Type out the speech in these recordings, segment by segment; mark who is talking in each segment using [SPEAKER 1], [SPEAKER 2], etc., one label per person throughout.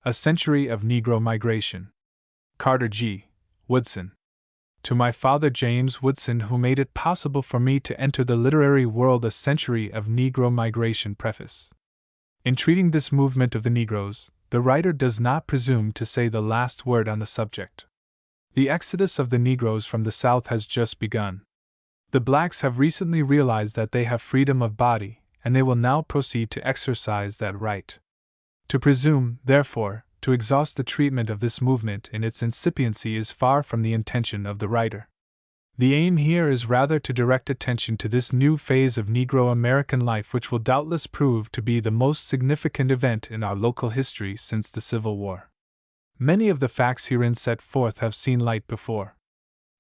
[SPEAKER 1] A Century of Negro Migration. Carter G. Woodson. To my father James Woodson, who made it possible for me to enter the literary world, A Century of Negro Migration. Preface. In treating this movement of the Negroes, the writer does not presume to say the last word on the subject. The exodus of the Negroes from the South has just begun. The blacks have recently realized that they have freedom of body, and they will now proceed to exercise that right. To presume, therefore, to exhaust the treatment of this movement in its incipiency is far from the intention of the writer. The aim here is rather to direct attention to this new phase of Negro American life, which will doubtless prove to be the most significant event in our local history since the Civil War. Many of the facts herein set forth have seen light before.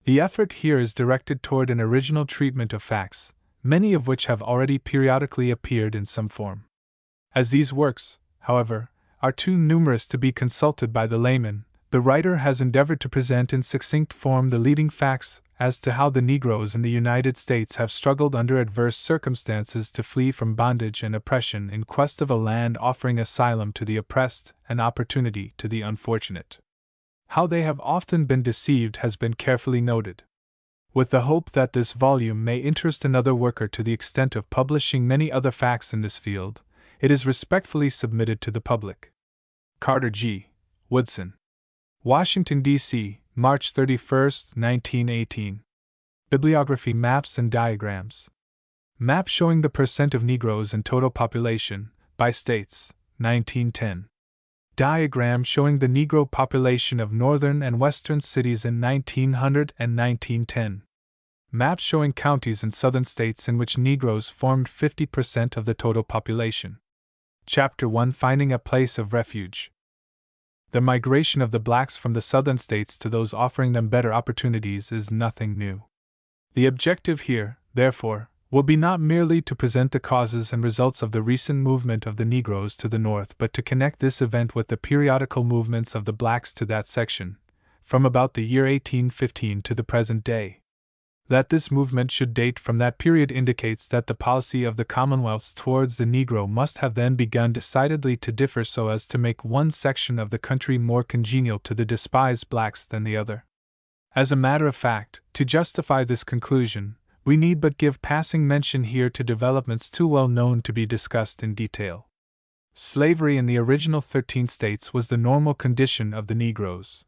[SPEAKER 1] The effort here is directed toward an original treatment of facts, many of which have already periodically appeared in some form. As these works, however, are too numerous to be consulted by the layman, the writer has endeavored to present in succinct form the leading facts as to how the Negroes in the United States have struggled under adverse circumstances to flee from bondage and oppression in quest of a land offering asylum to the oppressed and opportunity to the unfortunate. How they have often been deceived has been carefully noted. With the hope that this volume may interest another worker to the extent of publishing many other facts in this field, it is respectfully submitted to the public. Carter G. Woodson. Washington, D.C., March 31, 1918. Bibliography: Maps and Diagrams. Map showing the percent of Negroes in total population, by states, 1910. Diagram showing the Negro population of northern and western cities in 1900 and 1910. Map showing counties in southern states in which Negroes formed 50% of the total population. Chapter 1: Finding a Place of Refuge. The migration of the blacks from the southern states to those offering them better opportunities is nothing new. The objective here, therefore, will be not merely to present the causes and results of the recent movement of the Negroes to the north, but to connect this event with the periodical movements of the blacks to that section, from about the year 1815 to the present day. That this movement should date from that period indicates that the policy of the Commonwealths towards the Negro must have then begun decidedly to differ so as to make one section of the country more congenial to the despised blacks than the other. As a matter of fact, to justify this conclusion, we need but give passing mention here to developments too well known to be discussed in detail. Slavery in the original 13 states was the normal condition of the Negroes.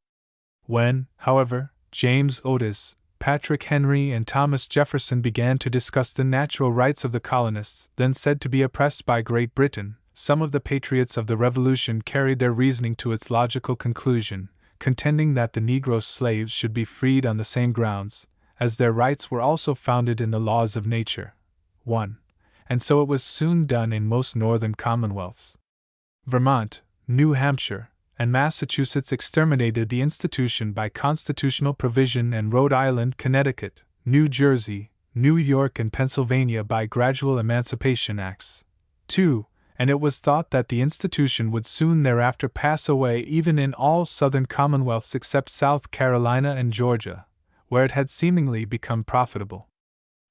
[SPEAKER 1] When, however, James Otis, Patrick Henry, and Thomas Jefferson began to discuss the natural rights of the colonists, then said to be oppressed by Great Britain, some of the patriots of the Revolution carried their reasoning to its logical conclusion, contending that the Negro slaves should be freed on the same grounds, as their rights were also founded in the laws of nature. 1. And so it was soon done in most northern commonwealths. Vermont, New Hampshire, and Massachusetts exterminated the institution by constitutional provision, and Rhode Island, Connecticut, New Jersey, New York, and Pennsylvania by gradual emancipation acts. 2. And it was thought that the institution would soon thereafter pass away even in all southern commonwealths except South Carolina and Georgia, where it had seemingly become profitable.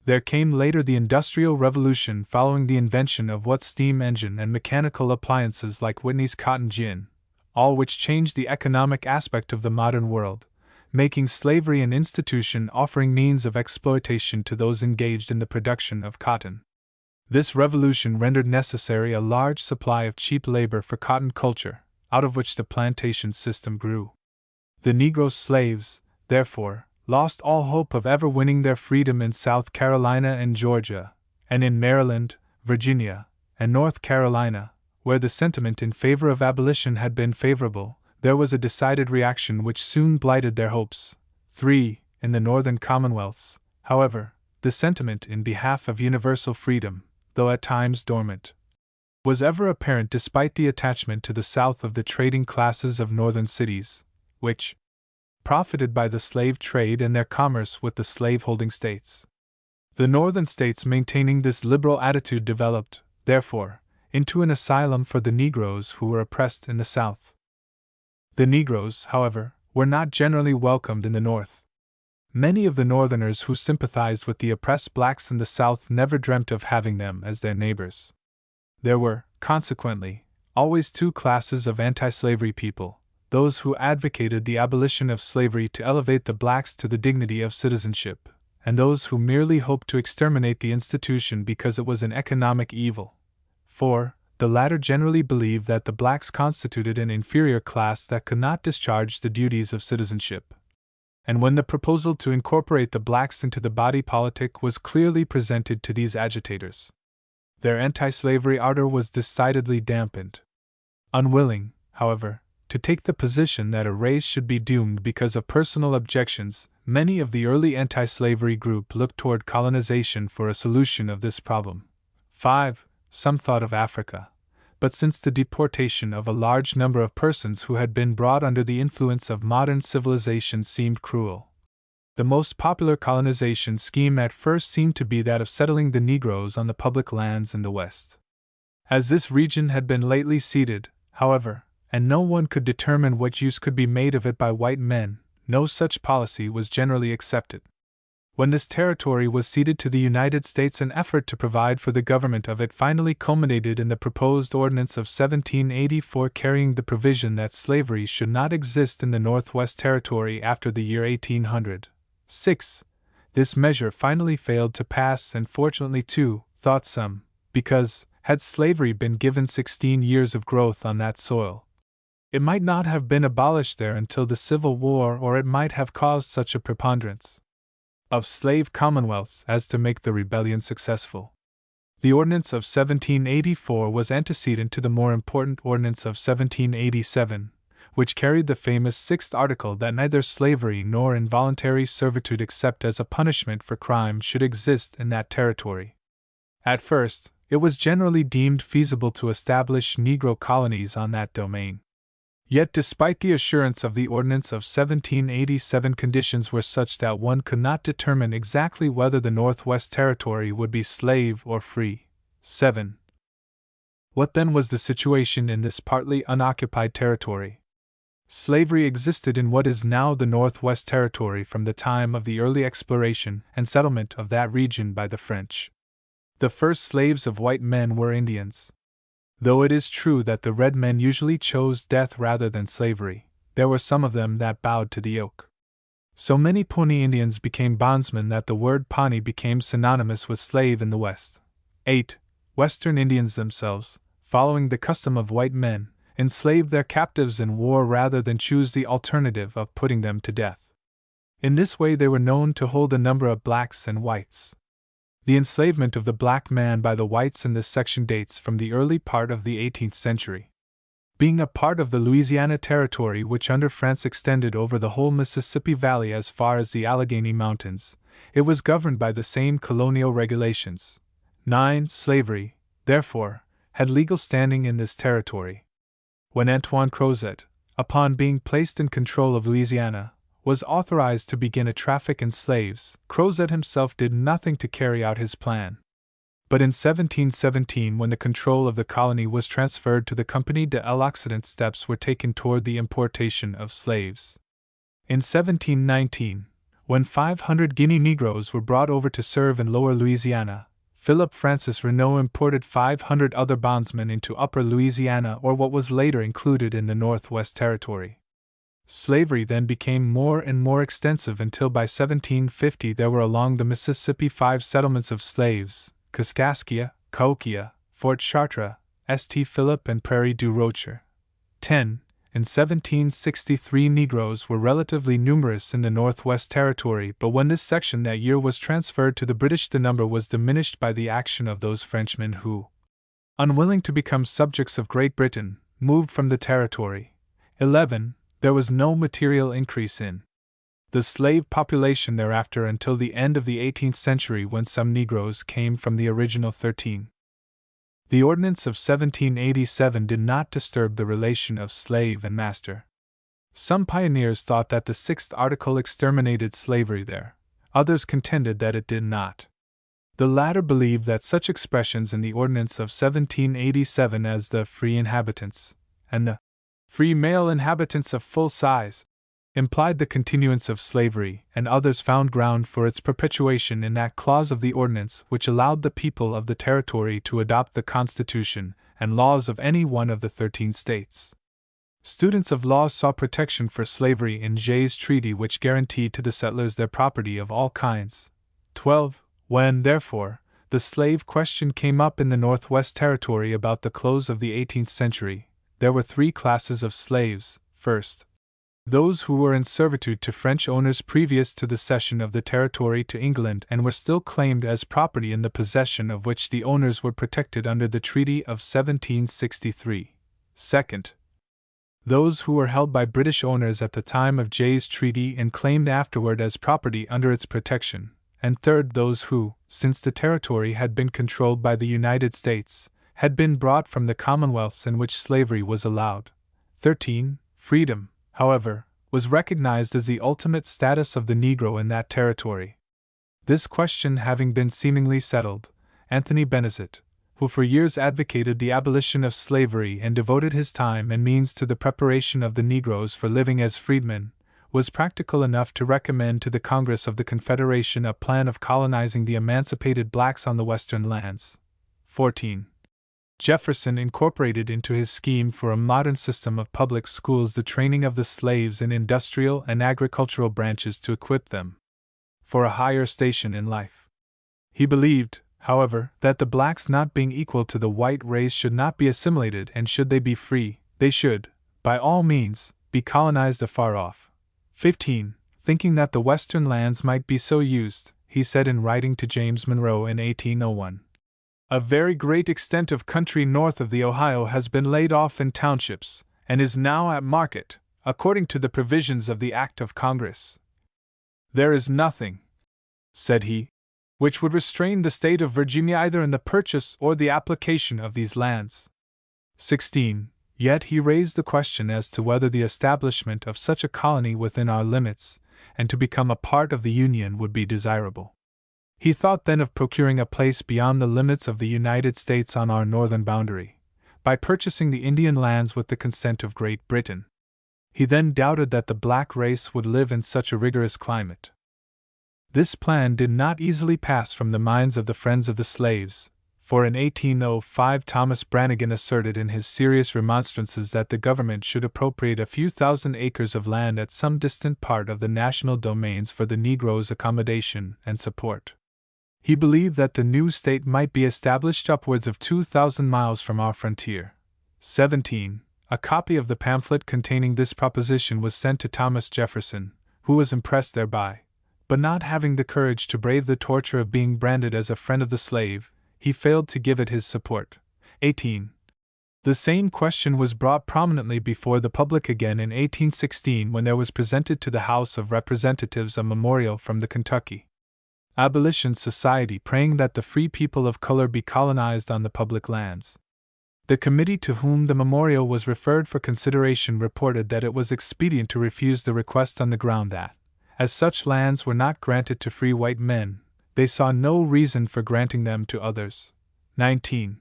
[SPEAKER 1] There came later the Industrial Revolution, following the invention of what steam engine and mechanical appliances like Whitney's cotton gin, all which changed the economic aspect of the modern world, making slavery an institution offering means of exploitation to those engaged in the production of cotton. This revolution rendered necessary a large supply of cheap labor for cotton culture, out of which the plantation system grew. The Negro slaves, therefore, lost all hope of ever winning their freedom in South Carolina and Georgia, and in Maryland, Virginia, and North Carolina, where the sentiment in favor of abolition had been favorable, there was a decided reaction which soon blighted their hopes. 3. In the northern commonwealths, however, the sentiment in behalf of universal freedom, though at times dormant, was ever apparent despite the attachment to the South of the trading classes of northern cities, which profited by the slave trade and their commerce with the slave-holding states. The northern states maintaining this liberal attitude developed, therefore, into an asylum for the Negroes who were oppressed in the South. The Negroes, however, were not generally welcomed in the North. Many of the Northerners who sympathized with the oppressed blacks in the South never dreamt of having them as their neighbors. There were, consequently, always two classes of anti-slavery people: those who advocated the abolition of slavery to elevate the blacks to the dignity of citizenship, and those who merely hoped to exterminate the institution because it was an economic evil. 4. The latter generally believed that the blacks constituted an inferior class that could not discharge the duties of citizenship. And when the proposal to incorporate the blacks into the body politic was clearly presented to these agitators, their anti-slavery ardor was decidedly dampened. Unwilling, however, to take the position that a race should be doomed because of personal objections, many of the early anti-slavery group looked toward colonization for a solution of this problem. 5. Some thought of Africa. But since the deportation of a large number of persons who had been brought under the influence of modern civilization seemed cruel, the most popular colonization scheme at first seemed to be that of settling the Negroes on the public lands in the West. As this region had been lately ceded, however, and no one could determine what use could be made of it by white men, no such policy was generally accepted. When this territory was ceded to the United States, an effort to provide for the government of it finally culminated in the proposed Ordinance of 1784, carrying the provision that slavery should not exist in the Northwest Territory after the year 1800. 6. This measure finally failed to pass, and fortunately too, thought some, because, had slavery been given 16 years of growth on that soil, it might not have been abolished there until the Civil War, or it might have caused such a preponderance of slave commonwealths as to make the rebellion successful. The Ordinance of 1784 was antecedent to the more important Ordinance of 1787, which carried the famous sixth article that neither slavery nor involuntary servitude except as a punishment for crime should exist in that territory. At first, it was generally deemed feasible to establish Negro colonies on that domain. Yet despite the assurance of the Ordinance of 1787, conditions were such that one could not determine exactly whether the Northwest Territory would be slave or free. 7. What then was the situation in this partly unoccupied territory? Slavery existed in what is now the Northwest Territory from the time of the early exploration and settlement of that region by the French. The first slaves of white men were Indians. Though it is true that the red men usually chose death rather than slavery, there were some of them that bowed to the yoke. So many Pawnee Indians became bondsmen that the word Pawnee became synonymous with slave in the West. 8. Western Indians themselves, following the custom of white men, enslaved their captives in war rather than choose the alternative of putting them to death. In this way they were known to hold a number of blacks and whites. The enslavement of the black man by the whites in this section dates from the early part of the 18th century. Being a part of the Louisiana Territory, which under France extended over the whole Mississippi Valley as far as the Allegheny Mountains, it was governed by the same colonial regulations. 9. Slavery, therefore, had legal standing in this territory. When Antoine Crozet, upon being placed in control of Louisiana, was authorized to begin a traffic in slaves, Crozet himself did nothing to carry out his plan. But in 1717, when the control of the colony was transferred to the Compagnie de l'Occident, steps were taken toward the importation of slaves. In 1719, when 500 Guinea Negroes were brought over to serve in Lower Louisiana, Philip Francis Renault imported 500 other bondsmen into Upper Louisiana, or what was later included in the Northwest Territory. Slavery then became more and more extensive until by 1750 there were along the Mississippi 5 settlements of slaves: Kaskaskia, Cahokia, Fort Chartres, St. Philip, and Prairie du Rocher. 10. In 1763 Negroes were relatively numerous in the Northwest Territory, but when this section that year was transferred to the British, the number was diminished by the action of those Frenchmen who, unwilling to become subjects of Great Britain, moved from the territory. 11. There was no material increase in the slave population thereafter until the end of the 18th century, when some Negroes came from the original 13. The Ordinance of 1787 did not disturb the relation of slave and master. Some pioneers thought that the sixth article exterminated slavery there, others contended that it did not. The latter believed that such expressions in the Ordinance of 1787 as the free inhabitants and the free male inhabitants of full size implied the continuance of slavery, and others found ground for its perpetuation in that clause of the ordinance which allowed the people of the territory to adopt the Constitution and laws of any one of the 13 states. Students of law saw protection for slavery in Jay's Treaty, which guaranteed to the settlers their property of all kinds. 12. When, therefore, the slave question came up in the Northwest Territory about the close of the 18th century, there were three classes of slaves. First, those who were in servitude to French owners previous to the cession of the territory to England and were still claimed as property in the possession of which the owners were protected under the Treaty of 1763. Second, those who were held by British owners at the time of Jay's Treaty and claimed afterward as property under its protection. And third, those who, since the territory had been controlled by the United States, had been brought from the commonwealths in which slavery was allowed. 13. Freedom, however, was recognized as the ultimate status of the Negro in that territory. This question having been seemingly settled, Anthony Benezet, who for years advocated the abolition of slavery and devoted his time and means to the preparation of the Negroes for living as freedmen, was practical enough to recommend to the Congress of the Confederation a plan of colonizing the emancipated blacks on the western lands. 14. Jefferson incorporated into his scheme for a modern system of public schools the training of the slaves in industrial and agricultural branches to equip them for a higher station in life. He believed, however, that the blacks not being equal to the white race should not be assimilated, and should they be free, they should, by all means, be colonized afar off. 15. Thinking that the western lands might be so used, he said in writing to James Monroe in 1801, "A very great extent of country north of the Ohio has been laid off in townships, and is now at market, according to the provisions of the Act of Congress. There is nothing," said he, "which would restrain the state of Virginia either in the purchase or the application of these lands." 16. Yet he raised the question as to whether the establishment of such a colony within our limits, and to become a part of the Union, would be desirable. He thought then of procuring a place beyond the limits of the United States on our northern boundary, by purchasing the Indian lands with the consent of Great Britain. He then doubted that the black race would live in such a rigorous climate. This plan did not easily pass from the minds of the friends of the slaves, for in 1805 Thomas Brannigan asserted in his serious remonstrances that the government should appropriate a few thousand acres of land at some distant part of the national domains for the Negroes' accommodation and support. He believed that the new state might be established upwards of 2,000 miles from our frontier. 17. A copy of the pamphlet containing this proposition was sent to Thomas Jefferson, who was impressed thereby, but not having the courage to brave the torture of being branded as a friend of the slave, he failed to give it his support. 18. The same question was brought prominently before the public again in 1816, when there was presented to the House of Representatives a memorial from the Kentucky Abolition Society praying that the free people of color be colonized on the public lands. The committee to whom the memorial was referred for consideration reported that it was expedient to refuse the request on the ground that, as such lands were not granted to free white men, they saw no reason for granting them to others. 19.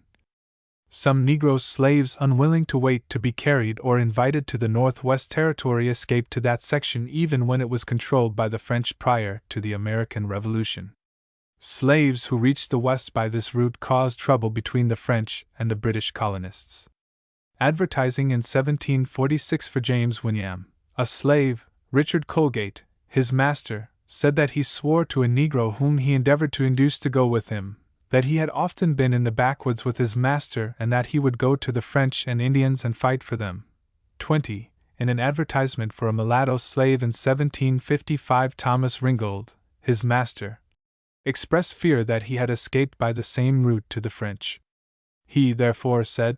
[SPEAKER 1] Some Negro slaves unwilling to wait to be carried or invited to the Northwest Territory escaped to that section even when it was controlled by the French prior to the American Revolution. Slaves who reached the West by this route caused trouble between the French and the British colonists. Advertising in 1746 for James Wynyam, a slave, Richard Colgate, his master, said that he swore to a Negro whom he endeavored to induce to go with him, that he had often been in the backwoods with his master and that he would go to the French and Indians and fight for them. 20. In an advertisement for a mulatto slave in 1755, Thomas Ringgold, his master, expressed fear that he had escaped by the same route to the French. He, therefore, said,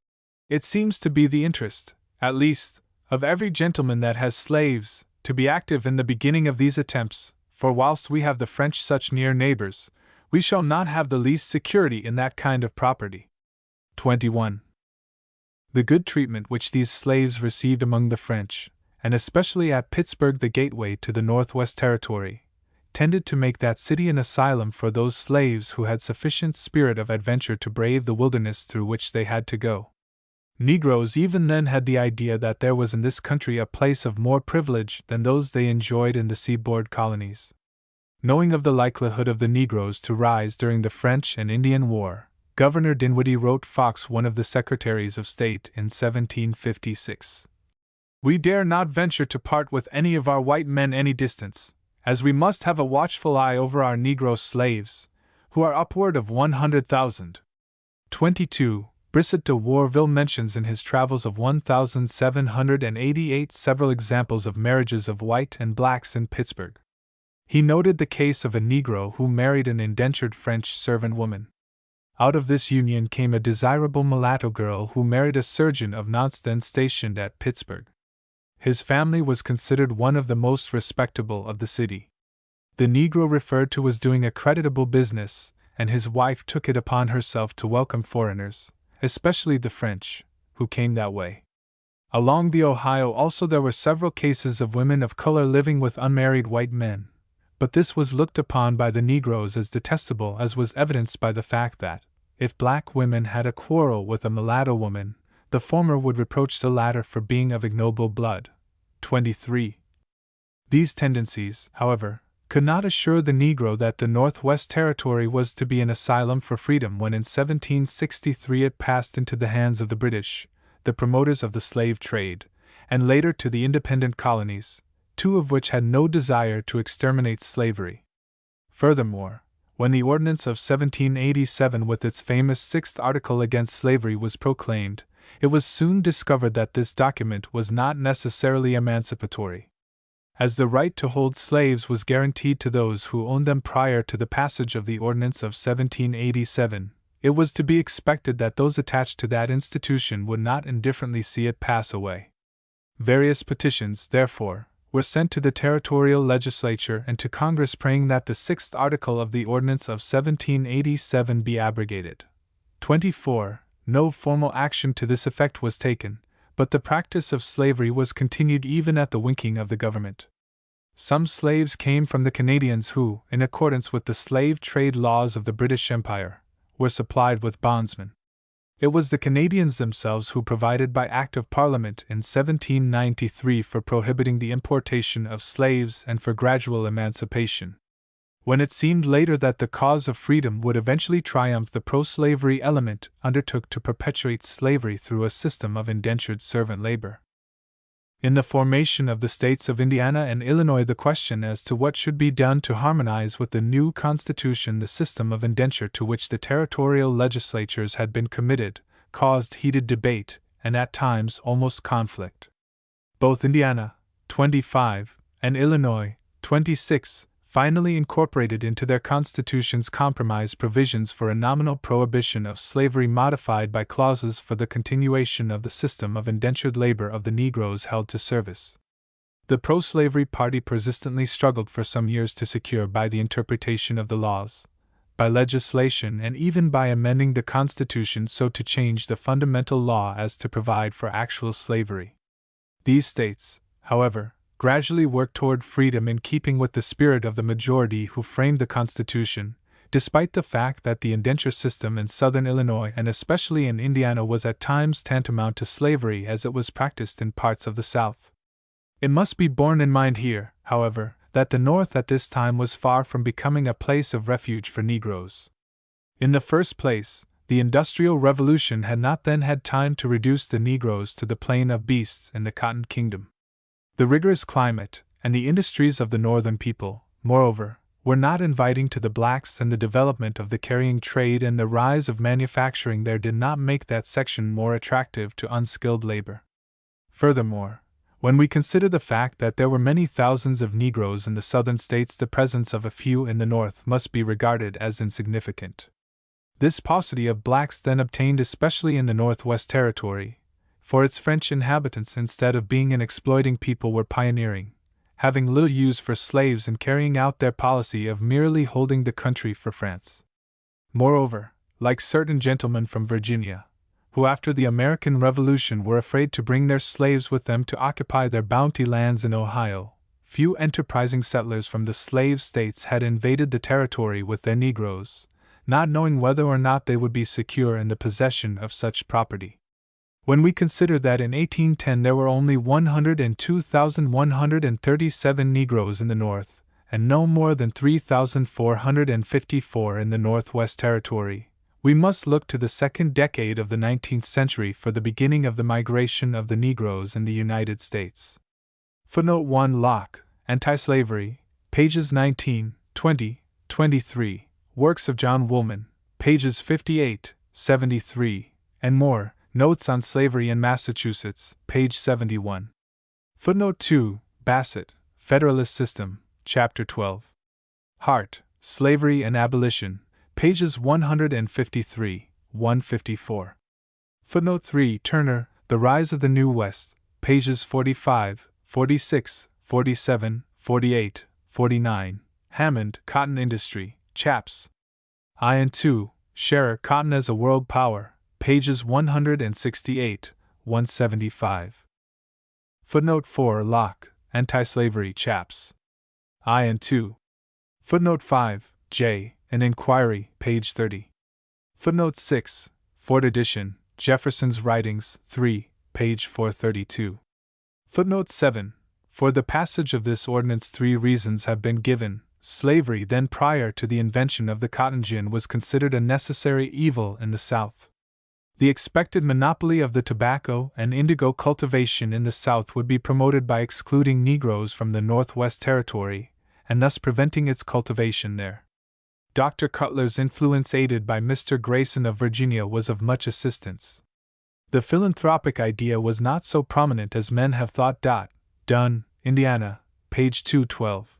[SPEAKER 1] "It seems to be the interest, at least, of every gentleman that has slaves, to be active in the beginning of these attempts, for whilst we have the French such near neighbors, we shall not have the least security in that kind of property." 21. The good treatment which these slaves received among the French, and especially at Pittsburgh, the gateway to the Northwest Territory, tended to make that city an asylum for those slaves who had sufficient spirit of adventure to brave the wilderness through which they had to go. Negroes even then had the idea that there was in this country a place of more privilege than those they enjoyed in the seaboard colonies. Knowing of the likelihood of the Negroes to rise during the French and Indian War, Governor Dinwiddie wrote Fox, one of the Secretaries of State, in 1756. "We dare not venture to part with any of our white men any distance, as we must have a watchful eye over our Negro slaves, who are upward of 100,000. 22. Brissett de Warville mentions in his Travels of 1788 several examples of marriages of white and blacks in Pittsburgh. He noted the case of a Negro who married an indentured French servant woman. Out of this union came a desirable mulatto girl who married a surgeon of Nantes then stationed at Pittsburgh. His family was considered one of the most respectable of the city. The Negro referred to was doing a creditable business, and his wife took it upon herself to welcome foreigners, especially the French, who came that way. Along the Ohio also there were several cases of women of color living with unmarried white men, but this was looked upon by the Negroes as detestable, as was evidenced by the fact that, if black women had a quarrel with a mulatto woman, the former would reproach the latter for being of ignoble blood. 23. These tendencies, however, could not assure the Negro that the Northwest Territory was to be an asylum for freedom when in 1763 it passed into the hands of the British, the promoters of the slave trade, and later to the independent colonies, two of which had no desire to exterminate slavery. Furthermore, when the Ordinance of 1787 with its famous Sixth Article against slavery was proclaimed, it was soon discovered that this document was not necessarily emancipatory. As the right to hold slaves was guaranteed to those who owned them prior to the passage of the Ordinance of 1787, it was to be expected that those attached to that institution would not indifferently see it pass away. Various petitions, therefore, were sent to the territorial legislature and to Congress praying that the Sixth Article of the Ordinance of 1787 be abrogated. 24. No formal action to this effect was taken, but the practice of slavery was continued even at the winking of the government. Some slaves came from the Canadians who, in accordance with the slave trade laws of the British Empire, were supplied with bondsmen. It was the Canadians themselves who provided by Act of Parliament in 1793 for prohibiting the importation of slaves and for gradual emancipation. When it seemed later that the cause of freedom would eventually triumph, the pro-slavery element undertook to perpetuate slavery through a system of indentured servant labor. In the formation of the states of Indiana and Illinois, the question as to what should be done to harmonize with the new Constitution the system of indenture to which the territorial legislatures had been committed caused heated debate and at times almost conflict. Both Indiana, 25, and Illinois, 26, finally incorporated into their constitutions compromise provisions for a nominal prohibition of slavery modified by clauses for the continuation of the system of indentured labor of the Negroes held to service. The pro-slavery party persistently struggled for some years to secure by the interpretation of the laws, by legislation, and even by amending the Constitution so to change the fundamental law as to provide for actual slavery. These states, however, gradually worked toward freedom in keeping with the spirit of the majority who framed the Constitution, despite the fact that the indenture system in southern Illinois and especially in Indiana was at times tantamount to slavery as it was practiced in parts of the South. It must be borne in mind here, however, that the North at this time was far from becoming a place of refuge for Negroes. In the first place, the Industrial Revolution had not then had time to reduce the Negroes to the plane of beasts in the Cotton Kingdom. The rigorous climate, and the industries of the northern people, moreover, were not inviting to the blacks, and the development of the carrying trade and the rise of manufacturing there did not make that section more attractive to unskilled labor. Furthermore, when we consider the fact that there were many thousands of Negroes in the southern states, the presence of a few in the North must be regarded as insignificant. This paucity of blacks then obtained especially in the Northwest Territory, for its French inhabitants, instead of being an exploiting people, were pioneering, having little use for slaves and carrying out their policy of merely holding the country for France. Moreover, like certain gentlemen from Virginia, who after the American Revolution were afraid to bring their slaves with them to occupy their bounty lands in Ohio, few enterprising settlers from the slave states had invaded the territory with their Negroes, not knowing whether or not they would be secure in the possession of such property. When we consider that in 1810 there were only 102,137 Negroes in the North, and no more than 3,454 in the Northwest Territory, We must look to the second decade of the 19th century for the beginning of the migration of the Negroes in the United States. Footnote 1 Locke, Anti-Slavery, pages 19, 20, 23, Works of John Woolman, pages 58, 73, and more, Notes on Slavery in Massachusetts, page 71. Footnote 2, Bassett, Federalist System, chapter 12. Hart, Slavery and Abolition, pages 153, 154. Footnote 3 Turner, The Rise of the New West, pages 45, 46, 47, 48, 49. Hammond, Cotton Industry, chaps. I and 2, Scherer, Cotton as a World Power, pages 168, 175. Footnote 4 Locke, Anti-Slavery, chaps. I and 2. Footnote 5, J, An Inquiry, page 30. Footnote 6, Ford edition, Jefferson's Writings, 3, page 432. Footnote 7, For the passage of this ordinance 3 reasons have been given. Slavery, then prior to the invention of the cotton gin, was considered a necessary evil in the South. The expected monopoly of the tobacco and indigo cultivation in the South would be promoted by excluding Negroes from the Northwest Territory, and thus preventing its cultivation there. Dr. Cutler's influence, aided by Mr. Grayson of Virginia, was of much assistance. The philanthropic idea was not so prominent as men have thought. Dunn, Indiana, page 212.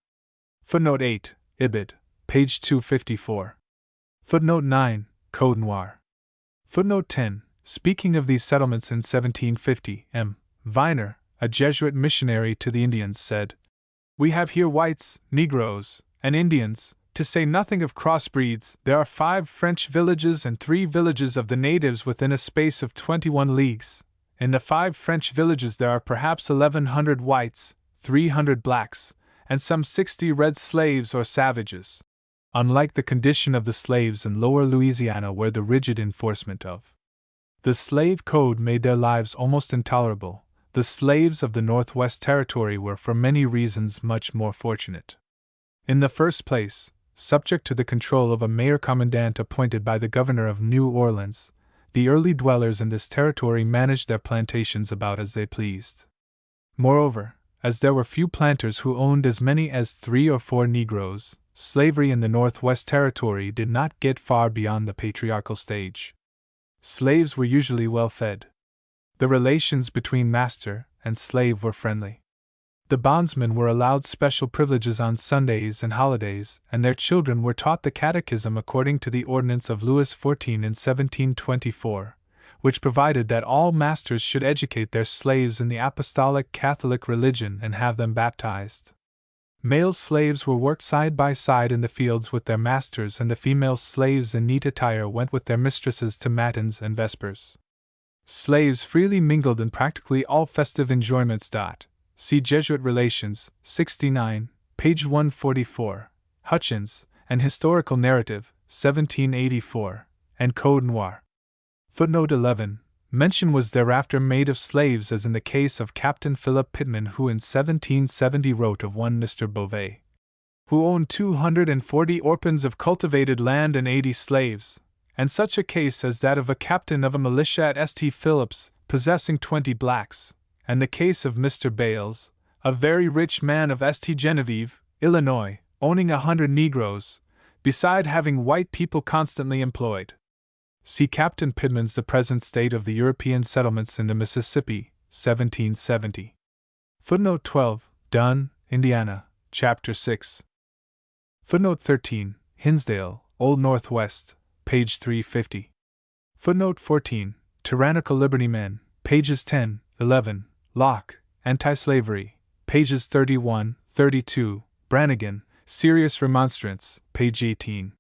[SPEAKER 1] Footnote 8, Ibid, page 254. Footnote 9, Code Noir. Footnote 10, Speaking of these settlements in 1750, M. Viner, a Jesuit missionary to the Indians, said, "We have here whites, Negroes, and Indians, to say nothing of crossbreeds. There are 5 French villages and 3 villages of the natives within a space of 21 leagues. In the 5 French villages there are perhaps 1,100 whites, 300 blacks, and some 60 red slaves or savages." Unlike the condition of the slaves in Lower Louisiana, where the rigid enforcement of the slave code made their lives almost intolerable, the slaves of the Northwest Territory were for many reasons much more fortunate. In the first place, subject to the control of a mayor commandant appointed by the governor of New Orleans, the early dwellers in this territory managed their plantations about as they pleased. Moreover, as there were few planters who owned as many as 3 or 4 Negroes, slavery in the Northwest Territory did not get far beyond the patriarchal stage. Slaves were usually well fed. The relations between master and slave were friendly. The bondsmen were allowed special privileges on Sundays and holidays, and their children were taught the catechism according to the ordinance of Louis XIV in 1724, which provided that all masters should educate their slaves in the apostolic Catholic religion and have them baptized. Male slaves were worked side by side in the fields with their masters, and the female slaves in neat attire went with their mistresses to matins and vespers. Slaves freely mingled in practically all festive enjoyments. See Jesuit Relations, 69, page 144, Hutchins, An Historical Narrative, 1784, and Code Noir. Footnote 11. Mention was thereafter made of slaves, as in the case of Captain Philip Pittman, who in 1770 wrote of one Mr. Beauvais, who owned 240 orpans of cultivated land and 80 slaves, and such a case as that of a captain of a militia at St. Phillips, possessing 20 blacks, and the case of Mr. Bales, a very rich man of St. Genevieve, Illinois, owning 100 Negroes, beside having white people constantly employed. See Captain Pittman's The Present State of the European Settlements in the Mississippi, 1770. Footnote 12, Dunn, Indiana, Chapter 6. Footnote 13, Hinsdale, Old Northwest, page 350. Footnote 14, Tyrannical Liberty Men, pages 10, 11, Locke, Anti-Slavery, pages 31, 32, Brannigan, Serious Remonstrance, page 18.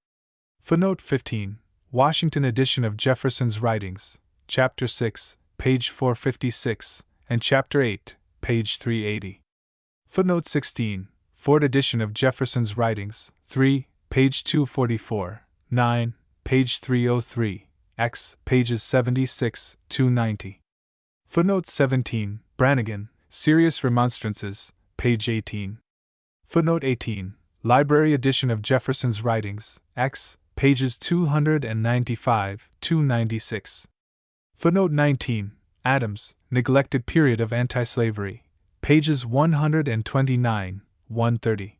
[SPEAKER 1] Footnote 15, Washington edition of Jefferson's Writings, Chapter 6, page 456, and Chapter 8, page 380. Footnote 16, Ford edition of Jefferson's Writings, 3, page 244, 9, page 303, X, pages 76, 290. Footnote 17, Brannigan, Serious Remonstrances, page 18. Footnote 18, Library edition of Jefferson's Writings, X, pages 295–296. Footnote 19, Adams, Neglected Period of Anti-Slavery, pages 129–130.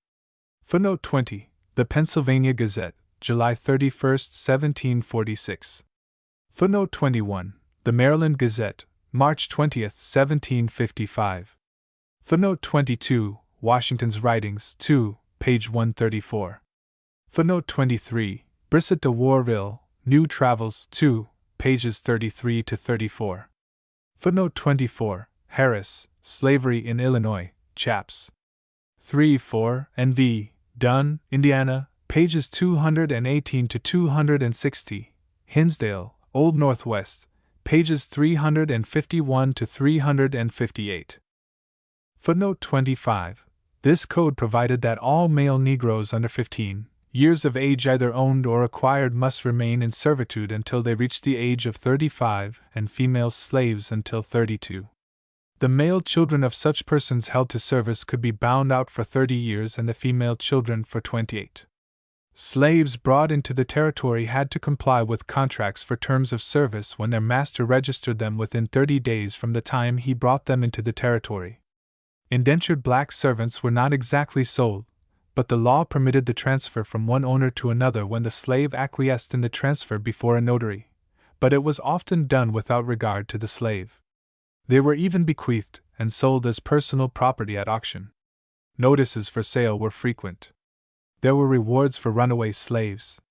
[SPEAKER 1] Footnote 20, The Pennsylvania Gazette, July 31, 1746. Footnote 21, The Maryland Gazette, March 20, 1755. Footnote 22, Washington's Writings, 2, page 134. Footnote 23, Brissett de Warville, New Travels, 2, pages 33–34. Footnote 24, Harris, Slavery in Illinois, chaps. 3, 4, N.V., Dunn, Indiana, pages 218–260, Hinsdale, Old Northwest, pages 351–358. Footnote 25. This code provided that all male Negroes under 15 years of age either owned or acquired must remain in servitude until they reached the age of 35, and female slaves until 32. The male children of such persons held to service could be bound out for 30 years and the female children for 28. Slaves brought into the territory had to comply with contracts for terms of service when their master registered them within 30 days from the time he brought them into the territory. Indentured black servants were not exactly sold, but the law permitted the transfer from one owner to another when the slave acquiesced in the transfer before a notary, but it was often done without regard to the slave. They were even bequeathed and sold as personal property at auction. Notices for sale were frequent. There were rewards for runaway slaves.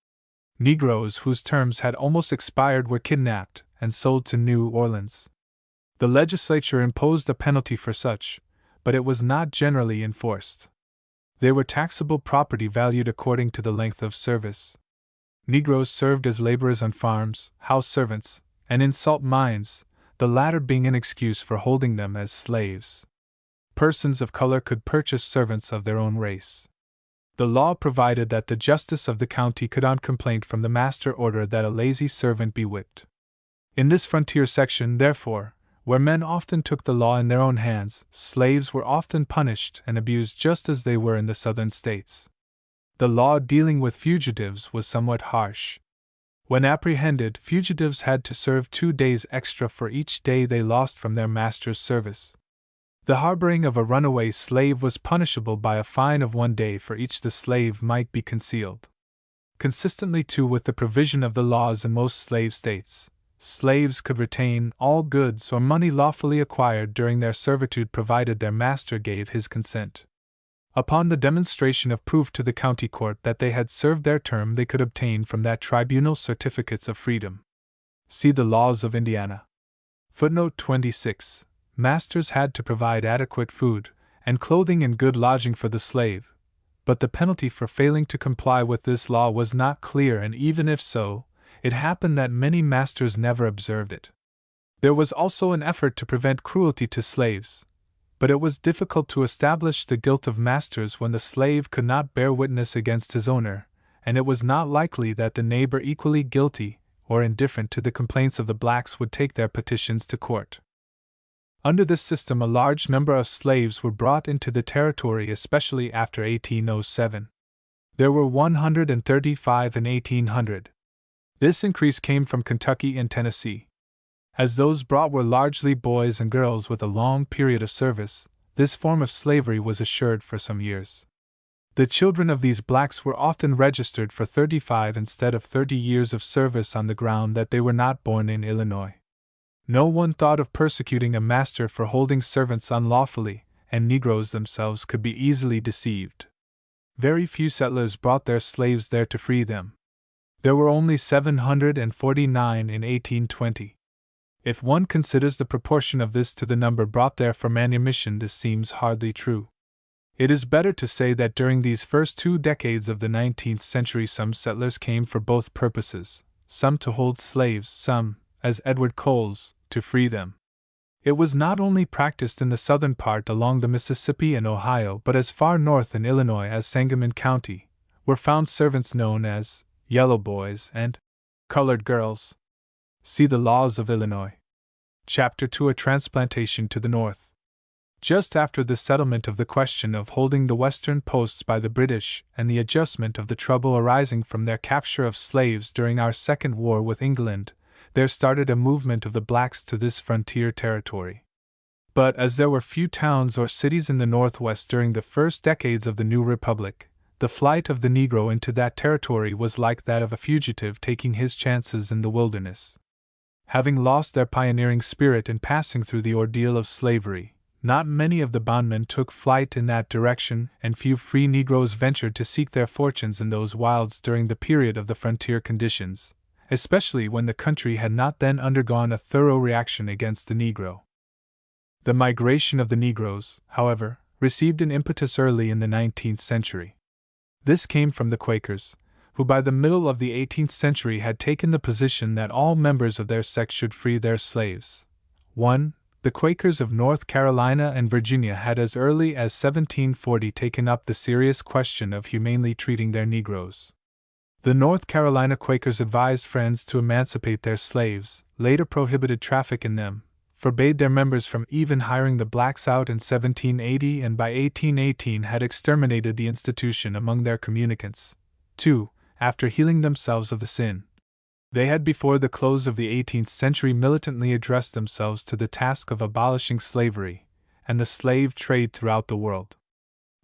[SPEAKER 1] Negroes whose terms had almost expired were kidnapped and sold to New Orleans. The legislature imposed a penalty for such, but it was not generally enforced. They were taxable property valued according to the length of service. Negroes served as laborers on farms, house servants, and in salt mines, the latter being an excuse for holding them as slaves. Persons of color could purchase servants of their own race. The law provided that the justice of the county could on complaint from the master order that a lazy servant be whipped. In this frontier section, therefore, where men often took the law in their own hands, slaves were often punished and abused just as they were in the southern states. The law dealing with fugitives was somewhat harsh. When apprehended, fugitives had to serve 2 days extra for each day they lost from their master's service. The harboring of a runaway slave was punishable by a fine of 1 day for each the slave might be concealed. Consistently, too, with the provision of the laws in most slave states, slaves could retain all goods or money lawfully acquired during their servitude provided their master gave his consent. Upon the demonstration of proof to the county court that they had served their term, they could obtain from that tribunal certificates of freedom. See the laws of Indiana. Footnote 26. Masters had to provide adequate food and clothing and good lodging for the slave, but the penalty for failing to comply with this law was not clear, and even if so, it happened that many masters never observed it. There was also an effort to prevent cruelty to slaves, but it was difficult to establish the guilt of masters when the slave could not bear witness against his owner, and it was not likely that the neighbor equally guilty or indifferent to the complaints of the blacks would take their petitions to court. Under this system, a large number of slaves were brought into the territory, especially after 1807. There were 135 in 1800. This increase came from Kentucky and Tennessee. As those brought were largely boys and girls with a long period of service, this form of slavery was assured for some years. The children of these blacks were often registered for 35 instead of 30 years of service on the ground that they were not born in Illinois. No one thought of persecuting a master for holding servants unlawfully, and Negroes themselves could be easily deceived. Very few settlers brought their slaves there to free them. There were only 749 in 1820. If one considers the proportion of this to the number brought there for manumission, this seems hardly true. It is better to say that during these first 2 decades of the 19th century some settlers came for both purposes, some to hold slaves, some, as Edward Coles, to free them. It was not only practiced in the southern part along the Mississippi and Ohio, but as far north in Illinois as Sangamon County, were found servants known as yellow boys and colored girls. See the laws of Illinois. Chapter 2. A transplantation to the north. Just after the settlement of the question of holding the western posts by the British and the adjustment of the trouble arising from their capture of slaves during our Second War with England, there started a movement of the blacks to this frontier territory. But as there were few towns or cities in the Northwest during the first decades of the new republic, the flight of the Negro into that territory was like that of a fugitive taking his chances in the wilderness. Having lost their pioneering spirit in passing through the ordeal of slavery, not many of the bondmen took flight in that direction, and few free Negroes ventured to seek their fortunes in those wilds during the period of the frontier conditions, especially when the country had not then undergone a thorough reaction against the Negro. The migration of the Negroes, however, received an impetus early in the 19th century. This came from the Quakers, who by the middle of the 18th century had taken the position that all members of their sect should free their slaves. 1. The Quakers of North Carolina and Virginia had as early as 1740 taken up the serious question of humanely treating their Negroes. The North Carolina Quakers advised Friends to emancipate their slaves, later prohibited traffic in them, forbade their members from even hiring the blacks out in 1780, and by 1818 had exterminated the institution among their communicants. 2. After healing themselves of the sin, they had before the close of the 18th century militantly addressed themselves to the task of abolishing slavery and the slave trade throughout the world.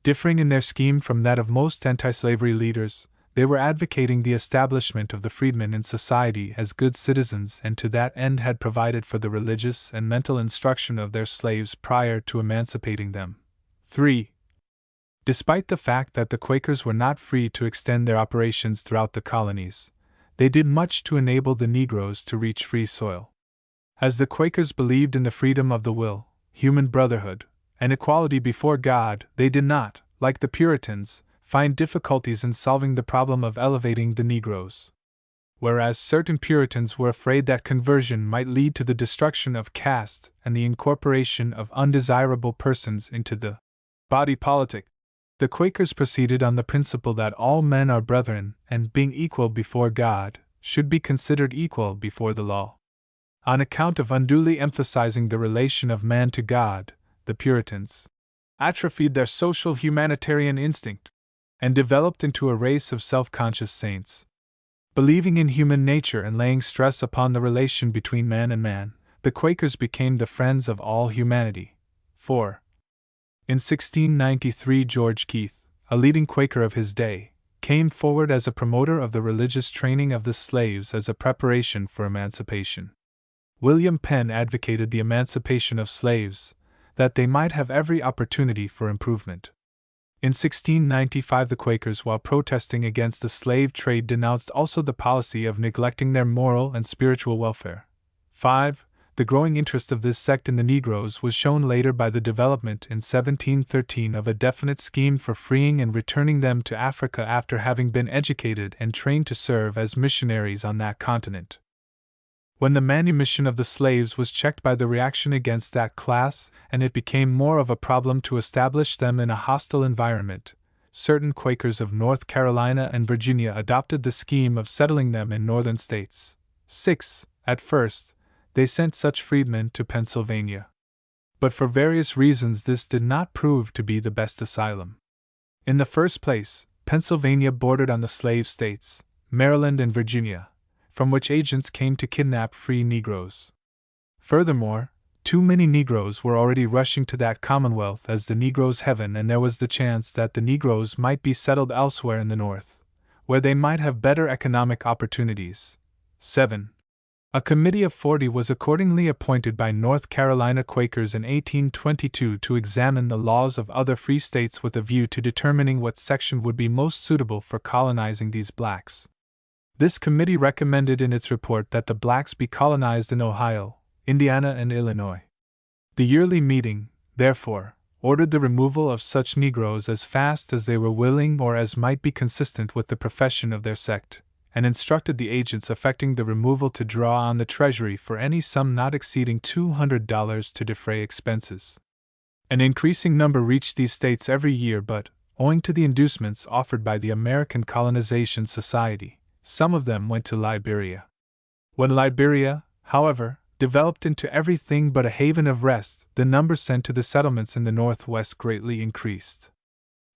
[SPEAKER 1] Differing in their scheme from that of most anti-slavery leaders, they were advocating the establishment of the freedmen in society as good citizens, and to that end had provided for the religious and mental instruction of their slaves prior to emancipating them. 3. Despite the fact that the Quakers were not free to extend their operations throughout the colonies, they did much to enable the Negroes to reach free soil. As the Quakers believed in the freedom of the will, human brotherhood, and equality before God, they did not, like the Puritans, find difficulties in solving the problem of elevating the Negroes. Whereas certain Puritans were afraid that conversion might lead to the destruction of caste and the incorporation of undesirable persons into the body politic, the Quakers proceeded on the principle that all men are brethren, and being equal before God, should be considered equal before the law. On account of unduly emphasizing the relation of man to God, the Puritans atrophied their social humanitarian instinct, and developed into a race of self-conscious saints. Believing in human nature and laying stress upon the relation between man and man, the Quakers became the friends of all humanity. 4. In 1693, George Keith, a leading Quaker of his day, came forward as a promoter of the religious training of the slaves as a preparation for emancipation. William Penn advocated the emancipation of slaves, that they might have every opportunity for improvement. In 1695, the Quakers, while protesting against the slave trade, denounced also the policy of neglecting their moral and spiritual welfare. 5. The growing interest of this sect in the Negroes was shown later by the development in 1713 of a definite scheme for freeing and returning them to Africa after having been educated and trained to serve as missionaries on that continent. When the manumission of the slaves was checked by the reaction against that class, and it became more of a problem to establish them in a hostile environment, certain Quakers of North Carolina and Virginia adopted the scheme of settling them in northern states. 6. At first, they sent such freedmen to Pennsylvania. But for various reasons this did not prove to be the best asylum. In the first place, Pennsylvania bordered on the slave states, Maryland and Virginia, from which agents came to kidnap free Negroes. Furthermore, too many Negroes were already rushing to that commonwealth as the Negroes' heaven, and there was the chance that the Negroes might be settled elsewhere in the North, where they might have better economic opportunities. 7. A committee of 40 was accordingly appointed by North Carolina Quakers in 1822 to examine the laws of other free states with a view to determining what section would be most suitable for colonizing these blacks. This committee recommended in its report that the blacks be colonized in Ohio, Indiana, and Illinois. The yearly meeting, therefore, ordered the removal of such Negroes as fast as they were willing or as might be consistent with the profession of their sect, and instructed the agents effecting the removal to draw on the Treasury for any sum not exceeding $200 to defray expenses. An increasing number reached these states every year, but, owing to the inducements offered by the American Colonization Society, some of them went to Liberia. When Liberia, however, developed into everything but a haven of rest, the number sent to the settlements in the Northwest greatly increased.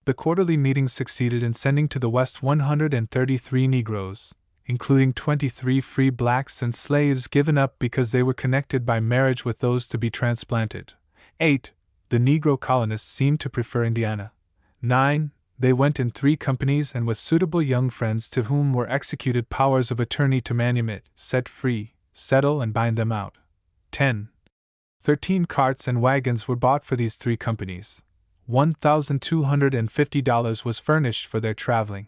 [SPEAKER 1] The quarterly meetings succeeded in sending to the West 133 Negroes, including 23 free blacks and slaves given up because they were connected by marriage with those to be transplanted. 8. The Negro colonists seemed to prefer Indiana. 9. They went in 3 companies and with suitable young friends to whom were executed powers of attorney to manumit, set free, settle and bind them out. 10. 13 carts and wagons were bought for these 3 companies. $1,250 was furnished for their traveling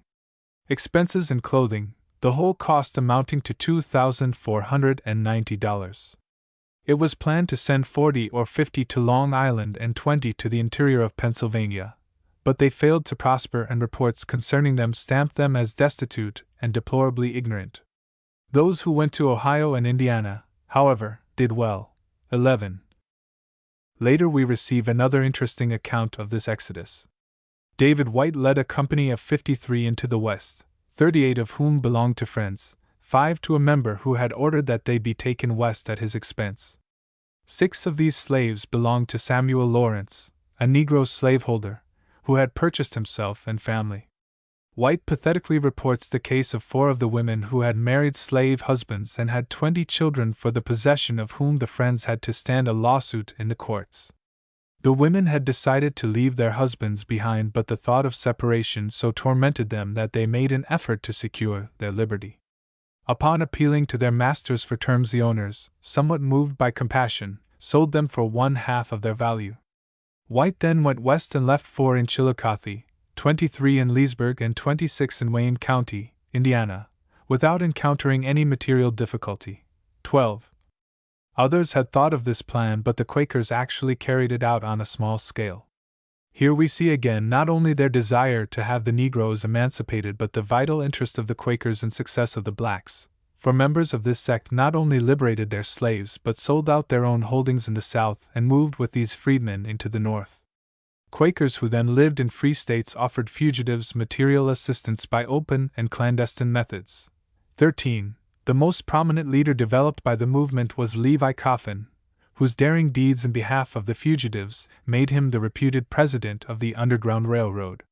[SPEAKER 1] expenses and clothing, the whole cost amounting to $2,490. It was planned to send 40 or 50 to Long Island and 20 to the interior of Pennsylvania, but they failed to prosper and reports concerning them stamped them as destitute and deplorably ignorant. Those who went to Ohio and Indiana, however, did well. 11. Later we receive another interesting account of this exodus. David White led a company of 53 into the West, 38 of whom belonged to friends, 5 to a member who had ordered that they be taken west at his expense. 6 of these slaves belonged to Samuel Lawrence, a Negro slaveholder, who had purchased himself and family. White pathetically reports the case of 4 of the women who had married slave husbands and had 20 children for the possession of whom the friends had to stand a lawsuit in the courts. The women had decided to leave their husbands behind, but the thought of separation so tormented them that they made an effort to secure their liberty. Upon appealing to their masters for terms, the owners, somewhat moved by compassion, sold them for 1/2 of their value. White then went west and left 4 in Chillicothe, 23 in Leesburg, and 26 in Wayne County, Indiana, without encountering any material difficulty. 12. Others had thought of this plan, but the Quakers actually carried it out on a small scale. Here we see again not only their desire to have the Negroes emancipated, but the vital interest of the Quakers in success of the blacks, for members of this sect not only liberated their slaves but sold out their own holdings in the South and moved with these freedmen into the North. Quakers who then lived in free states offered fugitives material assistance by open and clandestine methods. 13. The most prominent leader developed by the movement was Levi Coffin, whose daring deeds in behalf of the fugitives made him the reputed president of the Underground Railroad.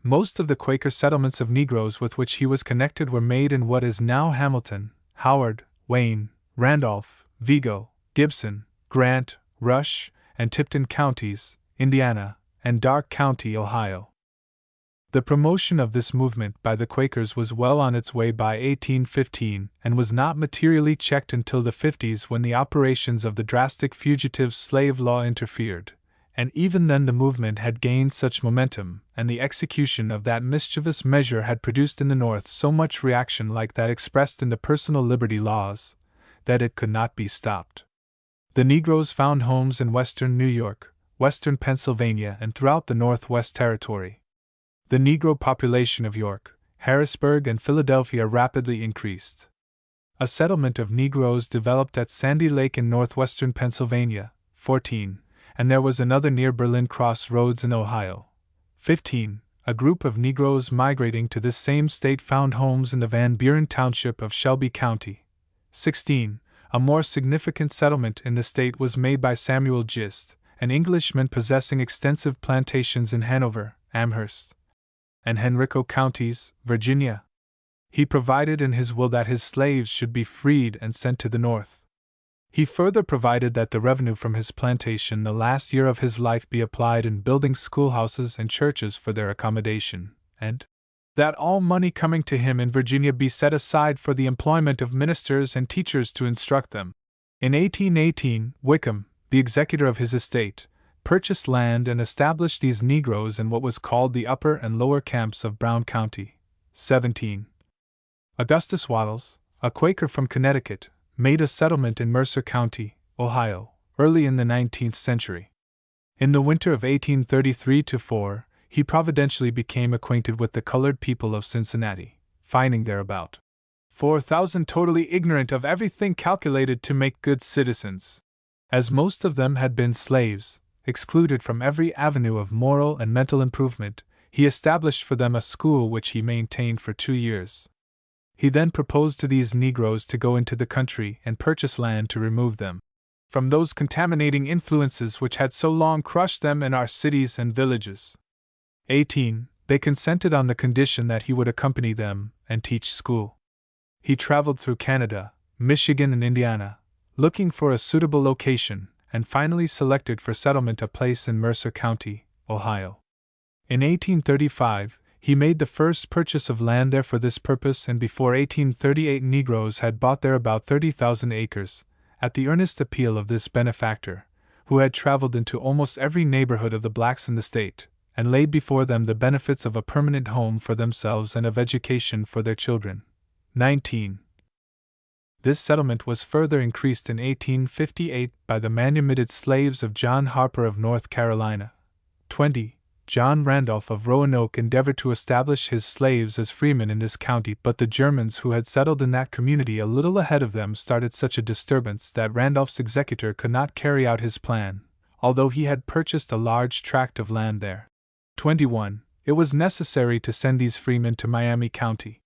[SPEAKER 1] Most of the Quaker settlements of Negroes with which he was connected were made in what is now Hamilton, Howard, Wayne, Randolph, Vigo, Gibson, Grant, Rush, and Tipton counties, Indiana, and Darke County, Ohio. The promotion of this movement by the Quakers was well on its way by 1815 and was not materially checked until the 50s, when the operations of the drastic fugitive slave law interfered, and even then the movement had gained such momentum, and the execution of that mischievous measure had produced in the North so much reaction like that expressed in the personal liberty laws, that it could not be stopped. The Negroes found homes in western New York, western Pennsylvania, and throughout the Northwest Territory. The Negro population of York, Harrisburg, and Philadelphia rapidly increased. A settlement of Negroes developed at Sandy Lake in northwestern Pennsylvania, 14, and there was another near Berlin Cross Roads in Ohio. 15. A group of Negroes migrating to this same state found homes in the Van Buren Township of Shelby County. 16. A more significant settlement in the state was made by Samuel Gist, an Englishman possessing extensive plantations in Hanover, Amherst, and Henrico counties, Virginia. He provided in his will that his slaves should be freed and sent to the North. He further provided that the revenue from his plantation the last year of his life be applied in building schoolhouses and churches for their accommodation, and that all money coming to him in Virginia be set aside for the employment of ministers and teachers to instruct them. In 1818, Wickham, the executor of his estate, purchased land and established these Negroes in what was called the upper and lower camps of Brown County. 17. Augustus Waddles, a Quaker from Connecticut, made a settlement in Mercer County, Ohio, early in the 19th century. In the winter of 1833-4, he providentially became acquainted with the colored people of Cincinnati, finding there about 4,000 totally ignorant of everything calculated to make good citizens. As most of them had been slaves, excluded from every avenue of moral and mental improvement, he established for them a school which he maintained for 2 years. He then proposed to these Negroes to go into the country and purchase land to remove them from those contaminating influences which had so long crushed them in our cities and villages. 18. They consented on the condition that he would accompany them and teach school. He traveled through Canada, Michigan, and Indiana, looking for a suitable location, and finally selected for settlement a place in Mercer County, Ohio. In 1835, he made the first purchase of land there for this purpose, and before 1838 Negroes had bought there about 30,000 acres, at the earnest appeal of this benefactor, who had traveled into almost every neighborhood of the blacks in the state, and laid before them the benefits of a permanent home for themselves and of education for their children. 19. This settlement was further increased in 1858 by the manumitted slaves of John Harper of North Carolina. 20. John Randolph of Roanoke endeavored to establish his slaves as freemen in this county, but the Germans who had settled in that community a little ahead of them started such a disturbance that Randolph's executor could not carry out his plan, although he had purchased a large tract of land there. 21. It was necessary to send these freemen to Miami County.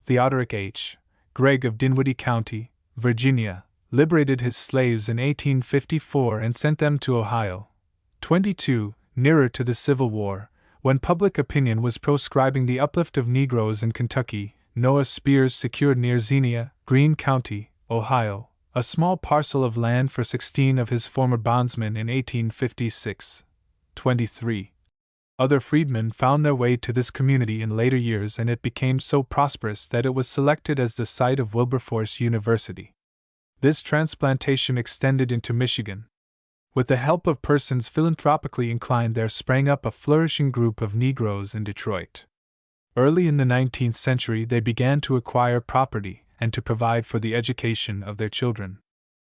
[SPEAKER 1] Theodoric H. Gregg of Dinwiddie County, Virginia, liberated his slaves in 1854 and sent them to Ohio. 22. Nearer to the Civil War, when public opinion was proscribing the uplift of Negroes in Kentucky, Noah Spears secured near Xenia, Greene County, Ohio, a small parcel of land for 16 of his former bondsmen in 1856. 23. Other freedmen found their way to this community in later years, and it became so prosperous that it was selected as the site of Wilberforce University. This transplantation extended into Michigan. With the help of persons philanthropically inclined, there sprang up a flourishing group of Negroes in Detroit. Early in the 19th century, they began to acquire property and to provide for the education of their children.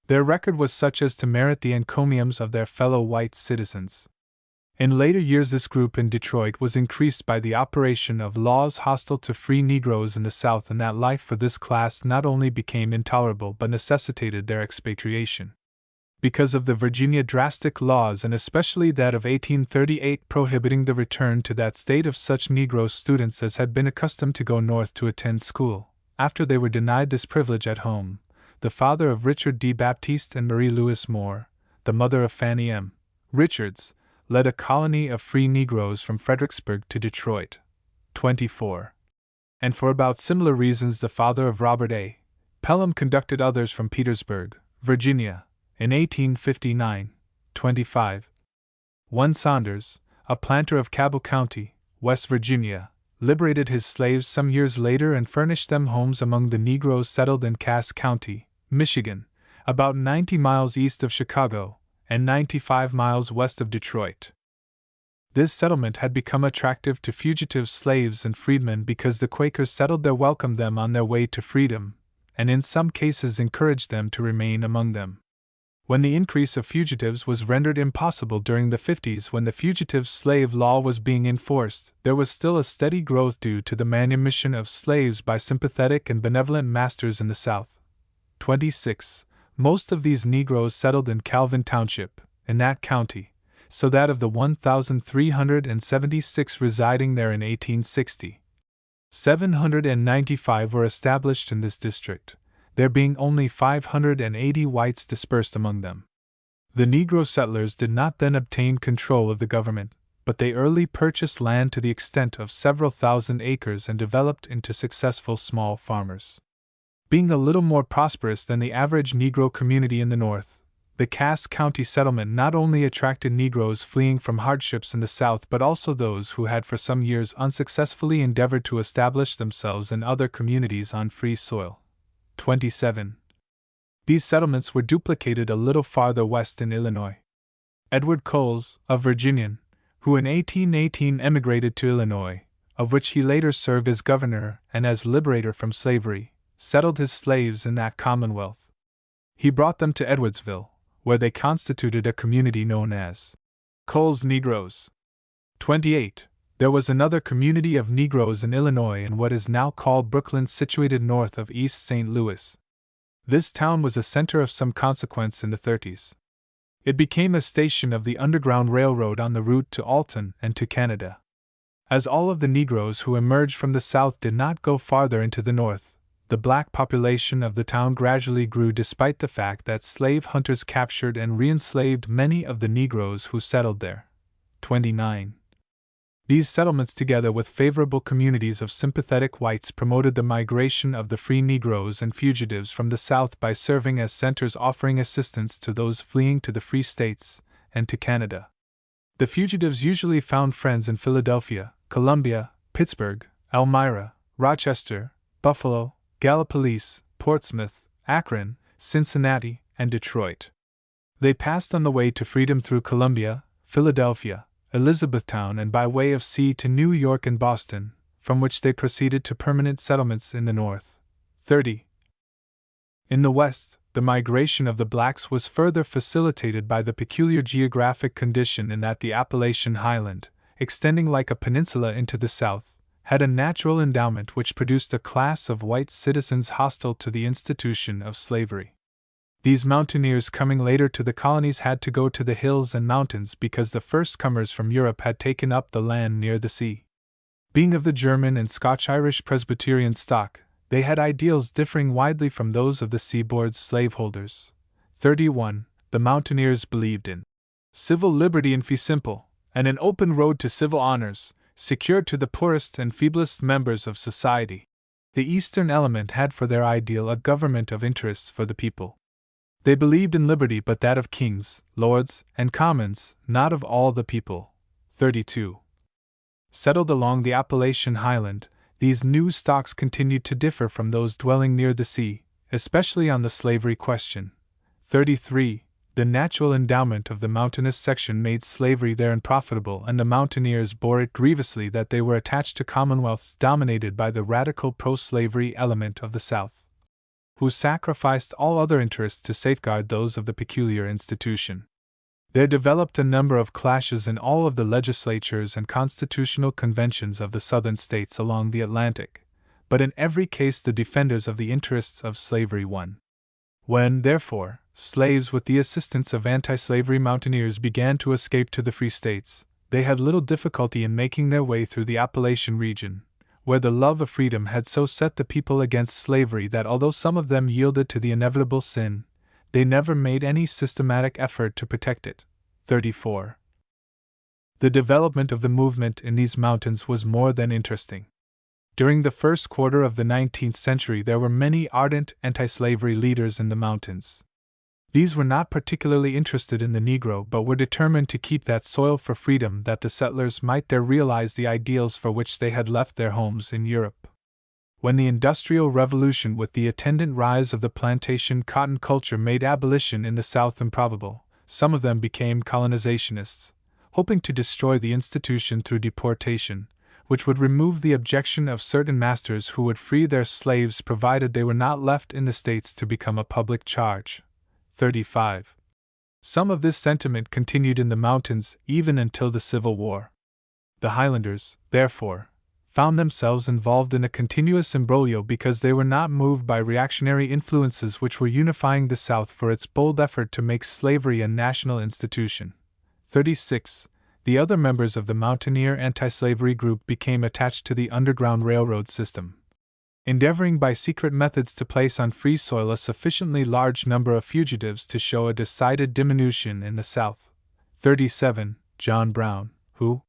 [SPEAKER 1] Their record was such as to merit the encomiums of their fellow white citizens. In later years, this group in Detroit was increased by the operation of laws hostile to free Negroes in the South, and that life for this class not only became intolerable but necessitated their expatriation. Because of the Virginia drastic laws, and especially that of 1838 prohibiting the return to that state of such Negro students as had been accustomed to go north to attend school, after they were denied this privilege at home, the father of Richard D. Baptiste and Marie Louise Moore, the mother of Fannie M. Richards, led a colony of free Negroes from Fredericksburg to Detroit. 24. And for about similar reasons the father of Robert A. Pelham conducted others from Petersburg, Virginia, in 1859. 25. One Saunders, a planter of Cabell County, West Virginia, liberated his slaves some years later and furnished them homes among the Negroes settled in Cass County, Michigan, about 90 miles east of Chicago, and 95 miles west of Detroit. This settlement had become attractive to fugitive slaves and freedmen because the Quakers settled there welcomed them on their way to freedom, and in some cases encouraged them to remain among them. When the increase of fugitives was rendered impossible during the 50s, when the fugitive slave law was being enforced, there was still a steady growth due to the manumission of slaves by sympathetic and benevolent masters in the South. 26. Most of these Negroes settled in Calvin Township, in that county, so that of the 1,376 residing there in 1860, 795 were established in this district, there being only 580 whites dispersed among them. The Negro settlers did not then obtain control of the government, but they early purchased land to the extent of several thousand acres and developed into successful small farmers. Being a little more prosperous than the average Negro community in the North, the Cass County settlement not only attracted Negroes fleeing from hardships in the South but also those who had for some years unsuccessfully endeavored to establish themselves in other communities on free soil. 27. These settlements were duplicated a little farther west in Illinois. Edward Coles, a Virginian, who in 1818 emigrated to Illinois, of which he later served as governor and as liberator from slavery, settled his slaves in that commonwealth. He brought them to Edwardsville, where they constituted a community known as Coles Negroes. 28. There was another community of Negroes in Illinois in what is now called Brooklyn, situated north of East St. Louis. This town was a center of some consequence in the 30s. It became a station of the Underground Railroad on the route to Alton and to Canada. As all of the Negroes who emerged from the South did not go farther into the North, the black population of the town gradually grew despite the fact that slave hunters captured and reenslaved many of the Negroes who settled there. 29. These settlements, together with favorable communities of sympathetic whites, promoted the migration of the free Negroes and fugitives from the South by serving as centers offering assistance to those fleeing to the free states and to Canada. The fugitives usually found friends in Philadelphia, Columbia, Pittsburgh, Elmira, Rochester, Buffalo, Gallipolis, Portsmouth, Akron, Cincinnati, and Detroit. They passed on the way to freedom through Columbia, Philadelphia, Elizabethtown, and by way of sea to New York and Boston, from which they proceeded to permanent settlements in the North. 30. In the West, the migration of the blacks was further facilitated by the peculiar geographic condition in that the Appalachian Highland, extending like a peninsula into the South, had a natural endowment which produced a class of white citizens hostile to the institution of slavery. These mountaineers coming later to the colonies had to go to the hills and mountains because the first comers from Europe had taken up the land near the sea. Being of the German and Scotch-Irish Presbyterian stock, they had ideals differing widely from those of the seaboard's slaveholders. 31. The mountaineers believed in civil liberty and fee simple, and an open road to civil honors, secured to the poorest and feeblest members of society. The Eastern element had for their ideal a government of interests for the people. They believed in liberty, but that of kings, lords, and commons, not of all the people. 32. Settled along the Appalachian Highland, these new stocks continued to differ from those dwelling near the sea, especially on the slavery question. 33. The natural endowment of the mountainous section made slavery there unprofitable, and the mountaineers bore it grievously that they were attached to commonwealths dominated by the radical pro-slavery element of the South, who sacrificed all other interests to safeguard those of the peculiar institution. There developed a number of clashes in all of the legislatures and constitutional conventions of the southern states along the Atlantic, but in every case the defenders of the interests of slavery won. When, therefore, slaves with the assistance of anti-slavery mountaineers began to escape to the free states, they had little difficulty in making their way through the Appalachian region, where the love of freedom had so set the people against slavery that although some of them yielded to the inevitable sin, they never made any systematic effort to protect it. 34. The development of the movement in these mountains was more than interesting. During the first quarter of the 19th century, there were many ardent anti-slavery leaders in the mountains. These were not particularly interested in the Negro, but were determined to keep that soil for freedom, that the settlers might there realize the ideals for which they had left their homes in Europe. When the Industrial Revolution with the attendant rise of the plantation cotton culture made abolition in the South improbable, some of them became colonizationists, hoping to destroy the institution through deportation, which would remove the objection of certain masters who would free their slaves provided they were not left in the States to become a public charge. 35. Some of this sentiment continued in the mountains even until the Civil War. The Highlanders, therefore, found themselves involved in a continuous imbroglio because they were not moved by reactionary influences which were unifying the South for its bold effort to make slavery a national institution. 36. The other members of the mountaineer anti-slavery group became attached to the Underground Railroad system, endeavoring by secret methods to place on free soil a sufficiently large number of fugitives to show a decided diminution in the South. 37. John Brown, who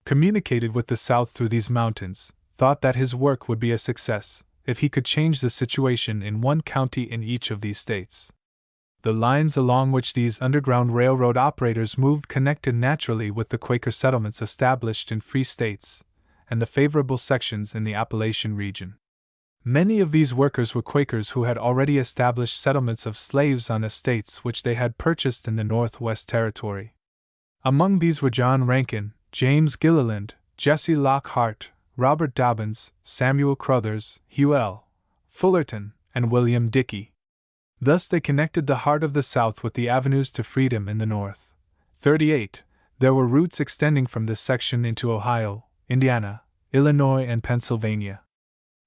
[SPEAKER 1] communicated with the South through these mountains, thought that his work would be a success if he could change the situation in one county in each of these states. The lines along which these Underground Railroad operators moved connected naturally with the Quaker settlements established in free states and the favorable sections in the Appalachian region. Many of these workers were Quakers who had already established settlements of slaves on estates which they had purchased in the Northwest Territory. Among these were John Rankin, James Gilliland, Jesse Lockhart, Robert Dobbins, Samuel Crothers, Hugh L. Fullerton, and William Dickey. Thus they connected the heart of the South with the avenues to freedom in the North. 38. There were routes extending from this section into Ohio, Indiana, Illinois, and Pennsylvania.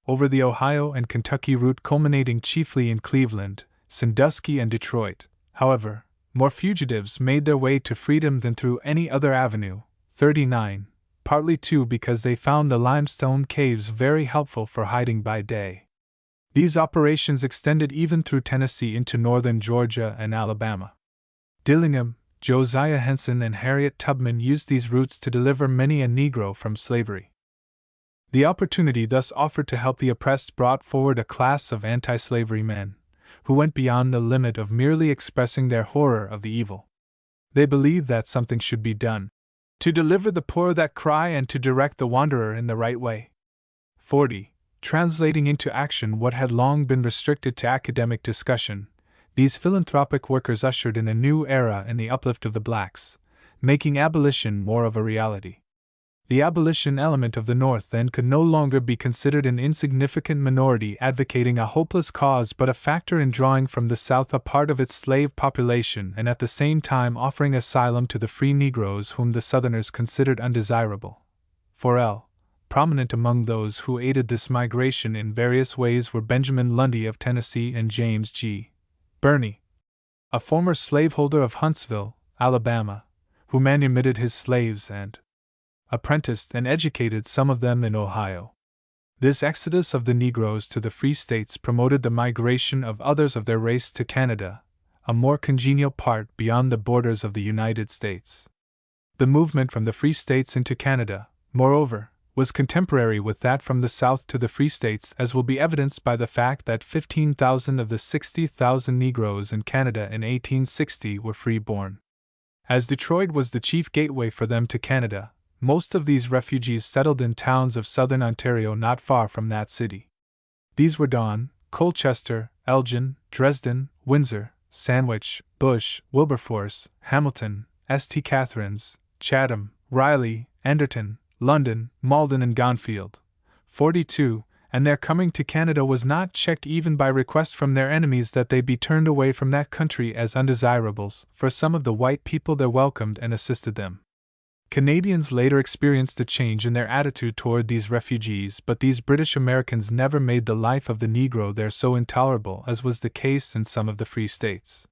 [SPEAKER 1] Over the Ohio and Kentucky route culminating chiefly in Cleveland, Sandusky, and Detroit, however, more fugitives made their way to freedom than through any other avenue. 39. Partly too because they found the limestone caves very helpful for hiding by day. These operations extended even through Tennessee into northern Georgia and Alabama. Dillingham, Josiah Henson, and Harriet Tubman used these routes to deliver many a Negro from slavery. The opportunity thus offered to help the oppressed brought forward a class of anti-slavery men, who went beyond the limit of merely expressing their horror of the evil. They believed that something should be done to deliver the poor that cry and to direct the wanderer in the right way. 40. Translating into action what had long been restricted to academic discussion, these philanthropic workers ushered in a new era in the uplift of the blacks, making abolition more of a reality. The abolition element of the North then could no longer be considered an insignificant minority advocating a hopeless cause but a factor in drawing from the South a part of its slave population and at the same time offering asylum to the free Negroes whom the Southerners considered undesirable. Prominent among those who aided this migration in various ways were Benjamin Lundy of Tennessee and James G. Birney, a former slaveholder of Huntsville, Alabama, who manumitted his slaves and apprenticed and educated some of them in Ohio. This exodus of the Negroes to the free states promoted the migration of others of their race to Canada, a more congenial part beyond the borders of the United States. The movement from the free states into Canada, moreover, was contemporary with that from the South to the free states, as will be evidenced by the fact that 15,000 of the 60,000 Negroes in Canada in 1860 were free-born. As Detroit was the chief gateway for them to Canada, most of these refugees settled in towns of southern Ontario not far from that city. These were Don, Colchester, Elgin, Dresden, Windsor, Sandwich, Bush, Wilberforce, Hamilton, St. Catharines, Chatham, Riley, Anderton, London, Malden, and Gonfield. 42, and their coming to Canada was not checked even by request from their enemies that they be turned away from that country as undesirables, for some of the white people there welcomed and assisted them. Canadians later experienced a change in their attitude toward these refugees, but these British Americans never made the life of the Negro there so intolerable as was the case in some of the free states.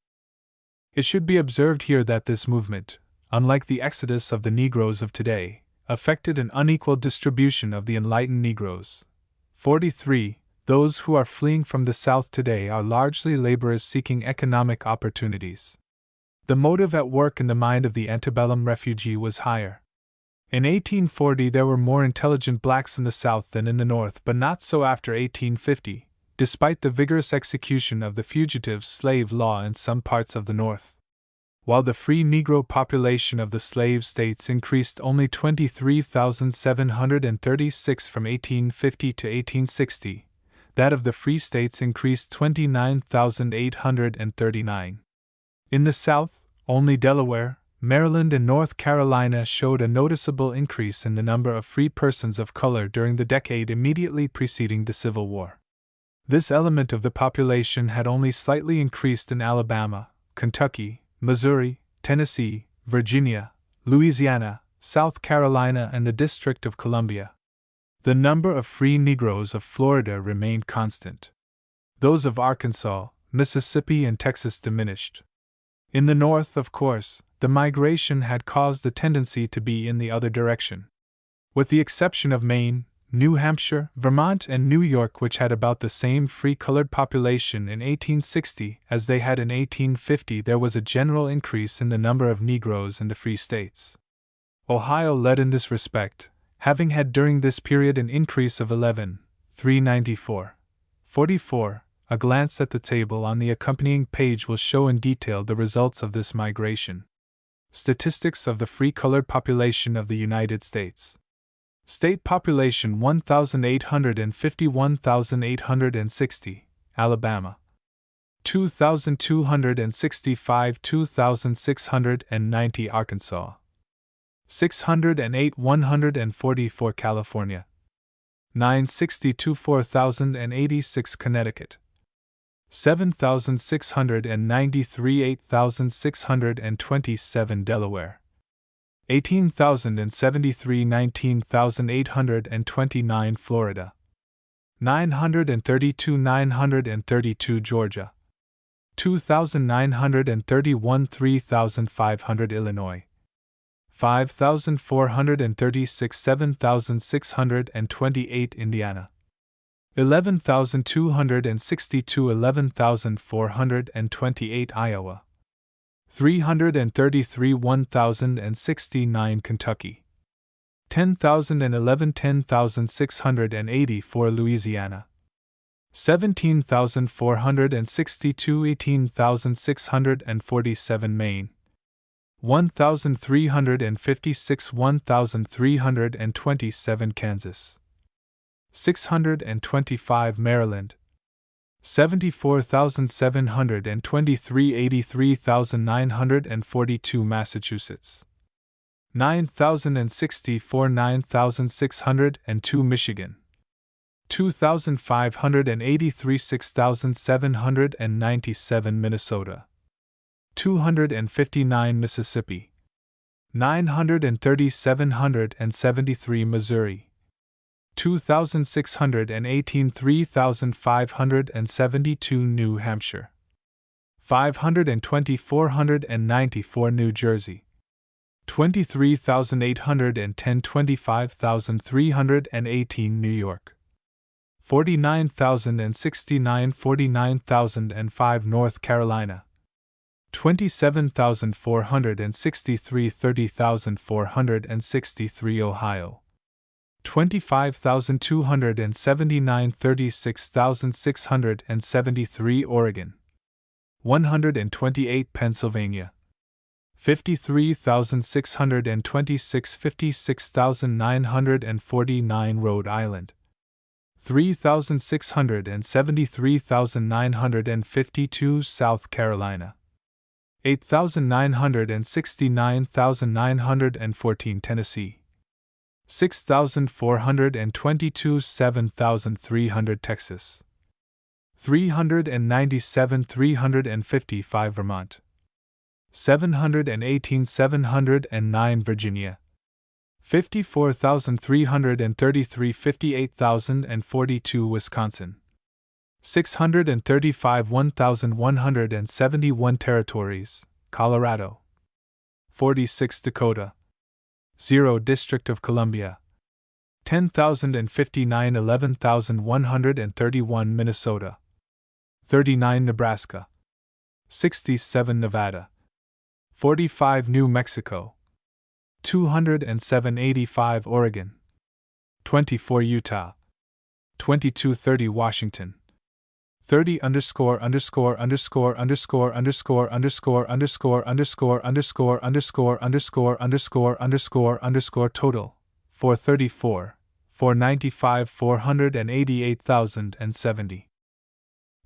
[SPEAKER 1] It should be observed here that this movement, unlike the exodus of the Negroes of today, affected an unequal distribution of the enlightened Negroes. 43. Those who are fleeing from the South today are largely laborers seeking economic opportunities. The motive at work in the mind of the antebellum refugee was higher. In 1840 there were more intelligent blacks in the South than in the North, but not so after 1850, despite the vigorous execution of the fugitive slave law in some parts of the North. While the free Negro population of the slave states increased only 23,736 from 1850 to 1860, that of the free states increased 29,839. In the South, only Delaware, Maryland, and North Carolina showed a noticeable increase in the number of free persons of color during the decade immediately preceding the Civil War. This element of the population had only slightly increased in Alabama, Kentucky, Missouri, Tennessee, Virginia, Louisiana, South Carolina, and the District of Columbia. The number of free Negroes of Florida remained constant. Those of Arkansas, Mississippi, and Texas diminished. In the North, of course, the migration had caused the tendency to be in the other direction. With the exception of Maine, New Hampshire, Vermont, and New York, which had about the same free-colored population in 1860 as they had in 1850, there was a general increase in the number of Negroes in the free states. Ohio led in this respect, having had during this period an increase of 11,394. 44. A glance at the table on the accompanying page will show in detail the results of this migration. Statistics of the free-colored population of the United States. State population 1,850–1,860, Alabama. 2,265–2,690, Arkansas. 608–144, California. 960–4,086, Connecticut. 7,693–8,627, Delaware. 18,073–19,829, Florida. 932–932, Georgia. 2,931–3,500, Illinois. 5,436–7,628, Indiana. 11,262 11,428 Iowa. 333 1,069 Kentucky. 10,011 10,684 Louisiana. 17,462 18,647 Maine. 1,356 1,327 Kansas. 625 Maryland. 74,723 83,942 Massachusetts. 9,064 9,602 Michigan. 2,583 6,797 Minnesota. 259 Mississippi. 930 773 Missouri. 2,618 3,572 New Hampshire. 520 494 New Jersey. 23,810 25,318 New York. 49,069 49,005 North Carolina. 27,463 30,463 Ohio. 25,279 36,673 Oregon. 128 Pennsylvania. 53,626 56,949 Rhode Island. 3,673,952 South Carolina. 8,969,914 Tennessee. 6,422 7,300 Texas. 397 355 Vermont. 718 709 Virginia. 54,333 58,042 Wisconsin. 635 1,171 Territories, Colorado. 46 Dakota. 0 District of Columbia. 10,059 11,131 Minnesota. 39 Nebraska. 67 Nevada. 45 New Mexico. 207 85 Oregon. 24 Utah. 2230 Washington. 30 underscore underscore underscore underscore underscore underscore underscore underscore underscore underscore underscore underscore underscore underscore total 434 495 488,070.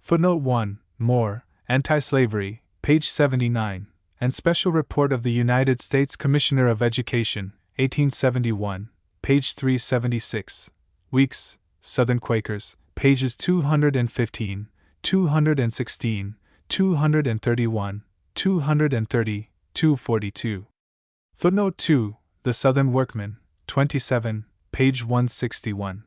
[SPEAKER 1] Footnote 1 More Anti-Slavery, page 79, and Special Report of the United States Commissioner of Education, 1871, page 376. Weeks, Southern Quakers, pages 215, 216, 231, 230, 242. Footnote 2 The Southern Workman, 27, page 161.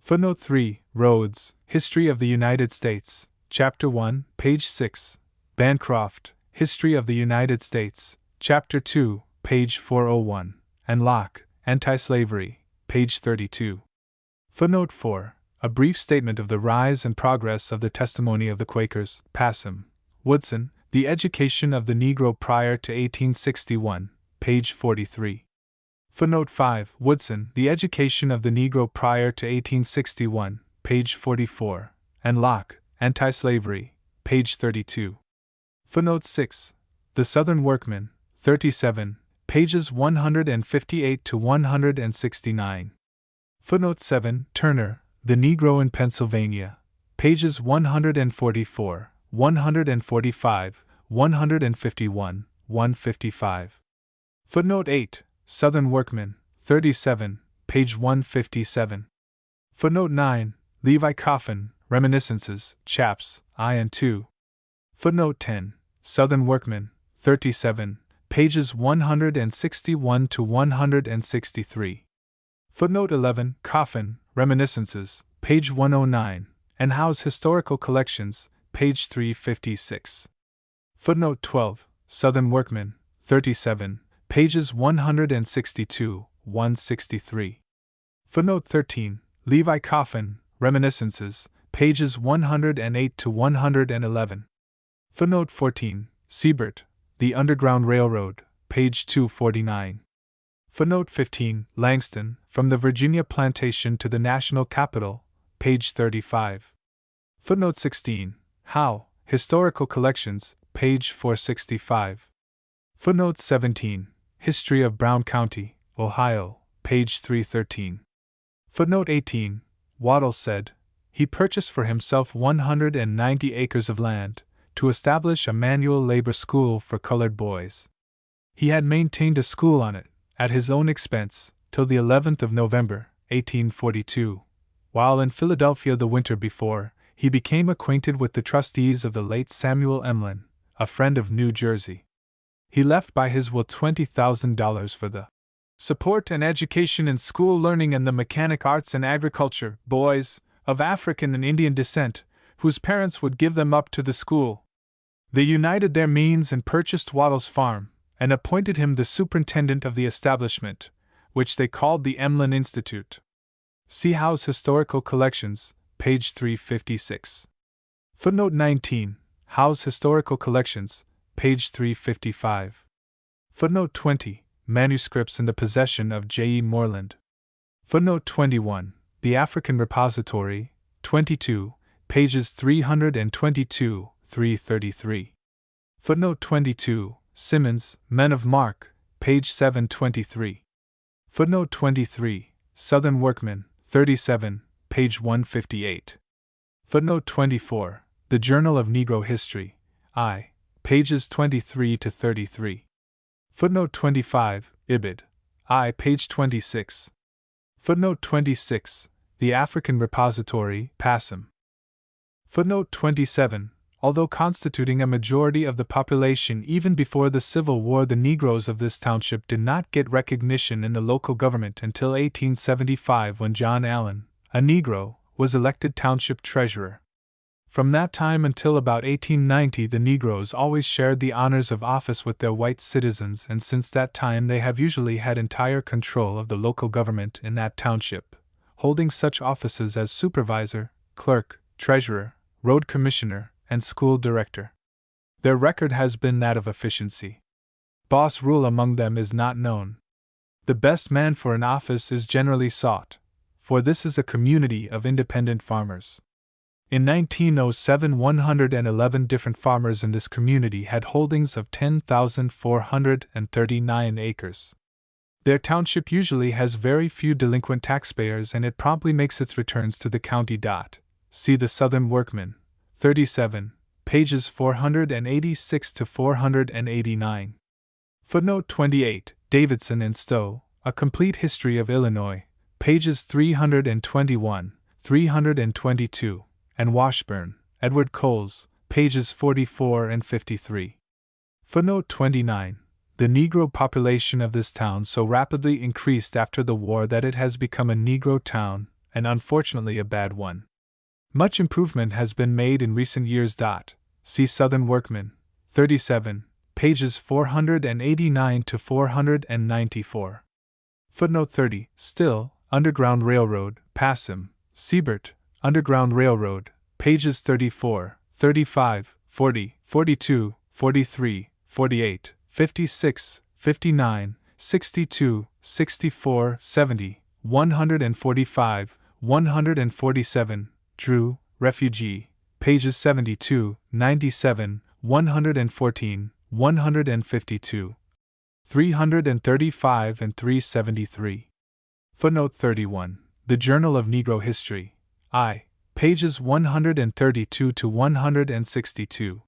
[SPEAKER 1] Footnote 3 Rhodes, History of the United States, Chapter 1, page 6. Bancroft, History of the United States, Chapter 2, page 401. And Locke, Anti-Slavery, page 32. Footnote 4 A brief statement of the rise and progress of the testimony of the Quakers, Passam, Woodson, The Education of the Negro Prior to 1861, page 43. Footnote 5 Woodson, The Education of the Negro Prior to 1861, page 44, and Locke, Anti-Slavery, page 32. Footnote 6 The Southern Workman, 37, pages 158 to 169. Footnote 7 Turner, The Negro in Pennsylvania, pages 144, 145, 151, 155. Footnote 8 Southern Workman, 37, page 157. Footnote 9 Levi Coffin, Reminiscences, Chaps, I and II. Footnote 10 Southern Workman, 37, pages 161 to 163. Footnote 11 Coffin, Reminiscences, page 109, and Howe's Historical Collections, page 356. Footnote 12 Southern Workman, 37, pages 162, 163. Footnote 13 Levi Coffin, Reminiscences, pages 108 to 111. Footnote 14, Siebert, The Underground Railroad, page 249. Footnote 15, Langston, From the Virginia Plantation to the National Capital, page 35. Footnote 16, Howe, Historical Collections, page 465. Footnote 17, History of Brown County, Ohio, page 313. Footnote 18, Waddell said, he purchased for himself 190 acres of land, to establish a manual labor school for colored boys. He had maintained a school on it, at his own expense, till the 11th of November, 1842. While in Philadelphia the winter before, he became acquainted with the trustees of the late Samuel Emlyn, a friend of New Jersey. He left by his will $20,000 for the support and education in school learning and the mechanic arts and agriculture, boys, of African and Indian descent, whose parents would give them up to the school. They united their means and purchased Waddell's farm, and appointed him the superintendent of the establishment, which they called the Emlyn Institute. See Howe's Historical Collections, page 356. Footnote 19, Howe's Historical Collections, page 355. Footnote 20, Manuscripts in the possession of J. E. Moreland. Footnote 21, The African Repository, 22, pages 322-333. Footnote 22, Simmons, Men of Mark, page 723. Footnote 23, Southern Workman, 37, page 158. Footnote 24, The Journal of Negro History, I, pages 23 to 33. Footnote 25, Ibid, I, page 26. Footnote 26, The African Repository, Passam. Footnote 27, Although constituting a majority of the population even before the Civil War, the Negroes of this township did not get recognition in the local government until 1875, when John Allen, a Negro, was elected township treasurer. From that time until about 1890, the Negroes always shared the honors of office with their white citizens, and since that time they have usually had entire control of the local government in that township, holding such offices as supervisor, clerk, treasurer, road commissioner, and school director. Their record has been that of efficiency. Boss rule among them is not known. The best man for an office is generally sought, for this is a community of independent farmers. In 1907, 111 different farmers in this community had holdings of 10,439 acres. Their township usually has very few delinquent taxpayers, and it promptly makes its returns to the county. See the Southern Workman, 37, pages 486 to 489. Footnote 28, Davidson and Stowe, A Complete History of Illinois, pages 321, 322, and Washburn, Edward Coles, pages 44 and 53. Footnote 29, The Negro population of this town so rapidly increased after the war that it has become a Negro town, and unfortunately a bad one. Much improvement has been made in recent years. See Southern Workman, 37, pages 489 to 494. Footnote 30, Still, Underground Railroad, Passam, Siebert, Underground Railroad, pages 34, 35, 40, 42, 43, 48, 56, 59, 62, 64, 70, 145, 147, Drew, Refugee, pages 72, 97, 114, 152, 335 and 373. Footnote 31, The Journal of Negro History, I, pages 132 to 162.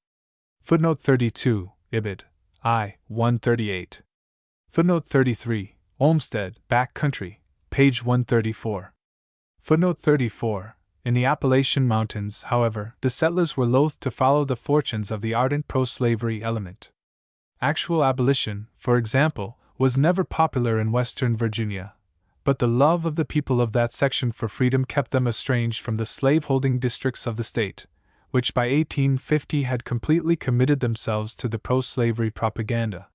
[SPEAKER 1] Footnote 32, Ibid, I, 138. Footnote 33, Olmsted, Back Country, page 134. Footnote 34, In the Appalachian Mountains, however, the settlers were loath to follow the fortunes of the ardent pro-slavery element. Actual abolition, for example, was never popular in Western Virginia, but the love of the people of that section for freedom kept them estranged from the slaveholding districts of the state, which by 1850 had completely committed themselves to the pro-slavery propaganda.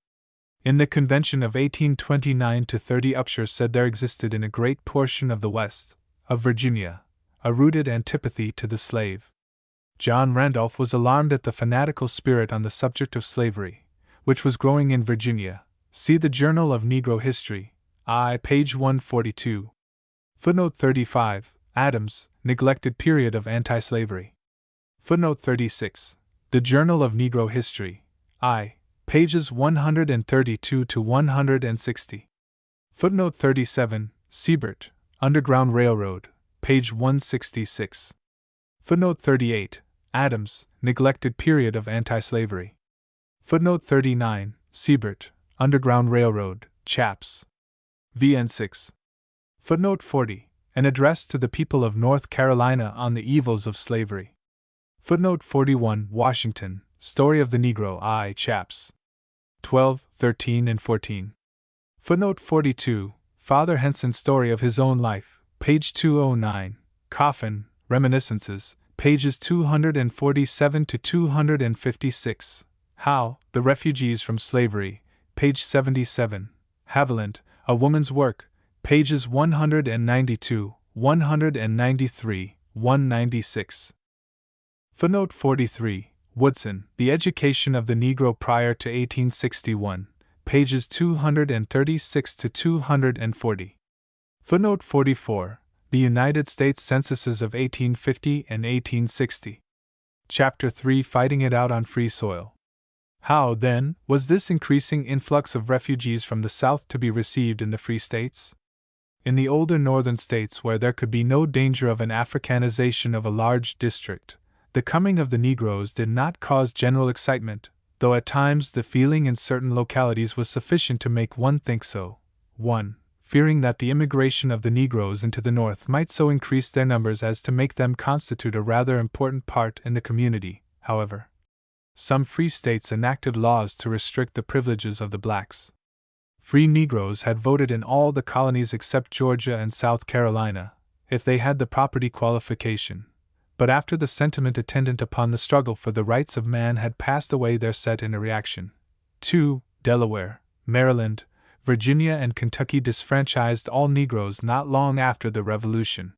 [SPEAKER 1] In the Convention of 1829-30, Upshur said there existed in a great portion of the west of Virginia a rooted antipathy to the slave. John Randolph was alarmed at the fanatical spirit on the subject of slavery, which was growing in Virginia. See the Journal of Negro History, page 142. Footnote 35, Adams, Neglected Period of Anti-Slavery. Footnote 36, The Journal of Negro History, pages 132 to 160. Footnote 37, Siebert, Underground Railroad, page 166. Footnote 38, Adams, Neglected Period of Anti-Slavery. Footnote 39, Siebert, Underground Railroad, Chaps. VN 6. Footnote 40, An Address to the People of North Carolina on the Evils of Slavery. Footnote 41, Washington, Story of the Negro, Chaps. 12, 13, and 14. Footnote 42, Father Henson's Story of His Own Life, page 209, Coffin, Reminiscences, pages 247 to 256. Howe, The Refugees from Slavery, page 77. Haviland, A Woman's Work, pages 192, 193, 196. Footnote 43, Woodson, The Education of the Negro Prior to 1861, pages 236 to 240. Footnote 44, The United States Censuses of 1850 and 1860. Chapter 3, Fighting It Out on Free Soil. How, then, was this increasing influx of refugees from the South to be received in the free states? In the older northern states where there could be no danger of an Africanization of a large district, the coming of the Negroes did not cause general excitement, though at times the feeling in certain localities was sufficient to make one think so. 1. Fearing that the immigration of the Negroes into the North might so increase their numbers as to make them constitute a rather important part in the community, however. Some free states enacted laws to restrict the privileges of the blacks. Free Negroes had voted in all the colonies except Georgia and South Carolina, if they had the property qualification, but after the sentiment attendant upon the struggle for the rights of man had passed away there set in a reaction. 2. Delaware, Maryland, Virginia, and Kentucky disfranchised all Negroes not long after the Revolution.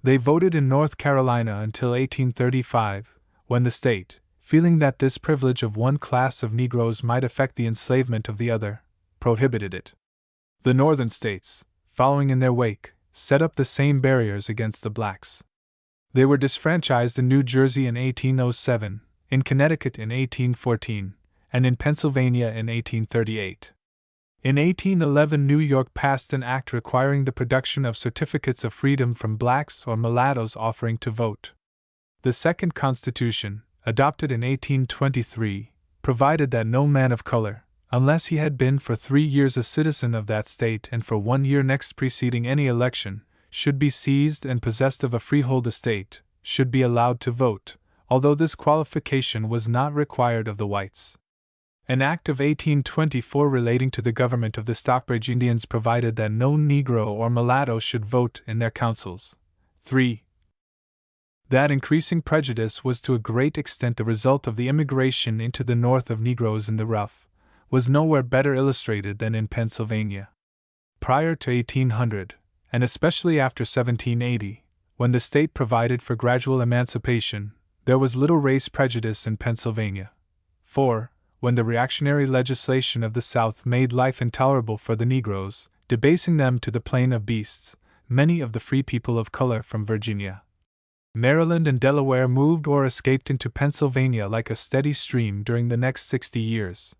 [SPEAKER 1] They voted in North Carolina until 1835, when the state, feeling that this privilege of one class of Negroes might affect the enslavement of the other, prohibited it. The northern states, following in their wake, set up the same barriers against the blacks. They were disfranchised in New Jersey in 1807, in Connecticut in 1814, and in Pennsylvania in 1838. In 1811, New York passed an act requiring the production of certificates of freedom from blacks or mulattoes offering to vote. The Second Constitution, adopted in 1823, provided that no man of color, unless he had been for 3 years a citizen of that state and for 1 year next preceding any election, should be seized and possessed of a freehold estate, should be allowed to vote, although this qualification was not required of the whites. An act of 1824 relating to the government of the Stockbridge Indians provided that no Negro or mulatto should vote in their councils. 3. That increasing prejudice was to a great extent the result of the immigration into the North of Negroes in the rough, was nowhere better illustrated than in Pennsylvania. Prior to 1800, and especially after 1780, when the state provided for gradual emancipation, there was little race prejudice in Pennsylvania. 4. When the reactionary legislation of the South made life intolerable for the Negroes, debasing them to the plane of beasts, many of the free people of color from Virginia, Maryland, and Delaware moved or escaped into Pennsylvania like a steady stream during the next 60 years.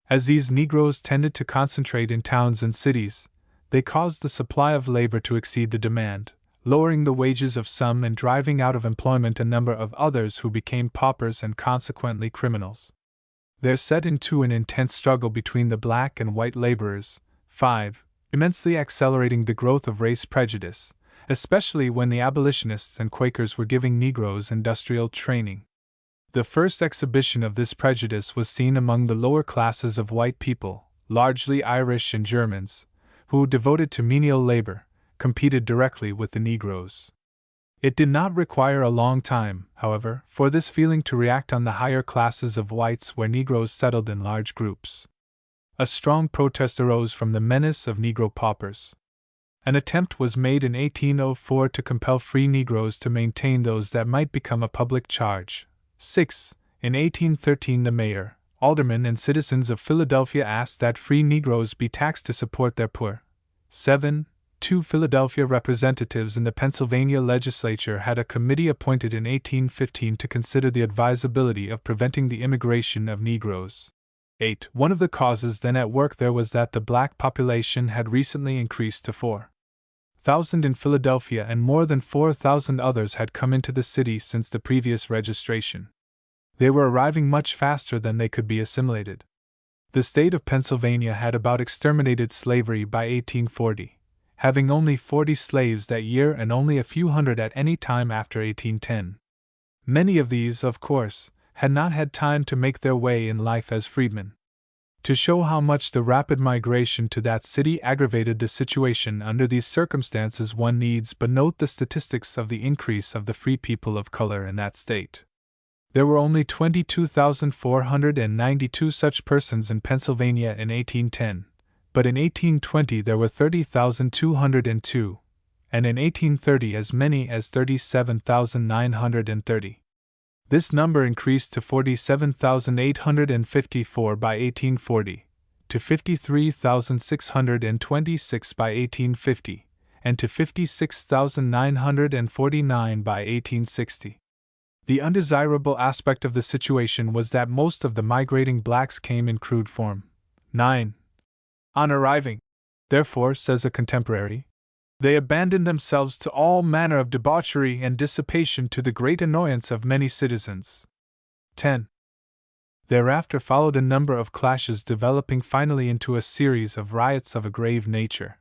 [SPEAKER 1] As these Negroes tended to concentrate in towns and cities, they caused the supply of labor to exceed the demand, lowering the wages of some and driving out of employment a number of others who became paupers and consequently criminals. There set into an intense struggle between the black and white laborers. 5. Immensely accelerating the growth of race prejudice, especially when the abolitionists and Quakers were giving Negroes industrial training. The first exhibition of this prejudice was seen among the lower classes of white people, largely Irish and Germans, who, devoted to menial labor, competed directly with the Negroes. It did not require a long time, however, for this feeling to react on the higher classes of whites where Negroes settled in large groups. A strong protest arose from the menace of Negro paupers. An attempt was made in 1804 to compel free Negroes to maintain those that might become a public charge. 6. In 1813, the mayor, aldermen, and citizens of Philadelphia asked that free Negroes be taxed to support their poor. 7. 2 Philadelphia representatives in the Pennsylvania legislature had a committee appointed in 1815 to consider the advisability of preventing the immigration of Negroes. 8. One of the causes then at work there was that the black population had recently increased to 4,000 in Philadelphia, and more than 4,000 others had come into the city since the previous registration. They were arriving much faster than they could be assimilated. The state of Pennsylvania had about exterminated slavery by 1840, having only 40 slaves that year and only a few hundred at any time after 1810. Many of these, of course, had not had time to make their way in life as freedmen. To show how much the rapid migration to that city aggravated the situation under these circumstances, one needs but note the statistics of the increase of the free people of color in that state. There were only 22,492 such persons in Pennsylvania in 1810, but in 1820 there were 30,202, and in 1830 as many as 37,930. This number increased to 47,854 by 1840, to 53,626 by 1850, and to 56,949 by 1860. The undesirable aspect of the situation was that most of the migrating blacks came in crude form. 9. On arriving, therefore, says a contemporary, they abandoned themselves to all manner of debauchery and dissipation, to the great annoyance of many citizens. 10. Thereafter followed a number of clashes, developing finally into a series of riots of a grave nature.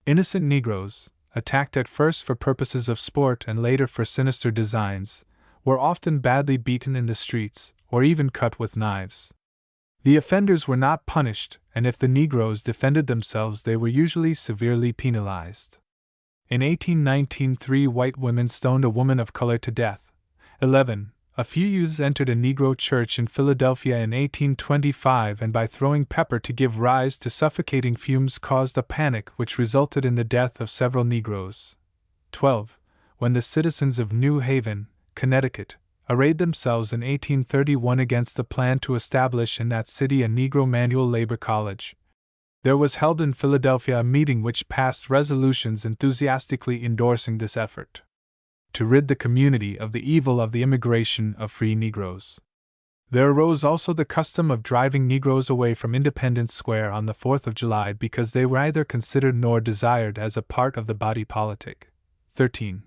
[SPEAKER 1] Innocent Negroes, attacked at first for purposes of sport and later for sinister designs, were often badly beaten in the streets, or even cut with knives. The offenders were not punished, and if the Negroes defended themselves, they were usually severely penalized. In 1819, 3 white women stoned a woman of color to death. 11. A few youths entered a Negro church in Philadelphia in 1825, and by throwing pepper to give rise to suffocating fumes caused a panic which resulted in the death of several Negroes. 12. When the citizens of New Haven, Connecticut, arrayed themselves in 1831 against the plan to establish in that city a Negro manual labor college, there was held in Philadelphia a meeting which passed resolutions enthusiastically endorsing this effort to rid the community of the evil of the immigration of free Negroes. There arose also the custom of driving Negroes away from Independence Square on the 4th of July because they were neither considered nor desired as a part of the body politic. 13.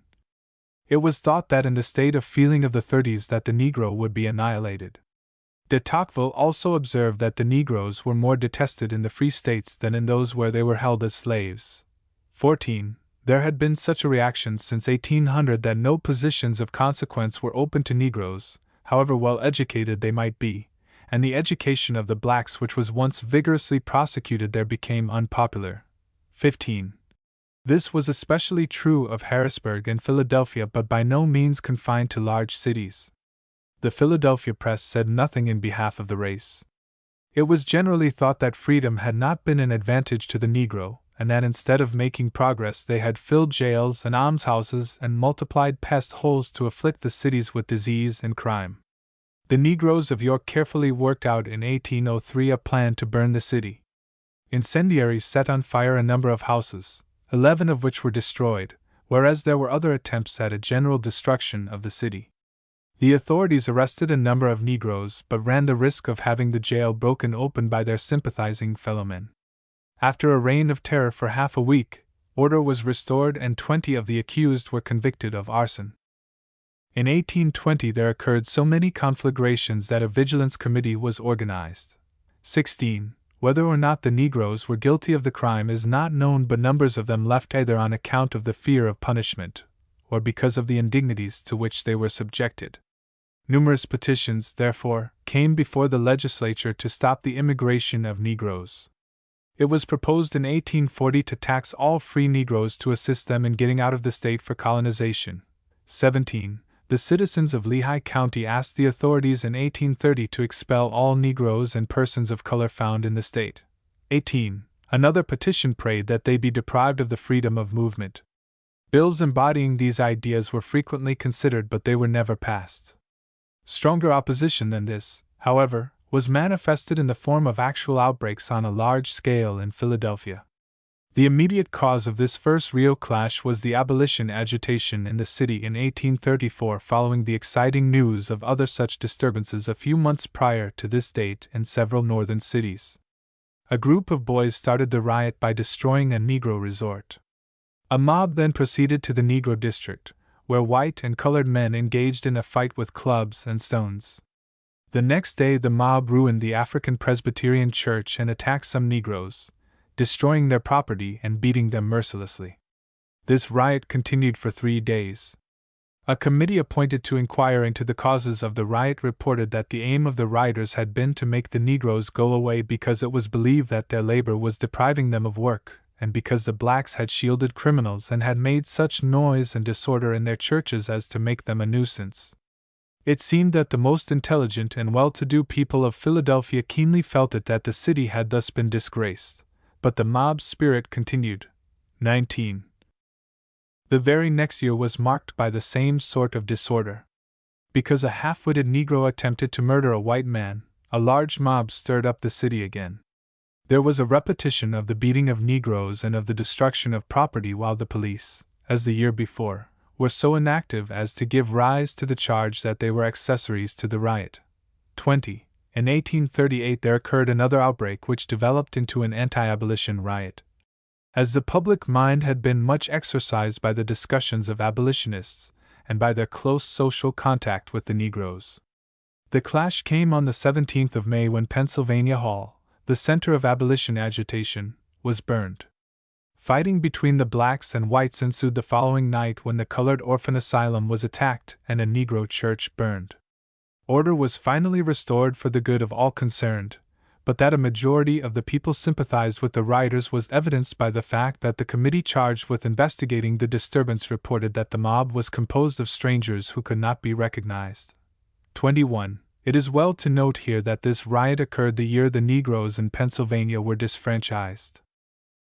[SPEAKER 1] It was thought that in the state of feeling of the 30s that the Negro would be annihilated. De Tocqueville also observed that the Negroes were more detested in the free states than in those where they were held as slaves. 14. There had been such a reaction since 1800 that no positions of consequence were open to Negroes, however well educated they might be, and the education of the blacks which was once vigorously prosecuted there became unpopular. 15. This was especially true of Harrisburg and Philadelphia, but by no means confined to large cities. The Philadelphia press said nothing in behalf of the race. It was generally thought that freedom had not been an advantage to the Negro, and that instead of making progress they had filled jails and almshouses and multiplied pest holes to afflict the cities with disease and crime. The Negroes of York carefully worked out in 1803 a plan to burn the city. Incendiaries set on fire a number of houses, 11 of which were destroyed, whereas there were other attempts at a general destruction of the city. The authorities arrested a number of Negroes but ran the risk of having the jail broken open by their sympathizing fellowmen. After a reign of terror for half a week, order was restored and 20 of the accused were convicted of arson. In 1820 there occurred so many conflagrations that a vigilance committee was organized. 16. Whether or not the Negroes were guilty of the crime is not known, but numbers of them left either on account of the fear of punishment, or because of the indignities to which they were subjected. Numerous petitions, therefore, came before the legislature to stop the immigration of Negroes. It was proposed in 1840 to tax all free Negroes to assist them in getting out of the state for colonization. 17. The citizens of Lehigh County asked the authorities in 1830 to expel all Negroes and persons of color found in the state. 18. Another petition prayed that they be deprived of the freedom of movement. Bills embodying these ideas were frequently considered, but they were never passed. Stronger opposition than this, however, was manifested in the form of actual outbreaks on a large scale in Philadelphia. The immediate cause of this first real clash was the abolition agitation in the city in 1834, following the exciting news of other such disturbances a few months prior to this date in several northern cities. A group of boys started the riot by destroying a Negro resort. A mob then proceeded to the Negro district, where white and colored men engaged in a fight with clubs and stones. The next day, the mob ruined the African Presbyterian Church and attacked some Negroes, destroying their property and beating them mercilessly. This riot continued for 3 days. A committee appointed to inquire into the causes of the riot reported that the aim of the rioters had been to make the Negroes go away because it was believed that their labor was depriving them of work, and because the blacks had shielded criminals and had made such noise and disorder in their churches as to make them a nuisance. It seemed that the most intelligent and well-to-do people of Philadelphia keenly felt it that the city had thus been disgraced, but the mob's spirit continued. 19. The very next year was marked by the same sort of disorder. Because a half-witted Negro attempted to murder a white man, a large mob stirred up the city again. There was a repetition of the beating of Negroes and of the destruction of property, while the police, as the year before, were so inactive as to give rise to the charge that they were accessories to the riot. 20. In 1838 there occurred another outbreak which developed into an anti-abolition riot. As the public mind had been much exercised by the discussions of abolitionists, and by their close social contact with the Negroes, the clash came on the 17th of May when Pennsylvania Hall, the center of abolition agitation, was burned. Fighting between the blacks and whites ensued the following night when the colored orphan asylum was attacked and a Negro church burned. Order was finally restored for the good of all concerned, but that a majority of the people sympathized with the rioters was evidenced by the fact that the committee charged with investigating the disturbance reported that the mob was composed of strangers who could not be recognized. 21. It is well to note here that this riot occurred the year the Negroes in Pennsylvania were disfranchised.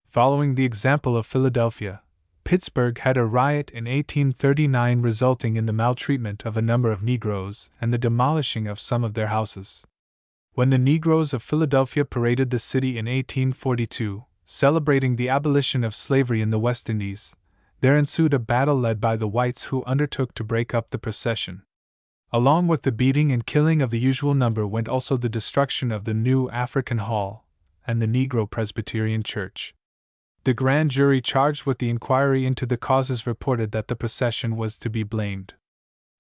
[SPEAKER 1] Following the example of Philadelphia, Pittsburgh had a riot in 1839 resulting in the maltreatment of a number of Negroes and the demolishing of some of their houses. When the Negroes of Philadelphia paraded the city in 1842, celebrating the abolition of slavery in the West Indies, there ensued a battle led by the whites who undertook to break up the procession. Along with the beating and killing of the usual number went also the destruction of the new African Hall and the Negro Presbyterian Church. The grand jury charged with the inquiry into the causes reported that the procession was to be blamed.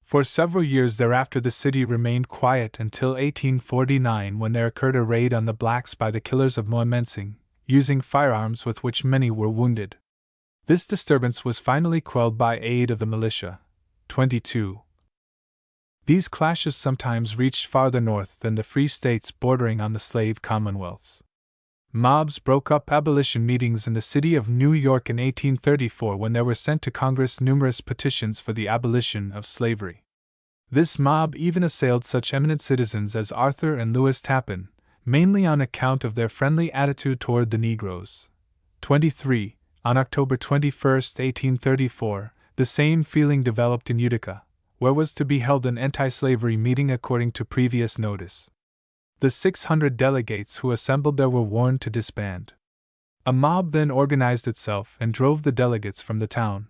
[SPEAKER 1] For several years thereafter the city remained quiet until 1849, when there occurred a raid on the blacks by the killers of Moimensing, using firearms with which many were wounded. This disturbance was finally quelled by aid of the militia. 22. These clashes sometimes reached farther north than the free states bordering on the slave commonwealths. Mobs broke up abolition meetings in the city of New York in 1834 when there were sent to Congress numerous petitions for the abolition of slavery. This mob even assailed such eminent citizens as Arthur and Lewis Tappan, mainly on account of their friendly attitude toward the Negroes. 23. On October 21, 1834, the same feeling developed in Utica, where was to be held an anti-slavery meeting according to previous notice. The 600 delegates who assembled there were warned to disband. A mob then organized itself and drove the delegates from the town.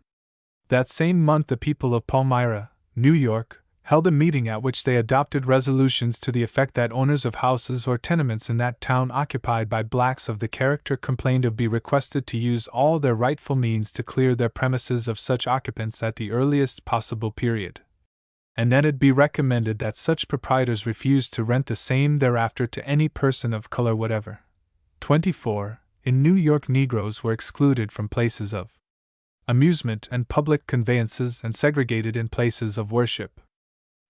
[SPEAKER 1] That same month the people of Palmyra, New York, held a meeting at which they adopted resolutions to the effect that owners of houses or tenements in that town occupied by blacks of the character complained of be requested to use all their rightful means to clear their premises of such occupants at the earliest possible period, and that it be recommended that such proprietors refuse to rent the same thereafter to any person of color whatever. 24. In New York, Negroes were excluded from places of amusement and public conveyances and segregated in places of worship.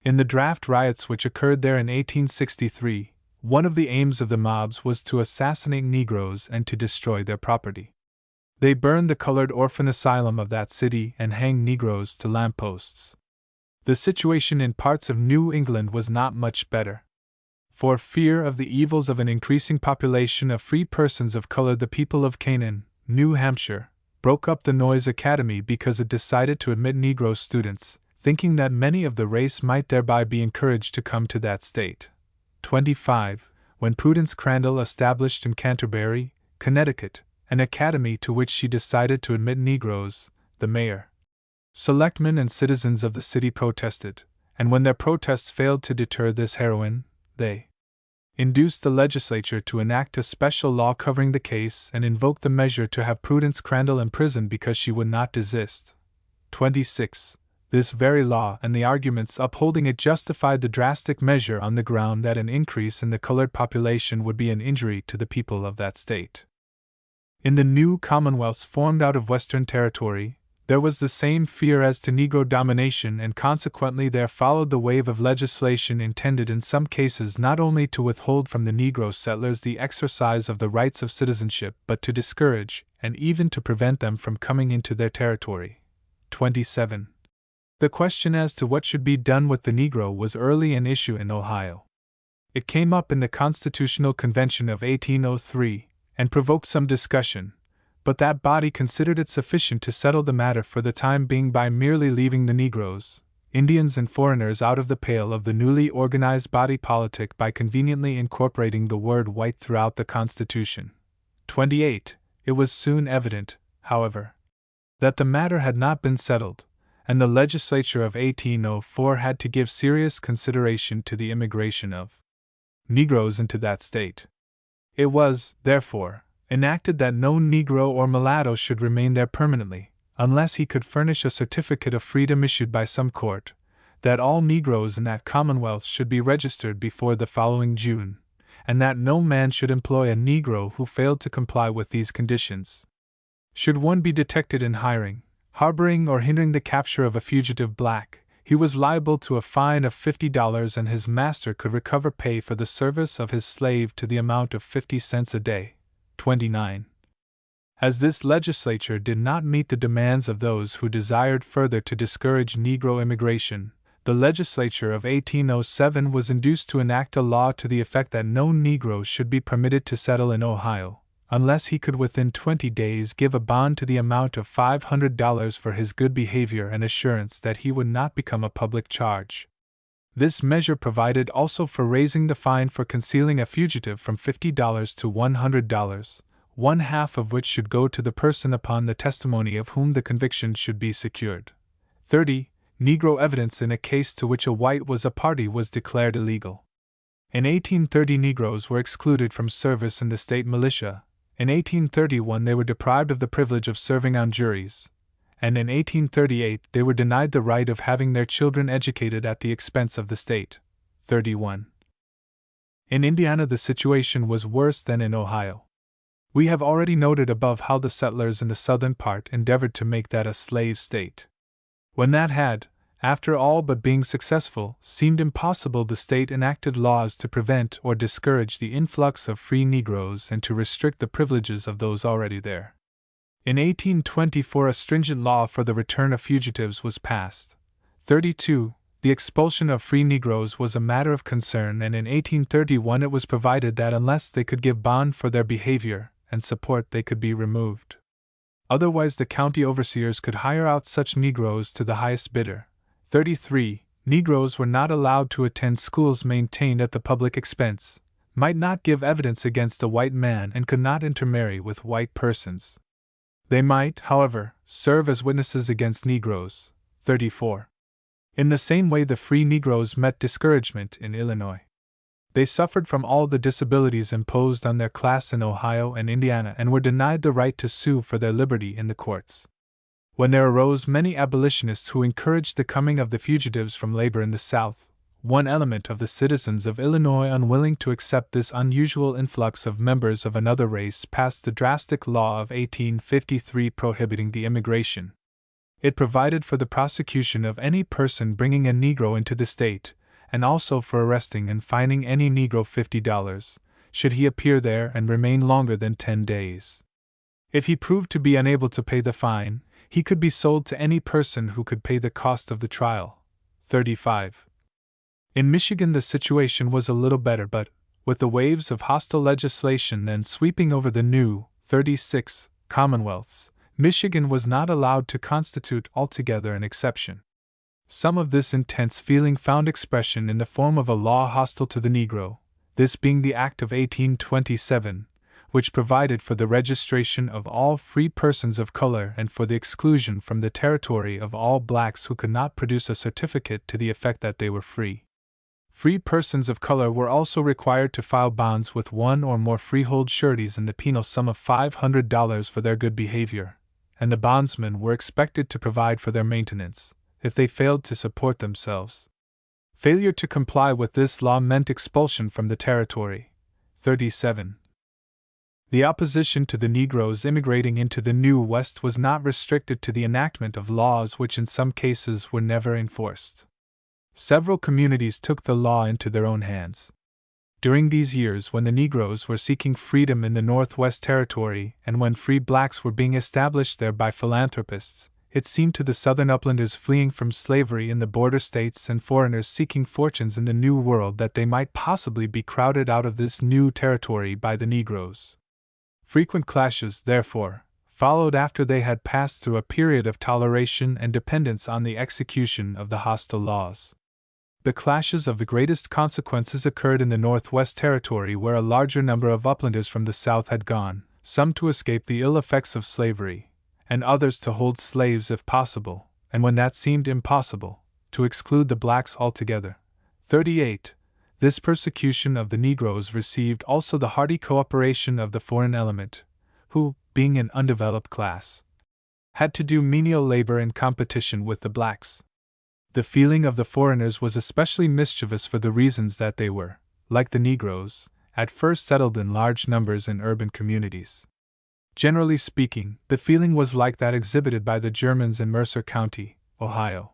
[SPEAKER 1] In the draft riots which occurred there in 1863, one of the aims of the mobs was to assassinate Negroes and to destroy their property. They burned the colored orphan asylum of that city and hanged Negroes to lampposts. The situation in parts of New England was not much better. For fear of the evils of an increasing population of free persons of color, the people of Canaan, New Hampshire, broke up the Noyes Academy because it decided to admit Negro students, thinking that many of the race might thereby be encouraged to come to that state. 25. When Prudence Crandall established in Canterbury, Connecticut, an academy to which she decided to admit Negroes, the mayor, selectmen, and citizens of the city protested, and when their protests failed to deter this heroine, they induced the legislature to enact a special law covering the case and invoked the measure to have Prudence Crandall imprisoned because she would not desist. 26. This very law and the arguments upholding it justified the drastic measure on the ground that an increase in the colored population would be an injury to the people of that state. In the new commonwealths formed out of Western territory, there was the same fear as to Negro domination, and consequently there followed the wave of legislation intended in some cases not only to withhold from the Negro settlers the exercise of the rights of citizenship but to discourage, and even to prevent them from coming into their territory. 27. The question as to what should be done with the Negro was early an issue in Ohio. It came up in the Constitutional Convention of 1803, and provoked some discussion, but that body considered it sufficient to settle the matter for the time being by merely leaving the Negroes, Indians, and foreigners out of the pale of the newly organized body politic by conveniently incorporating the word white throughout the Constitution. 28. It was soon evident, however, that the matter had not been settled, and the legislature of 1804 had to give serious consideration to the immigration of Negroes into that state. It was, therefore, enacted that no Negro or mulatto should remain there permanently, unless he could furnish a certificate of freedom issued by some court, that all Negroes in that commonwealth should be registered before the following June, and that no man should employ a Negro who failed to comply with these conditions. Should one be detected in hiring, harboring, or hindering the capture of a fugitive black, he was liable to a fine of $50, and his master could recover pay for the service of his slave to the amount of 50 cents a day. 29. As this legislature did not meet the demands of those who desired further to discourage Negro immigration, the legislature of 1807 was induced to enact a law to the effect that no Negro should be permitted to settle in Ohio, unless he could within 20 days give a bond to the amount of $500 for his good behavior and assurance that he would not become a public charge. This measure provided also for raising the fine for concealing a fugitive from $50 to $100, one half of which should go to the person upon the testimony of whom the conviction should be secured. 30. Negro evidence in a case to which a white was a party was declared illegal. In 1830, Negroes were excluded from service in the state militia. In 1831, they were deprived of the privilege of serving on juries, and in 1838 they were denied the right of having their children educated at the expense of the state. 31. In Indiana the situation was worse than in Ohio. We have already noted above how the settlers in the southern part endeavored to make that a slave state. When that had, after all but being successful, seemed impossible, the state enacted laws to prevent or discourage the influx of free Negroes and to restrict the privileges of those already there. In 1824 a stringent law for the return of fugitives was passed. 32. The expulsion of free Negroes was a matter of concern, and in 1831 it was provided that unless they could give bond for their behavior and support they could be removed. Otherwise the county overseers could hire out such Negroes to the highest bidder. 33. Negroes were not allowed to attend schools maintained at the public expense, might not give evidence against a white man, and could not intermarry with white persons. They might, however, serve as witnesses against Negroes. 34. In the same way the free Negroes met discouragement in Illinois. They suffered from all the disabilities imposed on their class in Ohio and Indiana, and were denied the right to sue for their liberty in the courts. When there arose many abolitionists who encouraged the coming of the fugitives from labor in the South, one element of the citizens of Illinois, unwilling to accept this unusual influx of members of another race, passed the drastic law of 1853 prohibiting the immigration. It provided for the prosecution of any person bringing a Negro into the state, and also for arresting and fining any Negro $50, should he appear there and remain longer than 10 days. If he proved to be unable to pay the fine, he could be sold to any person who could pay the cost of the trial. 35. In Michigan, the situation was a little better, but, with the waves of hostile legislation then sweeping over the new 36 commonwealths, Michigan was not allowed to constitute altogether an exception. Some of this intense feeling found expression in the form of a law hostile to the Negro, this being the Act of 1827, which provided for the registration of all free persons of color and for the exclusion from the territory of all blacks who could not produce a certificate to the effect that they were free. Free persons of color were also required to file bonds with one or more freehold sureties in the penal sum of $500 for their good behavior, and the bondsmen were expected to provide for their maintenance, if they failed to support themselves. Failure to comply with this law meant expulsion from the territory. 37. The opposition to the Negroes immigrating into the New West was not restricted to the enactment of laws which in some cases were never enforced. Several communities took the law into their own hands. During these years, when the Negroes were seeking freedom in the Northwest Territory and when free blacks were being established there by philanthropists, it seemed to the Southern uplanders fleeing from slavery in the border states and foreigners seeking fortunes in the New World that they might possibly be crowded out of this new territory by the Negroes. Frequent clashes, therefore, followed after they had passed through a period of toleration and dependence on the execution of the hostile laws. The clashes of the greatest consequences occurred in the Northwest Territory, where a larger number of uplanders from the South had gone, some to escape the ill effects of slavery, and others to hold slaves if possible, and when that seemed impossible, to exclude the blacks altogether. 38. This persecution of the Negroes received also the hearty cooperation of the foreign element, who, being an undeveloped class, had to do menial labor in competition with the blacks. The feeling of the foreigners was especially mischievous for the reasons that they were, like the Negroes, at first settled in large numbers in urban communities. Generally speaking, the feeling was like that exhibited by the Germans in Mercer County, Ohio.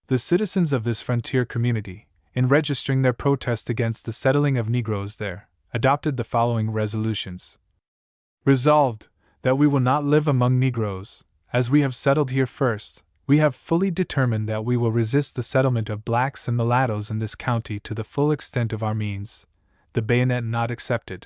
[SPEAKER 1] The citizens of this frontier community, in registering their protest against the settling of Negroes there, adopted the following resolutions. Resolved, that we will not live among Negroes, as we have settled here first. We have fully determined that we will resist the settlement of blacks and mulattoes in this county to the full extent of our means, the bayonet not excepted.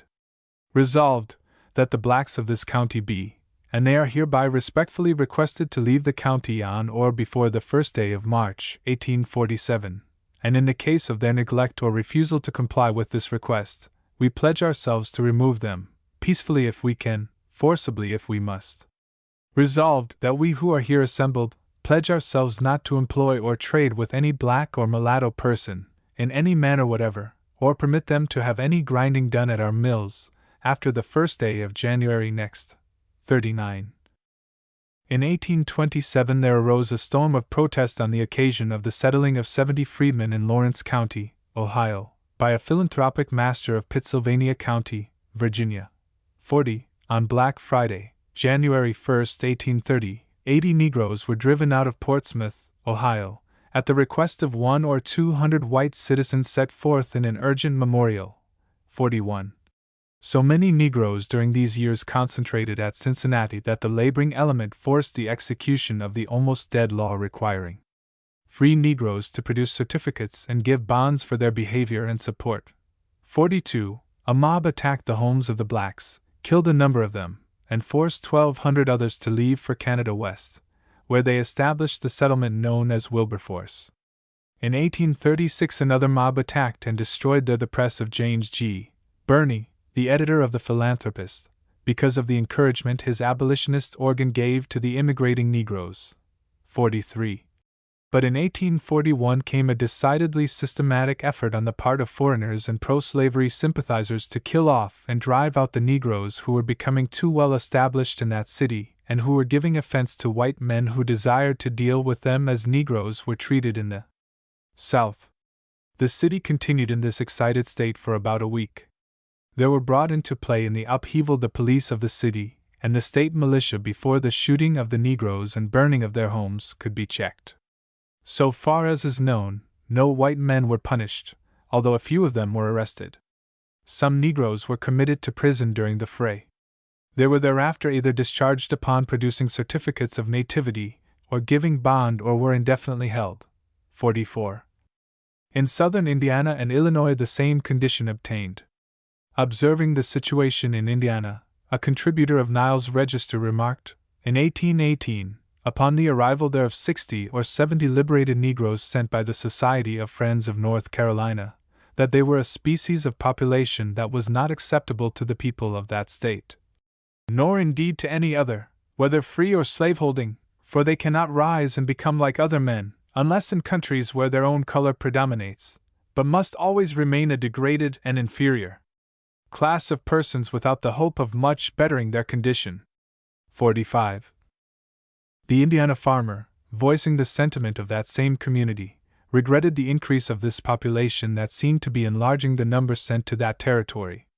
[SPEAKER 1] Resolved, that the blacks of this county be, and they are hereby respectfully requested to leave the county on or before the 1st day of March, 1847, and in the case of their neglect or refusal to comply with this request, we pledge ourselves to remove them, peacefully if we can, forcibly if we must. Resolved, that we who are here assembled, pledge ourselves not to employ or trade with any black or mulatto person, in any manner whatever, or permit them to have any grinding done at our mills, after the 1st day of January next. 39. In 1827 there arose a storm of protest on the occasion of the settling of 70 freedmen in Lawrence County, Ohio, by a philanthropic master of Pittsylvania County, Virginia. 40. On Black Friday, January 1, 1830, 80 Negroes were driven out of Portsmouth, Ohio, at the request of 100 or 200 white citizens set forth in an urgent memorial. 41. So many Negroes during these years concentrated at Cincinnati that the laboring element forced the execution of the almost dead law requiring free Negroes to produce certificates and give bonds for their behavior and support. 42. A mob attacked the homes of the blacks, killed a number of them, and forced 1,200 others to leave for Canada West, where they established the settlement known as Wilberforce. In 1836 another mob attacked and destroyed the press of James G. Birney, the editor of The Philanthropist, because of the encouragement his abolitionist organ gave to the immigrating Negroes. 43. But in 1841 came a decidedly systematic effort on the part of foreigners and pro-slavery sympathizers to kill off and drive out the Negroes who were becoming too well established in that city and who were giving offense to white men who desired to deal with them as Negroes were treated in the South. The city continued in this excited state for about a week. There were brought into play in the upheaval the police of the city and the state militia before the shooting of the Negroes and burning of their homes could be checked. So far as is known, no white men were punished, although a few of them were arrested. Some Negroes were committed to prison during the fray. They were thereafter either discharged upon producing certificates of nativity, or giving bond, or were indefinitely held. 44. In southern Indiana and Illinois, the same condition obtained. Observing the situation in Indiana, a contributor of Niles' Register remarked, in 1818, upon the arrival there of 60 or 70 liberated Negroes sent by the Society of Friends of North Carolina, that they were a species of population that was not acceptable to the people of that state, nor indeed to any other, whether free or slaveholding, for they cannot rise and become like other men, unless in countries where their own color predominates, but must always remain a degraded and inferior class of persons without the hope of much bettering their condition. 45. The Indiana farmer, voicing the sentiment of that same community, regretted the increase of this population that seemed to be enlarging the numbers sent to that territory.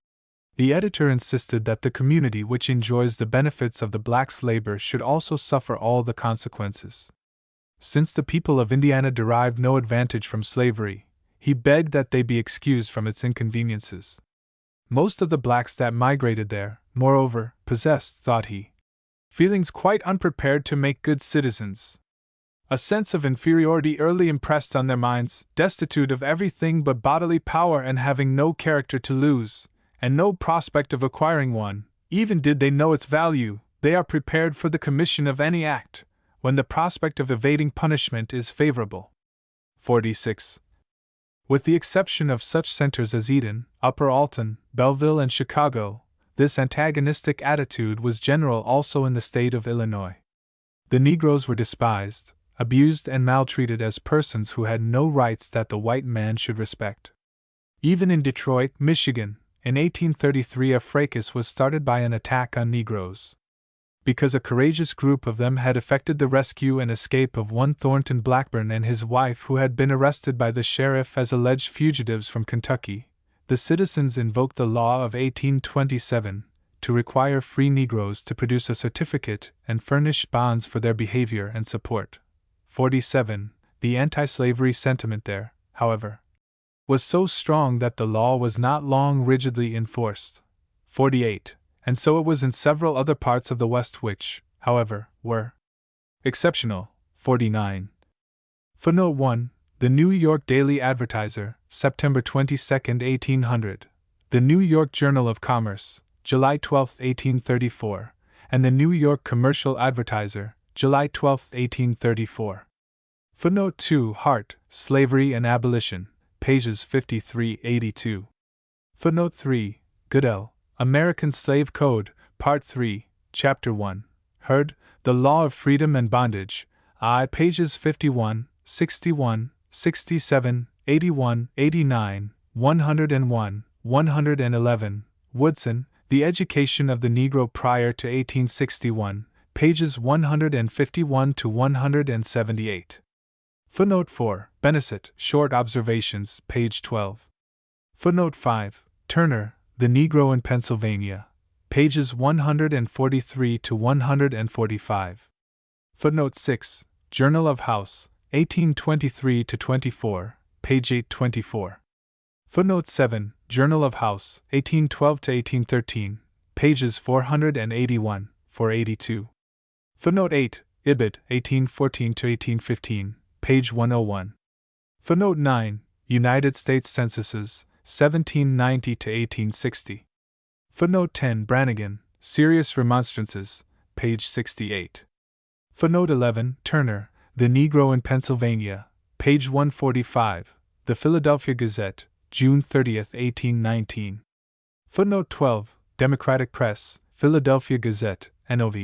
[SPEAKER 1] The editor insisted that the community which enjoys the benefits of the blacks' labor should also suffer all the consequences. Since the people of Indiana derived no advantage from slavery, he begged that they be excused from its inconveniences. Most of the blacks that migrated there, moreover, possessed, thought he, feelings quite unprepared to make good citizens. A sense of inferiority early impressed on their minds, destitute of everything but bodily power and having no character to lose, and no prospect of acquiring one, even did they know its value, they are prepared for the commission of any act, when the prospect of evading punishment is favorable. 46. With the exception of such centers as Eden, Upper Alton, Belleville, and Chicago, this antagonistic attitude was general also in the state of Illinois. The Negroes were despised, abused, and maltreated as persons who had no rights that the white man should respect. Even in Detroit, Michigan, in 1833, a fracas was started by an attack on Negroes. Because a courageous group of them had effected the rescue and escape of one Thornton Blackburn and his wife who had been arrested by the sheriff as alleged fugitives from Kentucky, the citizens invoked the law of 1827 to require free Negroes to produce a certificate and furnish bonds for their behavior and support. 47. The anti-slavery sentiment there, however, was so strong that the law was not long rigidly enforced. 48. And so it was in several other parts of the West which, however, were exceptional. 49. Footnote 1. The New York Daily Advertiser, September 22, 1800. The New York Journal of Commerce, July 12, 1834. And the New York Commercial Advertiser, July 12, 1834. Footnote 2. Hart, Slavery and Abolition, pages 53-82. Footnote 3. Goodell, American Slave Code, Part 3, Chapter 1. Heard, The Law of Freedom and Bondage, pages 51, 61, 67, 81, 89, 101, 111. Woodson, The Education of the Negro Prior to 1861, pages 151 to 178. Footnote 4. Benecit, Short Observations, page 12. Footnote 5. Turner, The Negro in Pennsylvania, pages 143 to 145. Footnote 6. Journal of House, 1823 to 24, page 824. Footnote 7. Journal of House, 1812 to 1813, pages 481, 482. Footnote 8. Ibid, 1814 to 1815, page 101. Footnote 9. United States Censuses, 1790 to 1860. Footnote 10. Brannigan, Serious Remonstrances, page 68. Footnote 11. Turner, The Negro in Pennsylvania, page 145, The Philadelphia Gazette, June 30, 1819. Footnote 12. Democratic Press, Philadelphia Gazette, NOV.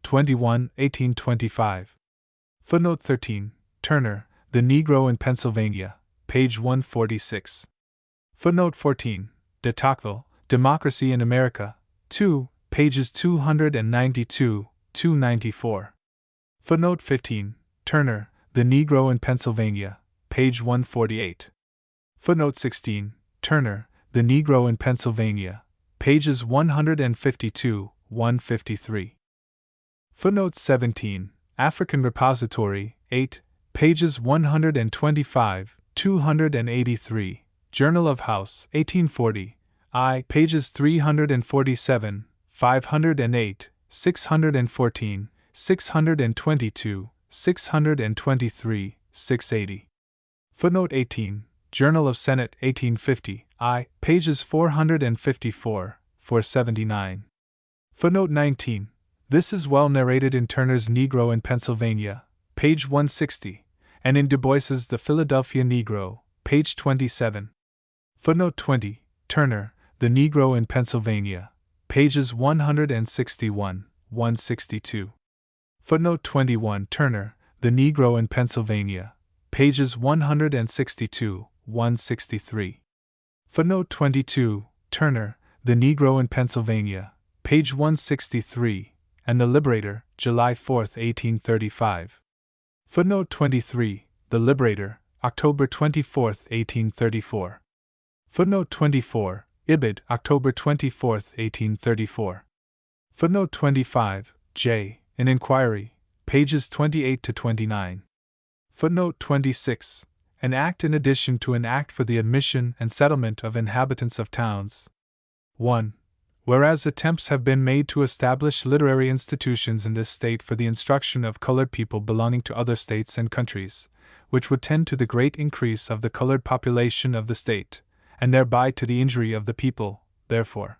[SPEAKER 1] 21, 1825. Footnote 13. Turner, The Negro in Pennsylvania, page 146. Footnote 14. De Tocqueville, Democracy in America, 2, pages 292, 294. Footnote 15. Turner, The Negro in Pennsylvania, page 148. Footnote 16. Turner, The Negro in Pennsylvania, pages 152, 153. Footnote 17. African Repository, 8, pages 125, 283. Journal of House, 1840, pages 347, 508, 614, 622, 623, 680. Footnote 18, Journal of Senate 1850, I, pages 454-479. Footnote 19, this is well narrated in Turner's Negro in Pennsylvania, page 160, and in Du Bois's The Philadelphia Negro, page 27. Footnote 20, Turner, The Negro in Pennsylvania, pages 161-162. Footnote 21, Turner, The Negro in Pennsylvania, pages 162-163. Footnote 22, Turner, The Negro in Pennsylvania, page 163, and The Liberator, July 4, 1835. Footnote 23, The Liberator, October 24, 1834. Footnote 24, Ibid, October 24, 1834. Footnote 25, J, An Inquiry, pages 28-29. Footnote 26, An Act in addition to an Act for the Admission and Settlement of Inhabitants of Towns. 1. Whereas attempts have been made to establish literary institutions in this state for the instruction of colored people belonging to other states and countries, which would tend to the great increase of the colored population of the state, and thereby to the injury of the people, therefore,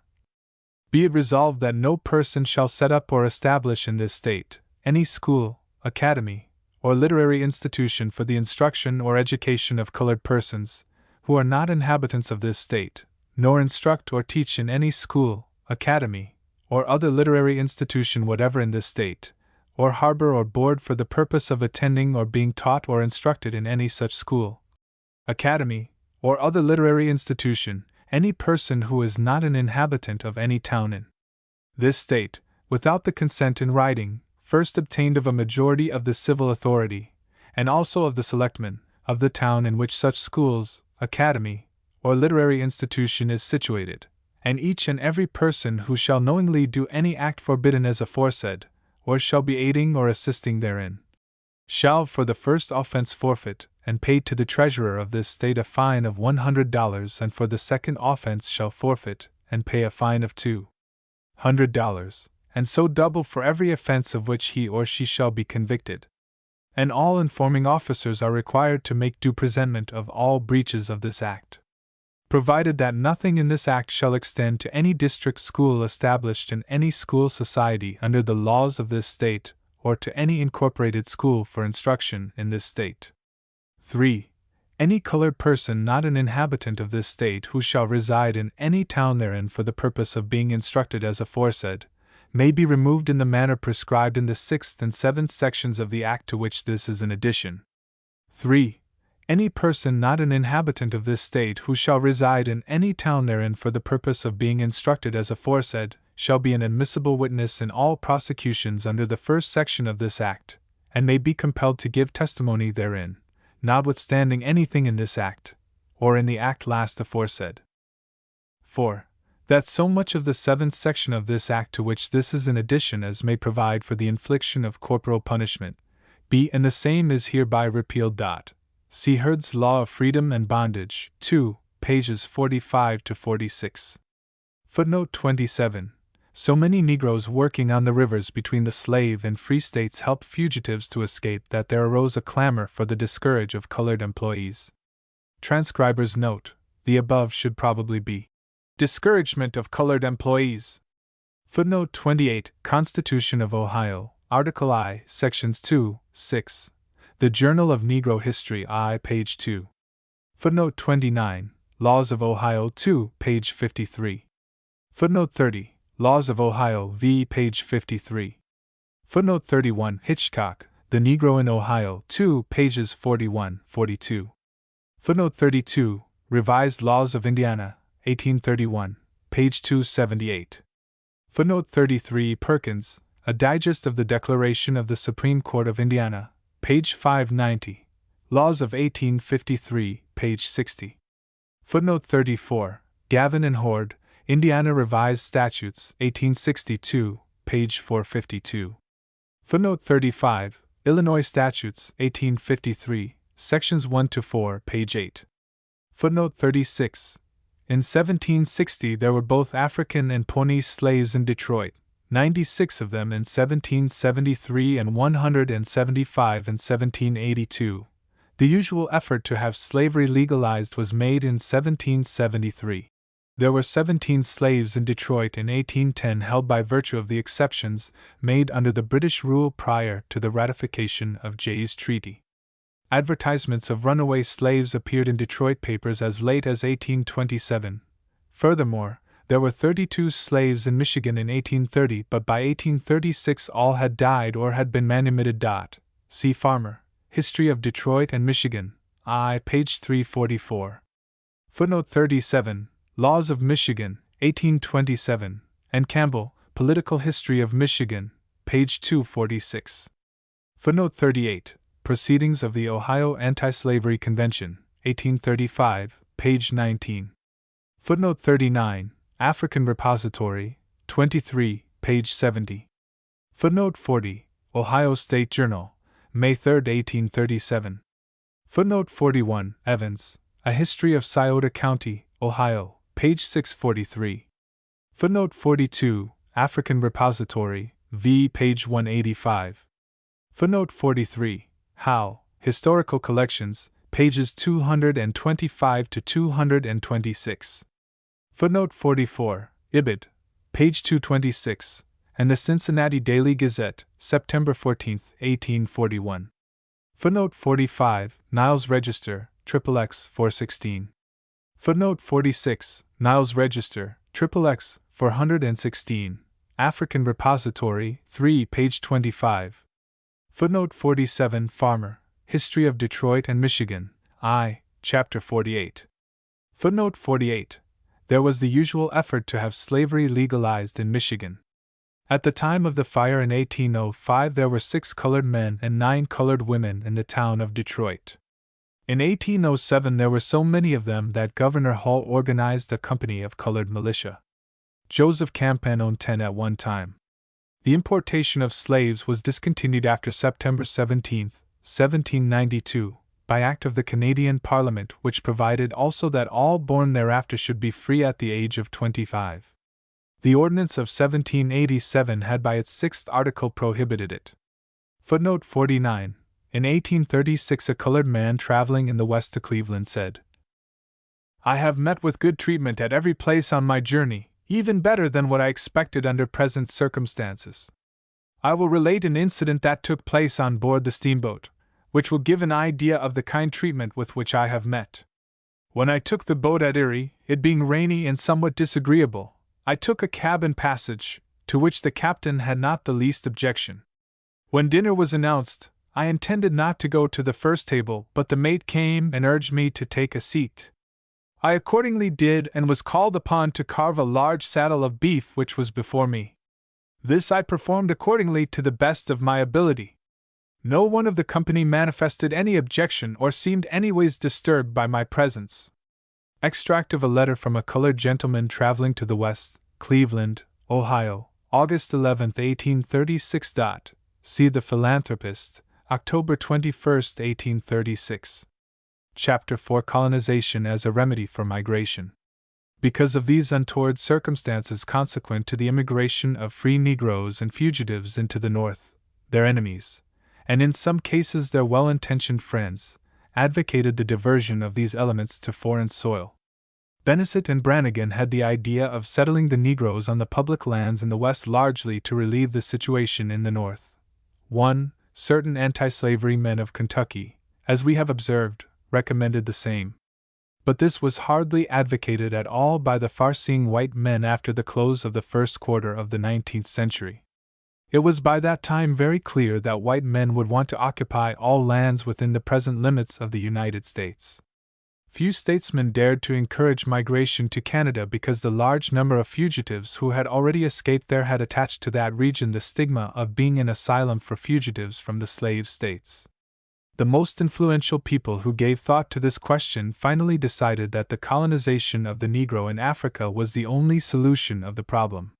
[SPEAKER 1] be it resolved that no person shall set up or establish in this state any school, academy, or literary institution for the instruction or education of colored persons, who are not inhabitants of this state, nor instruct or teach in any school, academy, or other literary institution whatever in this state, or harbor or board for the purpose of attending or being taught or instructed in any such school, academy, or other literary institution, any person who is not an inhabitant of any town in this state, without the consent in writing, first obtained of a majority of the civil authority, and also of the selectmen, of the town in which such schools, academy, or literary institution is situated, and each and every person who shall knowingly do any act forbidden as aforesaid, or shall be aiding or assisting therein, shall for the first offense forfeit, and pay to the treasurer of this state a fine of $100, and for the second offense shall forfeit, and pay a fine of $200, and so double for every offense of which he or she shall be convicted. And all informing officers are required to make due presentment of all breaches of this act, provided that nothing in this act shall extend to any district school established in any school society under the laws of this state, or to any incorporated school for instruction in this state. 3. Any colored person not an inhabitant of this state who shall reside in any town therein for the purpose of being instructed as aforesaid, may be removed in the manner prescribed in the 6th and 7th sections of the Act to which this is an addition. 3. Any person not an inhabitant of this state who shall reside in any town therein for the purpose of being instructed as aforesaid, shall be an admissible witness in all prosecutions under the 1st section of this Act, and may be compelled to give testimony therein, notwithstanding anything in this Act, or in the Act last aforesaid. 4. That so much of the 7th section of this Act to which this is an addition as may provide for the infliction of corporal punishment, be and the same is hereby repealed. See Hurd's Law of Freedom and Bondage, 2, pages 45-46. Footnote 27. So many Negroes working on the rivers between the slave and free states helped fugitives to escape that there arose a clamor for the discourage of colored employees. Transcriber's note: the above should probably be discouragement of colored employees. Footnote 28. Constitution of Ohio, Article I, Sections 2, 6. The Journal of Negro History I, page 2. Footnote 29. Laws of Ohio 2, page 53. Footnote 30. Laws of Ohio v. page 53. Footnote 31. Hitchcock, The Negro in Ohio 2, pages 41-42. Footnote 32. Revised Laws of Indiana, 1831, page 278. Footnote 33. Perkins, A Digest of the Declaration of the Supreme Court of Indiana, page 590. Laws of 1853, page 60. Footnote 34. Gavin and Horde, Indiana Revised Statutes, 1862, page 452. Footnote 35. Illinois Statutes, 1853, sections 1-4, page 8. Footnote 36. In 1760 there were both African and Pawnee slaves in Detroit, 96 of them in 1773 and 175 in 1782. The usual effort to have slavery legalized was made in 1773. There were 17 slaves in Detroit in 1810 held by virtue of the exceptions made under the British rule prior to the ratification of Jay's Treaty. Advertisements of runaway slaves appeared in Detroit papers as late as 1827. Furthermore, there were 32 slaves in Michigan in 1830, but by 1836 all had died or had been manumitted. See Farmer, History of Detroit and Michigan, page 344. Footnote 37, Laws of Michigan, 1827, and Campbell, Political History of Michigan, page 246. Footnote 38, Proceedings of the Ohio Anti-Slavery Convention, 1835, page 19. Footnote 39, African Repository, 23, page 70. Footnote 40, Ohio State Journal, May 3, 1837. Footnote 41, Evans, A History of Scioto County, Ohio, page 643. Footnote 42, African Repository, v. page 185. Footnote 43, Howe, Historical Collections, pages 225 to 226. Footnote 44, Ibid, page 226, and the Cincinnati Daily Gazette, September 14, 1841. Footnote 45, Niles Register, XXX 416. Footnote 46, Niles Register, XXX 416, African Repository, 3, page 25. Footnote 47, Farmer, History of Detroit and Michigan, chapter 48. Footnote 48, There was the usual effort to have slavery legalized in Michigan. At the time of the fire in 1805 there were 6 colored men and 9 colored women in the town of Detroit. In 1807 there were so many of them that Governor Hall organized a company of colored militia. Joseph Campan owned 10 at one time. The importation of slaves was discontinued after September 17, 1792, by Act of the Canadian Parliament, which provided also that all born thereafter should be free at the age of 25. The Ordinance of 1787 had by its 6th article prohibited it. Footnote 49, in 1836 a colored man traveling in the West to Cleveland said, "I have met with good treatment at every place on my journey, even better than what I expected under present circumstances. I will relate an incident that took place on board the steamboat, which will give an idea of the kind treatment with which I have met. When I took the boat at Erie, it being rainy and somewhat disagreeable, I took a cabin passage, to which the captain had not the least objection. When dinner was announced, I intended not to go to the first table, but the mate came and urged me to take a seat. I accordingly did and was called upon to carve a large saddle of beef which was before me. This I performed accordingly to the best of my ability. No one of the company manifested any objection or seemed anyways disturbed by my presence." Extract of a letter from a colored gentleman traveling to the West, Cleveland, Ohio, August 11, 1836. See The Philanthropist, October 21, 1836. Chapter 4, Colonization as a Remedy for Migration. Because of these untoward circumstances consequent to the immigration of free Negroes and fugitives into the North, their enemies, and in some cases their well-intentioned friends, advocated the diversion of these elements to foreign soil. Benezet and Brannigan had the idea of settling the Negroes on the public lands in the West largely to relieve the situation in the North. 1. Certain anti-slavery men of Kentucky, as we have observed, recommended the same. But this was hardly advocated at all by the far-seeing white men after the close of the first quarter of the 19th century. It was by that time very clear that white men would want to occupy all lands within the present limits of the United States. Few statesmen dared to encourage migration to Canada because the large number of fugitives who had already escaped there had attached to that region the stigma of being an asylum for fugitives from the slave states. The most influential people who gave thought to this question finally decided that the colonization of the Negro in Africa was the only solution of the problem.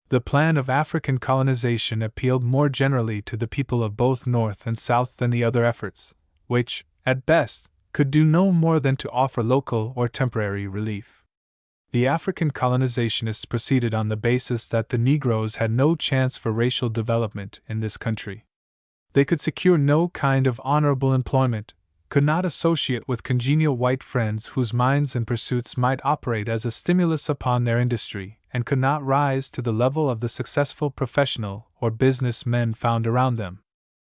[SPEAKER 1] The plan of African colonization appealed more generally to the people of both North and South than the other efforts, which, at best, could do no more than to offer local or temporary relief. The African colonizationists proceeded on the basis that the Negroes had no chance for racial development in this country. They could secure no kind of honorable employment, could not associate with congenial white friends whose minds and pursuits might operate as a stimulus upon their industry, and could not rise to the level of the successful professional or business men found around them.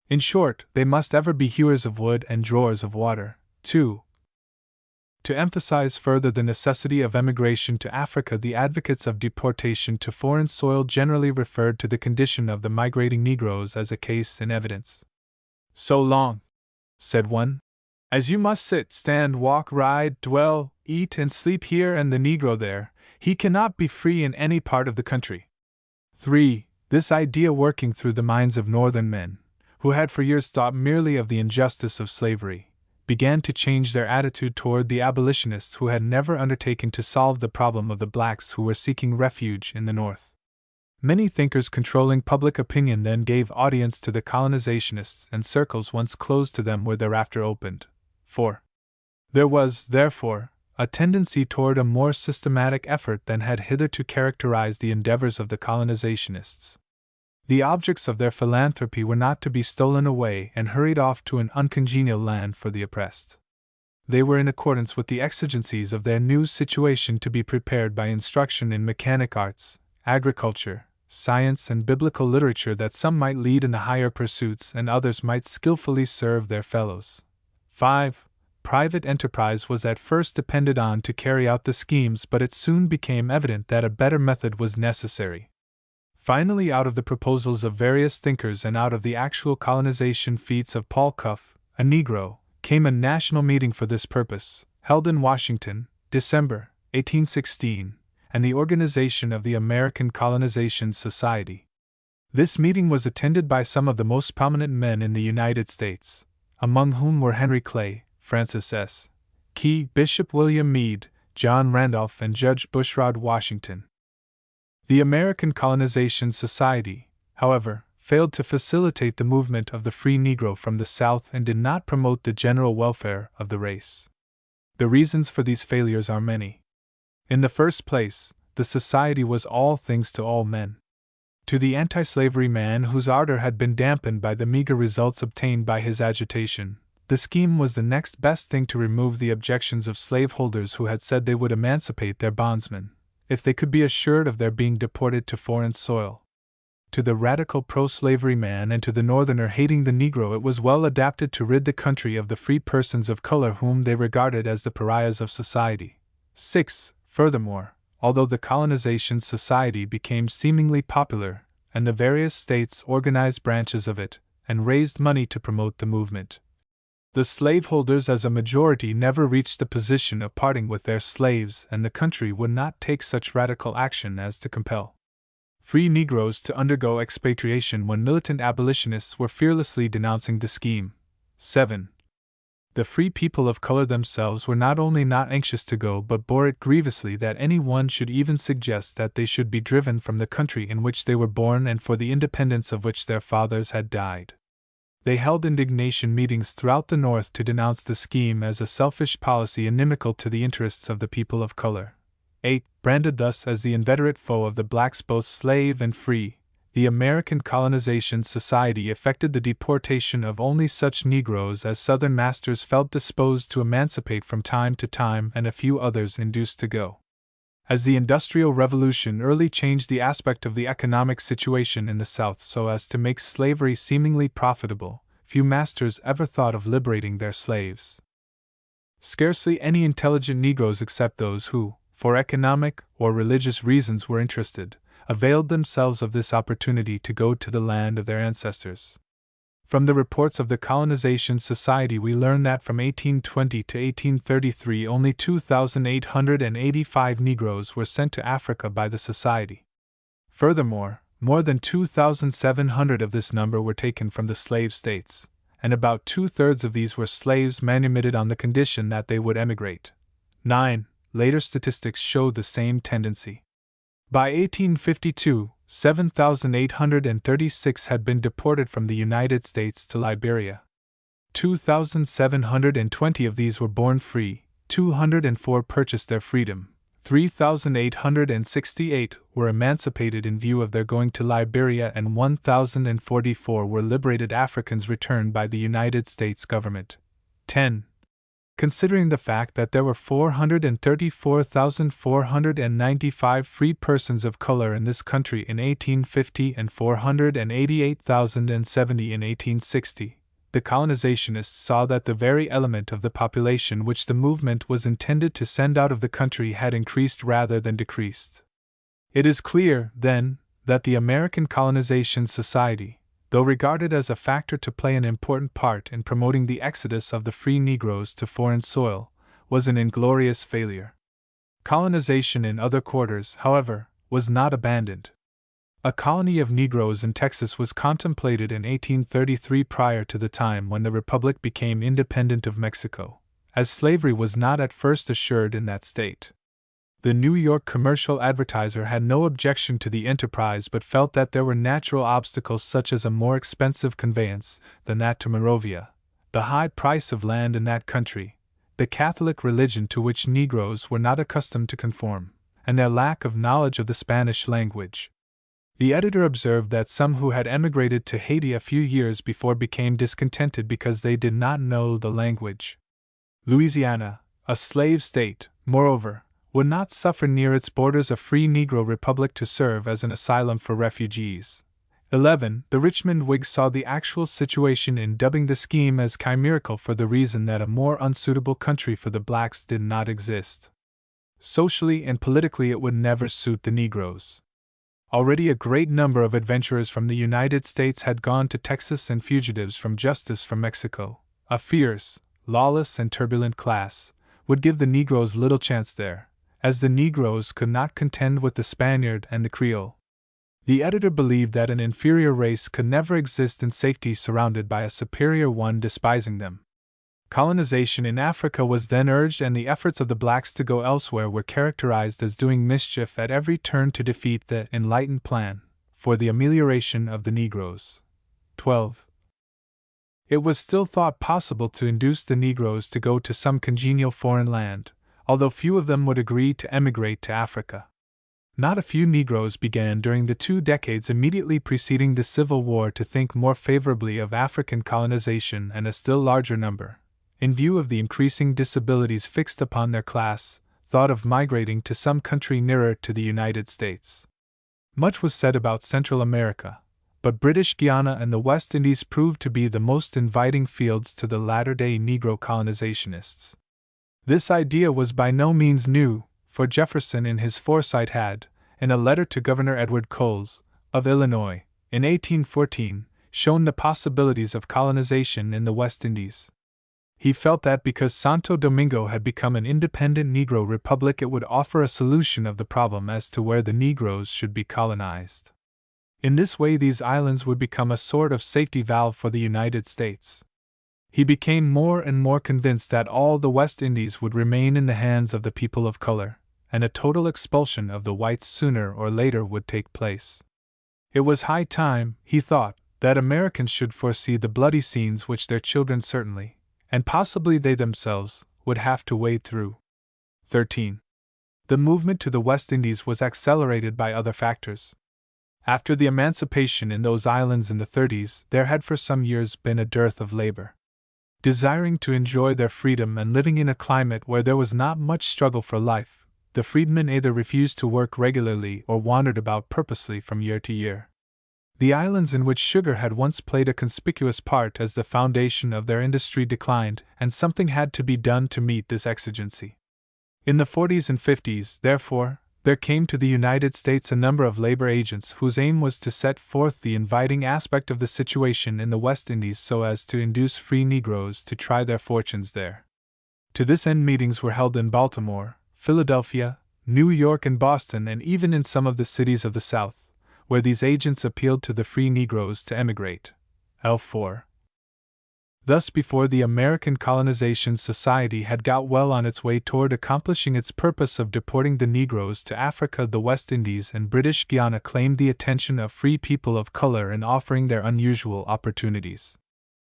[SPEAKER 1] In short, they must ever be hewers of wood and drawers of water. 2. To emphasize further the necessity of emigration to Africa, the advocates of deportation to foreign soil generally referred to the condition of the migrating Negroes as a case in evidence. "So long," said one, "as you must sit, stand, walk, ride, dwell, eat, and sleep here and the Negro there, he cannot be free in any part of the country." 3. This idea working through the minds of Northern men, who had for years thought merely of the injustice of slavery, began to change their attitude toward the abolitionists who had never undertaken to solve the problem of the blacks who were seeking refuge in the North. Many thinkers controlling public opinion then gave audience to the colonizationists, and circles once closed to them were thereafter opened. 4. There was, therefore, a tendency toward a more systematic effort than had hitherto characterized the endeavors of the colonizationists. The objects of their philanthropy were not to be stolen away and hurried off to an uncongenial land for the oppressed. They were in accordance with the exigencies of their new situation to be prepared by instruction in mechanic arts, agriculture, science, and biblical literature, that some might lead in the higher pursuits and others might skillfully serve their fellows. 5. Private enterprise was at first depended on to carry out the schemes, but it soon became evident that a better method was necessary. Finally, out of the proposals of various thinkers and out of the actual colonization feats of Paul Cuff, a Negro, came a national meeting for this purpose, held in Washington, December, 1816, and the organization of the American Colonization Society. This meeting was attended by some of the most prominent men in the United States, among whom were Henry Clay, Francis S. Key, Bishop William Meade, John Randolph, and Judge Bushrod Washington. The American Colonization Society, however, failed to facilitate the movement of the free Negro from the South and did not promote the general welfare of the race. The reasons for these failures are many. In the first place, the society was all things to all men. To the anti-slavery man whose ardor had been dampened by the meager results obtained by his agitation, the scheme was the next best thing to remove the objections of slaveholders who had said they would emancipate their bondsmen if they could be assured of their being deported to foreign soil. To the radical pro-slavery man and to the Northerner hating the Negro, it was well adapted to rid the country of the free persons of color whom they regarded as the pariahs of society. 6. Furthermore, although the Colonization Society became seemingly popular, and the various states organized branches of it, and raised money to promote the movement, the slaveholders as a majority never reached the position of parting with their slaves, and the country would not take such radical action as to compel free Negroes to undergo expatriation when militant abolitionists were fearlessly denouncing the scheme. 7. The free people of color themselves were not only not anxious to go, but bore it grievously that any one should even suggest that they should be driven from the country in which they were born and for the independence of which their fathers had died. They held indignation meetings throughout the North to denounce the scheme as a selfish policy inimical to the interests of the people of color. 8. Branded thus as the inveterate foe of the blacks both slave and free, the American Colonization Society effected the deportation of only such Negroes as Southern masters felt disposed to emancipate from time to time, and a few others induced to go. As the Industrial Revolution early changed the aspect of the economic situation in the South so as to make slavery seemingly profitable, few masters ever thought of liberating their slaves. Scarcely any intelligent Negroes except those who, for economic or religious reasons, were interested, availed themselves of this opportunity to go to the land of their ancestors. From the reports of the Colonization Society we learn that from 1820 to 1833 only 2,885 Negroes were sent to Africa by the Society. Furthermore, more than 2,700 of this number were taken from the slave states, and about 2/3 of these were slaves manumitted on the condition that they would emigrate. 9. Later statistics showed the same tendency. By 1852, 7,836 had been deported from the United States to Liberia. 2,720 of these were born free, 204 purchased their freedom, 3,868 were emancipated in view of their going to Liberia, and 1,044 were liberated Africans returned by the United States government. 10. Considering the fact that there were 434,495 free persons of color in this country in 1850 and 488,070 in 1860, the colonizationists saw that the very element of the population which the movement was intended to send out of the country had increased rather than decreased. It is clear, then, that the American Colonization Society, though regarded as a factor to play an important part in promoting the exodus of the free Negroes to foreign soil, was an inglorious failure. Colonization in other quarters, however, was not abandoned. A colony of Negroes in Texas was contemplated in 1833 prior to the time when the Republic became independent of Mexico, as slavery was not at first assured in that state. The New York Commercial Advertiser had no objection to the enterprise but felt that there were natural obstacles such as a more expensive conveyance than that to Monrovia, the high price of land in that country, the Catholic religion to which Negroes were not accustomed to conform, and their lack of knowledge of the Spanish language. The editor observed that some who had emigrated to Haiti a few years before became discontented because they did not know the language. Louisiana, a slave state, moreover, would not suffer near its borders a free Negro republic to serve as an asylum for refugees. 11. The Richmond Whigs saw the actual situation in dubbing the scheme as chimerical for the reason that a more unsuitable country for the blacks did not exist. Socially and politically it would never suit the Negroes. Already a great number of adventurers from the United States had gone to Texas and fugitives from justice from Mexico, a fierce, lawless and turbulent class, would give the Negroes little chance there, as the Negroes could not contend with the Spaniard and the Creole. The editor believed that an inferior race could never exist in safety surrounded by a superior one despising them. Colonization in Africa was then urged, and the efforts of the blacks to go elsewhere were characterized as doing mischief at every turn to defeat the enlightened plan for the amelioration of the Negroes. 12. It was still thought possible to induce the Negroes to go to some congenial foreign land, although few of them would agree to emigrate to Africa. Not a few Negroes began during the 2 decades immediately preceding the Civil War to think more favorably of African colonization, and a still larger number, in view of the increasing disabilities fixed upon their class, thought of migrating to some country nearer to the United States. Much was said about Central America, but British Guiana and the West Indies proved to be the most inviting fields to the latter-day Negro colonizationists. This idea was by no means new, for Jefferson in his foresight had, in a letter to Governor Edward Coles, of Illinois, in 1814, shown the possibilities of colonization in the West Indies. He felt that because Santo Domingo had become an independent Negro republic it would offer a solution of the problem as to where the Negroes should be colonized. In this way these islands would become a sort of safety valve for the United States. He became more and more convinced that all the West Indies would remain in the hands of the people of color, and a total expulsion of the whites sooner or later would take place. It was high time, he thought, that Americans should foresee the bloody scenes which their children certainly, and possibly they themselves, would have to wade through. 13. The movement to the West Indies was accelerated by other factors. After the emancipation in those islands in the 30s, there had for some years been a dearth of labor. Desiring to enjoy their freedom and living in a climate where there was not much struggle for life, the freedmen either refused to work regularly or wandered about purposely from year to year. The islands in which sugar had once played a conspicuous part as the foundation of their industry declined, and something had to be done to meet this exigency. In the 40s and 50s, therefore, there came to the United States a number of labor agents whose aim was to set forth the inviting aspect of the situation in the West Indies so as to induce free Negroes to try their fortunes there. To this end meetings were held in Baltimore, Philadelphia, New York and Boston, and even in some of the cities of the South, where these agents appealed to the free Negroes to emigrate. L4. Thus, before the American Colonization Society had got well on its way toward accomplishing its purpose of deporting the Negroes to Africa, the West Indies and British Guiana claimed the attention of free people of color in offering their unusual opportunities.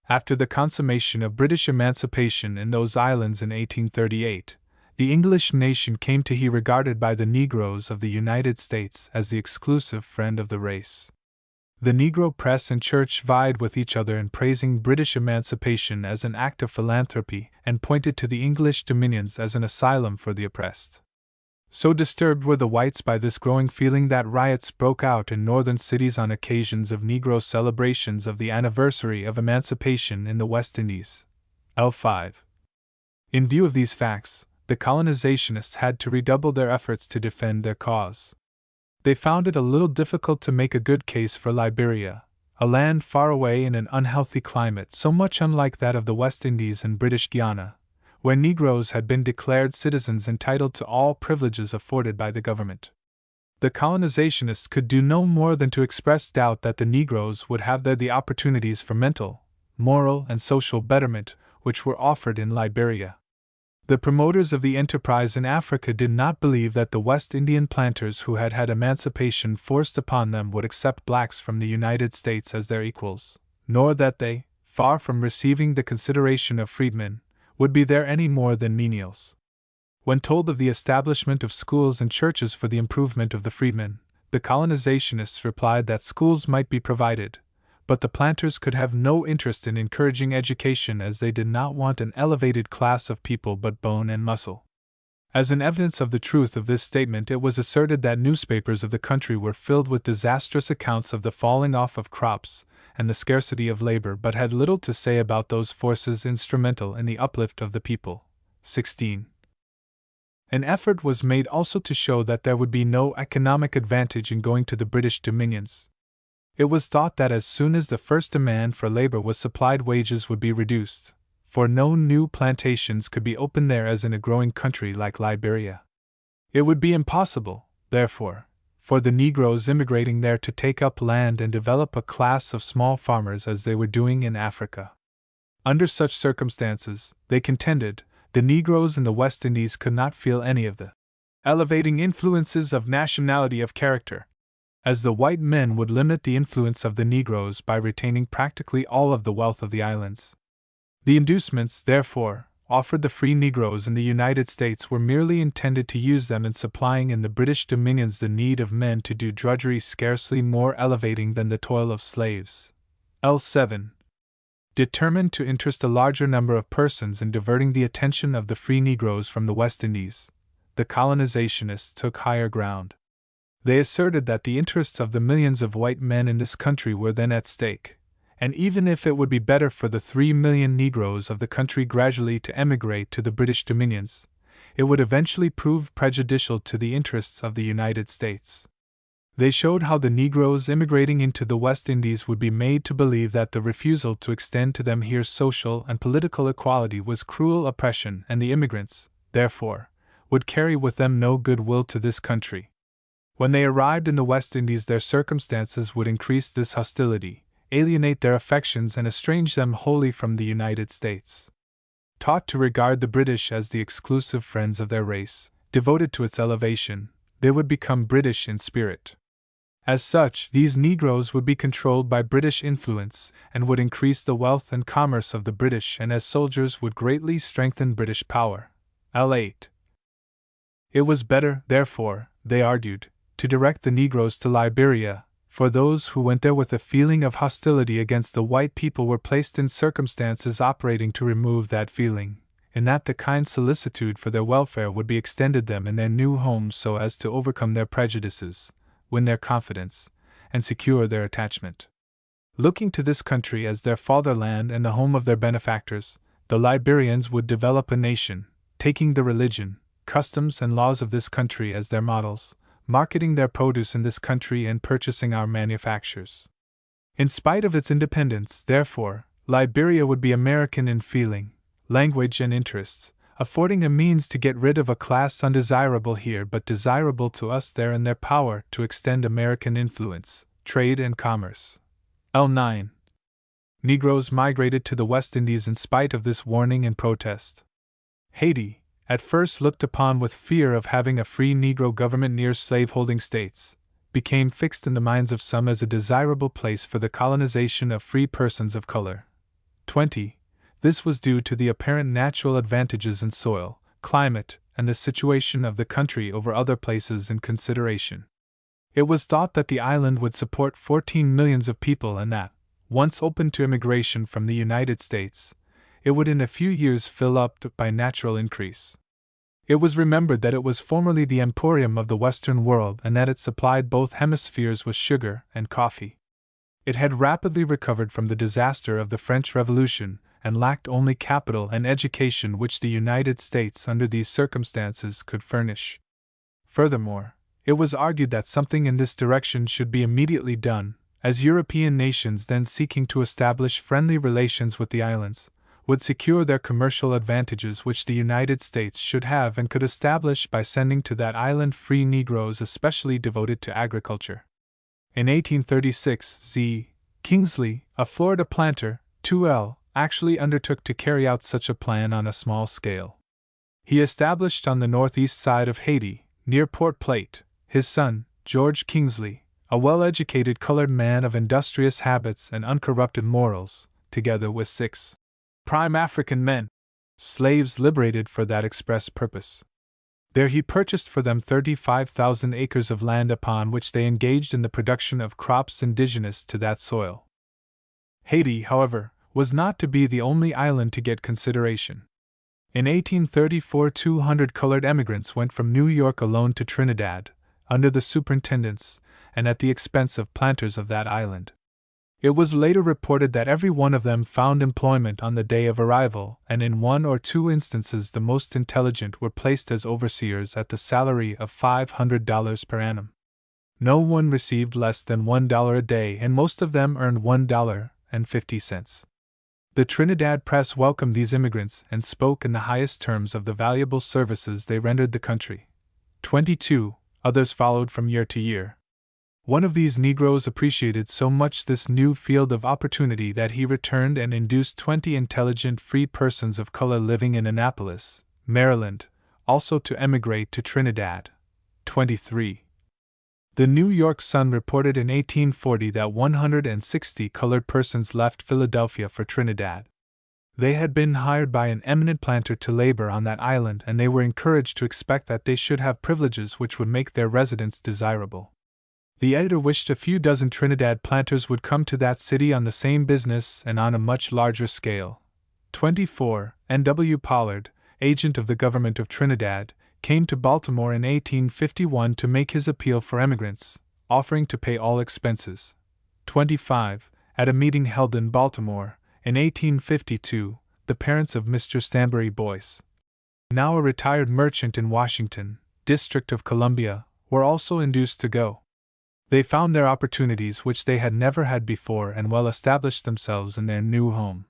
[SPEAKER 1] After the consummation of British emancipation in those islands in 1838, the English nation came to be regarded by the Negroes of the United States as the exclusive friend of the race. The Negro press and church vied with each other in praising British emancipation as an act of philanthropy and pointed to the English dominions as an asylum for the oppressed. So disturbed were the whites by this growing feeling that riots broke out in northern cities on occasions of Negro celebrations of the anniversary of emancipation in the West Indies. L5. In view of these facts, the colonizationists had to redouble their efforts to defend their cause. They found it a little difficult to make a good case for Liberia, a land far away in an unhealthy climate so much unlike that of the West Indies and British Guiana, where Negroes had been declared citizens entitled to all privileges afforded by the government. The colonizationists could do no more than to express doubt that the Negroes would have there the opportunities for mental, moral, and social betterment which were offered in Liberia. The promoters of the enterprise in Africa did not believe that the West Indian planters who had had emancipation forced upon them would accept blacks from the United States as their equals, nor that they, far from receiving the consideration of freedmen, would be there any more than menials. When told of the establishment of schools and churches for the improvement of the freedmen, the colonizationists replied that schools might be provided, but the planters could have no interest in encouraging education as they did not want an elevated class of people but bone and muscle. As an evidence of the truth of this statement, it was asserted that newspapers of the country were filled with disastrous accounts of the falling off of crops and the scarcity of labor, but had little to say about those forces instrumental in the uplift of the people. 16. An effort was made also to show that there would be no economic advantage in going to the British dominions. It was thought that as soon as the first demand for labor was supplied, wages would be reduced, for no new plantations could be opened there as in a growing country like Liberia. It would be impossible, therefore, for the Negroes immigrating there to take up land and develop a class of small farmers as they were doing in Africa. Under such circumstances, they contended, the Negroes in the West Indies could not feel any of the elevating influences of nationality of character, as the white men would limit the influence of the Negroes by retaining practically all of the wealth of the islands. The inducements, therefore, offered the free Negroes in the United States were merely intended to use them in supplying in the British dominions the need of men to do drudgery scarcely more elevating than the toil of slaves. L7. Determined to interest a larger number of persons in diverting the attention of the free Negroes from the West Indies, the colonizationists took higher ground. They asserted that the interests of the millions of white men in this country were then at stake, and even if it would be better for the 3 million Negroes of the country gradually to emigrate to the British dominions, it would eventually prove prejudicial to the interests of the United States. They showed how the Negroes immigrating into the West Indies would be made to believe that the refusal to extend to them here social and political equality was cruel oppression, and the immigrants, therefore, would carry with them no goodwill to this country. When they arrived in the West Indies, their circumstances would increase this hostility, alienate their affections, and estrange them wholly from the United States. Taught to regard the British as the exclusive friends of their race, devoted to its elevation, they would become British in spirit. As such, these Negroes would be controlled by British influence and would increase the wealth and commerce of the British, and as soldiers would greatly strengthen British power. L8. It was better, therefore, they argued, to direct the Negroes to Liberia, for those who went there with a feeling of hostility against the white people were placed in circumstances operating to remove that feeling, in that the kind solicitude for their welfare would be extended them in their new homes so as to overcome their prejudices, win their confidence, and secure their attachment. Looking to this country as their fatherland and the home of their benefactors, the Liberians would develop a nation, taking the religion, customs, and laws of this country as their models, marketing their produce in this country and purchasing our manufactures. In spite of its independence, therefore, Liberia would be American in feeling, language, and interests, affording a means to get rid of a class undesirable here but desirable to us there, and their power to extend American influence, trade, and commerce. L9. Negroes migrated to the West Indies in spite of this warning and protest. Haiti, at first looked upon with fear of having a free Negro government near slaveholding states, became fixed in the minds of some as a desirable place for the colonization of free persons of color. 20. This was due to the apparent natural advantages in soil, climate, and the situation of the country over other places in consideration. It was thought that the island would support 14 millions of people and that, once open to immigration from the United States, it would in a few years fill up by natural increase. It was remembered that it was formerly the emporium of the Western world and that it supplied both hemispheres with sugar and coffee. It had rapidly recovered from the disaster of the French Revolution and lacked only capital and education, which the United States under these circumstances could furnish. Furthermore, it was argued that something in this direction should be immediately done, as European nations then seeking to establish friendly relations with the islands would secure their commercial advantages, which the United States should have and could establish by sending to that island free Negroes especially devoted to agriculture. In 1836, Z. Kingsley, a Florida planter, 2L, actually undertook to carry out such a plan on a small scale. He established on the northeast side of Haiti, near Port Plate, his son, George Kingsley, a well-educated colored man of industrious habits and uncorrupted morals, together with 6 prime African men, slaves liberated for that express purpose. There he purchased for them 35,000 acres of land upon which they engaged in the production of crops indigenous to that soil. Haiti, however, was not to be the only island to get consideration. In 1834, 200 colored emigrants went from New York alone to Trinidad, under the superintendence and at the expense of planters of that island. It was later reported that every one of them found employment on the day of arrival, and in 1 or 2 instances the most intelligent were placed as overseers at the salary of $500 per annum. No one received less than $1 a day, and most of them earned $1.50. The Trinidad press welcomed these immigrants and spoke in the highest terms of the valuable services they rendered the country. 22 others followed from year to year. One of these Negroes appreciated so much this new field of opportunity that he returned and induced 20 intelligent free persons of color living in Annapolis, Maryland, also to emigrate to Trinidad. 23. The New York Sun reported in 1840 that 160 colored persons left Philadelphia for Trinidad. They had been hired by an eminent planter to labor on that island, and they were encouraged to expect that they should have privileges which would make their residence desirable. The editor wished a few dozen Trinidad planters would come to that city on the same business and on a much larger scale. 24. N. W. Pollard, agent of the government of Trinidad, came to Baltimore in 1851 to make his appeal for emigrants, offering to pay all expenses. 25. At a meeting held in Baltimore, in 1852, the parents of Mr. Stanbury Boyce, now a retired merchant in Washington, District of Columbia, were also induced to go. They found their opportunities which they had never had before and well established themselves in their new home.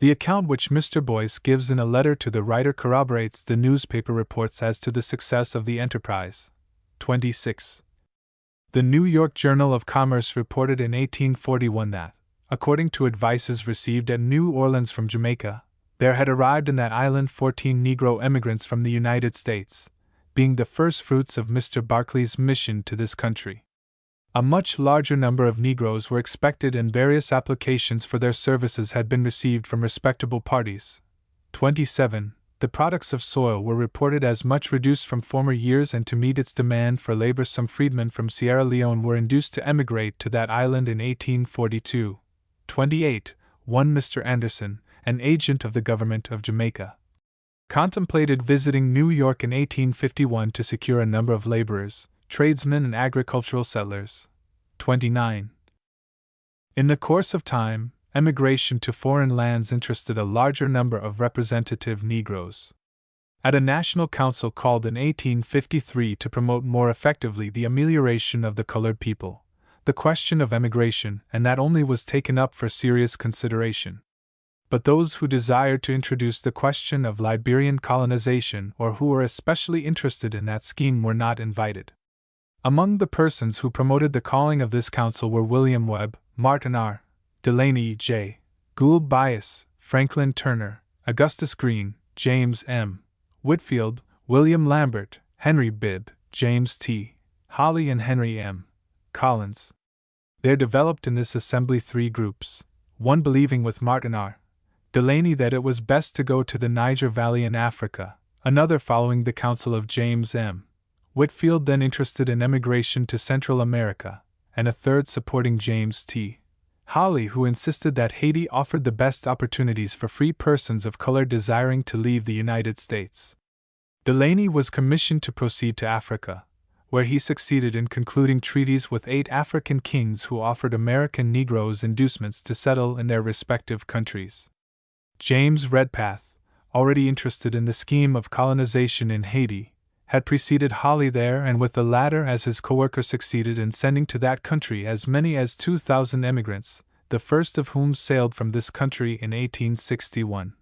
[SPEAKER 1] The account which Mr. Boyce gives in a letter to the writer corroborates the newspaper reports as to the success of the enterprise. 26. The New York Journal of Commerce reported in 1841 that, according to advices received at New Orleans from Jamaica, there had arrived in that island 14 Negro emigrants from the United States, being the first fruits of Mr. Barclay's mission to this country. A much larger number of Negroes were expected, and various applications for their services had been received from respectable parties. 27. The products of soil were reported as much reduced from former years, and to meet its demand for labor some freedmen from Sierra Leone were induced to emigrate to that island in 1842. 28. One Mr. Anderson, an agent of the government of Jamaica, contemplated visiting New York in 1851 to secure a number of laborers, tradesmen and agricultural settlers. 29. In the course of time, emigration to foreign lands interested a larger number of representative Negroes. At a national council called in 1853 to promote more effectively the amelioration of the colored people, the question of emigration, and that only, was taken up for serious consideration. But those who desired to introduce the question of Liberian colonization, or who were especially interested in that scheme, were not invited. Among the persons who promoted the calling of this council were William Webb, Martin R. Delaney J., Gould Byas, Franklin Turner, Augustus Green, James M. Whitfield, William Lambert, Henry Bibb, James T. Holly, and Henry M. Collins. There developed in this assembly 3 groups, one believing with Martin R. Delaney that it was best to go to the Niger Valley in Africa, another following the counsel of James M. Whitfield then interested in emigration to Central America, and a third supporting James T. Hawley, who insisted that Haiti offered the best opportunities for free persons of color desiring to leave the United States. Delaney was commissioned to proceed to Africa, where he succeeded in concluding treaties with 8 African kings who offered American Negroes inducements to settle in their respective countries. James Redpath, already interested in the scheme of colonization in Haiti, had preceded Hawley there, and with the latter as his co-worker succeeded in sending to that country as many as 2,000 emigrants, the first of whom sailed from this country in 1861.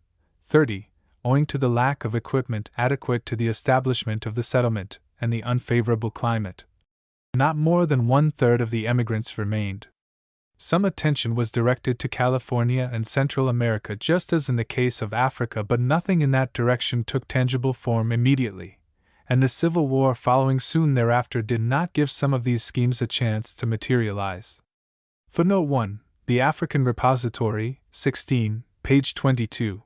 [SPEAKER 1] 30, owing to the lack of equipment adequate to the establishment of the settlement and the unfavorable climate. Not more than 1/3 of the emigrants remained. Some attention was directed to California and Central America, just as in the case of Africa, but nothing in that direction took tangible form immediately, and the Civil War following soon thereafter did not give some of these schemes a chance to materialize. Footnote 1. The African Repository, 16, page 22.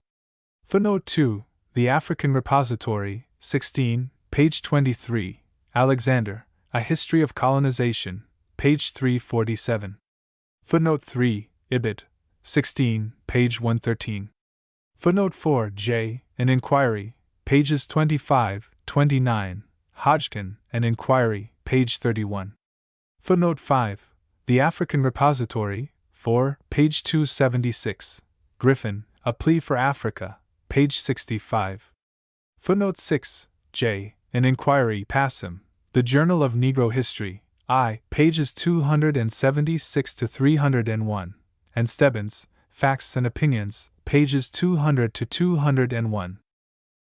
[SPEAKER 1] Footnote 2. The African Repository, 16, page 23. Alexander, A History of Colonization, page 347. Footnote 3. Ibid. 16, page 113. Footnote 4. J. An Inquiry, pages 25, 29. Hodgkin, An Inquiry, page 31. Footnote 5. The African Repository, 4, page 276. Griffin, A Plea for Africa, page 65. Footnote 6. J. An Inquiry, Passam, The Journal of Negro History, I, pages 276 to 301, and Stebbins, Facts and Opinions, pages 200 to 201.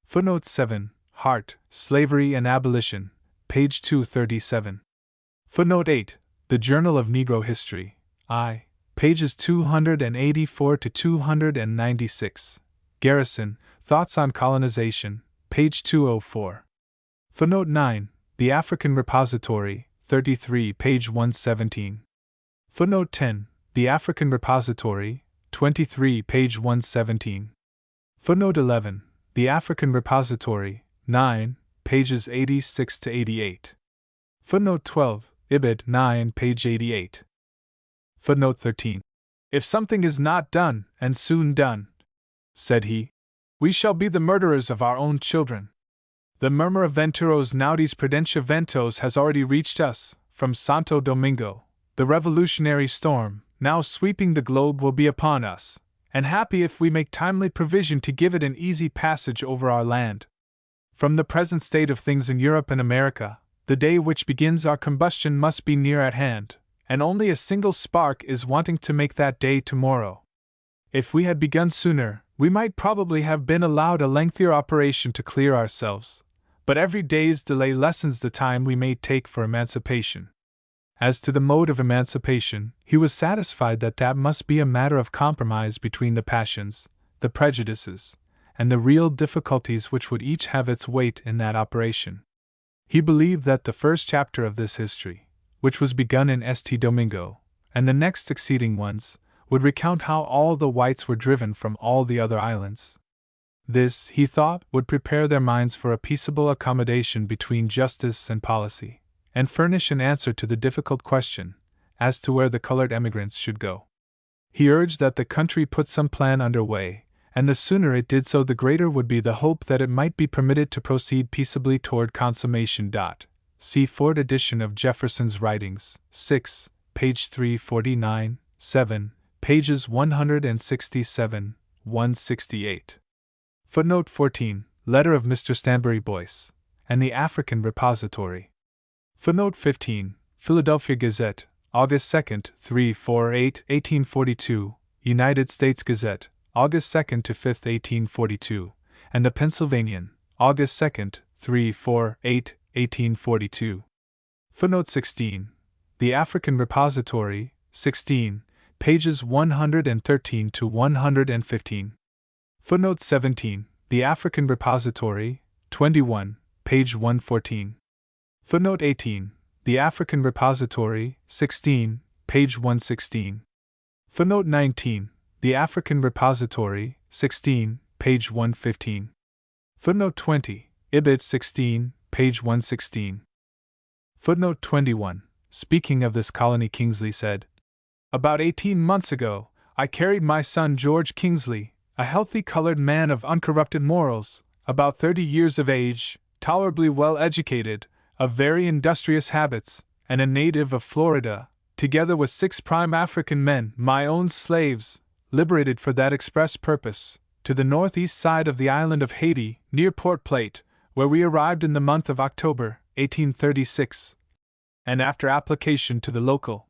[SPEAKER 1] Footnote 7. Hart, Slavery and Abolition, page 237. Footnote 8. The Journal of Negro History, I, pages 284 to 296. Garrison, Thoughts on Colonization, page 204. Footnote 9. The African Repository, 33, page 117. Footnote 10. The African Repository, 23, page 117. Footnote 11. The African Repository, 9, pages 86 to 88. Footnote 12. Ibid. 9, page 88. Footnote 13. If something is not done, and soon done, said he, we shall be the murderers of our own children. The murmur of Venturos Naudis Prudentia Ventos has already reached us, from Santo Domingo. The revolutionary storm, now sweeping the globe, will be upon us, and happy if we make timely provision to give it an easy passage over our land. From the present state of things in Europe and America, the day which begins our combustion must be near at hand, and only a single spark is wanting to make that day tomorrow. If we had begun sooner, we might probably have been allowed a lengthier operation to clear ourselves, but every day's delay lessens the time we may take for emancipation. As to the mode of emancipation, he was satisfied that that must be a matter of compromise between the passions, the prejudices, and the real difficulties which would each have its weight in that operation. He believed that the first chapter of this history, which was begun in St. Domingo, and the next succeeding ones, would recount how all the whites were driven from all the other islands. This, he thought, would prepare their minds for a peaceable accommodation between justice and policy, and furnish an answer to the difficult question as to where the colored emigrants should go. He urged that the country put some plan under way, and the sooner it did so the greater would be the hope that it might be permitted to proceed peaceably toward consummation. See Ford edition of Jefferson's Writings, 6, page 349, 7, pages 167, 168. Footnote 14. Letter of Mr. Stanbury Boyce, and the African Repository. Footnote 15. Philadelphia Gazette, August 2, 348, 1842, United States Gazette, August 2 to 5, 1842, and the Pennsylvanian, August 2, 348, 1842. Footnote 16. The African Repository, 16, pages 113 to 115. Footnote 17. The African Repository, 21, page 114. Footnote 18. The African Repository, 16, page 116. Footnote 19. The African Repository, 16, page 115. Footnote 20. Ibid 16, page 116. Footnote 21. Speaking of this colony, Kingsley said, "About 18 months ago, I carried my son George Kingsley, a healthy colored man of uncorrupted morals, about 30 years of age, tolerably well educated, of very industrious habits, and a native of Florida, together with 6 prime African men, my own slaves, liberated for that express purpose, to the northeast side of the island of Haiti, near Port Plate, where we arrived in the month of October, 1836. And after application to the local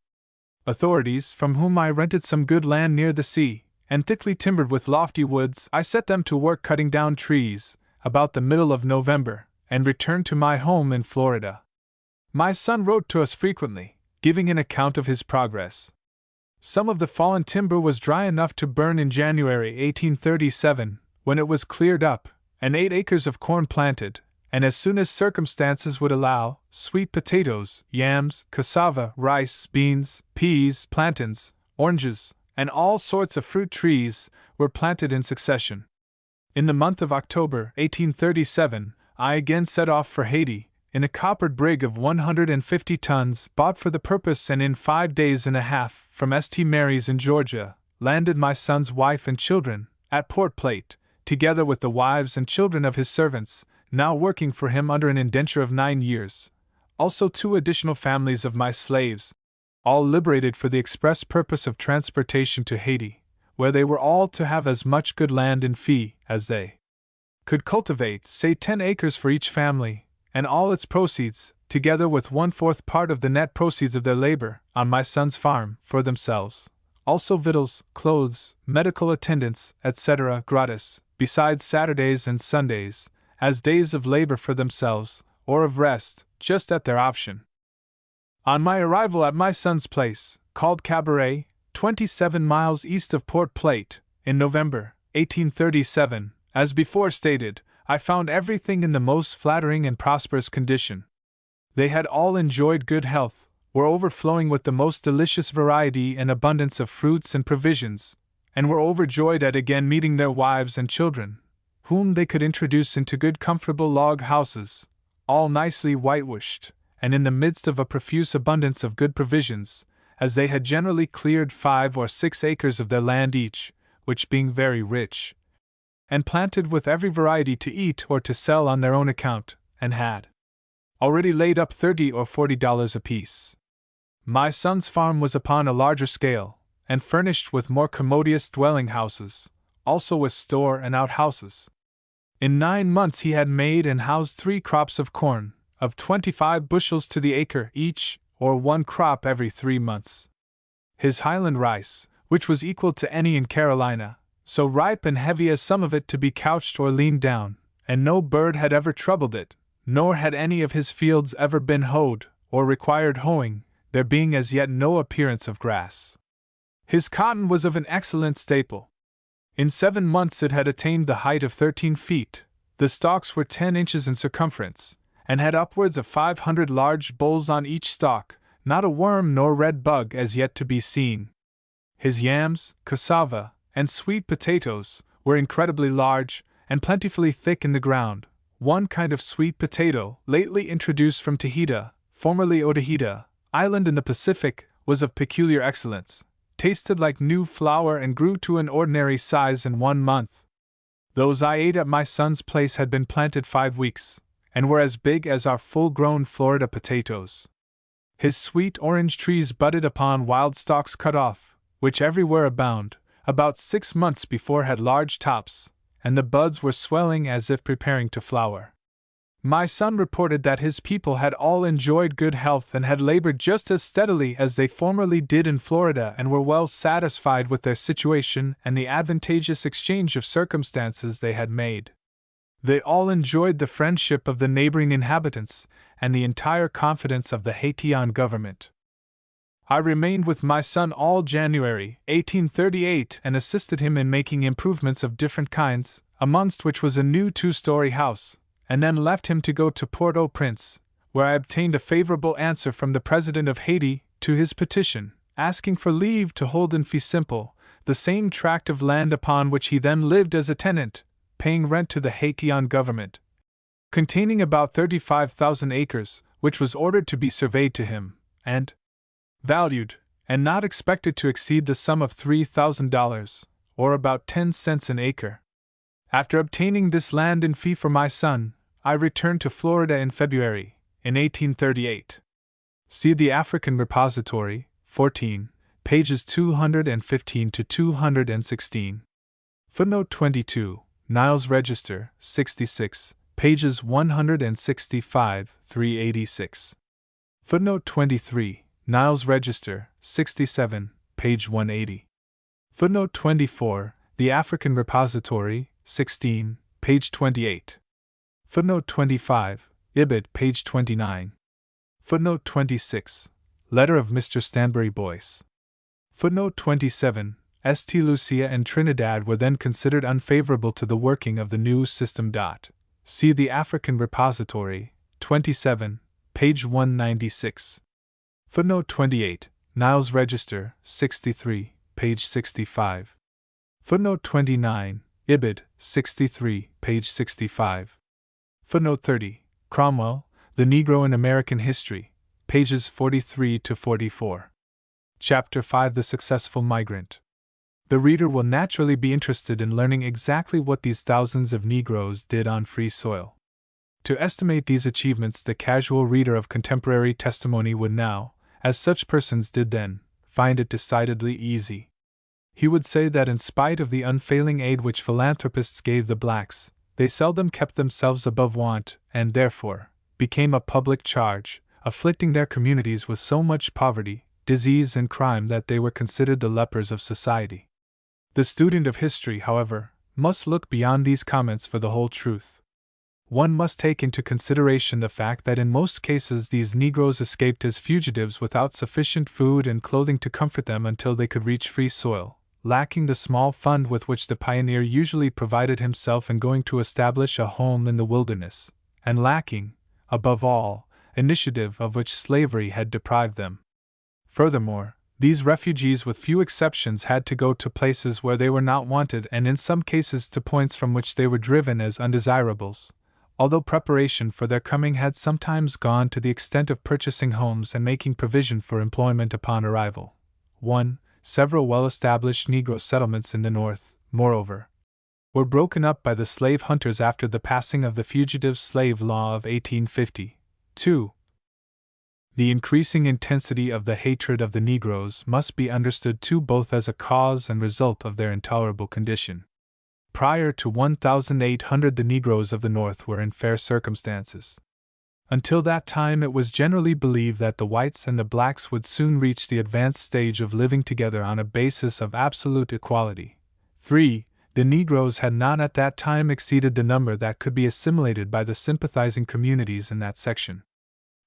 [SPEAKER 1] authorities, from whom I rented some good land near the sea, and thickly timbered with lofty woods, I set them to work cutting down trees, about the middle of November, and returned to my home in Florida. My son wrote to us frequently, giving an account of his progress. Some of the fallen timber was dry enough to burn in January 1837, when it was cleared up, and 8 acres of corn planted, and as soon as circumstances would allow, sweet potatoes, yams, cassava, rice, beans, peas, plantains, oranges, and all sorts of fruit trees were planted in succession. In the month of October 1837, I again set off for Haiti, in a coppered brig of 150 tons, bought for the purpose, and in 5 days and a half, from St. Mary's in Georgia, landed my son's wife and children, at Port Plate, together with the wives and children of his servants, now working for him under an indenture of 9 years, also 2 additional families of my slaves, all liberated for the express purpose of transportation to Haiti, where they were all to have as much good land in fee as they could cultivate, say 10 acres for each family, and all its proceeds, together with 1/4 part of the net proceeds of their labor, on my son's farm, for themselves, also victuals, clothes, medical attendance, etc., gratis, besides Saturdays and Sundays, as days of labor for themselves, or of rest, just at their option. On my arrival at my son's place, called Cabaret, 27 miles east of Port Plate, in November 1837, as before stated, I found everything in the most flattering and prosperous condition. They had all enjoyed good health, were overflowing with the most delicious variety and abundance of fruits and provisions, and were overjoyed at again meeting their wives and children, whom they could introduce into good comfortable log houses, all nicely whitewashed, and in the midst of a profuse abundance of good provisions, as they had generally cleared 5 or 6 acres of their land each, which being very rich, and planted with every variety to eat or to sell on their own account, and had already laid up $30 or $40 apiece. My son's farm was upon a larger scale, and furnished with more commodious dwelling houses, also with store and outhouses. In 9 months he had made and housed 3 crops of corn, of 25 bushels to the acre each, or 1 crop every 3 months. His highland rice, which was equal to any in Carolina, so ripe and heavy as some of it to be couched or leaned down, and no bird had ever troubled it, nor had any of his fields ever been hoed, or required hoeing, there being as yet no appearance of grass. His cotton was of an excellent staple. In 7 months it had attained the height of 13 feet, the stalks were 10 inches in circumference, and had upwards of 500 large bolls on each stalk, not a worm nor red bug as yet to be seen. His yams, cassava, and sweet potatoes were incredibly large, and plentifully thick in the ground. One kind of sweet potato, lately introduced from Tahiti, formerly Otahita, island in the Pacific, was of peculiar excellence, tasted like new flour and grew to an ordinary size in 1 month. Those I ate at my son's place had been planted 5 weeks, and were as big as our full-grown Florida potatoes. His sweet orange trees budded upon wild stalks cut off, which everywhere abound, about 6 months before had large tops, and the buds were swelling as if preparing to flower. My son reported that his people had all enjoyed good health and had labored just as steadily as they formerly did in Florida, and were well satisfied with their situation and the advantageous exchange of circumstances they had made. They all enjoyed the friendship of the neighboring inhabitants and the entire confidence of the Haitian government. I remained with my son all January 1838 and assisted him in making improvements of different kinds, amongst which was a new 2-story house, and then left him to go to Port-au-Prince, where I obtained a favorable answer from the President of Haiti to his petition, asking for leave to hold in fee simple the same tract of land upon which he then lived as a tenant, paying rent to the Haitian government, containing about 35,000 acres, which was ordered to be surveyed to him, and valued, and not expected to exceed the sum of $3,000, or about 10 cents an acre. After obtaining this land in fee for my son, I returned to Florida in February, in 1838. See the African Repository, 14, pages 215 to 216. Footnote 22, Niles Register, 66, pages 165, 386. Footnote 23, Niles Register, 67, page 180. Footnote 24, The African Repository, 16, page 28. Footnote 25, Ibid, page 29. Footnote 26, Letter of Mr. Stanbury Boyce. Footnote 27, St. Lucia and Trinidad were then considered unfavorable to the working of the new system. See the African Repository, 27, page 196. Footnote 28, Niles Register, 63, page 65. Footnote 29, Ibid, 63, page 65. Footnote 30, Cromwell, The Negro in American History, pages 43 to 44. Chapter 5, The Successful Migrant. The reader will naturally be interested in learning exactly what these thousands of Negroes did on free soil. To estimate these achievements, the casual reader of contemporary testimony would now, as such persons did then, find it decidedly easy. He would say that in spite of the unfailing aid which philanthropists gave the blacks, they seldom kept themselves above want, and therefore became a public charge, afflicting their communities with so much poverty, disease, and crime that they were considered the lepers of society. The student of history, however, must look beyond these comments for the whole truth. One must take into consideration the fact that in most cases these Negroes escaped as fugitives without sufficient food and clothing to comfort them until they could reach free soil, lacking the small fund with which the pioneer usually provided himself in going to establish a home in the wilderness, and lacking, above all, initiative of which slavery had deprived them. Furthermore, these refugees with few exceptions had to go to places where they were not wanted and in some cases to points from which they were driven as undesirables, although preparation for their coming had sometimes gone to the extent of purchasing homes and making provision for employment upon arrival. 1. Several well-established Negro settlements in the North, moreover, were broken up by the slave hunters after the passing of the Fugitive Slave Law of 1850. 2. The increasing intensity of the hatred of the Negroes must be understood too both as a cause and result of their intolerable condition. Prior to 1800 the Negroes of the North were in fair circumstances. Until that time it was generally believed that the whites and the blacks would soon reach the advanced stage of living together on a basis of absolute equality. 3. The Negroes had not at that time exceeded the number that could be assimilated by the sympathizing communities in that section.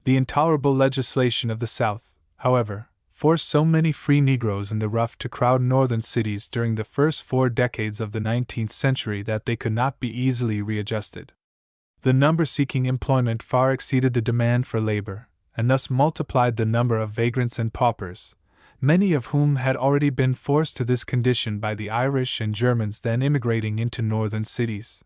[SPEAKER 1] The intolerable legislation of the South, however, forced so many free Negroes in the rough to crowd northern cities during the first 4 decades of the 19th century that they could not be easily readjusted. The number seeking employment far exceeded the demand for labor, and thus multiplied the number of vagrants and paupers, many of whom had already been forced to this condition by the Irish and Germans then immigrating into northern cities.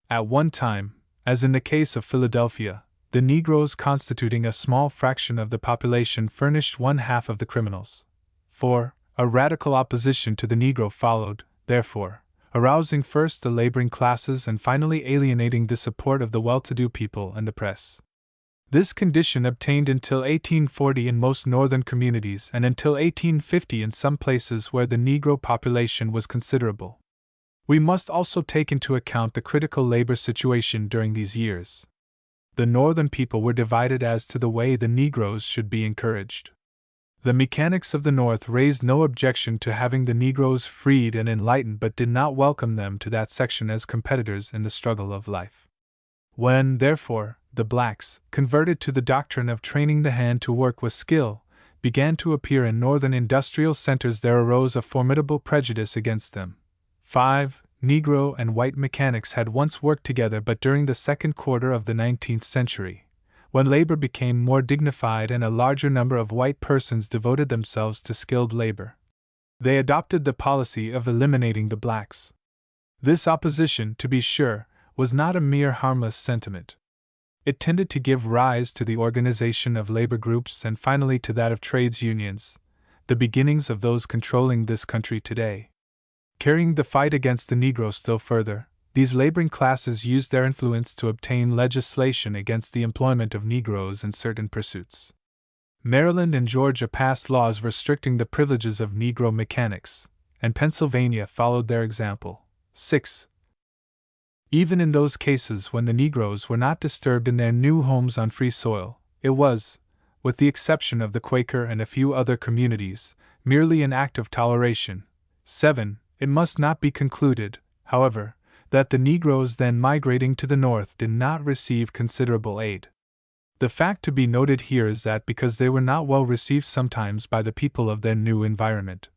[SPEAKER 1] At one time, as in the case of Philadelphia, the Negroes constituting a small fraction of the population furnished 1/2 of the criminals. 4. A radical opposition to the Negro followed, therefore, arousing first the laboring classes and finally alienating the support of the well-to-do people and the press. This condition obtained until 1840 in most northern communities and until 1850 in some places where the Negro population was considerable. We must also take into account the critical labor situation during these years. The northern people were divided as to the way the Negroes should be encouraged. The mechanics of the North raised no objection to having the Negroes freed and enlightened, but did not welcome them to that section as competitors in the struggle of life. When, therefore, the blacks, converted to the doctrine of training the hand to work with skill, began to appear in northern industrial centers, there arose a formidable prejudice against them. 5. Negro and white mechanics had once worked together, but during the second quarter of the 19th century, when labor became more dignified and a larger number of white persons devoted themselves to skilled labor, they adopted the policy of eliminating the blacks. This opposition, to be sure, was not a mere harmless sentiment. It tended to give rise to the organization of labor groups and finally to that of trades unions, the beginnings of those controlling this country today. Carrying the fight against the Negro still further, these laboring classes used their influence to obtain legislation against the employment of Negroes in certain pursuits. Maryland and Georgia passed laws restricting the privileges of Negro mechanics, and Pennsylvania followed their example. 6. Even in those cases when the Negroes were not disturbed in their new homes on free soil, it was, with the exception of the Quaker and a few other communities, merely an act of toleration. 7. It must not be concluded, however, that the Negroes then migrating to the North did not receive considerable aid. The fact to be noted here is that because they were not well received sometimes by the people of their new environment,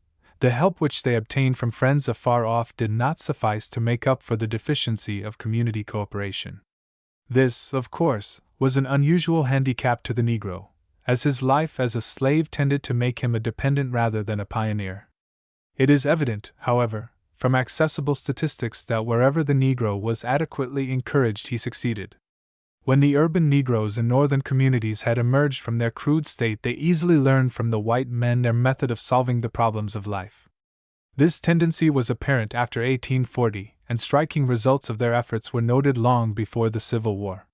[SPEAKER 1] the help which they obtained from friends afar off did not suffice to make up for the deficiency of community cooperation. This, of course, was an unusual handicap to the Negro, as his life as a slave tended to make him a dependent rather than a pioneer. It is evident, however, from accessible statistics that wherever the Negro was adequately encouraged he succeeded. When the urban Negroes in northern communities had emerged from their crude state, they easily learned from the white men their method of solving the problems of life. This tendency was apparent after 1840, and striking results of their efforts were noted long before the Civil War.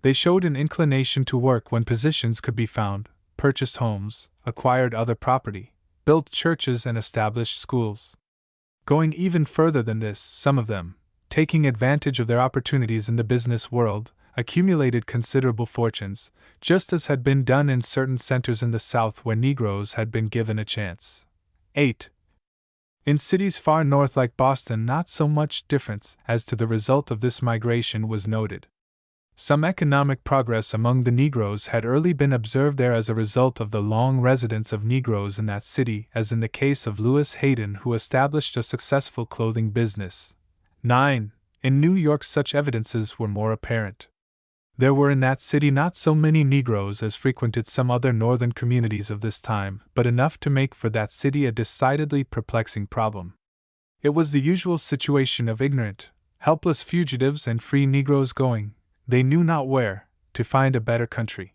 [SPEAKER 1] They showed an inclination to work when positions could be found, purchased homes, acquired other property, built churches, and established schools. Going even further than this, some of them, taking advantage of their opportunities in the business world, accumulated considerable fortunes, just as had been done in certain centers in the South where Negroes had been given a chance. 8. In cities far north like Boston, not so much difference as to the result of this migration was noted. Some economic progress among the Negroes had early been observed there as a result of the long residence of Negroes in that city, as in the case of Lewis Hayden, who established a successful clothing business. 9. In New York, such evidences were more apparent. There were in that city not so many Negroes as frequented some other northern communities of this time, but enough to make for that city a decidedly perplexing problem. It was the usual situation of ignorant, helpless fugitives and free Negroes going, they knew not where, to find a better country.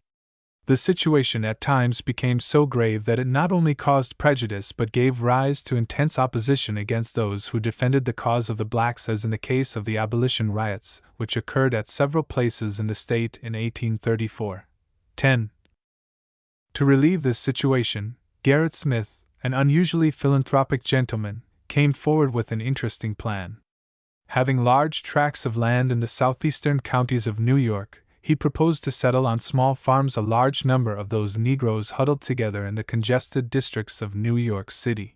[SPEAKER 1] The situation at times became so grave that it not only caused prejudice but gave rise to intense opposition against those who defended the cause of the blacks, as in the case of the abolition riots, which occurred at several places in the state in 1834. 10. To relieve this situation, Gerrit Smith, an unusually philanthropic gentleman, came forward with an interesting plan. Having large tracts of land in the southeastern counties of New York, he proposed to settle on small farms a large number of those Negroes huddled together in the congested districts of New York City.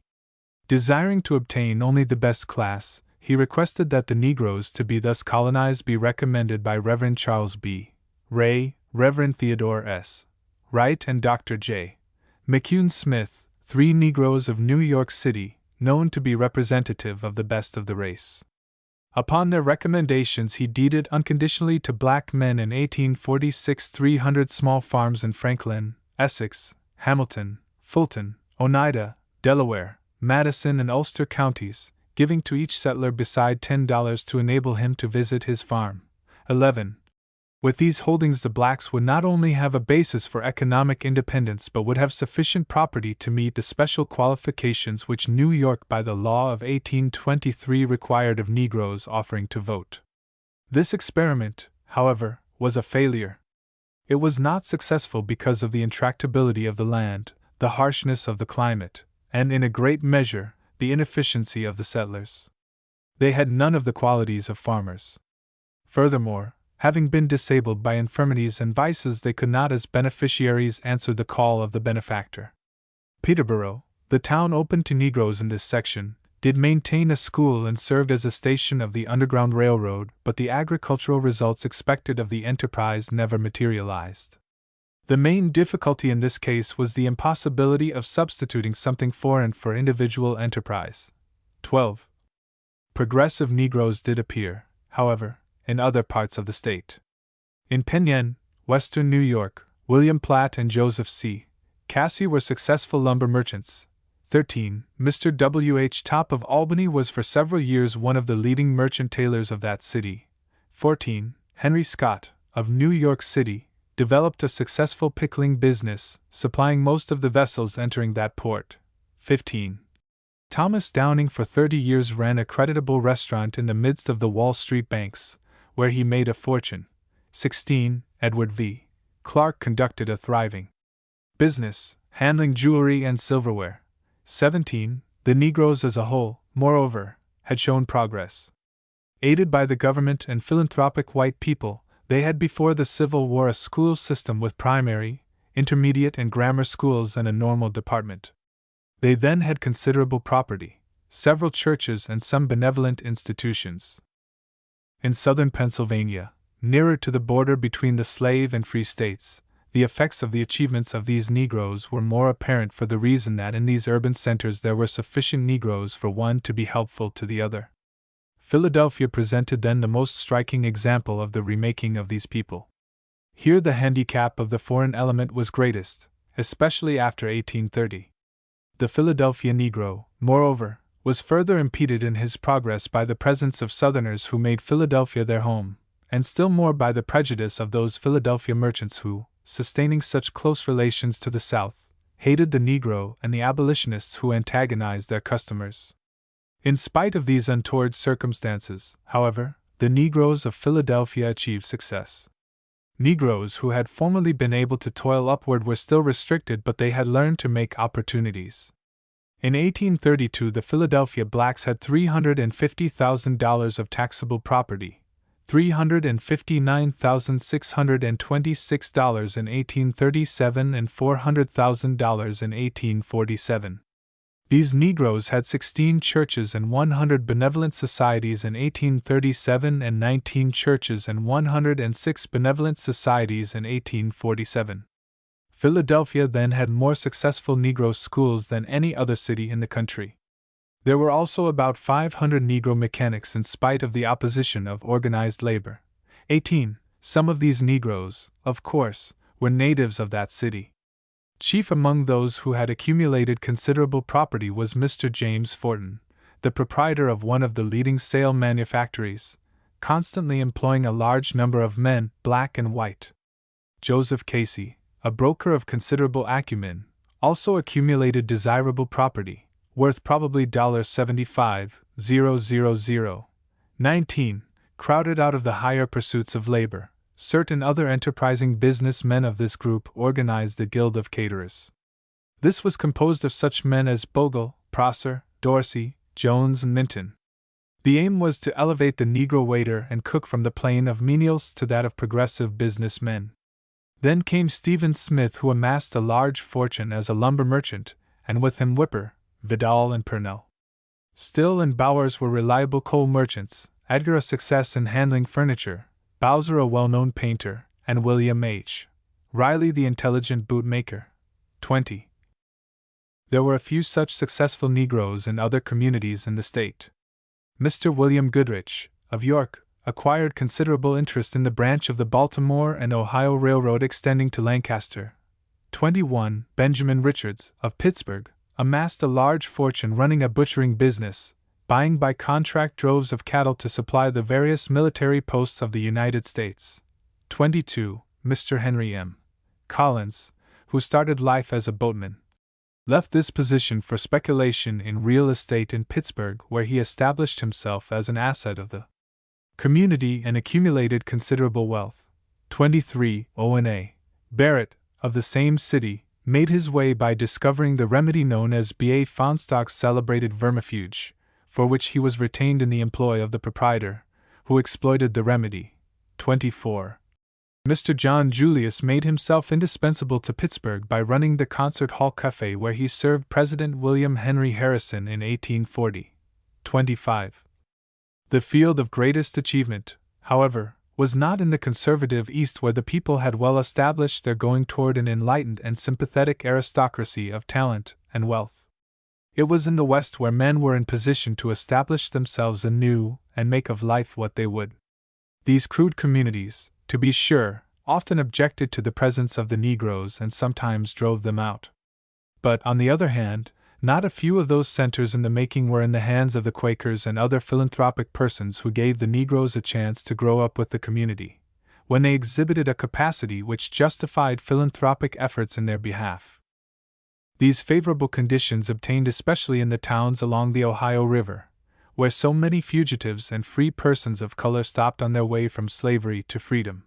[SPEAKER 1] Desiring to obtain only the best class, he requested that the Negroes to be thus colonized be recommended by Rev. Charles B. Ray, Rev. Theodore S. Wright, and Dr. J. McCune Smith, 3 Negroes of New York City, known to be representative of the best of the race. Upon their recommendations, he deeded unconditionally to black men in 1846 300 small farms in Franklin, Essex, Hamilton, Fulton, Oneida, Delaware, Madison, and Ulster counties, giving to each settler beside $10 to enable him to visit his farm. 11. With these holdings, the blacks would not only have a basis for economic independence but would have sufficient property to meet the special qualifications which New York by the law of 1823 required of Negroes offering to vote. This experiment, however, was a failure. It was not successful because of the intractability of the land, the harshness of the climate, and in a great measure, the inefficiency of the settlers. They had none of the qualities of farmers. Furthermore, having been disabled by infirmities and vices, they could not as beneficiaries answer the call of the benefactor. Peterborough, the town open to Negroes in this section, did maintain a school and served as a station of the Underground Railroad, but the agricultural results expected of the enterprise never materialized. The main difficulty in this case was the impossibility of substituting something foreign for individual enterprise. 12. Progressive Negroes did appear, however, in other parts of the state. In Penn Yan, western New York, William Platt and Joseph C. Cassie were successful lumber merchants. 13. Mr. W. H. Top of Albany was for several years one of the leading merchant tailors of that city. 14. Henry Scott, of New York City, developed a successful pickling business, supplying most of the vessels entering that port. 15. Thomas Downing for 30 years ran a creditable restaurant in the midst of the Wall Street banks, where he made a fortune. 16. Edward V. Clark conducted a thriving business, handling jewelry and silverware. 17. The Negroes as a whole, moreover, had shown progress. Aided by the government and philanthropic white people, they had before the Civil War a school system with primary, intermediate, and grammar schools and a normal department. They then had considerable property, several churches, and some benevolent institutions. In southern Pennsylvania, nearer to the border between the slave and free states, the effects of the achievements of these Negroes were more apparent for the reason that in these urban centers there were sufficient Negroes for one to be helpful to the other. Philadelphia presented then the most striking example of the remaking of these people. Here the handicap of the foreign element was greatest, especially after 1830. The Philadelphia Negro, moreover, was further impeded in his progress by the presence of Southerners who made Philadelphia their home, and still more by the prejudice of those Philadelphia merchants who, sustaining such close relations to the South, hated the Negro and the abolitionists who antagonized their customers. In spite of these untoward circumstances, however, the Negroes of Philadelphia achieved success. Negroes who had formerly been able to toil upward were still restricted, but they had learned to make opportunities. In 1832, the Philadelphia blacks had $350,000 of taxable property, $359,626 in 1837 and $400,000 in 1847. These Negroes had 16 churches and 100 benevolent societies in 1837 and 19 churches and 106 benevolent societies in 1847. Philadelphia then had more successful Negro schools than any other city in the country. There were also about 500 Negro mechanics in spite of the opposition of organized labor. 18. Some of these Negroes, of course, were natives of that city. Chief among those who had accumulated considerable property was Mr. James Forten, the proprietor of one of the leading sail manufactories, constantly employing a large number of men, black and white. Joseph Casey, a broker of considerable acumen, also accumulated desirable property, worth probably $75,000. 19. Crowded out of the higher pursuits of labor, certain other enterprising business men of this group organized the Guild of Caterers. This was composed of such men as Bogle, Prosser, Dorsey, Jones, and Minton. The aim was to elevate the Negro waiter and cook from the plane of menials to that of progressive business men. Then came Stephen Smith, who amassed a large fortune as a lumber merchant, and with him Whipper, Vidal, and Purnell. Still and Bowers were reliable coal merchants, Edgar a success in handling furniture, Bowser a well-known painter, and William H. Riley the intelligent bootmaker. 20. There were a few such successful Negroes in other communities in the state. Mr. William Goodrich, of York, acquired considerable interest in the branch of the Baltimore and Ohio Railroad extending to Lancaster. 21. Benjamin Richards, of Pittsburgh, amassed a large fortune running a butchering business, buying by contract droves of cattle to supply the various military posts of the United States. 22. Mr. Henry M. Collins, who started life as a boatman, left this position for speculation in real estate in Pittsburgh, where he established himself as an asset of the community and accumulated considerable wealth. 23. Owen A. Barrett, of the same city, made his way by discovering the remedy known as B.A. Faunstalk's celebrated vermifuge, for which he was retained in the employ of the proprietor, who exploited the remedy. 24. Mr. John Julius made himself indispensable to Pittsburgh by running the Concert Hall Cafe, where he served President William Henry Harrison in 1840. 25. The field of greatest achievement, however, was not in the conservative East, where the people had well established their going toward an enlightened and sympathetic aristocracy of talent and wealth. It was in the West, where men were in position to establish themselves anew and make of life what they would. These crude communities, to be sure, often objected to the presence of the Negroes and sometimes drove them out. But, on the other hand, not a few of those centers in the making were in the hands of the Quakers and other philanthropic persons who gave the Negroes a chance to grow up with the community, when they exhibited a capacity which justified philanthropic efforts in their behalf. These favorable conditions obtained especially in the towns along the Ohio River, where so many fugitives and free persons of color stopped on their way from slavery to freedom.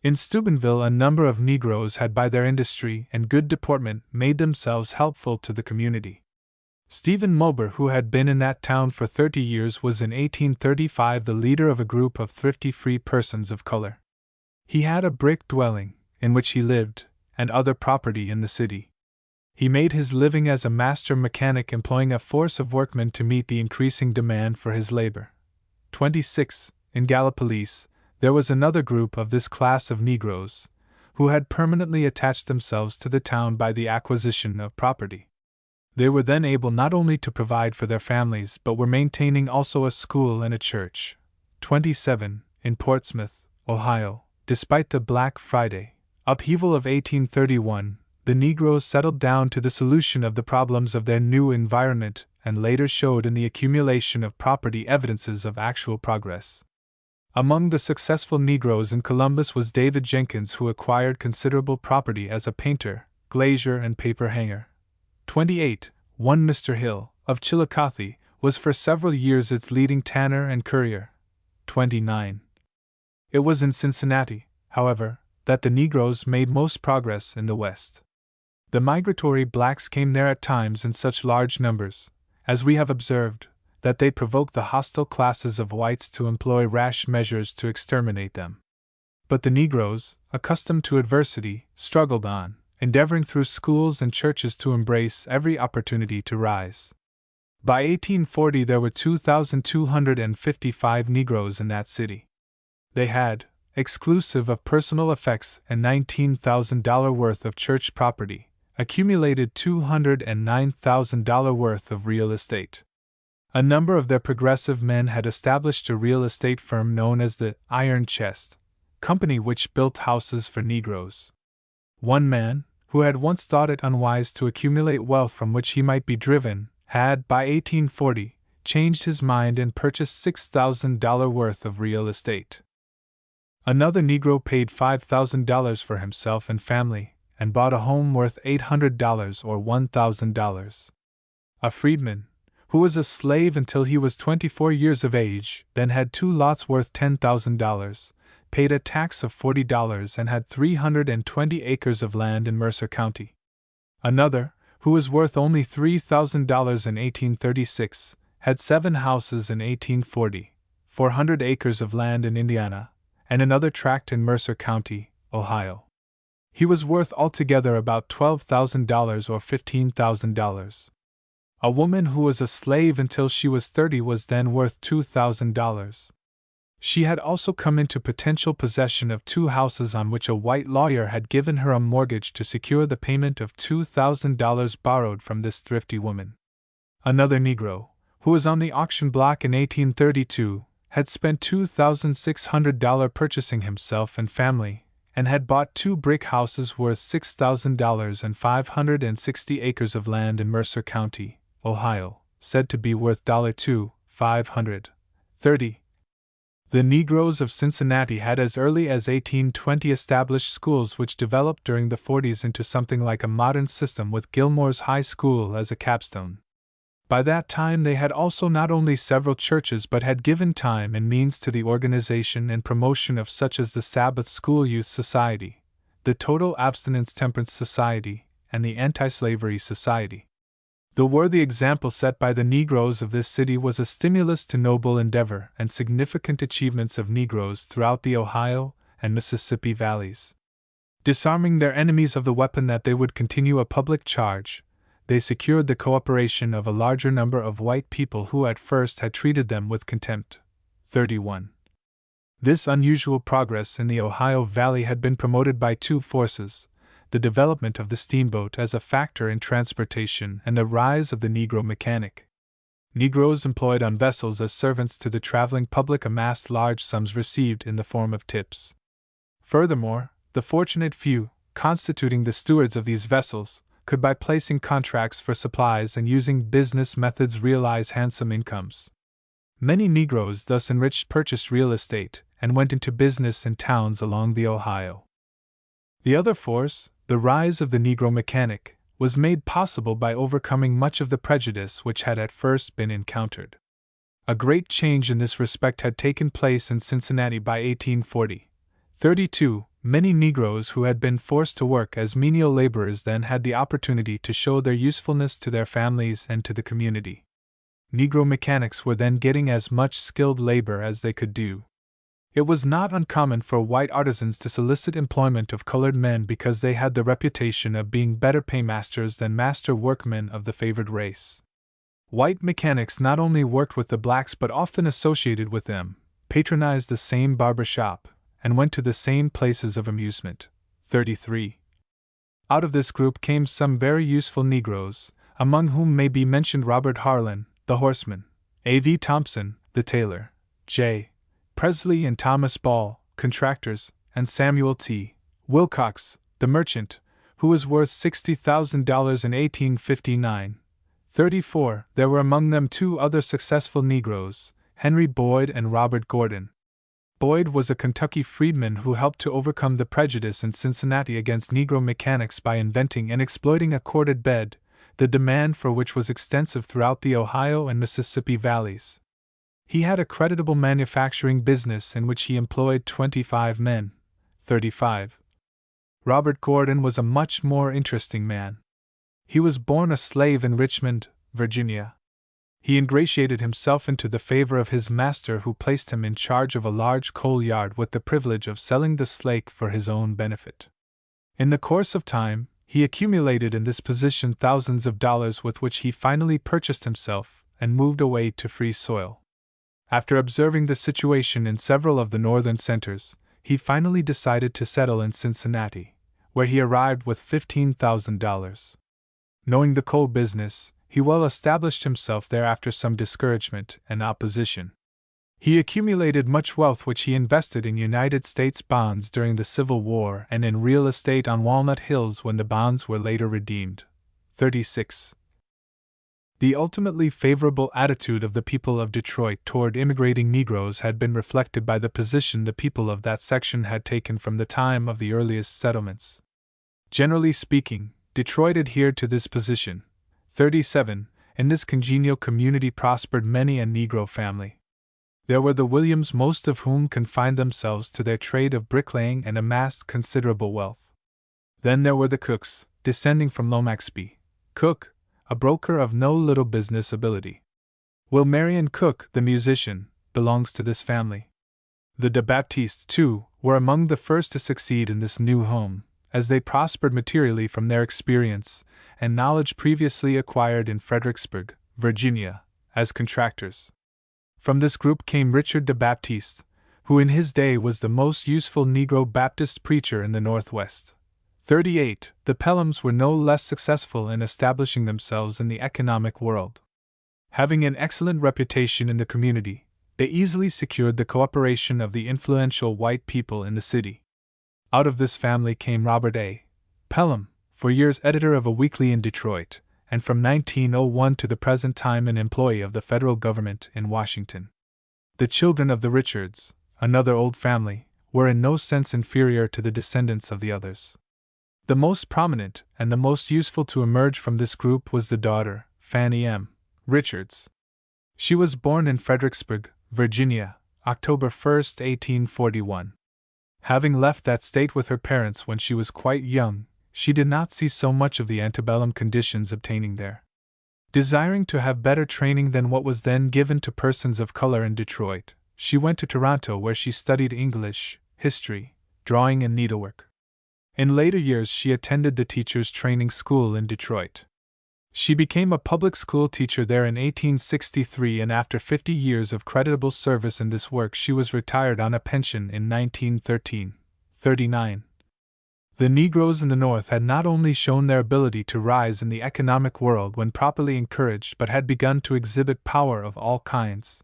[SPEAKER 1] In Steubenville, a number of Negroes had by their industry and good deportment made themselves helpful to the community. Stephen Mulber, who had been in that town for 30 years, was in 1835 the leader of a group of thrifty free persons of color. He had a brick dwelling, in which he lived, and other property in the city. He made his living as a master mechanic, employing a force of workmen to meet the increasing demand for his labor. 26. In Gallipolis, there was another group of this class of Negroes, who had permanently attached themselves to the town by the acquisition of property. They were then able not only to provide for their families but were maintaining also a school and a church. 27. In Portsmouth, Ohio, despite the Black Friday upheaval of 1831, the Negroes settled down to the solution of the problems of their new environment and later showed in the accumulation of property evidences of actual progress. Among the successful Negroes in Columbus was David Jenkins, who acquired considerable property as a painter, glazier, and paper hanger. 28. One Mr. Hill, of Chillicothe, was for several years its leading tanner and currier. 29. It was in Cincinnati, however, that the Negroes made most progress in the West. The migratory blacks came there at times in such large numbers, as we have observed, that they provoked the hostile classes of whites to employ rash measures to exterminate them. But the Negroes, accustomed to adversity, struggled on, endeavoring through schools and churches to embrace every opportunity to rise. By 1840 there were 2,255 Negroes in that city. They had, exclusive of personal effects and $19,000 worth of church property, accumulated $209,000 worth of real estate. A number of their progressive men had established a real estate firm known as the Iron Chest Company, which built houses for Negroes. One man, who had once thought it unwise to accumulate wealth from which he might be driven, had, by 1840, changed his mind and purchased $6,000 worth of real estate. Another Negro paid $5,000 for himself and family, and bought a home worth $800 or $1,000. A freedman, who was a slave until he was 24 years of age, then had 2 lots worth $10,000, paid a tax of $40 and had 320 acres of land in Mercer County. Another, who was worth only $3,000 in 1836, had 7 houses in 1840, 400 acres of land in Indiana, and another tract in Mercer County, Ohio. He was worth altogether about $12,000 or $15,000. A woman who was a slave until she was 30 was then worth $2,000. She had also come into potential possession of 2 houses on which a white lawyer had given her a mortgage to secure the payment of $2,000 borrowed from this thrifty woman. Another Negro, who was on the auction block in 1832, had spent $2,600 purchasing himself and family, and had bought 2 brick houses worth $6,000 and 560 acres of land in Mercer County, Ohio, said to be worth $2,530. The Negroes of Cincinnati had as early as 1820 established schools which developed during the 40s into something like a modern system, with Gilmore's High School as a capstone. By that time they had also not only several churches but had given time and means to the organization and promotion of such as the Sabbath School Youth Society, the Total Abstinence Temperance Society, and the Anti-Slavery Society. The worthy example set by the Negroes of this city was a stimulus to noble endeavor and significant achievements of Negroes throughout the Ohio and Mississippi valleys. Disarming their enemies of the weapon that they would continue a public charge, they secured the cooperation of a larger number of white people who at first had treated them with contempt. 31. This unusual progress in the Ohio Valley had been promoted by 2 forces: the development of the steamboat as a factor in transportation and the rise of the Negro mechanic. Negroes employed on vessels as servants to the traveling public amassed large sums received in the form of tips. Furthermore, the fortunate few, constituting the stewards of these vessels, could by placing contracts for supplies and using business methods realize handsome incomes. Many Negroes thus enriched purchased real estate, and went into business in towns along the Ohio. The other force, the rise of the Negro mechanic, was made possible by overcoming much of the prejudice which had at first been encountered. A great change in this respect had taken place in Cincinnati by 1840. 32, many Negroes who had been forced to work as menial laborers then had the opportunity to show their usefulness to their families and to the community. Negro mechanics were then getting as much skilled labor as they could do. It was not uncommon for white artisans to solicit employment of colored men because they had the reputation of being better paymasters than master workmen of the favored race. White mechanics not only worked with the blacks but often associated with them, patronized the same barber shop, and went to the same places of amusement. 33. Out of this group came some very useful Negroes, among whom may be mentioned Robert Harlan, the horseman, A.V. Thompson, the tailor, J. Presley and Thomas Ball, contractors, and Samuel T. Wilcox, the merchant, who was worth $60,000 in 1859. 34. There were among them two other successful Negroes, Henry Boyd and Robert Gordon. Boyd was a Kentucky freedman who helped to overcome the prejudice in Cincinnati against Negro mechanics by inventing and exploiting a corded bed, the demand for which was extensive throughout the Ohio and Mississippi valleys. He had a creditable manufacturing business in which he employed 25 men. 35. Robert Gordon was a much more interesting man. He was born a slave in Richmond, Virginia. He ingratiated himself into the favor of his master, who placed him in charge of a large coal yard with the privilege of selling the slake for his own benefit. In the course of time, he accumulated in this position thousands of dollars with which he finally purchased himself and moved away to free soil. After observing the situation in several of the northern centers, he finally decided to settle in Cincinnati, where he arrived with $15,000. Knowing the coal business, he well established himself there after some discouragement and opposition. He accumulated much wealth which he invested in United States bonds during the Civil War and in real estate on Walnut Hills when the bonds were later redeemed. 36. The ultimately favorable attitude of the people of Detroit toward immigrating Negroes had been reflected by the position the people of that section had taken from the time of the earliest settlements. Generally speaking, Detroit adhered to this position. 37. In this congenial community prospered many a Negro family. There were the Williams, most of whom confined themselves to their trade of bricklaying and amassed considerable wealth. Then there were the Cooks, descending from Lomaxby Cook, a broker of no little business ability. Will Marion Cook, the musician, belongs to this family. The de Baptistes, too, were among the first to succeed in this new home, as they prospered materially from their experience and knowledge previously acquired in Fredericksburg, Virginia, as contractors. From this group came Richard de Baptiste, who in his day was the most useful Negro Baptist preacher in the Northwest. 38. The Pelhams were no less successful in establishing themselves in the economic world. Having an excellent reputation in the community, they easily secured the cooperation of the influential white people in the city. Out of this family came Robert A. Pelham, for years editor of a weekly in Detroit, and from 1901 to the present time an employee of the federal government in Washington. The children of the Richards, another old family, were in no sense inferior to the descendants of the others. The most prominent and the most useful to emerge from this group was the daughter, Fanny M. Richards. She was born in Fredericksburg, Virginia, October 1, 1841. Having left that state with her parents when she was quite young, she did not see so much of the antebellum conditions obtaining there. Desiring to have better training than what was then given to persons of color in Detroit, she went to Toronto where she studied English, history, drawing and needlework. In later years she attended the teachers' training school in Detroit. She became a public school teacher there in 1863, and after 50 years of creditable service in this work she was retired on a pension in 1913. 39. The Negroes in the North had not only shown their ability to rise in the economic world when properly encouraged, but had begun to exhibit power of all kinds.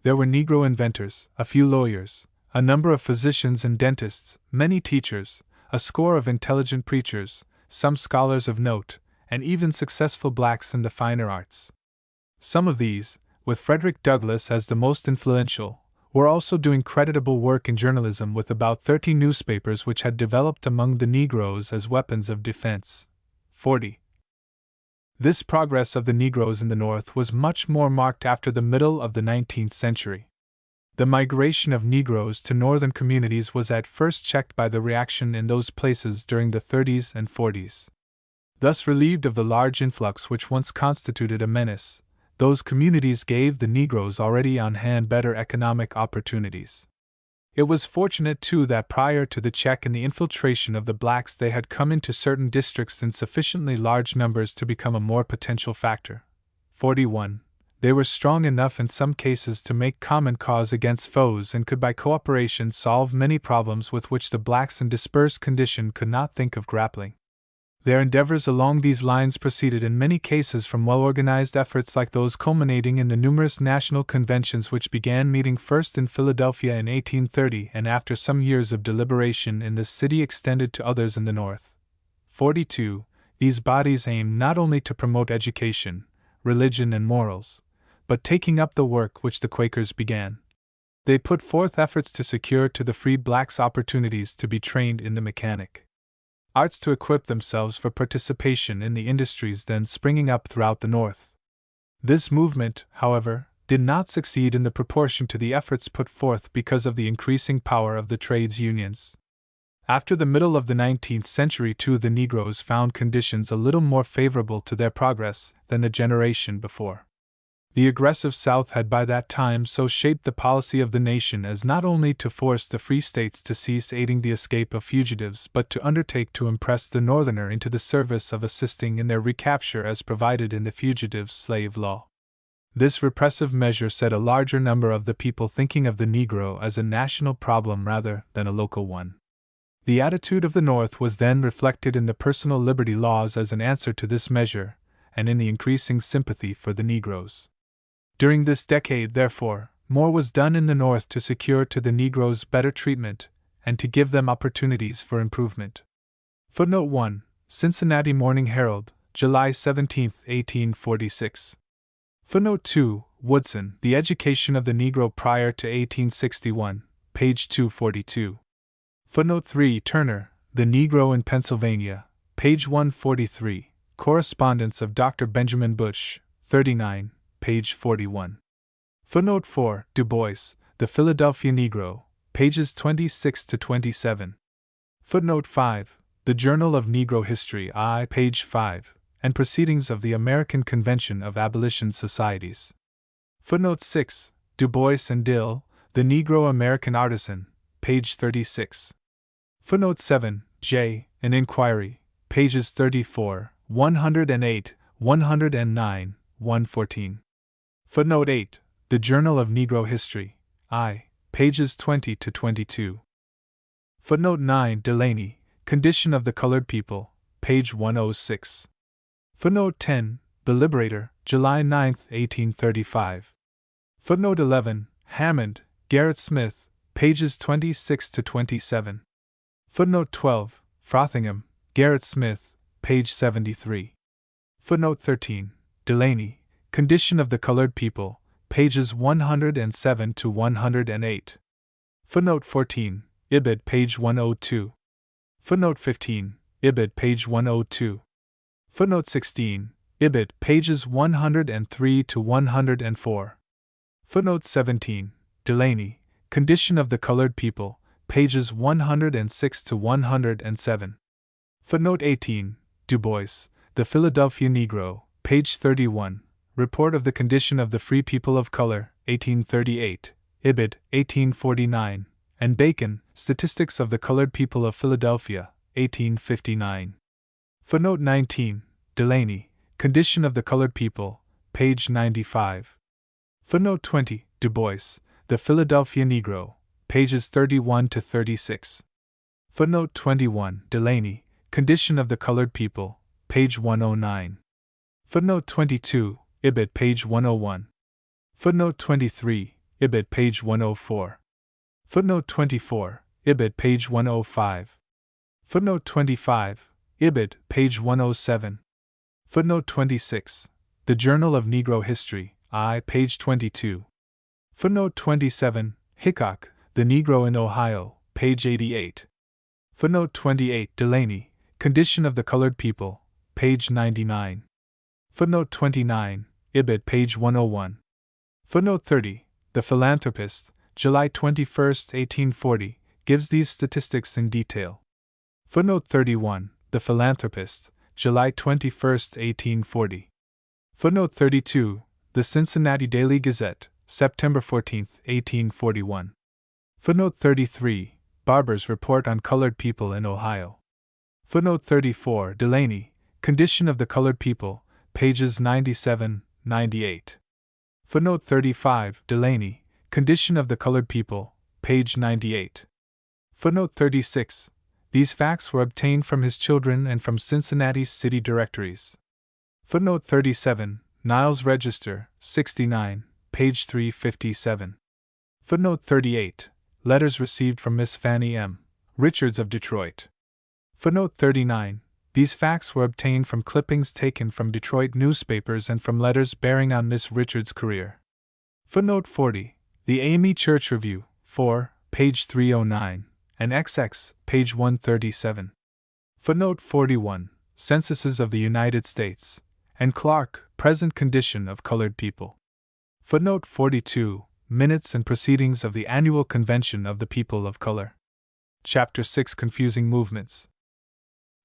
[SPEAKER 1] There were Negro inventors, a few lawyers, a number of physicians and dentists, many teachers, a score of intelligent preachers, some scholars of note, and even successful blacks in the finer arts. Some of these, with Frederick Douglass as the most influential, were also doing creditable work in journalism with about 30 newspapers which had developed among the Negroes as weapons of defense. 40. This progress of the Negroes in the North was much more marked after the middle of the 19th century. The migration of Negroes to northern communities was at first checked by the reaction in those places during the 30s and 40s. Thus relieved of the large influx which once constituted a menace, those communities gave the Negroes already on hand better economic opportunities. It was fortunate, too, that prior to the check in the infiltration of the blacks they had come into certain districts in sufficiently large numbers to become a more potential factor. 41. They were strong enough in some cases to make common cause against foes and could by cooperation solve many problems with which the blacks in dispersed condition could not think of grappling. Their endeavors along these lines proceeded in many cases from well-organized efforts like those culminating in the numerous national conventions which began meeting first in Philadelphia in 1830 and after some years of deliberation in this city extended to others in the North. 42. These bodies aimed not only to promote education, religion and morals, but taking up the work which the Quakers began. They put forth efforts to secure to the free blacks opportunities to be trained in the mechanic arts to equip themselves for participation in the industries then springing up throughout the North. This movement, however, did not succeed in the proportion to the efforts put forth because of the increasing power of the trades unions. After the middle of the 19th century, too, the Negroes found conditions a little more favorable to their progress than the generation before. The aggressive South had by that time so shaped the policy of the nation as not only to force the free states to cease aiding the escape of fugitives but to undertake to impress the Northerner into the service of assisting in their recapture as provided in the Fugitive Slave Law. This repressive measure set a larger number of the people thinking of the Negro as a national problem rather than a local one. The attitude of the North was then reflected in the personal liberty laws as an answer to this measure, and in the increasing sympathy for the Negroes. During this decade, therefore, more was done in the North to secure to the Negroes better treatment, and to give them opportunities for improvement. Footnote 1. Cincinnati Morning Herald, July 17, 1846. Footnote 2. Woodson, The Education of the Negro Prior to 1861, page 242. Footnote 3. Turner, The Negro in Pennsylvania, page 143. Correspondence of Dr. Benjamin Bush, 39. Page 41. Footnote 4. Du Bois, The Philadelphia Negro, pages 26 to 27. Footnote 5. The Journal of Negro History, page 5, and Proceedings of the American Convention of Abolition Societies. Footnote 6. Du Bois and Dill, The Negro American Artisan, page 36. Footnote 7. J. An Inquiry, pages 34, 108, 109, 114. Footnote 8. The Journal of Negro History, pages 20 to 22. Footnote 9. Delaney, Condition of the Colored People, page 106. Footnote 10. The Liberator, July 9, 1835. Footnote 11. Hammond, Garrett Smith, pages 26 to 27. Footnote 12. Frothingham, Garrett Smith, page 73. Footnote 13. Delaney, Condition of the Colored People, pages 107 to 108. Footnote 14. Ibid, page 102. Footnote 15. Ibid, page 102. Footnote 16. Ibid, pages 103 to 104. Footnote 17. Delaney, Condition of the Colored People, pages 106 to 107. Footnote 18. Du Bois, The Philadelphia Negro, page 31. Report of the Condition of the Free People of Color, 1838, Ibid, 1849, and Bacon, Statistics of the Colored People of Philadelphia, 1859. Footnote 19. Delaney, Condition of the Colored People, page 95. Footnote 20. Du Bois, The Philadelphia Negro, pages 31 to 36. Footnote 21. Delaney, Condition of the Colored People, page 109. Footnote 22. Ibid, page 101. Footnote 23. Ibid, page 104. Footnote 24. Ibid, page 105. Footnote 25. Ibid, page 107. Footnote 26. The Journal of Negro History, page 22. Footnote 27. Hickok, The Negro in Ohio, page 88. Footnote 28. Delaney, Condition of the Colored People, page 99. Footnote 29. Ibid, page 101. Footnote 30. The Philanthropist, July 21, 1840, gives these statistics in detail. Footnote 31. The Philanthropist, July 21, 1840. Footnote 32. The Cincinnati Daily Gazette, September 14, 1841. Footnote 33. Barber's Report on Colored People in Ohio. Footnote 34. Delaney, Condition of the Colored People, pages 97, 98. Footnote 35. Delaney, Condition of the Colored People, page 98. Footnote 36. These facts were obtained from his children and from Cincinnati's city directories. Footnote 37. Niles Register, 69, page 357. Footnote 38. Letters received from Miss Fannie M. Richards of Detroit. Footnote 39. These facts were obtained from clippings taken from Detroit newspapers and from letters bearing on Miss Richards' career. Footnote 40. The Amy Church Review, 4, page 309, and XX, page 137. Footnote 41. Censuses of the United States, and Clark, Present Condition of Colored People. Footnote 42. Minutes and Proceedings of the Annual Convention of the People of Color. Chapter 6. Confusing Movements.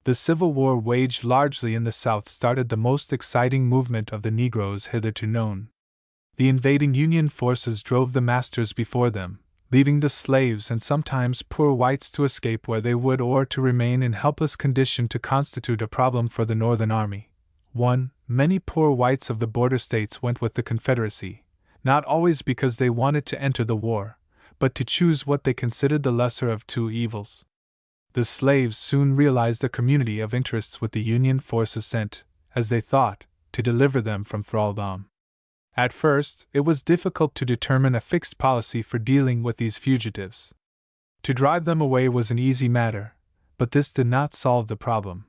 [SPEAKER 1] The Civil War waged largely in the South started the most exciting movement of the Negroes hitherto known. The invading Union forces drove the masters before them, leaving the slaves and sometimes poor whites to escape where they would or to remain in helpless condition to constitute a problem for the Northern Army. 1. Many poor whites of the border states went with the Confederacy, not always because they wanted to enter the war, but to choose what they considered the lesser of two evils. The slaves soon realized the community of interests with the Union forces sent, as they thought, to deliver them from thraldom. At first, it was difficult to determine a fixed policy for dealing with these fugitives. To drive them away was an easy matter, but this did not solve the problem.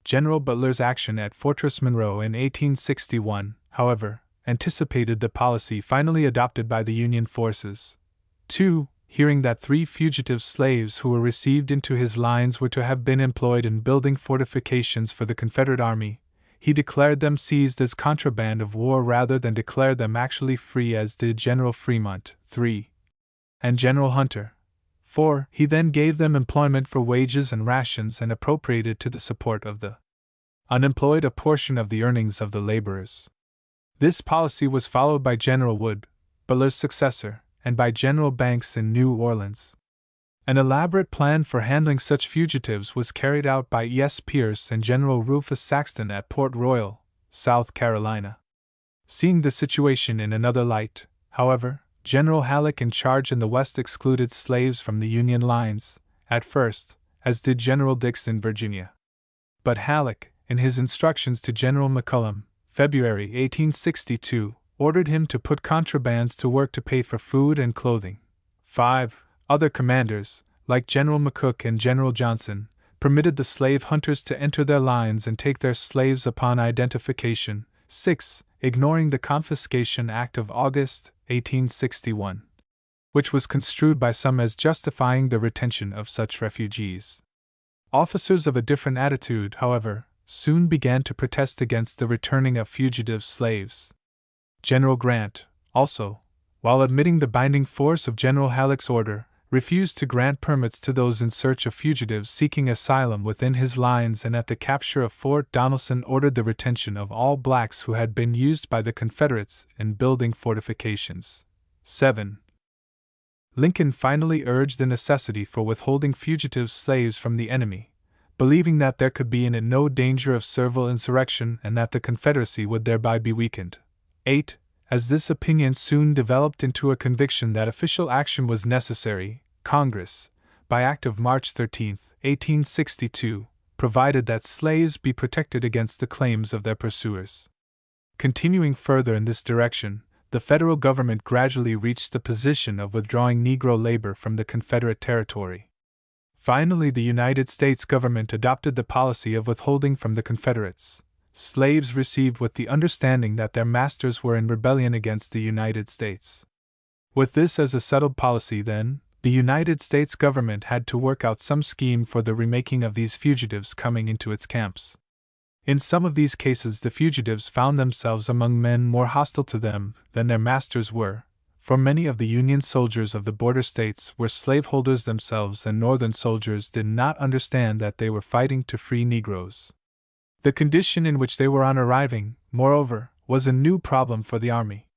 [SPEAKER 1] General Butler's action at Fortress Monroe in 1861, however, anticipated the policy finally adopted by the Union forces. 2. Hearing that 3 fugitive slaves who were received into his lines were to have been employed in building fortifications for the Confederate Army, he declared them seized as contraband of war rather than declare them actually free as did General Fremont. 3. And General Hunter. 4. He then gave them employment for wages and rations and appropriated to the support of the unemployed a portion of the earnings of the laborers. This policy was followed by General Wood, Butler's successor, and by General Banks in New Orleans. An elaborate plan for handling such fugitives was carried out by E.S. Pierce and General Rufus Saxton at Port Royal, South Carolina. Seeing the situation in another light, however, General Halleck in charge in the West excluded slaves from the Union lines, at first, as did General Dix in Virginia. But Halleck, in his instructions to General McCullum, February 1862, ordered him to put contrabands to work to pay for food and clothing. 5. Other commanders, like General McCook and General Johnson, permitted the slave hunters to enter their lines and take their slaves upon identification. 6. Ignoring the Confiscation Act of August, 1861, which was construed by some as justifying the retention of such refugees. Officers of a different attitude, however, soon began to protest against the returning of fugitive slaves. General Grant, also, while admitting the binding force of General Halleck's order, refused to grant permits to those in search of fugitives seeking asylum within his lines, and at the capture of Fort Donelson ordered the retention of all blacks who had been used by the Confederates in building fortifications. 7. Lincoln finally urged the necessity for withholding fugitive slaves from the enemy, believing that there could be in it no danger of servile insurrection and that the Confederacy would thereby be weakened. 8. As this opinion soon developed into a conviction that official action was necessary, Congress, by Act of March 13, 1862, provided that slaves be protected against the claims of their pursuers. Continuing further in this direction, the federal government gradually reached the position of withdrawing Negro labor from the Confederate territory. Finally, the United States government adopted the policy of withholding from the Confederates slaves received with the understanding that their masters were in rebellion against the United States. With this as a settled policy, then, the United States government had to work out some scheme for the remaking of these fugitives coming into its camps. In some of these cases, the fugitives found themselves among men more hostile to them than their masters were, for many of the Union soldiers of the border states were slaveholders themselves, and Northern soldiers did not understand that they were fighting to free Negroes. The condition in which they were on arriving, moreover, was a new problem for the army.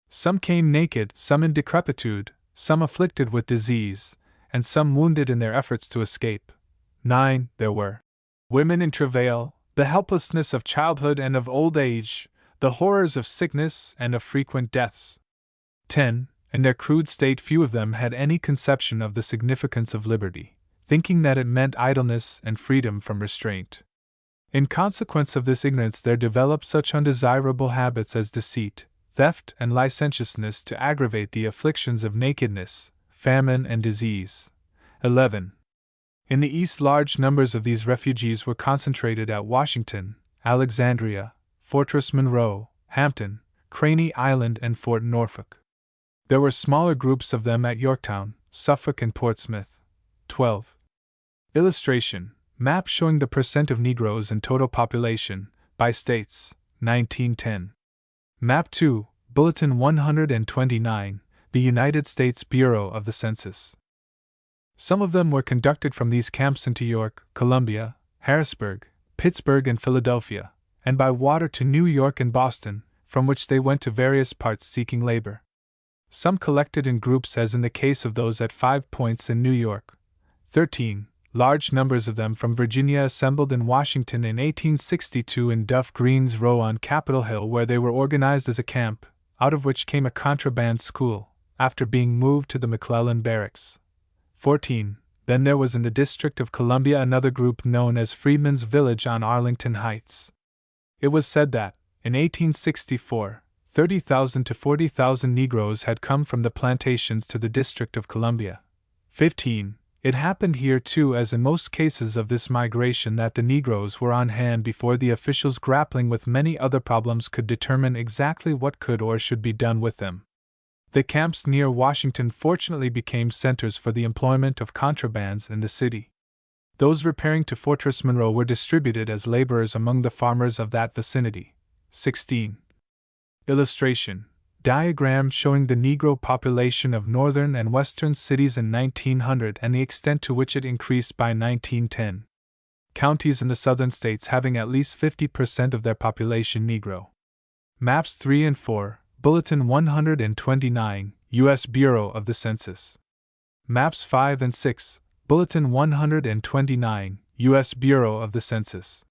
[SPEAKER 1] Some came naked, some in decrepitude, some afflicted with disease, and some wounded in their efforts to escape. 9. There were women in travail, the helplessness of childhood and of old age, the horrors of sickness and of frequent deaths. 10. In their crude state, few of them had any conception of the significance of liberty, thinking that it meant idleness and freedom from restraint. In consequence of this ignorance, there developed such undesirable habits as deceit, theft, and licentiousness to aggravate the afflictions of nakedness, famine, and disease. 11. In the East, large numbers of these refugees were concentrated at Washington, Alexandria, Fortress Monroe, Hampton, Craney Island, and Fort Norfolk. There were smaller groups of them at Yorktown, Suffolk, and Portsmouth. 12. Illustration: map showing the percent of Negroes in total population, by states, 1910. Map 2, Bulletin 129, the United States Bureau of the Census. Some of them were conducted from these camps into York, Columbia, Harrisburg, Pittsburgh, and Philadelphia, and by water to New York and Boston, from which they went to various parts seeking labor. Some collected in groups, as in the case of those at 5 Points in New York. 13. Large numbers of them from Virginia assembled in Washington in 1862 in Duff Green's Row on Capitol Hill, where they were organized as a camp, out of which came a contraband school, after being moved to the McClellan Barracks. 14. Then there was in the District of Columbia another group known as Freedmen's Village on Arlington Heights. It was said that, in 1864, 30,000 to 40,000 Negroes had come from the plantations to the District of Columbia. 15. It happened here too, as in most cases of this migration, that the Negroes were on hand before the officials grappling with many other problems could determine exactly what could or should be done with them. The camps near Washington fortunately became centers for the employment of contrabands in the city. Those repairing to Fortress Monroe were distributed as laborers among the farmers of that vicinity. 16. Illustration: diagram showing the Negro population of northern and western cities in 1900 and the extent to which it increased by 1910. Counties in the southern states having at least 50% of their population Negro. Maps 3 and 4, Bulletin 129, U.S. Bureau of the Census. Maps 5 and 6, Bulletin 129, U.S. Bureau of the Census.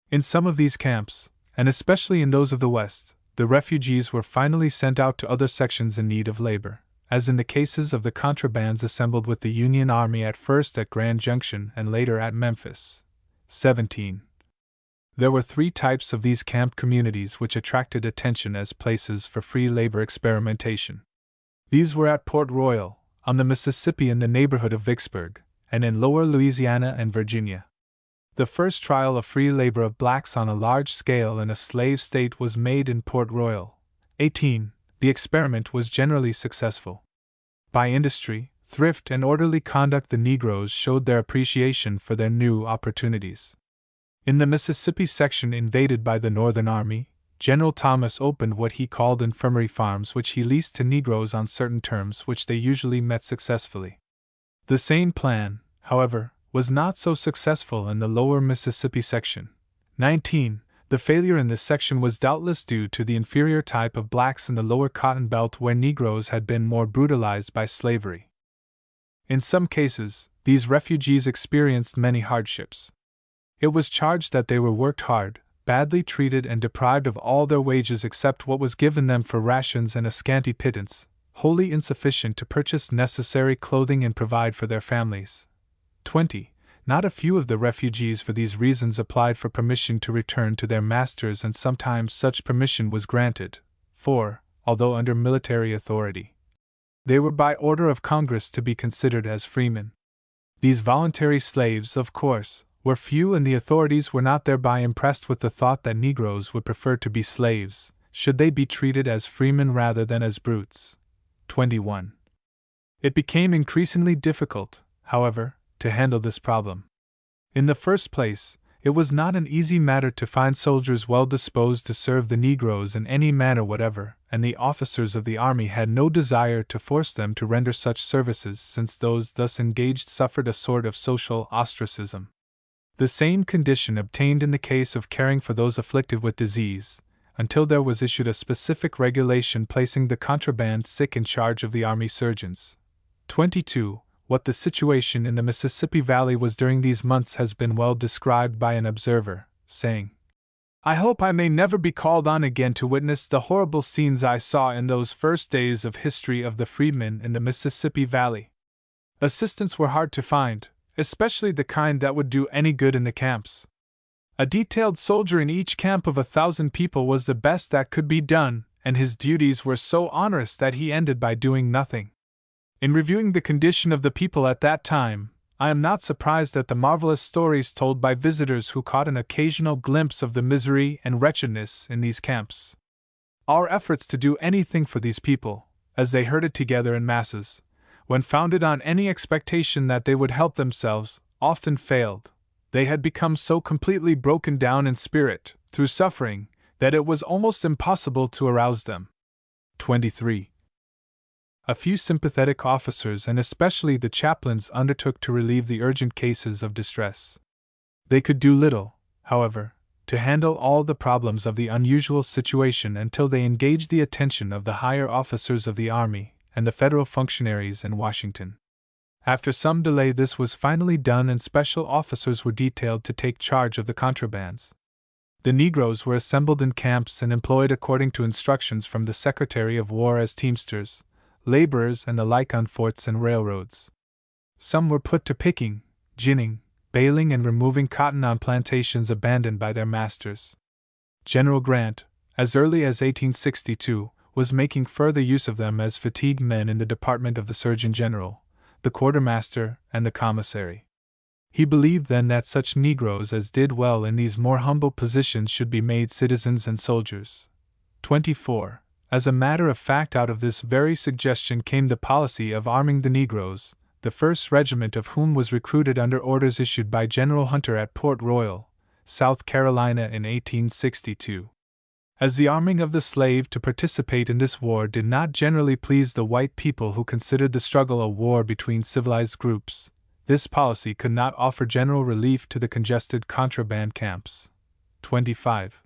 [SPEAKER 1] In some of these camps, and especially in those of the West, the refugees were finally sent out to other sections in need of labor, as in the cases of the contrabands assembled with the Union Army at first at Grand Junction and later at Memphis. 17. There were 3 types of these camp communities which attracted attention as places for free labor experimentation. These were at Port Royal, on the Mississippi in the neighborhood of Vicksburg, and in Lower Louisiana and Virginia. The first trial of free labor of blacks on a large scale in a slave state was made in Port Royal. 18. The experiment was generally successful. By industry, thrift, and orderly conduct, the Negroes showed their appreciation for their new opportunities. In the Mississippi section invaded by the Northern Army, General Thomas opened what he called infirmary farms, which he leased to Negroes on certain terms, which they usually met successfully. The same plan, however, was not so successful in the lower Mississippi section. 19. The failure in this section was doubtless due to the inferior type of blacks in the lower Cotton Belt, where Negroes had been more brutalized by slavery. In some cases, these refugees experienced many hardships. It was charged that they were worked hard, badly treated, and deprived of all their wages except what was given them for rations and a scanty pittance, wholly insufficient to purchase necessary clothing and provide for their families. 20. Not a few of the refugees for these reasons applied for permission to return to their masters, and sometimes such permission was granted, for, although under military authority, they were by order of Congress to be considered as freemen. These voluntary slaves, of course, were few, and the authorities were not thereby impressed with the thought that Negroes would prefer to be slaves, should they be treated as freemen rather than as brutes. 21. It became increasingly difficult, however, to handle this problem. In the first place, it was not an easy matter to find soldiers well disposed to serve the Negroes in any manner whatever, and the officers of the army had no desire to force them to render such services since those thus engaged suffered a sort of social ostracism. The same condition obtained in the case of caring for those afflicted with disease, until there was issued a specific regulation placing the contraband sick in charge of the army surgeons. 22. What the situation in the Mississippi Valley was during these months has been well described by an observer, saying, "I hope I may never be called on again to witness the horrible scenes I saw in those first days of history of the freedmen in the Mississippi Valley. Assistants were hard to find, especially the kind that would do any good in the camps. A detailed soldier in each camp of 1,000 people was the best that could be done, and his duties were so onerous that he ended by doing nothing. In reviewing the condition of the people at that time, I am not surprised at the marvelous stories told by visitors who caught an occasional glimpse of the misery and wretchedness in these camps. Our efforts to do anything for these people, as they herded together in masses, when founded on any expectation that they would help themselves, often failed. They had become so completely broken down in spirit, through suffering, that it was almost impossible to arouse them." 23. A few sympathetic officers and especially the chaplains undertook to relieve the urgent cases of distress. They could do little, however, to handle all the problems of the unusual situation until they engaged the attention of the higher officers of the army and the federal functionaries in Washington. After some delay, this was finally done and special officers were detailed to take charge of the contrabands. The Negroes were assembled in camps and employed according to instructions from the Secretary of War as teamsters, laborers, and the like on forts and railroads. Some were put to picking, ginning, baling, and removing cotton on plantations abandoned by their masters. General Grant, as early as 1862, was making further use of them as fatigued men in the department of the Surgeon General, the quartermaster, and the commissary. He believed then that such Negroes as did well in these more humble positions should be made citizens and soldiers. 24. As a matter of fact, out of this very suggestion came the policy of arming the Negroes, the first regiment of whom was recruited under orders issued by General Hunter at Port Royal, South Carolina in 1862. As the arming of the slave to participate in this war did not generally please the white people who considered the struggle a war between civilized groups, this policy could not offer general relief to the congested contraband camps. 25.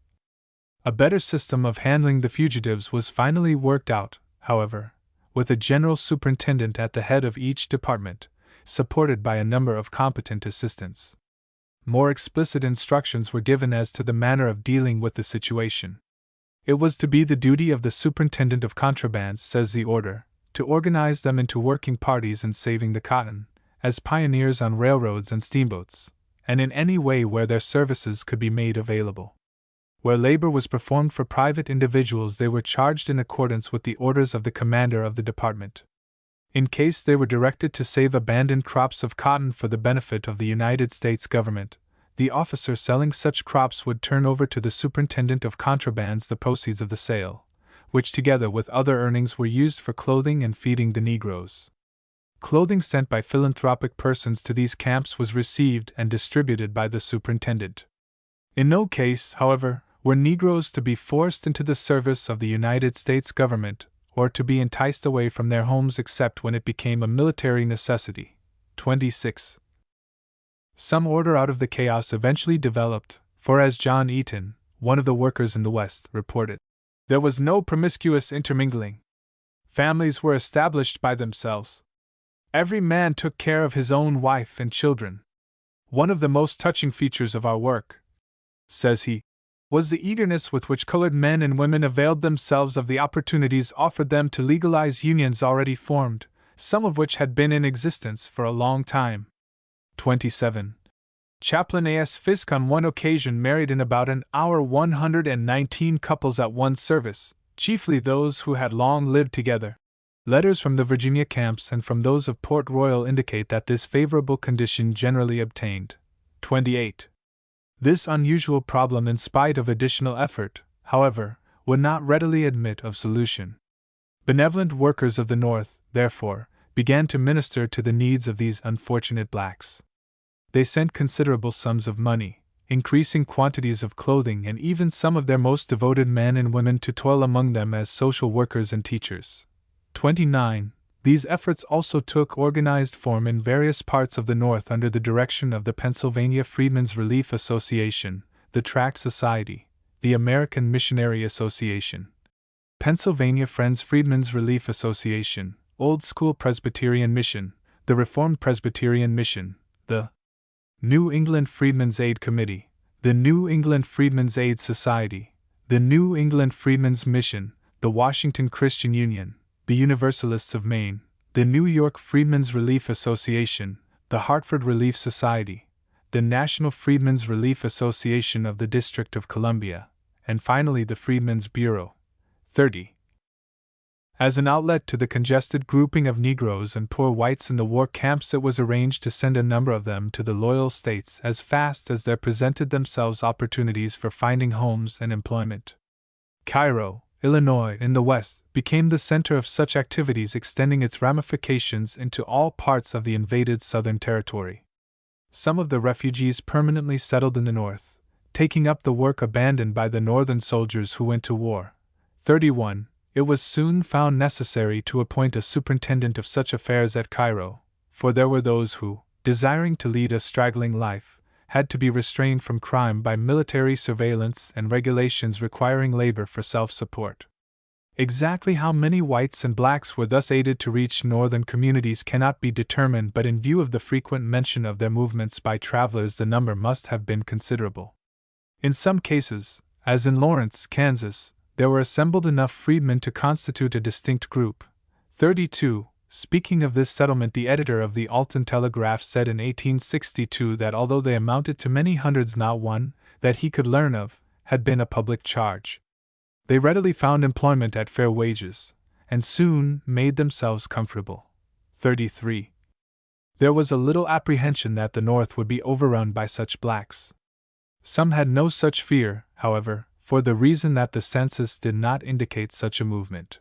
[SPEAKER 1] A better system of handling the fugitives was finally worked out, however, with a general superintendent at the head of each department, supported by a number of competent assistants. More explicit instructions were given as to the manner of dealing with the situation. It was to be the duty of the superintendent of contrabands, says the order, to organize them into working parties in saving the cotton, as pioneers on railroads and steamboats, and in any way where their services could be made available. Where labor was performed for private individuals, they were charged in accordance with the orders of the commander of the department. In case they were directed to save abandoned crops of cotton for the benefit of the United States government, the officer selling such crops would turn over to the superintendent of contrabands the proceeds of the sale, which together with other earnings were used for clothing and feeding the Negroes. Clothing sent by philanthropic persons to these camps was received and distributed by the superintendent. In no case, however, were Negroes to be forced into the service of the United States government, or to be enticed away from their homes except when it became a military necessity. 26. Some order out of the chaos eventually developed, for as John Eaton, one of the workers in the West, reported, there was no promiscuous intermingling. Families were established by themselves. Every man took care of his own wife and children. One of the most touching features of our work, says he, was the eagerness with which colored men and women availed themselves of the opportunities offered them to legalize unions already formed, some of which had been in existence for a long time. 27. Chaplain A.S. Fisk on one occasion married in about an hour 119 couples at one service, chiefly those who had long lived together. Letters from the Virginia camps and from those of Port Royal indicate that this favorable condition generally obtained. 28. This unusual problem, in spite of additional effort, however, would not readily admit of solution. Benevolent workers of the North, therefore, began to minister to the needs of these unfortunate blacks. They sent considerable sums of money, increasing quantities of clothing, and even some of their most devoted men and women to toil among them as social workers and teachers. 29. These efforts also took organized form in various parts of the North under the direction of the Pennsylvania Freedmen's Relief Association, the Tract Society, the American Missionary Association, Pennsylvania Friends Freedmen's Relief Association, Old School Presbyterian Mission, the Reformed Presbyterian Mission, the New England Freedmen's Aid Committee, the New England Freedmen's Aid Society, the New England Freedmen's Mission, the Washington Christian Union, the Universalists of Maine, the New York Freedmen's Relief Association, the Hartford Relief Society, the National Freedmen's Relief Association of the District of Columbia, and finally the Freedmen's Bureau. 30. As an outlet to the congested grouping of Negroes and poor whites in the war camps, it was arranged to send a number of them to the loyal states as fast as there presented themselves opportunities for finding homes and employment. Cairo, Illinois, in the West, became the center of such activities, extending its ramifications into all parts of the invaded Southern territory. Some of the refugees permanently settled in the North, taking up the work abandoned by the Northern soldiers who went to war. 31. It was soon found necessary to appoint a superintendent of such affairs at Cairo, for there were those who, desiring to lead a straggling life, had to be restrained from crime by military surveillance and regulations requiring labor for self-support. Exactly how many whites and blacks were thus aided to reach northern communities cannot be determined, but in view of the frequent mention of their movements by travelers, the number must have been considerable. In some cases, as in Lawrence, Kansas, there were assembled enough freedmen to constitute a distinct group. 32. Speaking of this settlement, the editor of the Alton Telegraph said in 1862 that although they amounted to many hundreds, not one, that he could learn of, had been a public charge. They readily found employment at fair wages, and soon made themselves comfortable. 33. There was a little apprehension that the North would be overrun by such blacks. Some had no such fear, however, for the reason that the census did not indicate such a movement.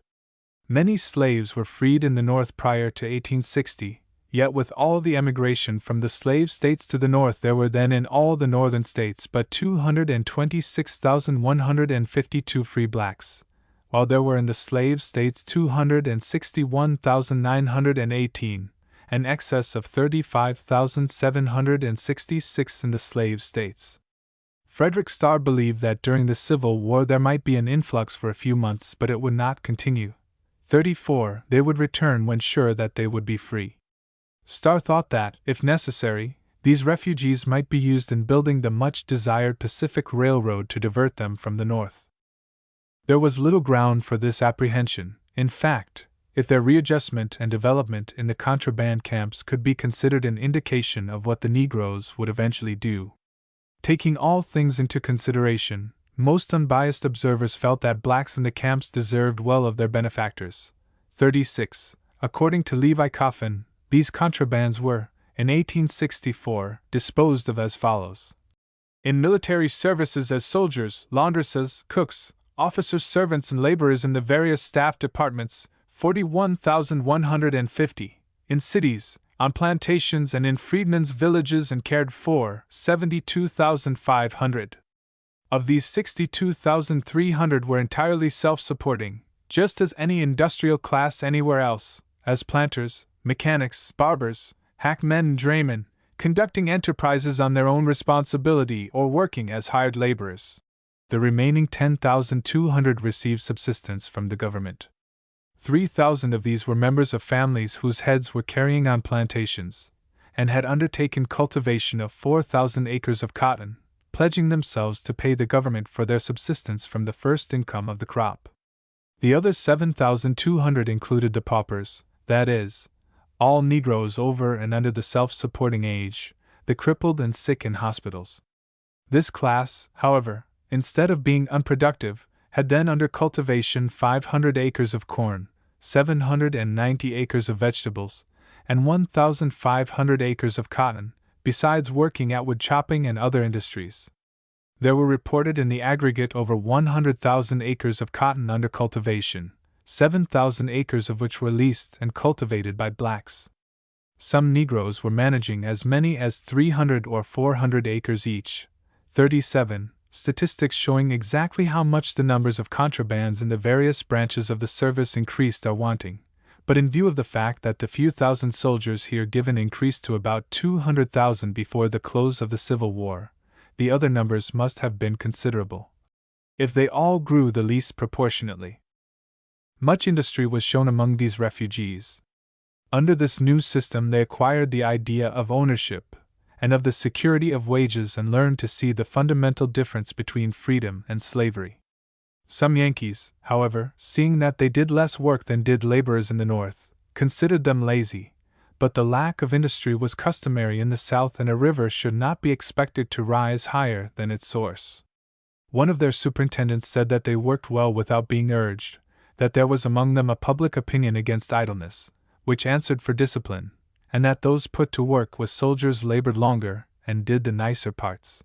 [SPEAKER 1] Many slaves were freed in the North prior to 1860, yet with all the emigration from the slave states to the North, there were then in all the northern states but 226,152 free blacks, while there were in the slave states 261,918, an excess of 35,766 in the slave states. Frederick Starr believed that during the Civil War there might be an influx for a few months, but it would not continue. 34. They would return when sure that they would be free. Starr thought that, if necessary, these refugees might be used in building the much-desired Pacific Railroad to divert them from the North. There was little ground for this apprehension. In fact, if their readjustment and development in the contraband camps could be considered an indication of what the Negroes would eventually do. Taking all things into consideration, most unbiased observers felt that blacks in the camps deserved well of their benefactors. 36. According to Levi Coffin, these contrabands were, in 1864, disposed of as follows. In military services as soldiers, laundresses, cooks, officers' servants and laborers in the various staff departments, 41,150. In cities, on plantations and in freedmen's villages and cared for, 72,500. Of these, 62,300 were entirely self-supporting, just as any industrial class anywhere else, as planters, mechanics, barbers, hackmen and draymen, conducting enterprises on their own responsibility or working as hired laborers. The remaining 10,200 received subsistence from the government. 3,000 of these were members of families whose heads were carrying on plantations, and had undertaken cultivation of 4,000 acres of cotton, pledging themselves to pay the government for their subsistence from the first income of the crop. The other 7,200 included the paupers, that is, all Negroes over and under the self-supporting age, the crippled and sick in hospitals. This class, however, instead of being unproductive, had then under cultivation 500 acres of corn, 790 acres of vegetables, and 1,500 acres of cotton, besides working at wood chopping and other industries. There were reported in the aggregate over 100,000 acres of cotton under cultivation, 7,000 acres of which were leased and cultivated by blacks. Some Negroes were managing as many as 300 or 400 acres each. 37. Statistics showing exactly how much the numbers of contrabands in the various branches of the service increased are wanting, but in view of the fact that the few thousand soldiers here given increased to about 200,000 before the close of the Civil War, the other numbers must have been considerable, if they all grew the least proportionately. Much industry was shown among these refugees. Under this new system they acquired the idea of ownership and of the security of wages and learned to see the fundamental difference between freedom and slavery. Some Yankees, however, seeing that they did less work than did laborers in the North, considered them lazy, but the lack of industry was customary in the South and a river should not be expected to rise higher than its source. One of their superintendents said that they worked well without being urged, that there was among them a public opinion against idleness, which answered for discipline, and that those put to work with soldiers labored longer and did the nicer parts.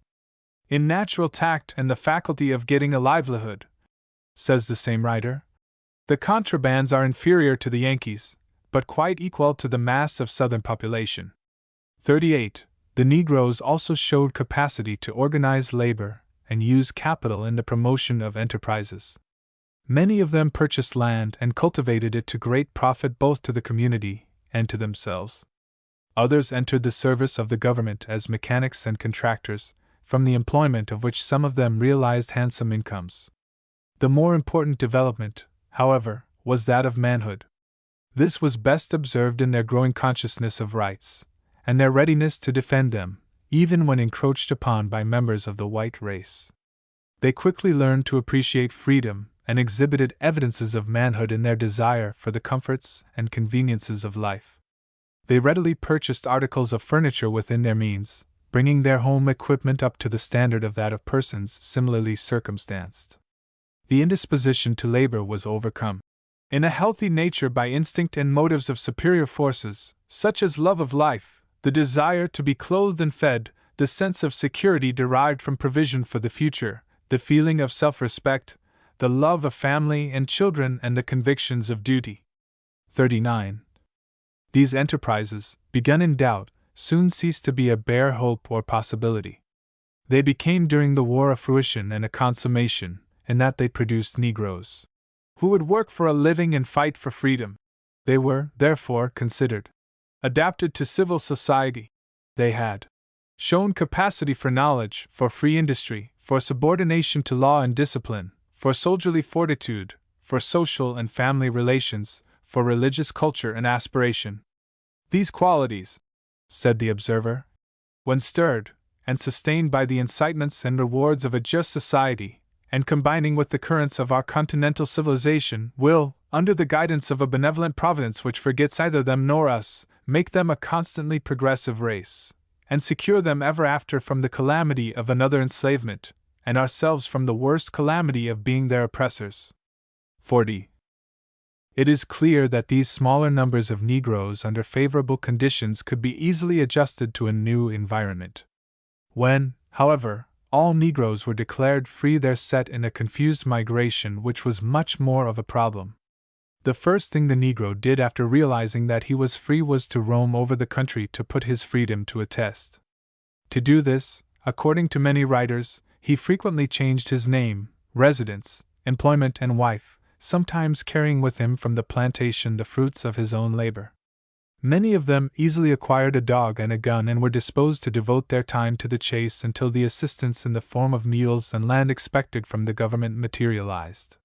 [SPEAKER 1] In natural tact and the faculty of getting a livelihood, says the same writer, the contrabands are inferior to the Yankees, but quite equal to the mass of Southern population. 38. The Negroes also showed capacity to organize labor and use capital in the promotion of enterprises. Many of them purchased land and cultivated it to great profit both to the community and to themselves. Others entered the service of the government as mechanics and contractors, from the employment of which some of them realized handsome incomes. The more important development, however, was that of manhood. This was best observed in their growing consciousness of rights, and their readiness to defend them, even when encroached upon by members of the white race. They quickly learned to appreciate freedom and exhibited evidences of manhood in their desire for the comforts and conveniences of life. They readily purchased articles of furniture within their means, bringing their home equipment up to the standard of that of persons similarly circumstanced. The indisposition to labor was overcome in a healthy nature by instinct and motives of superior forces, such as love of life, the desire to be clothed and fed, the sense of security derived from provision for the future, the feeling of self-respect, the love of family and children, and the convictions of duty. 39. These enterprises, begun in doubt, soon ceased to be a bare hope or possibility. They became during the war a fruition and a consummation, in that they produced Negroes who would work for a living and fight for freedom. They were, therefore, considered adapted to civil society. They had shown capacity for knowledge, for free industry, for subordination to law and discipline, for soldierly fortitude, for social and family relations, for religious culture and aspiration. These qualities, said the observer, when stirred and sustained by the incitements and rewards of a just society, and combining with the currents of our continental civilization, will, under the guidance of a benevolent providence which forgets neither them nor us, make them a constantly progressive race, and secure them ever after from the calamity of another enslavement, and ourselves from the worst calamity of being their oppressors. 40. It is clear that these smaller numbers of Negroes under favorable conditions could be easily adjusted to a new environment. When, however, all Negroes were declared free, there set in a confused migration which was much more of a problem. The first thing the Negro did after realizing that he was free was to roam over the country to put his freedom to a test. To do this, according to many writers, he frequently changed his name, residence, employment, and wife, sometimes carrying with him from the plantation the fruits of his own labor. Many of them easily acquired a dog and a gun and were disposed to devote their time to the chase until the assistance in the form of mules and land expected from the government materialized.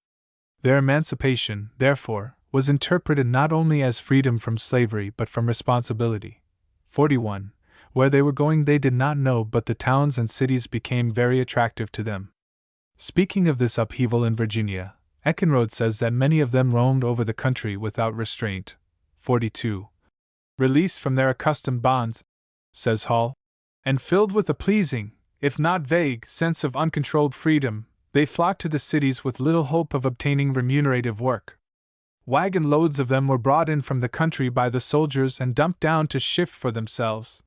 [SPEAKER 1] Their emancipation, therefore, was interpreted not only as freedom from slavery but from responsibility. 41. Where they were going they did not know, but the towns and cities became very attractive to them. Speaking of this upheaval in Virginia, Eckenrode says that many of them roamed over the country without restraint. 42. Released from their accustomed bonds, says Hall, and filled with a pleasing, if not vague, sense of uncontrolled freedom, they flocked to the cities with little hope of obtaining remunerative work. Wagon loads of them were brought in from the country by the soldiers and dumped down to shift for themselves.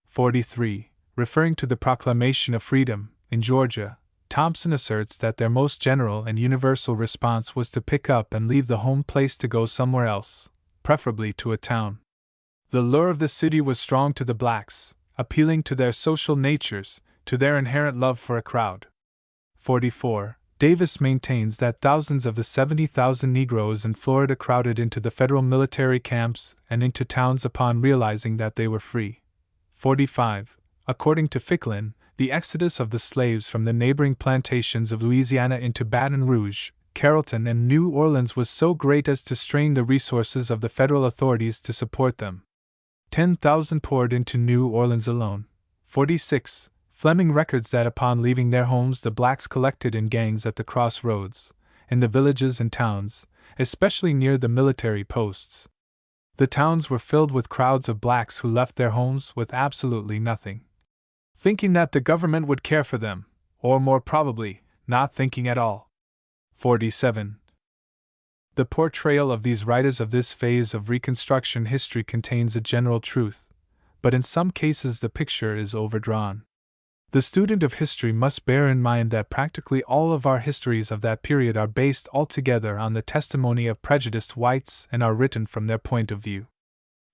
[SPEAKER 1] 43. Referring to the proclamation of freedom, in Georgia, Thompson asserts that their most general and universal response was to pick up and leave the home place to go somewhere else, preferably to a town. The lure of the city was strong to the blacks, appealing to their social natures, to their inherent love for a crowd. 44. Davis maintains that thousands of the 70,000 Negroes in Florida crowded into the federal military camps and into towns upon realizing that they were free. 45. According to Ficklin, the exodus of the slaves from the neighboring plantations of Louisiana into Baton Rouge, Carrollton, and New Orleans was so great as to strain the resources of the federal authorities to support them. 10,000 poured into New Orleans alone. 46. Fleming records that upon leaving their homes the blacks collected in gangs at the crossroads, in the villages and towns, especially near the military posts. The towns were filled with crowds of blacks who left their homes with absolutely nothing, thinking that the government would care for them, or more probably, not thinking at all. 47. The portrayal of these writers of this phase of Reconstruction history contains a general truth, but in some cases the picture is overdrawn. The student of history must bear in mind that practically all of our histories of that period are based altogether on the testimony of prejudiced whites and are written from their point of view.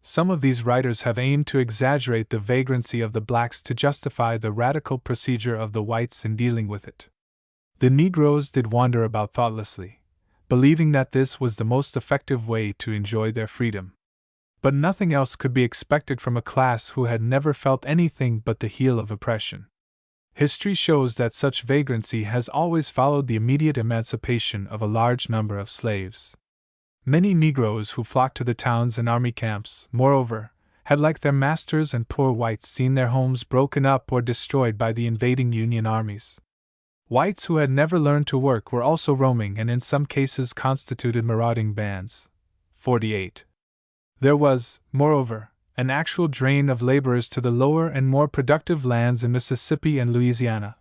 [SPEAKER 1] Some of these writers have aimed to exaggerate the vagrancy of the blacks to justify the radical procedure of the whites in dealing with it. The Negroes did wander about thoughtlessly, believing that this was the most effective way to enjoy their freedom. But nothing else could be expected from a class who had never felt anything but the heel of oppression. History shows that such vagrancy has always followed the immediate emancipation of a large number of slaves. Many Negroes who flocked to the towns and army camps, moreover, had like their masters and poor whites seen their homes broken up or destroyed by the invading Union armies. Whites who had never learned to work were also roaming and in some cases constituted marauding bands. 48. There was, moreover, an actual drain of laborers to the lower and more productive lands in Mississippi and Louisiana.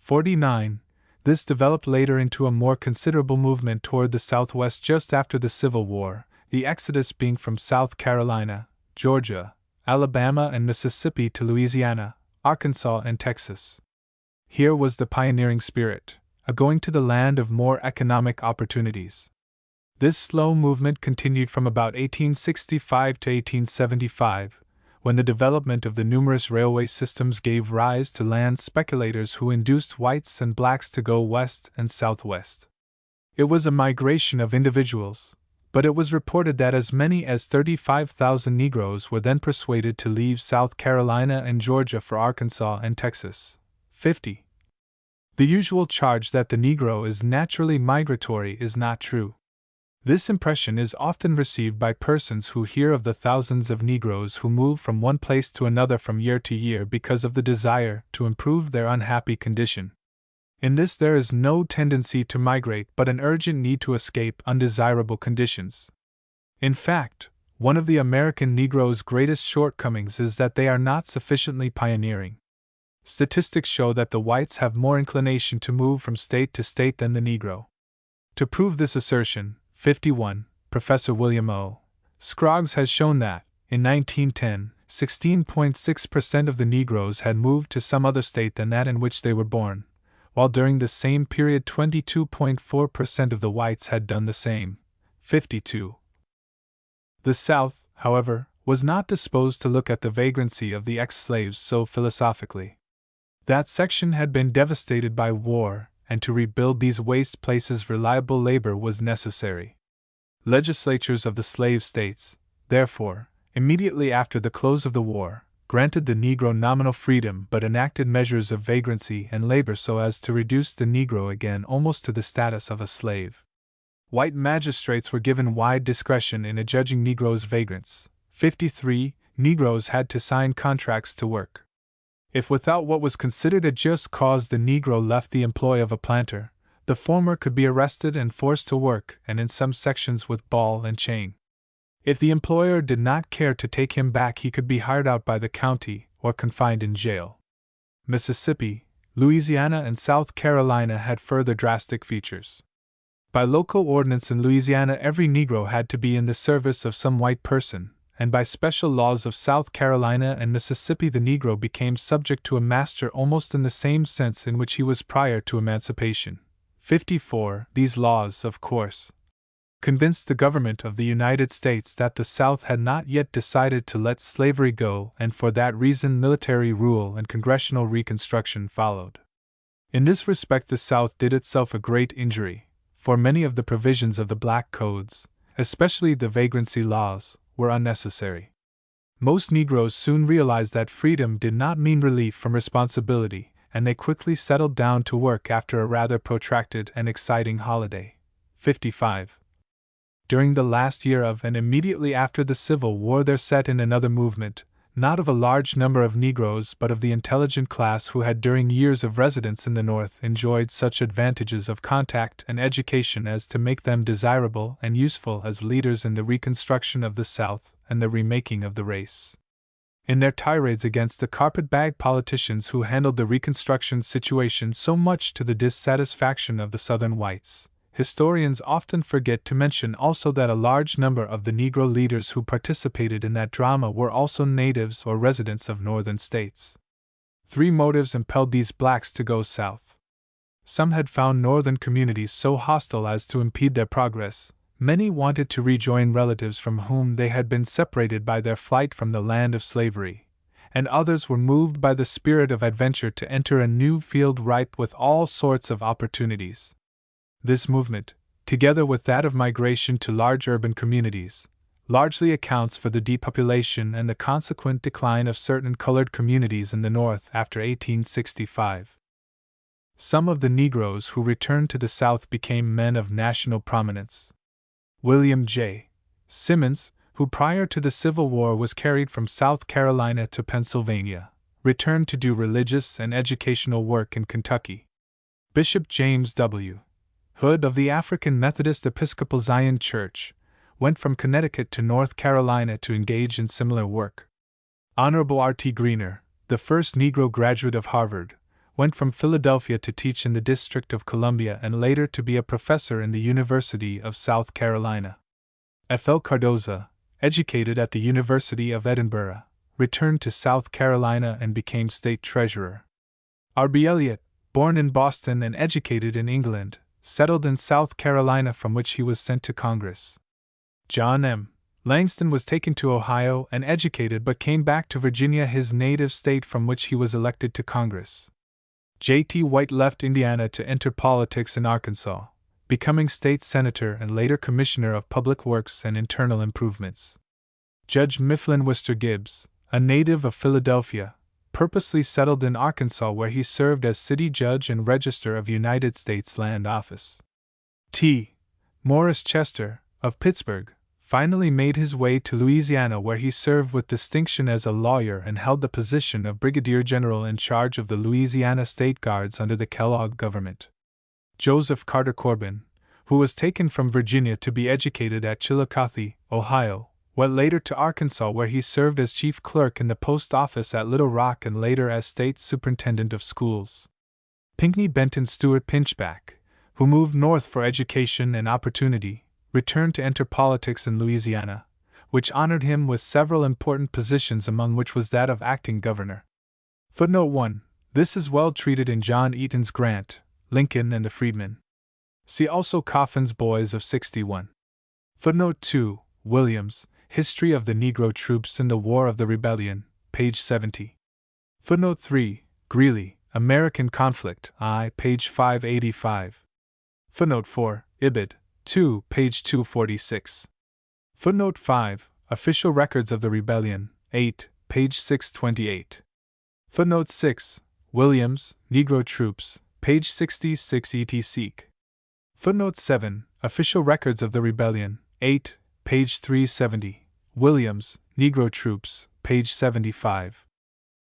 [SPEAKER 1] 49. This developed later into a more considerable movement toward the Southwest just after the Civil War, the exodus being from South Carolina, Georgia, Alabama, and Mississippi to Louisiana, Arkansas, and Texas. Here was the pioneering spirit, a going to the land of more economic opportunities. This slow movement continued from about 1865 to 1875, when the development of the numerous railway systems gave rise to land speculators who induced whites and blacks to go west and southwest. It was a migration of individuals, but it was reported that as many as 35,000 Negroes were then persuaded to leave South Carolina and Georgia for Arkansas and Texas. 50. The usual charge that the Negro is naturally migratory is not true. This impression is often received by persons who hear of the thousands of Negroes who move from one place to another from year to year because of the desire to improve their unhappy condition. In this there is no tendency to migrate but an urgent need to escape undesirable conditions. In fact, one of the American Negro's greatest shortcomings is that they are not sufficiently pioneering. Statistics show that the whites have more inclination to move from state to state than the Negro. To prove this assertion, 51, Professor William O. Scroggs has shown that, in 1910, 16.6% of the Negroes had moved to some other state than that in which they were born, while during the same period 22.4% of the whites had done the same. 52. The South, however, was not disposed to look at the vagrancy of the ex-slaves so philosophically. That section had been devastated by war, and to rebuild these waste places reliable labor was necessary. Legislatures of the slave states, therefore, immediately after the close of the war, granted the Negro nominal freedom but enacted measures of vagrancy and labor so as to reduce the Negro again almost to the status of a slave. White magistrates were given wide discretion in adjudging Negroes vagrants. 53. Negroes had to sign contracts to work. If without what was considered a just cause the Negro left the employ of a planter, the former could be arrested and forced to work, and in some sections with ball and chain. If the employer did not care to take him back, he could be hired out by the county or confined in jail. Mississippi, Louisiana, and South Carolina had further drastic features. By local ordinance in Louisiana, every Negro had to be in the service of some white person, and by special laws of South Carolina and Mississippi the Negro became subject to a master almost in the same sense in which he was prior to emancipation. 54. These laws, of course, convinced the government of the United States that the South had not yet decided to let slavery go, and for that reason military rule and congressional reconstruction followed. In this respect the South did itself a great injury, for many of the provisions of the black codes, especially the vagrancy laws, were unnecessary. Most Negroes soon realized that freedom did not mean relief from responsibility, and they quickly settled down to work after a rather protracted and exciting holiday. 55. During the last year of and immediately after the Civil War there set in another movement, not of a large number of Negroes but of the intelligent class who had during years of residence in the North enjoyed such advantages of contact and education as to make them desirable and useful as leaders in the reconstruction of the South and the remaking of the race. In their tirades against the carpetbag politicians who handled the Reconstruction situation so much to the dissatisfaction of the Southern whites, historians often forget to mention also that a large number of the Negro leaders who participated in that drama were also natives or residents of northern states. 3 motives impelled these blacks to go south. Some had found northern communities so hostile as to impede their progress. Many wanted to rejoin relatives from whom they had been separated by their flight from the land of slavery, and others were moved by the spirit of adventure to enter a new field ripe with all sorts of opportunities. This movement, together with that of migration to large urban communities, largely accounts for the depopulation and the consequent decline of certain colored communities in the North after 1865. Some of the Negroes who returned to the South became men of national prominence. William J. Simmons, who prior to the Civil War was carried from South Carolina to Pennsylvania, returned to do religious and educational work in Kentucky. Bishop James W. Hood of the African Methodist Episcopal Zion Church went from Connecticut to North Carolina to engage in similar work. Honorable R.T. Greener, the first Negro graduate of Harvard, went from Philadelphia to teach in the District of Columbia and later to be a professor in the University of South Carolina. F.L. Cardoza, educated at the University of Edinburgh, returned to South Carolina and became state treasurer. R.B. Eliot, born in Boston and educated in England, settled in South Carolina from which he was sent to Congress. John M. Langston was taken to Ohio and educated but came back to Virginia, his native state, from which he was elected to Congress. J.T. White left Indiana to enter politics in Arkansas, becoming state senator and later commissioner of public works and internal improvements. Judge Mifflin Worcester Gibbs, a native of Philadelphia, purposely settled in Arkansas where he served as city judge and register of United States Land Office. T. Morris Chester, of Pittsburgh, finally made his way to Louisiana where he served with distinction as a lawyer and held the position of brigadier general in charge of the Louisiana State Guards under the Kellogg government. Joseph Carter Corbin, who was taken from Virginia to be educated at Chillicothe, Ohio, went later to Arkansas where he served as chief clerk in the post office at Little Rock and later as state superintendent of schools. Pinckney Benton Stewart Pinchback, who moved north for education and opportunity, returned to enter politics in Louisiana, which honored him with several important positions, among which was that of acting governor. Footnote 1. This is well treated in John Eaton's Grant, Lincoln and the Freedmen. See also Coffin's Boys of 61. Footnote 2. Williams, History of the Negro Troops in the War of the Rebellion, page 70. Footnote 3. Greeley, American Conflict, I, page 585. Footnote 4. Ibid. 2, page 246. Footnote 5. Official Records of the Rebellion, 8, page 628. Footnote 6. Williams, Negro Troops, page 66 etc. Footnote 7. Official Records of the Rebellion, 8, page 370. Williams, Negro Troops, page 75.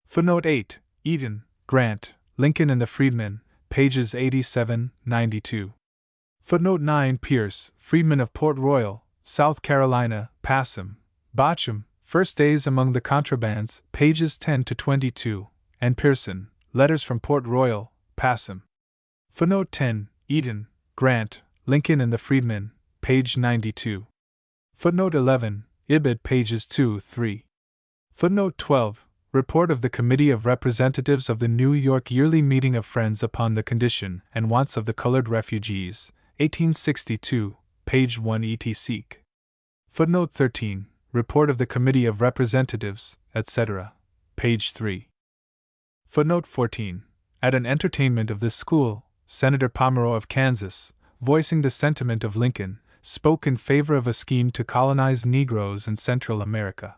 [SPEAKER 1] Footnote 8. Eaton, Grant, Lincoln and the Freedmen, pages 87-92. Footnote 9. Pierce, Freedmen of Port Royal, South Carolina, Passam, Botcham, First Days Among the Contrabands, pages 10-22, and Pearson, Letters from Port Royal, Passam. Footnote 10. Eaton, Grant, Lincoln and the Freedmen, page 92. Footnote 11. Ibid. pages 2-3. Footnote 12. Report of the Committee of Representatives of the New York Yearly Meeting of Friends upon the Condition and Wants of the Colored Refugees, 1862, page 1 etc. Footnote 13. Report of the Committee of Representatives, etc., page 3. Footnote 14. At an entertainment of this school, Senator Pomeroy of Kansas, voicing the sentiment of Lincoln, spoke in favor of a scheme to colonize Negroes in Central America.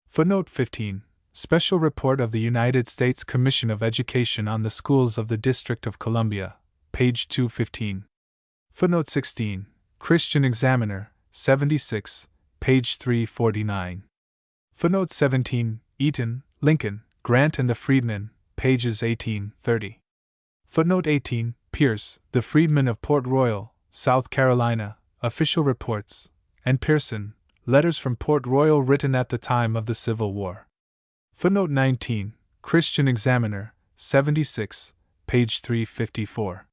[SPEAKER 1] Footnote 15. Special Report of the United States Commission of Education on the Schools of the District of Columbia, page 215. Footnote 16. Christian Examiner, 76, page 349. Footnote 17. Eaton, Lincoln, Grant and the Freedmen, pages 18-30. Footnote 18. Pierce, the Freedmen of Port Royal, South Carolina, Official Reports, and Pearson, Letters from Port Royal written at the time of the Civil War. Footnote 19. Christian Examiner, 76, page 354.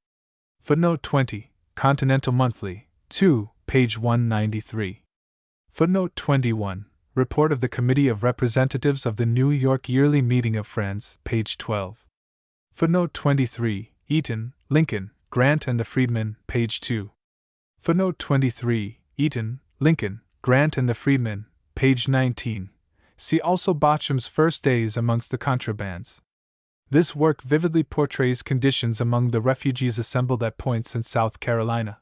[SPEAKER 1] Footnote 20. Continental Monthly, 2, page 193. Footnote 21. Report of the Committee of Representatives of the New York Yearly Meeting of Friends, page 12. Footnote 23. Eaton, Lincoln, Grant and the Freedmen, page 2. Footnote 23. Eaton, Lincoln, Grant and the Freedmen, page 19. See also Bocham's First Days Amongst the Contrabands. This work vividly portrays conditions among the refugees assembled at points in South Carolina.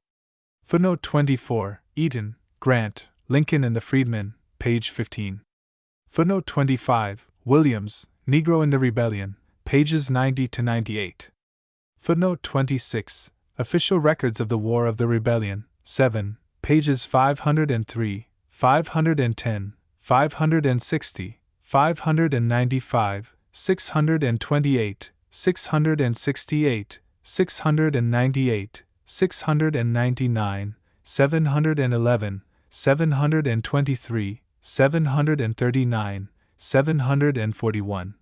[SPEAKER 1] Footnote 24. Eaton, Grant, Lincoln and the Freedmen, page 15. Footnote 25. Williams, Negro in the Rebellion, pages 90-98. Footnote 26. Official Records of the War of the Rebellion, 7, pages 503, 510, 560, 595, 628, 668, 698, 699, 711, 723, 739, 741,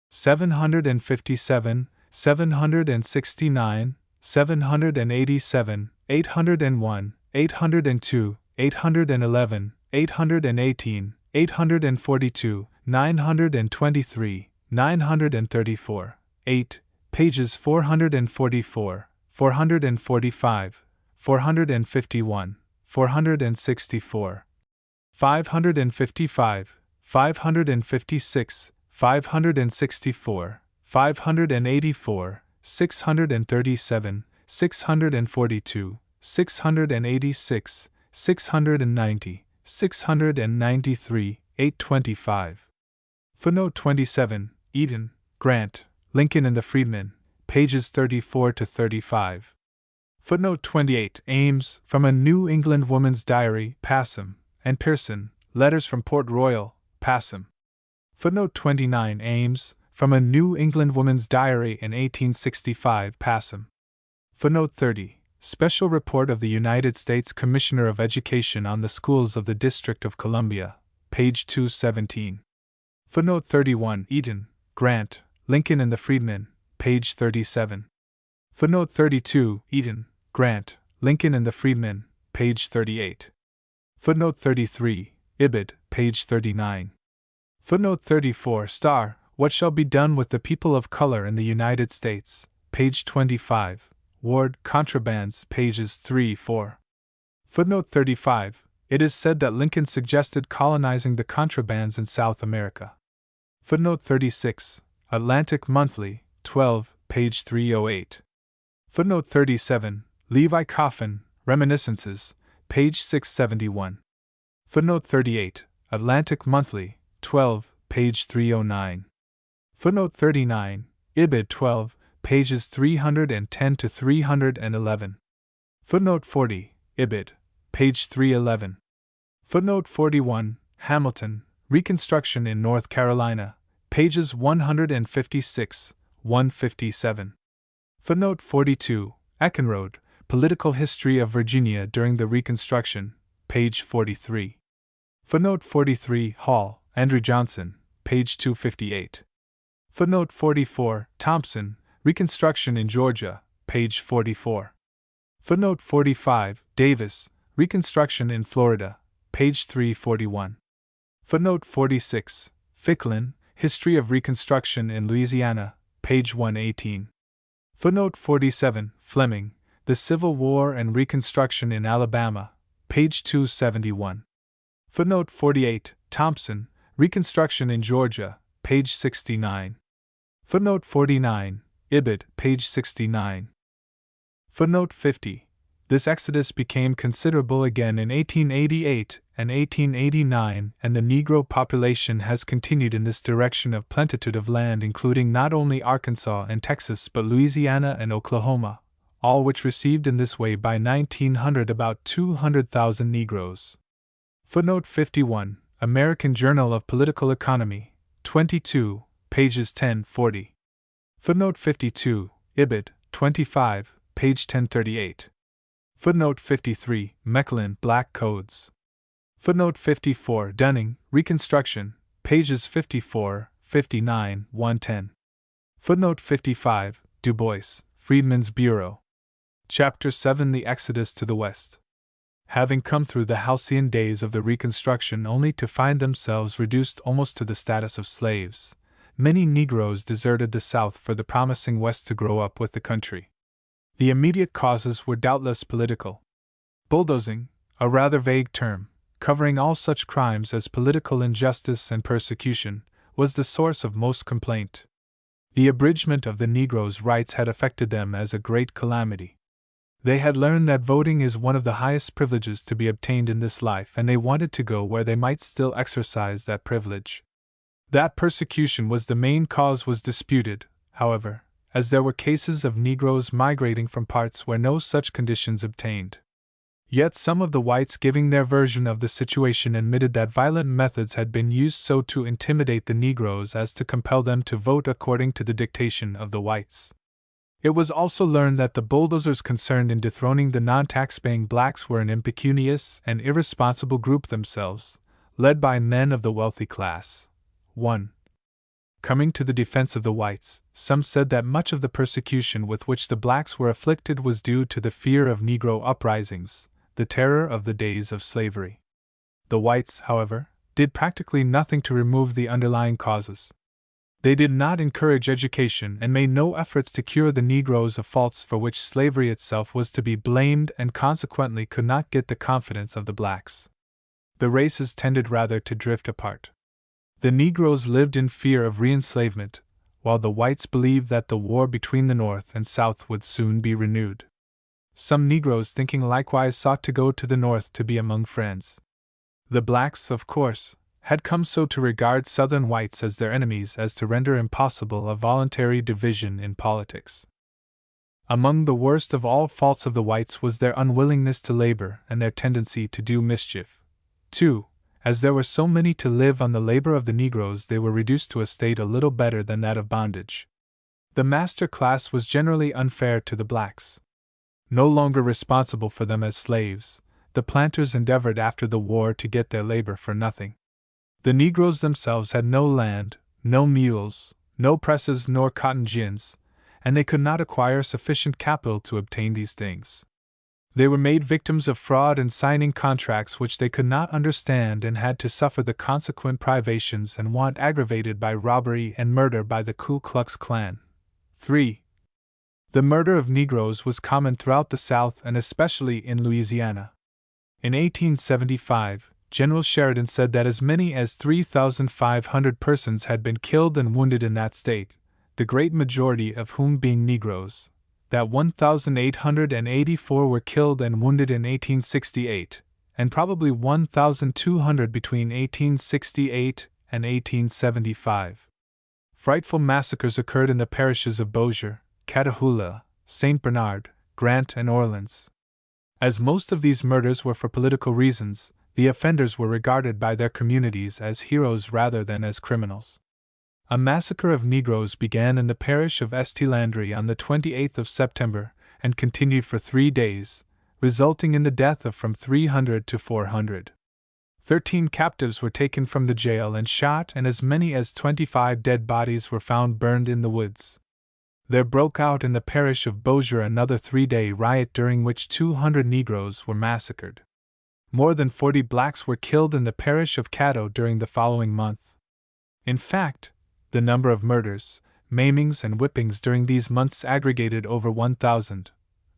[SPEAKER 1] 757, 769, 787, 801, 802, 811, 818, 842, 923, 934, 8, pages 444, 445, 451, 464, 555, 556, 564, 584, 637, 642, 686, 690, 693, 825. Footnote 27. Eaton, Grant, Lincoln and the Freedmen, pages 34-35. Footnote 28. Ames, From a New England Woman's Diary, Passam, and Pearson, Letters from Port Royal, Passam. Footnote 29. Ames, From a New England Woman's Diary in 1865, Passam. Footnote 30. Special Report of the United States Commissioner of Education on the Schools of the District of Columbia, page 217. Footnote 31. Eaton, Grant, Lincoln and the Freedmen, page 37. Footnote 32. Eaton, Grant, Lincoln and the Freedmen, page 38. Footnote 33. Ibid, page 39. Footnote 34. What Shall Be Done with the People of Color in the United States, page 25. Ward, Contrabands, pages 3-4. Footnote 35. It is said that Lincoln suggested colonizing the contrabands in South America. Footnote 36. Atlantic Monthly, 12, page 308. Footnote 37. Levi Coffin, Reminiscences, page 671. Footnote 38. Atlantic Monthly, 12, page 309. Footnote 39. Ibid 12, pages 310-311. Footnote 40. Ibid, page 311. Footnote 41. Hamilton, Reconstruction in North Carolina, pages 156-157. Footnote 42. Eckenrode, Political History of Virginia during the Reconstruction, page 43. Footnote 43. Hall, Andrew Johnson, page 258. Footnote 44. Thompson, Reconstruction in Georgia, page 44. Footnote 45. Davis, Reconstruction in Florida, page 341. Footnote 46, Ficklin, History of Reconstruction in Louisiana, page 118. Footnote 47, Fleming, The Civil War and Reconstruction in Alabama, page 271. Footnote 48, Thompson, Reconstruction in Georgia, page 69. Footnote 49, Ibid, page 69. Footnote 50. This exodus became considerable again in 1888 and 1889, and the Negro population has continued in this direction of plenitude of land, including not only Arkansas and Texas but Louisiana and Oklahoma, all which received in this way by 1900 about 200,000 Negroes. Footnote 51, American Journal of Political Economy, 22, pages 1040. Footnote 52, Ibid, 25, page 1038. Footnote 53, Mecklin, Black Codes. Footnote 54, Dunning, Reconstruction, pages 54, 59, 110. Footnote 55, Du Bois, Freedmen's Bureau. Chapter 7, The Exodus to the West. Having come through the halcyon days of the Reconstruction only to find themselves reduced almost to the status of slaves, many Negroes deserted the South for the promising West to grow up with the country. The immediate causes were doubtless political. Bulldozing, a rather vague term, covering all such crimes as political injustice and persecution, was the source of most complaint. The abridgment of the Negroes' rights had affected them as a great calamity. They had learned that voting is one of the highest privileges to be obtained in this life, and they wanted to go where they might still exercise that privilege. That persecution was the main cause was disputed, however, as there were cases of Negroes migrating from parts where no such conditions obtained. Yet some of the whites giving their version of the situation admitted that violent methods had been used so to intimidate the Negroes as to compel them to vote according to the dictation of the whites. It was also learned that the bulldozers concerned in dethroning the non-tax-paying blacks were an impecunious and irresponsible group themselves, led by men of the wealthy class. 1. Coming to the defense of the whites, some said that much of the persecution with which the blacks were afflicted was due to the fear of Negro uprisings, the terror of the days of slavery. The whites, however, did practically nothing to remove the underlying causes. They did not encourage education and made no efforts to cure the Negroes of faults for which slavery itself was to be blamed, and consequently could not get the confidence of the blacks. The races tended rather to drift apart. The Negroes lived in fear of re-enslavement, while the whites believed that the war between the North and South would soon be renewed. Some Negroes thinking likewise sought to go to the North to be among friends. The blacks, of course, had come so to regard Southern whites as their enemies as to render impossible a voluntary division in politics. Among the worst of all faults of the whites was their unwillingness to labor and their tendency to do mischief. 2. As there were so many to live on the labor of the Negroes, they were reduced to a state a little better than that of bondage. The master class was generally unfair to the blacks. No longer responsible for them as slaves, the planters endeavored after the war to get their labor for nothing. The Negroes themselves had no land, no mules, no presses nor cotton gins, and they could not acquire sufficient capital to obtain these things. They were made victims of fraud in signing contracts which they could not understand, and had to suffer the consequent privations and want aggravated by robbery and murder by the Ku Klux Klan. 3. The murder of Negroes was common throughout the South and especially in Louisiana. In 1875, General Sheridan said that as many as 3,500 persons had been killed and wounded in that state, the great majority of whom being Negroes, that 1,884 were killed and wounded in 1868, and probably 1,200 between 1868 and 1875. Frightful massacres occurred in the parishes of Bossier, Catahoula, St. Bernard, Grant, and Orleans. As most of these murders were for political reasons, the offenders were regarded by their communities as heroes rather than as criminals. A massacre of Negroes began in the parish of St. Landry on the 28th of September and continued for 3 days, resulting in the death of from 300 to 400. 13 captives were taken from the jail and shot, and as many as 25 dead bodies were found burned in the woods. There broke out in the parish of Bossier another 3-day riot during which 200 Negroes were massacred. More than 40 blacks were killed in the parish of Caddo during the following month. In fact, the number of murders, maimings, and whippings during these months aggregated over 1,000.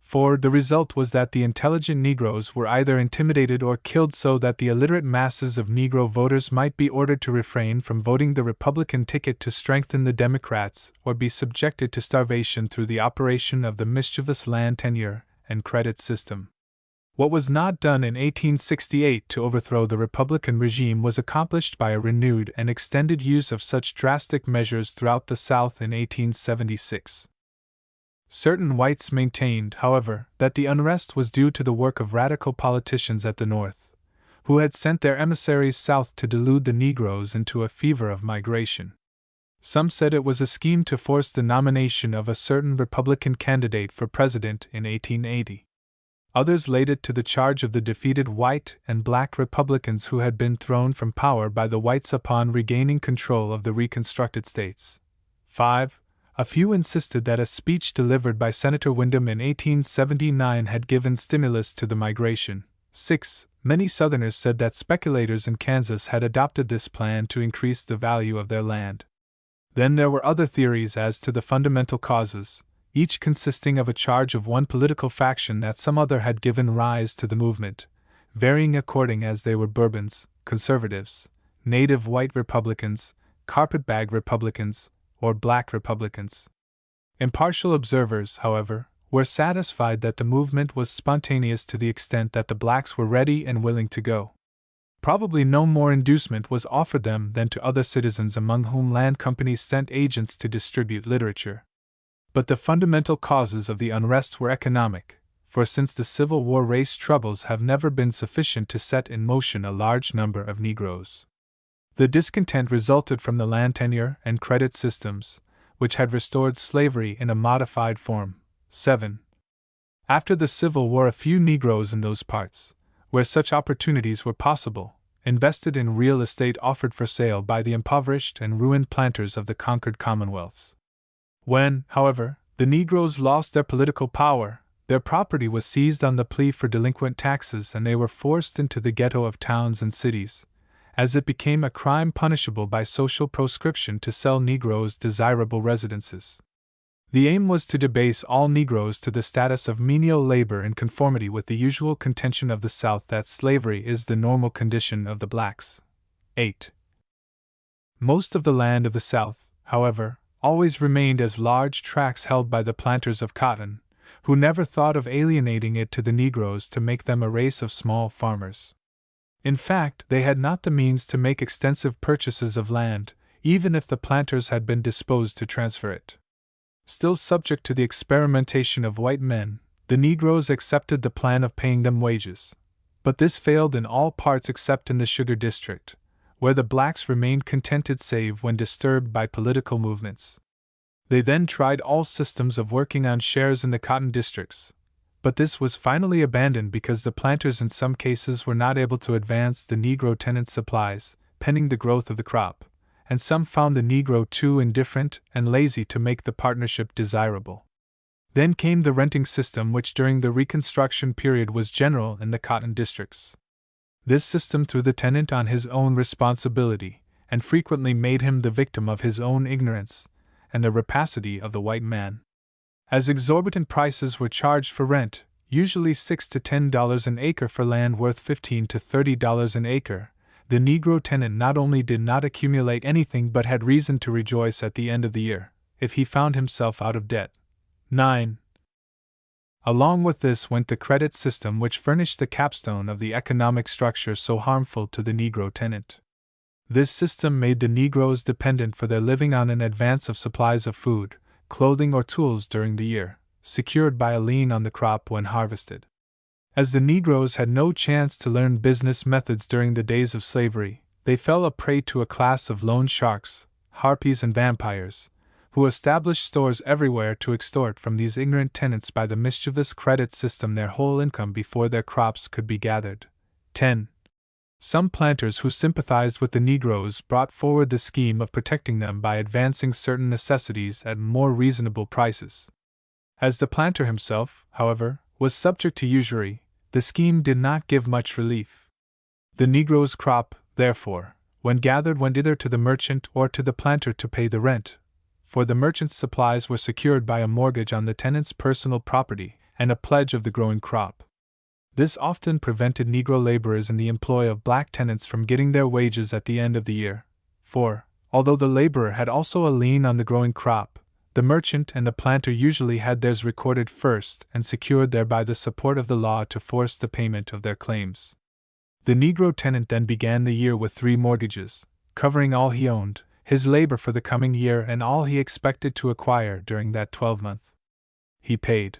[SPEAKER 1] For the result was that the intelligent Negroes were either intimidated or killed so that the illiterate masses of Negro voters might be ordered to refrain from voting the Republican ticket to strengthen the Democrats or be subjected to starvation through the operation of the mischievous land tenure and credit system. What was not done in 1868 to overthrow the Republican regime was accomplished by a renewed and extended use of such drastic measures throughout the South in 1876. Certain whites maintained, however, that the unrest was due to the work of radical politicians at the North, who had sent their emissaries south to delude the Negroes into a fever of migration. Some said it was a scheme to force the nomination of a certain Republican candidate for president in 1880. Others laid it to the charge of the defeated white and black Republicans who had been thrown from power by the whites upon regaining control of the reconstructed states. 5. A few insisted that a speech delivered by Senator Windom in 1879 had given stimulus to the migration. 6. Many Southerners said that speculators in Kansas had adopted this plan to increase the value of their land. Then there were other theories as to the fundamental causes, each consisting of a charge of one political faction that some other had given rise to the movement, varying according as they were Bourbons, conservatives, native white Republicans, carpetbag Republicans, or black Republicans. Impartial observers, however, were satisfied that the movement was spontaneous to the extent that the blacks were ready and willing to go. Probably no more inducement was offered them than to other citizens among whom land companies sent agents to distribute literature. But the fundamental causes of the unrest were economic, for since the Civil War race troubles have never been sufficient to set in motion a large number of Negroes. The discontent resulted from the land tenure and credit systems, which had restored slavery in a modified form. 7. After the Civil War, a few Negroes in those parts, where such opportunities were possible, invested in real estate offered for sale by the impoverished and ruined planters of the conquered commonwealths. When, however, the Negroes lost their political power, their property was seized on the plea for delinquent taxes and they were forced into the ghetto of towns and cities, as it became a crime punishable by social proscription to sell Negroes desirable residences. The aim was to debase all Negroes to the status of menial labor in conformity with the usual contention of the South that slavery is the normal condition of the blacks. 8. Most of the land of the South, however, always remained as large tracts held by the planters of cotton, who never thought of alienating it to the Negroes to make them a race of small farmers. In fact, they had not the means to make extensive purchases of land, even if the planters had been disposed to transfer it. Still subject to the experimentation of white men, the Negroes accepted the plan of paying them wages. But this failed in all parts except in the sugar district, where the blacks remained contented save when disturbed by political movements. They then tried all systems of working on shares in the cotton districts, but this was finally abandoned because the planters in some cases were not able to advance the Negro tenants' supplies, pending the growth of the crop, and some found the Negro too indifferent and lazy to make the partnership desirable. Then came the renting system, which during the Reconstruction period was general in the cotton districts. This system threw the tenant on his own responsibility, and frequently made him the victim of his own ignorance and the rapacity of the white man. As exorbitant prices were charged for rent, usually $6 to $10 an acre for land worth $15 to $30 an acre, the Negro tenant not only did not accumulate anything but had reason to rejoice at the end of the year, if he found himself out of debt. 9. Along with this went the credit system, which furnished the capstone of the economic structure so harmful to the Negro tenant. This system made the Negroes dependent for their living on an advance of supplies of food, clothing, or tools during the year, secured by a lien on the crop when harvested. As the Negroes had no chance to learn business methods during the days of slavery, they fell a prey to a class of loan sharks, harpies, and vampires, who established stores everywhere to extort from these ignorant tenants by the mischievous credit system their whole income before their crops could be gathered. 10. Some planters who sympathized with the Negroes brought forward the scheme of protecting them by advancing certain necessities at more reasonable prices. As the planter himself, however, was subject to usury, the scheme did not give much relief. The Negro's crop, therefore, when gathered, went either to the merchant or to the planter to pay the rent, for the merchant's supplies were secured by a mortgage on the tenant's personal property and a pledge of the growing crop. This often prevented Negro laborers in the employ of black tenants from getting their wages at the end of the year, for, although the laborer had also a lien on the growing crop, the merchant and the planter usually had theirs recorded first and secured thereby the support of the law to force the payment of their claims. The Negro tenant then began the year with 3 mortgages, covering all he owned, his labor for the coming year, and all he expected to acquire during that 12-month. He paid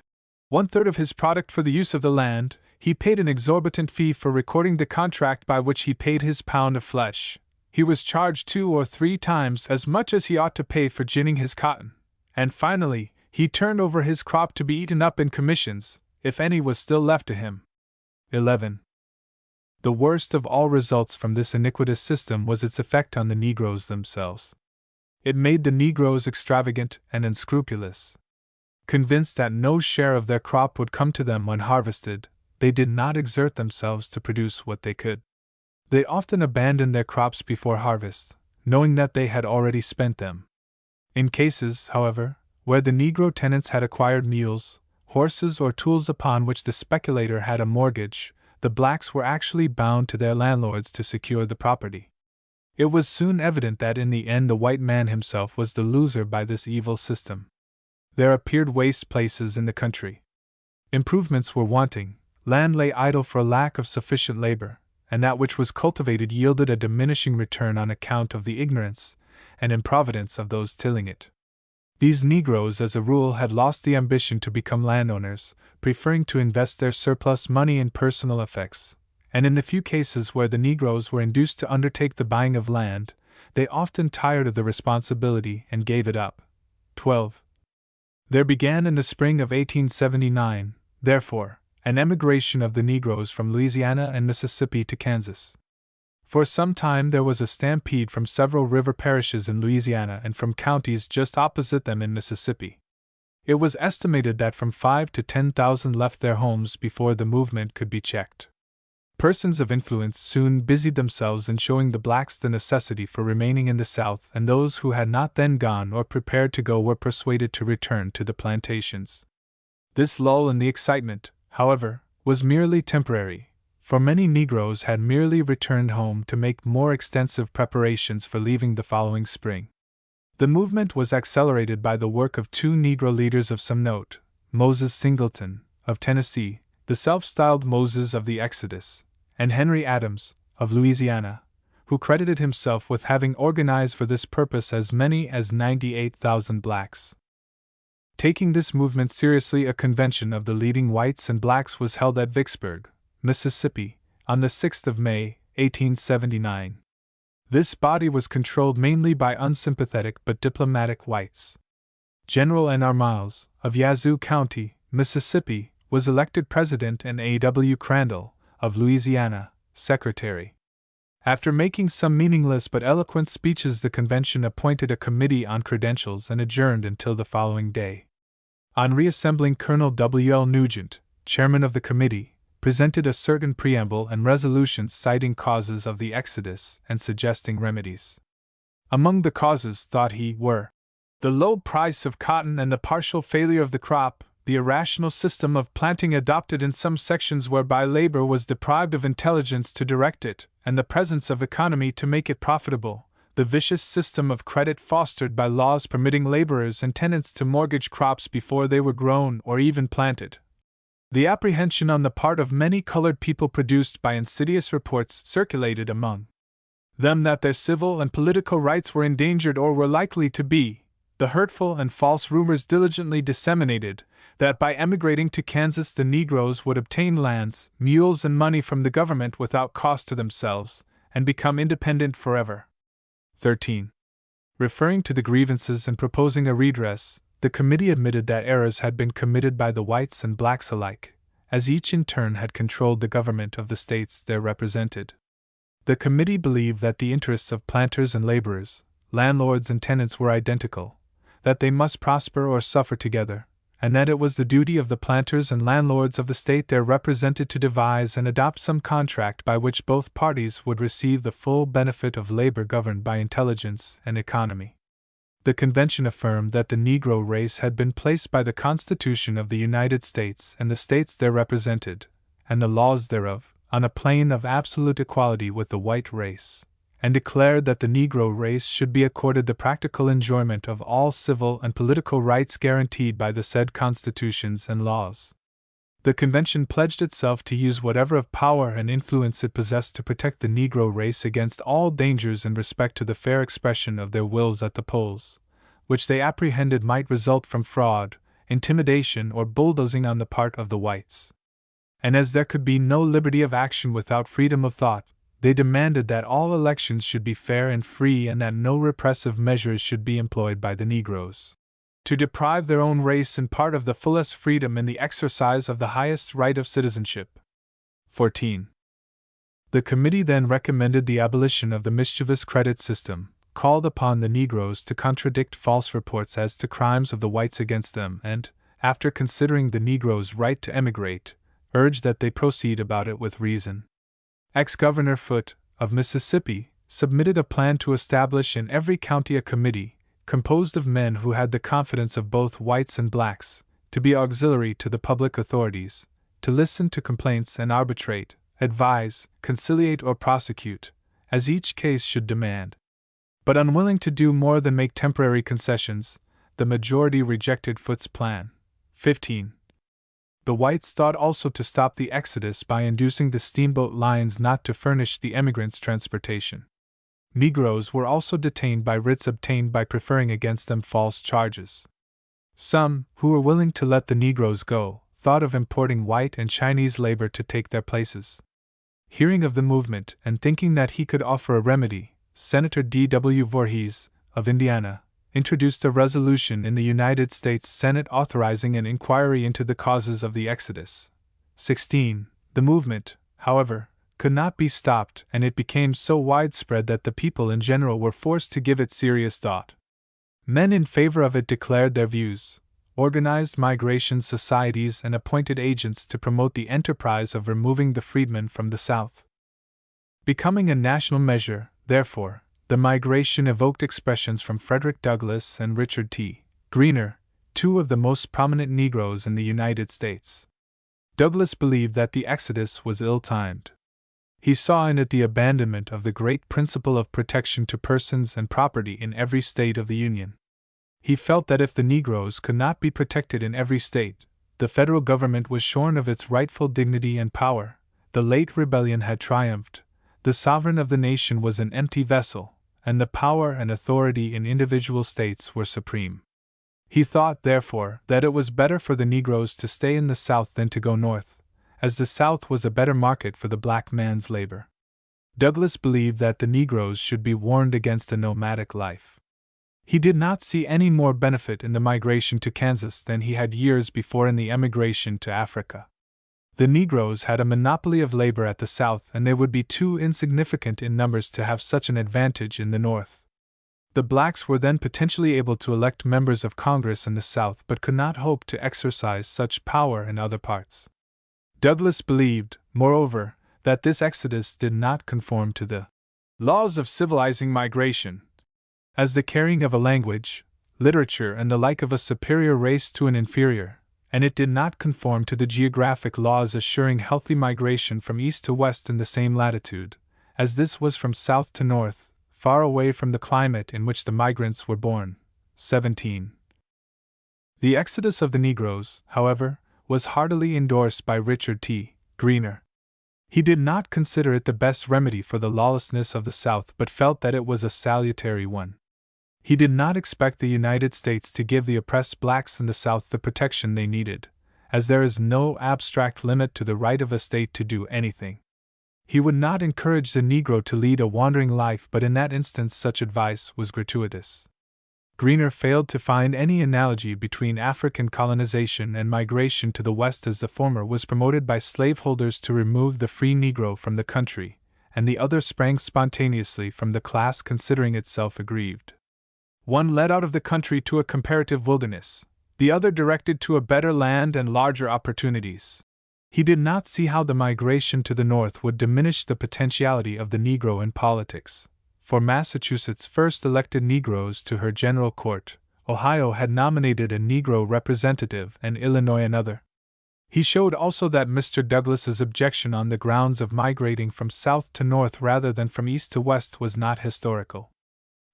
[SPEAKER 1] 1/3 of his product for the use of the land. He paid an exorbitant fee for recording the contract by which he paid his pound of flesh. He was charged 2 or 3 times as much as he ought to pay for ginning his cotton. And finally, he turned over his crop to be eaten up in commissions, if any was still left to him. 11. The worst of all results from this iniquitous system was its effect on the Negroes themselves. It made the Negroes extravagant and unscrupulous. Convinced that no share of their crop would come to them when harvested, they did not exert themselves to produce what they could. They often abandoned their crops before harvest, knowing that they had already spent them. In cases, however, where the Negro tenants had acquired mules, horses, or tools upon which the speculator had a mortgage, the blacks were actually bound to their landlords to secure the property. It was soon evident that in the end the white man himself was the loser by this evil system. There appeared waste places in the country. Improvements were wanting, land lay idle for lack of sufficient labor, and that which was cultivated yielded a diminishing return on account of the ignorance and improvidence of those tilling it. These Negroes, as a rule, had lost the ambition to become landowners, preferring to invest their surplus money in personal effects, and in the few cases where the Negroes were induced to undertake the buying of land, they often tired of the responsibility and gave it up. 12. There began in the spring of 1879, therefore, an emigration of the Negroes from Louisiana and Mississippi to Kansas. For some time there was a stampede from several river parishes in Louisiana and from counties just opposite them in Mississippi. It was estimated that from 5,000 to 10,000 left their homes before the movement could be checked. Persons of influence soon busied themselves in showing the blacks the necessity for remaining in the South, and those who had not then gone or prepared to go were persuaded to return to the plantations. This lull in the excitement, however, was merely temporary, for many Negroes had merely returned home to make more extensive preparations for leaving the following spring. The movement was accelerated by the work of 2 Negro leaders of some note, Moses Singleton, of Tennessee, the self-styled Moses of the Exodus, and Henry Adams, of Louisiana, who credited himself with having organized for this purpose as many as 98,000 blacks. Taking this movement seriously, a convention of the leading whites and blacks was held at Vicksburg, Mississippi, on the 6th of May, 1879. This body was controlled mainly by unsympathetic but diplomatic whites. General N.R. Miles, of Yazoo County, Mississippi, was elected president and A.W. Crandall, of Louisiana, secretary. After making some meaningless but eloquent speeches, the convention appointed a committee on credentials and adjourned until the following day. On reassembling, Colonel W. L. Nugent, chairman of the committee, presented a certain preamble and resolutions citing causes of the exodus and suggesting remedies. Among the causes, thought he, were the low price of cotton and the partial failure of the crop, the irrational system of planting adopted in some sections whereby labor was deprived of intelligence to direct it, and the presence of economy to make it profitable, the vicious system of credit fostered by laws permitting laborers and tenants to mortgage crops before they were grown or even planted, the apprehension on the part of many colored people produced by insidious reports circulated among them that their civil and political rights were endangered or were likely to be, the hurtful and false rumors diligently disseminated, that by emigrating to Kansas the Negroes would obtain lands, mules, and money from the government without cost to themselves, and become independent forever. 13. Referring to the grievances and proposing a redress, the committee admitted that errors had been committed by the whites and blacks alike, as each in turn had controlled the government of the states there represented. The committee believed that the interests of planters and laborers, landlords and tenants were identical, that they must prosper or suffer together, and that it was the duty of the planters and landlords of the state there represented to devise and adopt some contract by which both parties would receive the full benefit of labor governed by intelligence and economy. The convention affirmed that the Negro race had been placed by the Constitution of the United States and the states there represented, and the laws thereof, on a plane of absolute equality with the white race, and declared that the Negro race should be accorded the practical enjoyment of all civil and political rights guaranteed by the said constitutions and laws. The convention pledged itself to use whatever of power and influence it possessed to protect the Negro race against all dangers in respect to the fair expression of their wills at the polls, which they apprehended might result from fraud, intimidation, or bulldozing on the part of the whites. And as there could be no liberty of action without freedom of thought, they demanded that all elections should be fair and free and that no repressive measures should be employed by the Negroes to deprive their own race in part of the fullest freedom in the exercise of the highest right of citizenship. 14. The committee then recommended the abolition of the mischievous credit system, called upon the Negroes to contradict false reports as to crimes of the whites against them, and, after considering the Negroes' right to emigrate, urged that they proceed about it with reason. Ex-Governor Foote, of Mississippi, submitted a plan to establish in every county a committee, composed of men who had the confidence of both whites and blacks, to be auxiliary to the public authorities, to listen to complaints and arbitrate, advise, conciliate, or prosecute, as each case should demand. But unwilling to do more than make temporary concessions, the majority rejected Foote's plan. 15. The whites thought also to stop the exodus by inducing the steamboat lines not to furnish the emigrants transportation. Negroes were also detained by writs obtained by preferring against them false charges. Some, who were willing to let the Negroes go, thought of importing white and Chinese labor to take their places. Hearing of the movement and thinking that he could offer a remedy, Senator D.W. Voorhees, of Indiana, introduced a resolution in the United States Senate authorizing an inquiry into the causes of the exodus. 16. The movement, however, could not be stopped, and it became so widespread that the people in general were forced to give it serious thought. Men in favor of it declared their views, organized migration societies, and appointed agents to promote the enterprise of removing the freedmen from the South. Becoming a national measure, therefore, the migration evoked expressions from Frederick Douglass and Richard T. Greener, two of the most prominent Negroes in the United States. Douglass believed that the exodus was ill-timed. He saw in it the abandonment of the great principle of protection to persons and property in every state of the Union. He felt that if the Negroes could not be protected in every state, the federal government was shorn of its rightful dignity and power, the late rebellion had triumphed, the sovereign of the nation was an empty vessel, and the power and authority in individual states were supreme. He thought, therefore, that it was better for the Negroes to stay in the South than to go north, as the South was a better market for the black man's labor. Douglass believed that the Negroes should be warned against a nomadic life. He did not see any more benefit in the migration to Kansas than he had years before in the emigration to Africa. The Negroes had a monopoly of labor at the South, and they would be too insignificant in numbers to have such an advantage in the North. The blacks were then potentially able to elect members of Congress in the South but could not hope to exercise such power in other parts. Douglass believed, moreover, that this exodus did not conform to the laws of civilizing migration, as the carrying of a language, literature, and the like of a superior race to an inferior, and it did not conform to the geographic laws assuring healthy migration from east to west in the same latitude, as this was from south to north, far away from the climate in which the migrants were born. 17. The exodus of the Negroes, however, was heartily endorsed by Richard T. Greener. He did not consider it the best remedy for the lawlessness of the South, but felt that it was a salutary one. He did not expect the United States to give the oppressed blacks in the South the protection they needed, as there is no abstract limit to the right of a state to do anything. He would not encourage the Negro to lead a wandering life, but in that instance such advice was gratuitous. Greener failed to find any analogy between African colonization and migration to the West, as the former was promoted by slaveholders to remove the free Negro from the country, and the other sprang spontaneously from the class considering itself aggrieved. One led out of the country to a comparative wilderness, the other directed to a better land and larger opportunities. He did not see how the migration to the north would diminish the potentiality of the Negro in politics, for Massachusetts first elected Negroes to her general court, Ohio had nominated a Negro representative, and Illinois another. He showed also that Mr. Douglas's objection on the grounds of migrating from south to north rather than from east to west was not historical.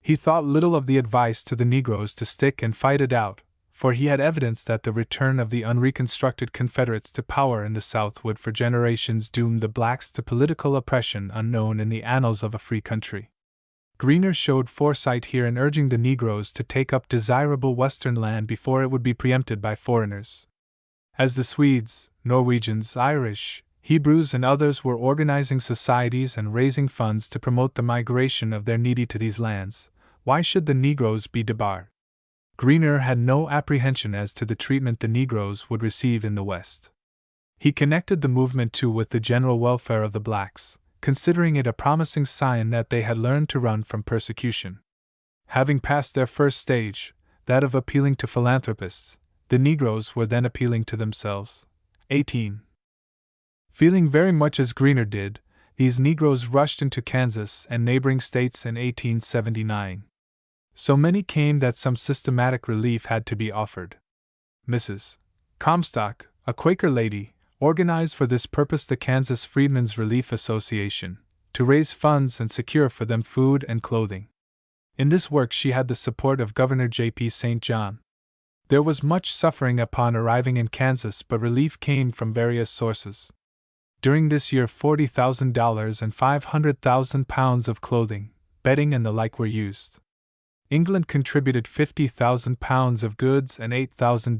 [SPEAKER 1] He thought little of the advice to the Negroes to stick and fight it out, for he had evidence that the return of the unreconstructed Confederates to power in the South would for generations doom the blacks to political oppression unknown in the annals of a free country. Greener showed foresight here in urging the Negroes to take up desirable Western land before it would be preempted by foreigners. As the Swedes, Norwegians, Irish, Hebrews, and others were organizing societies and raising funds to promote the migration of their needy to these lands, why should the Negroes be debarred? Greener had no apprehension as to the treatment the Negroes would receive in the West. He connected the movement too with the general welfare of the blacks, considering it a promising sign that they had learned to run from persecution. Having passed their first stage, that of appealing to philanthropists, the Negroes were then appealing to themselves. 18. Feeling very much as Greener did, these Negroes rushed into Kansas and neighboring states in 1879. So many came that some systematic relief had to be offered. Mrs. Comstock, a Quaker lady, organized for this purpose the Kansas Freedmen's Relief Association, to raise funds and secure for them food and clothing. In this work she had the support of Governor J.P. St. John. There was much suffering upon arriving in Kansas, but relief came from various sources. During this year $40,000 and 500,000 pounds of clothing, bedding and the like were used. England contributed 50,000 pounds of goods and $8,000.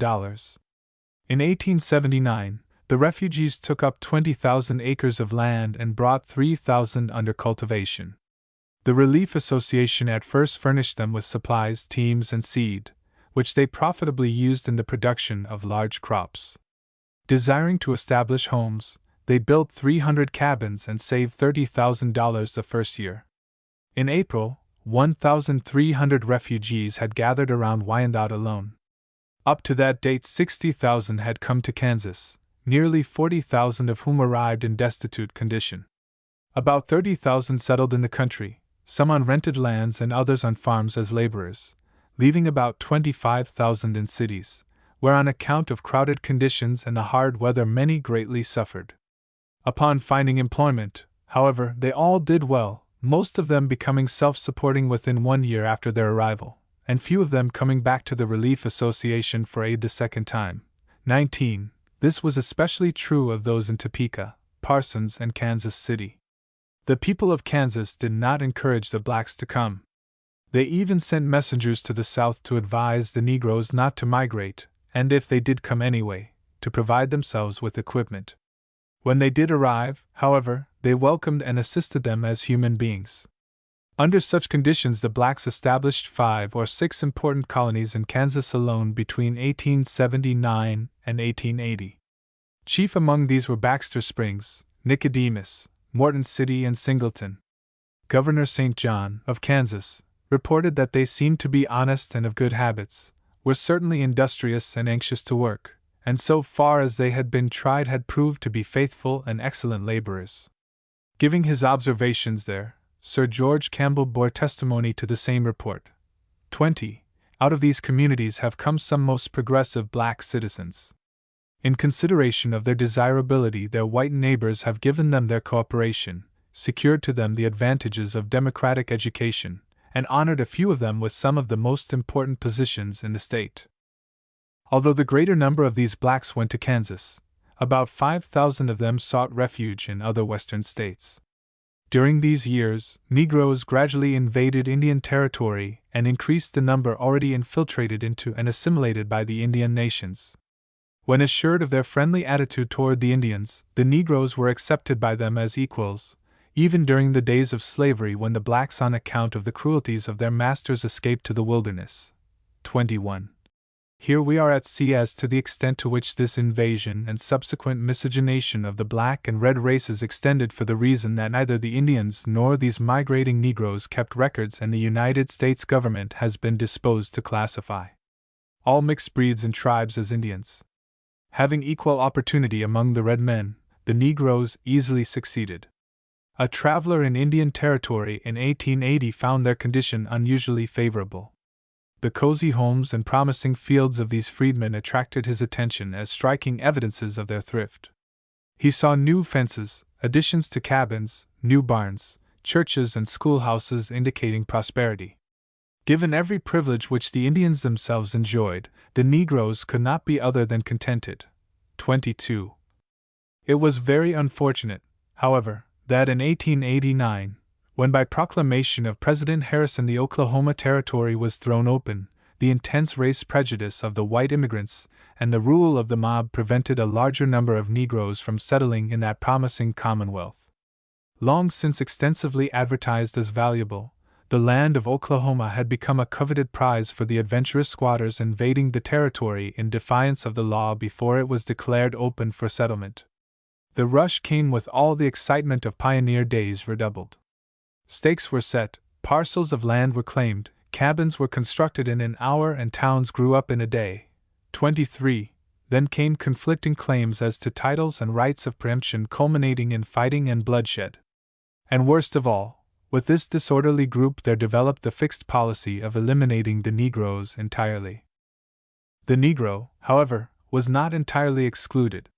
[SPEAKER 1] In 1879, the refugees took up 20,000 acres of land and brought 3,000 under cultivation. The Relief Association at first furnished them with supplies, teams, and seed, which they profitably used in the production of large crops. Desiring to establish homes, they built 300 cabins and saved $30,000 the first year. In April, 1,300 refugees had gathered around Wyandotte alone. Up to that date 60,000 had come to Kansas, nearly 40,000 of whom arrived in destitute condition. About 30,000 settled in the country, some on rented lands and others on farms as laborers, leaving about 25,000 in cities, where on account of crowded conditions and the hard weather many greatly suffered. Upon finding employment, however, they all did well, most of them becoming self-supporting within 1 year after their arrival, and few of them coming back to the Relief Association for aid the second time. 19. This was especially true of those in Topeka, Parsons, and Kansas City. The people of Kansas did not encourage the blacks to come. They even sent messengers to the South to advise the Negroes not to migrate, and if they did come anyway, to provide themselves with equipment. When they did arrive, however, they welcomed and assisted them as human beings. Under such conditions the blacks established 5 or 6 important colonies in Kansas alone between 1879 and 1880. Chief among these were Baxter Springs, Nicodemus, Morton City, and Singleton. Governor St. John, of Kansas, reported that they seemed to be honest and of good habits, were certainly industrious and anxious to work, and so far as they had been tried had proved to be faithful and excellent laborers. Giving his observations there, Sir George Campbell bore testimony to the same report. 20. Out of these communities have come some most progressive black citizens. In consideration of their desirability, their white neighbors have given them their cooperation, secured to them the advantages of democratic education, and honored a few of them with some of the most important positions in the state. Although the greater number of these blacks went to Kansas, about 5,000 of them sought refuge in other western states. During these years, Negroes gradually invaded Indian territory and increased the number already infiltrated into and assimilated by the Indian nations. When assured of their friendly attitude toward the Indians, the Negroes were accepted by them as equals, even during the days of slavery when the blacks on account of the cruelties of their masters escaped to the wilderness. 21. Here we are at sea as to the extent to which this invasion and subsequent miscegenation of the black and red races extended, for the reason that neither the Indians nor these migrating Negroes kept records and the United States government has been disposed to classify all mixed breeds and tribes as Indians. Having equal opportunity among the red men, the Negroes easily succeeded. A traveler in Indian Territory in 1880 found their condition unusually favorable. The cozy homes and promising fields of these freedmen attracted his attention as striking evidences of their thrift. He saw new fences, additions to cabins, new barns, churches, and schoolhouses indicating prosperity. Given every privilege which the Indians themselves enjoyed, the Negroes could not be other than contented. 22. It was very unfortunate, however, that in 1889, when by proclamation of President Harrison the Oklahoma Territory was thrown open, the intense race prejudice of the white immigrants and the rule of the mob prevented a larger number of Negroes from settling in that promising commonwealth. Long since extensively advertised as valuable, the land of Oklahoma had become a coveted prize for the adventurous squatters invading the territory in defiance of the law before it was declared open for settlement. The rush came with all the excitement of pioneer days redoubled. Stakes were set, parcels of land were claimed, cabins were constructed in an hour, and towns grew up in a day. 23. Then came conflicting claims as to titles and rights of preemption, culminating in fighting and bloodshed. And worst of all, with this disorderly group there developed the fixed policy of eliminating the Negroes entirely. The Negro, however, was not entirely excluded.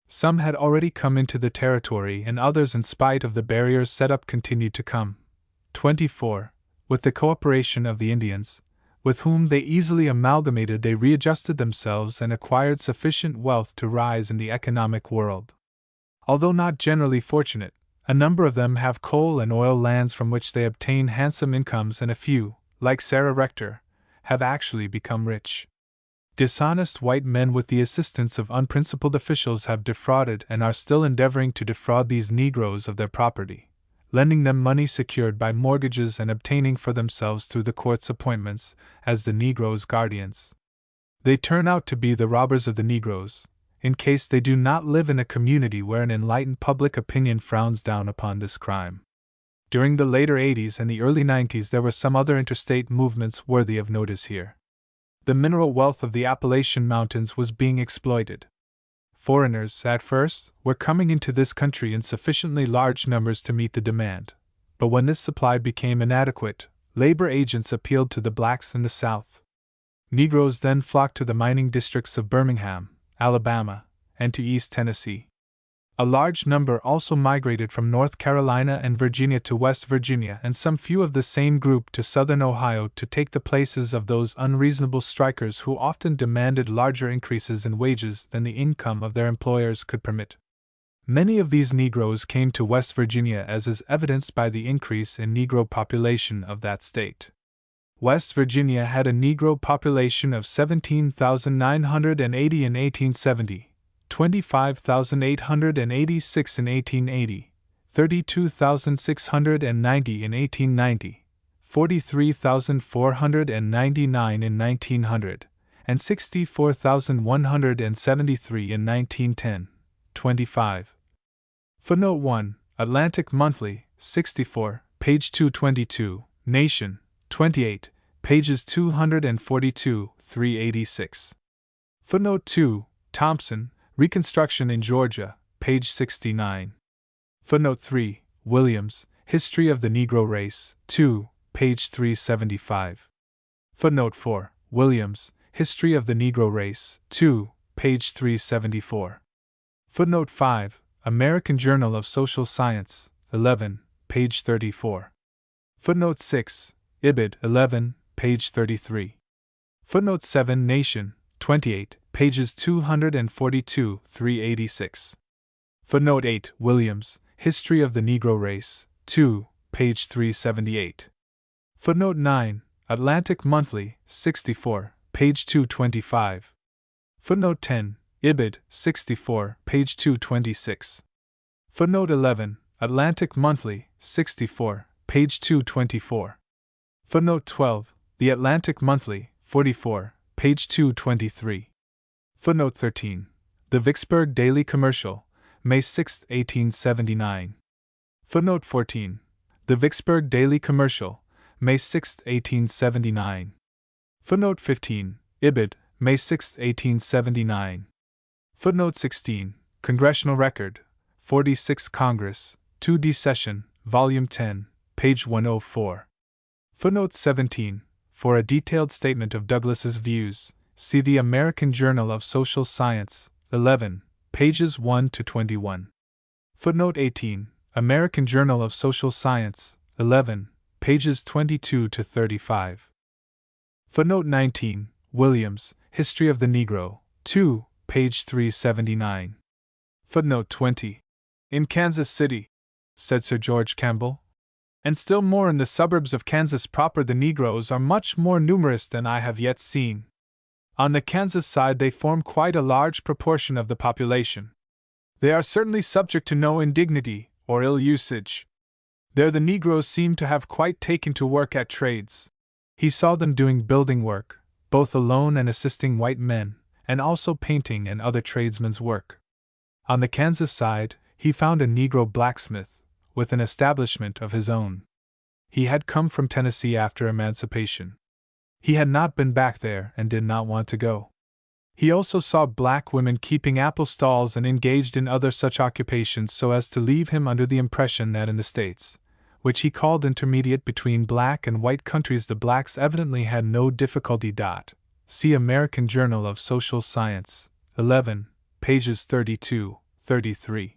[SPEAKER 1] Some had already come into the territory, and others, in spite of the barriers set up, continued to come. 24. With the cooperation of the Indians, with whom they easily amalgamated, they readjusted themselves and acquired sufficient wealth to rise in the economic world. Although not generally fortunate, a number of them have coal and oil lands from which they obtain handsome incomes, and a few, like Sarah Rector, have actually become rich. Dishonest white men, with the assistance of unprincipled officials, have defrauded and are still endeavoring to defraud these Negroes of their property, lending them money secured by mortgages and obtaining for themselves through the courts appointments as the Negroes' guardians. They turn out to be the robbers of the Negroes, in case they do not live in a community where an enlightened public opinion frowns down upon this crime. During the later 80s and the early 90s there were some other interstate movements worthy of notice here. The mineral wealth of the Appalachian Mountains was being exploited. Foreigners, at first, were coming into this country in sufficiently large numbers to meet the demand, but when this supply became inadequate, labor agents appealed to the blacks in the South. Negroes then flocked to the mining districts of Birmingham, Alabama, and to East Tennessee. A large number also migrated from North Carolina and Virginia to West Virginia, and some few of the same group to southern Ohio, to take the places of those unreasonable strikers who often demanded larger increases in wages than the income of their employers could permit. Many of these Negroes came to West Virginia, as is evidenced by the increase in Negro population of that state. West Virginia had a Negro population of 17,980 in 1870. 25,886 in 1880, 32,690 in 1890, 43,499 in 1900, and 64,173 in 1910. 25. Footnote 1, Atlantic Monthly, 64, page 222, Nation, 28, pages 242-386. Footnote 2, Thompson, Reconstruction in Georgia, page 69. Footnote 3, Williams, History of the Negro Race, 2, page 375. Footnote 4, Williams, History of the Negro Race, 2, page 374. Footnote 5, American Journal of Social Science, 11, page 34. Footnote 6, Ibid, 11, page 33. Footnote 7, Nation, 28, pages 242-386. Footnote 8, Williams, History of the Negro Race, 2, page 378. Footnote 9, Atlantic Monthly, 64, page 225. Footnote 10, Ibid, 64, page 226. Footnote 11, Atlantic Monthly, 64, page 224. Footnote 12, The Atlantic Monthly, 44, page 223. Footnote 13, The Vicksburg Daily Commercial, May 6, 1879. Footnote 14, The Vicksburg Daily Commercial, May 6, 1879. Footnote 15, Ibid, May 6, 1879. Footnote 16. Congressional Record, 46th Congress, 2D Session, Volume 10, page 104. Footnote 17. For a detailed statement of Douglas's views, see the American Journal of Social Science, 11, pages 1 to 21. Footnote 18. American Journal of Social Science, 11, pages 22 to 35. Footnote 19. Williams, History of the Negro, 2, page 379. Footnote 20. In Kansas City, said Sir George Campbell, and still more in the suburbs of Kansas proper, the Negroes are much more numerous than I have yet seen. On the Kansas side they form quite a large proportion of the population. They are certainly subject to no indignity or ill usage. There the Negroes seem to have quite taken to work at trades. He saw them doing building work, both alone and assisting white men, and also painting and other tradesmen's work. On the Kansas side, he found a Negro blacksmith, with an establishment of his own. He had come from Tennessee after emancipation. He had not been back there and did not want to go. He also saw black women keeping apple stalls and engaged in other such occupations so as to leave him under the impression that in the States, which he called intermediate between black and white countries, the blacks evidently had no difficulty. See American Journal of Social Science, 11, pages 32, 33.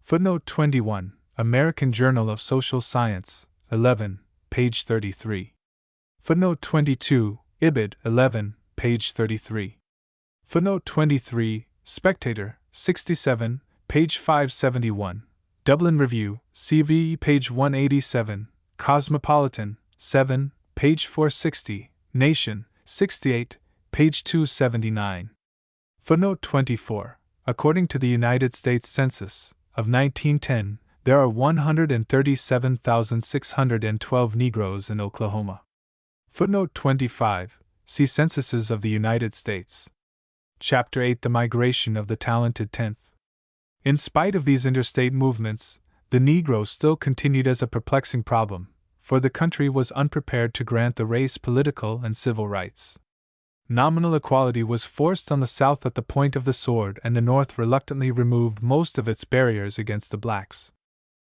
[SPEAKER 1] Footnote 21. American Journal of Social Science, 11, page 33. Footnote 22, Ibid, 11, page 33. Footnote 23, Spectator, 67, page 571. Dublin Review, CV, page 187. Cosmopolitan, 7, page 460. Nation, 68, page 279. Footnote 24. According to the United States Census of 1910, there are 137,612 Negroes in Oklahoma. Footnote 25. See Censuses of the United States. Chapter 8. The Migration of the Talented Tenth. In spite of these interstate movements, the Negro still continued as a perplexing problem, for the country was unprepared to grant the race political and civil rights. Nominal equality was forced on the South at the point of the sword, and the North reluctantly removed most of its barriers against the blacks.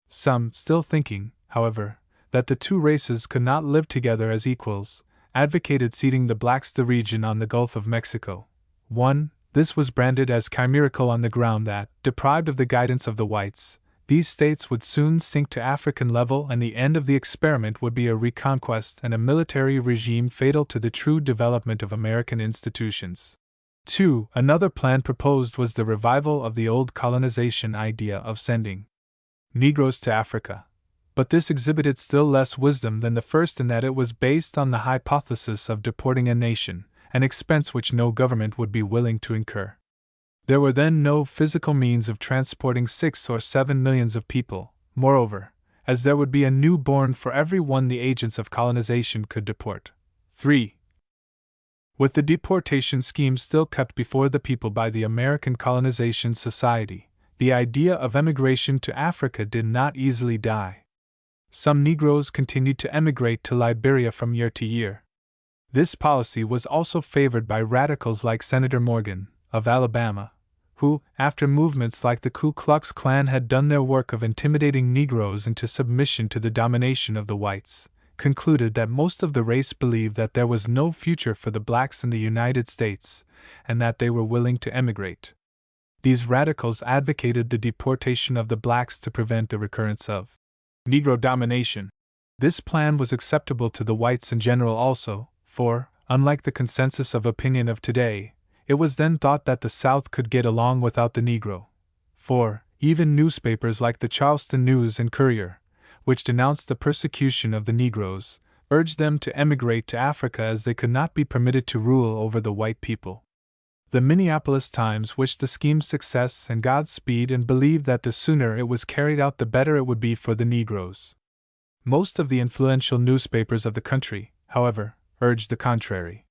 [SPEAKER 1] Some, still thinking, however, that the two races could not live together as equals, advocated ceding the blacks the region on the Gulf of Mexico. 1. This was branded as chimerical on the ground that, deprived of the guidance of the whites, these states would soon sink to African level, and the end of the experiment would be a reconquest and a military regime fatal to the true development of American institutions. 2. Another plan proposed was the revival of the old colonization idea of sending Negroes to Africa, but this exhibited still less wisdom than the first in that it was based on the hypothesis of deporting a nation, an expense which no government would be willing to incur. There were then no physical means of transporting 6 or 7 millions of people, moreover, as there would be a new born for every one the agents of colonization could deport. 3. With the deportation scheme still kept before the people by the American Colonization Society, the idea of emigration to Africa did not easily die. Some Negroes continued to emigrate to Liberia from year to year. This policy was also favored by radicals like Senator Morgan, of Alabama, who, after movements like the Ku Klux Klan had done their work of intimidating Negroes into submission to the domination of the whites, concluded that most of the race believed that there was no future for the blacks in the United States, and that they were willing to emigrate. These radicals advocated the deportation of the blacks to prevent the recurrence of Negro domination. This plan was acceptable to the whites in general also, for, unlike the consensus of opinion of today, it was then thought that the South could get along without the Negro. For, even newspapers like the Charleston News and Courier, which denounced the persecution of the Negroes, urged them to emigrate to Africa as they could not be permitted to rule over the white people. The Minneapolis Times wished the scheme success and Godspeed and believed that the sooner it was carried out the better it would be for the Negroes. Most of the influential newspapers of the country, however, urged the contrary.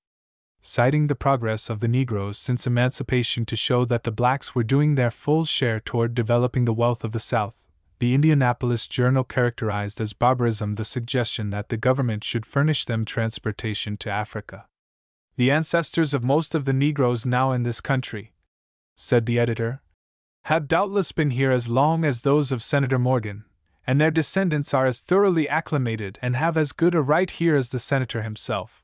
[SPEAKER 1] Citing the progress of the Negroes since emancipation to show that the blacks were doing their full share toward developing the wealth of the South, the Indianapolis Journal characterized as barbarism the suggestion that the government should furnish them transportation to Africa. The ancestors of most of the Negroes now in this country, said the editor, have doubtless been here as long as those of Senator Morgan, and their descendants are as thoroughly acclimated and have as good a right here as the senator himself.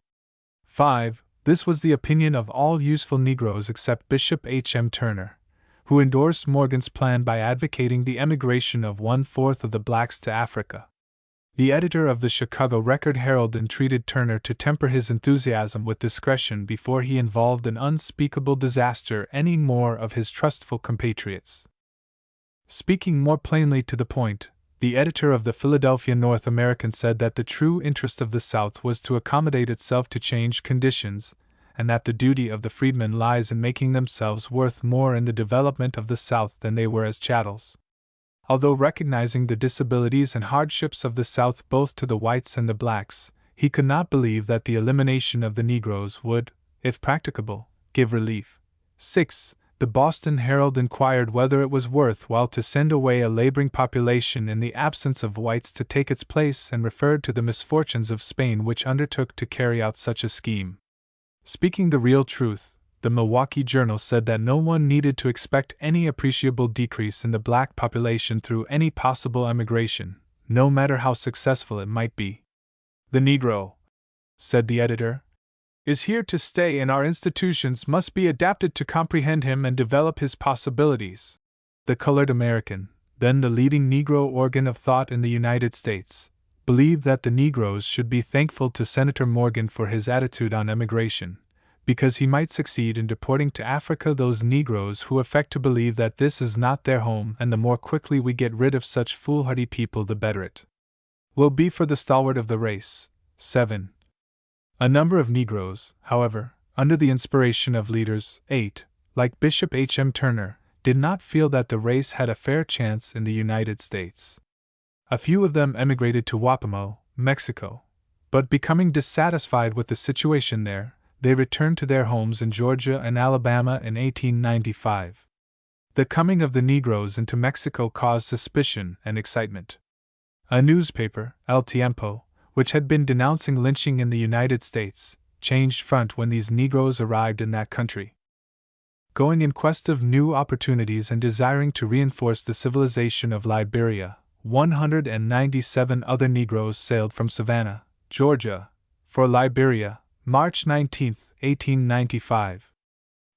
[SPEAKER 1] 5. This was the opinion of all useful Negroes except Bishop H. M. Turner, who endorsed Morgan's plan by advocating the emigration of 1/4 of the blacks to Africa. The editor of the Chicago Record-Herald entreated Turner to temper his enthusiasm with discretion before he involved in unspeakable disaster any more of his trustful compatriots. Speaking more plainly to the point, the editor of the Philadelphia North American said that the true interest of the South was to accommodate itself to changed conditions, and that the duty of the freedmen lies in making themselves worth more in the development of the South than they were as chattels. Although recognizing the disabilities and hardships of the South both to the whites and the blacks, he could not believe that the elimination of the Negroes would, if practicable, give relief. 6. The Boston Herald inquired whether it was worth while to send away a laboring population in the absence of whites to take its place, and referred to the misfortunes of Spain which undertook to carry out such a scheme. Speaking the real truth, the Milwaukee Journal said that no one needed to expect any appreciable decrease in the black population through any possible emigration, no matter how successful it might be. The Negro, said the editor, is here to stay, and our institutions must be adapted to comprehend him and develop his possibilities. The Colored American, then the leading Negro organ of thought in the United States, believed that the Negroes should be thankful to Senator Morgan for his attitude on emigration, because he might succeed in deporting to Africa those Negroes who affect to believe that this is not their home, and the more quickly we get rid of such foolhardy people the better it will be for the stalwart of the race. 7. A number of Negroes, however, under the inspiration of leaders, 8, like Bishop H. M. Turner, did not feel that the race had a fair chance in the United States. A few of them emigrated to Wapimo, Mexico, but becoming dissatisfied with the situation there, they returned to their homes in Georgia and Alabama in 1895. The coming of the Negroes into Mexico caused suspicion and excitement. A newspaper, El Tiempo, which had been denouncing lynching in the United States, changed front when these Negroes arrived in that country. Going in quest of new opportunities and desiring to reinforce the civilization of Liberia, 197 other Negroes sailed from Savannah, Georgia, for Liberia, March 19, 1895.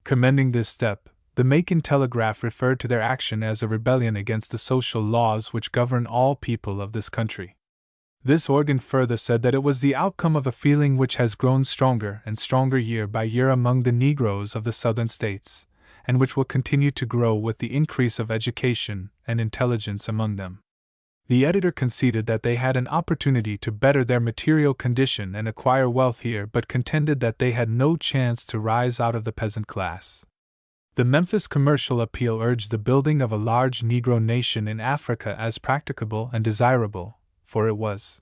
[SPEAKER 1] Commending this step, the Macon Telegraph referred to their action as a rebellion against the social laws which govern all people of this country. This organ further said that it was the outcome of a feeling which has grown stronger and stronger year by year among the Negroes of the Southern states, and which will continue to grow with the increase of education and intelligence among them. The editor conceded that they had an opportunity to better their material condition and acquire wealth here, but contended that they had no chance to rise out of the peasant class. The Memphis Commercial Appeal urged the building of a large Negro nation in Africa as practicable and desirable, for it was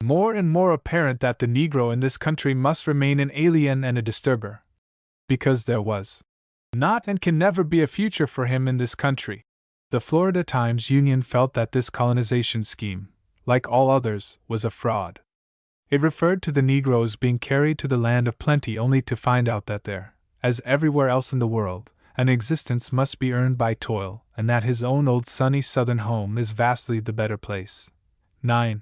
[SPEAKER 1] more and more apparent that the Negro in this country must remain an alien and a disturber, because there was not and can never be a future for him in this country. The Florida Times-Union felt that this colonization scheme, like all others, was a fraud. It referred to the Negroes being carried to the land of plenty only to find out that there, as everywhere else in the world, an existence must be earned by toil, and that his own old sunny southern home is vastly the better place. 9.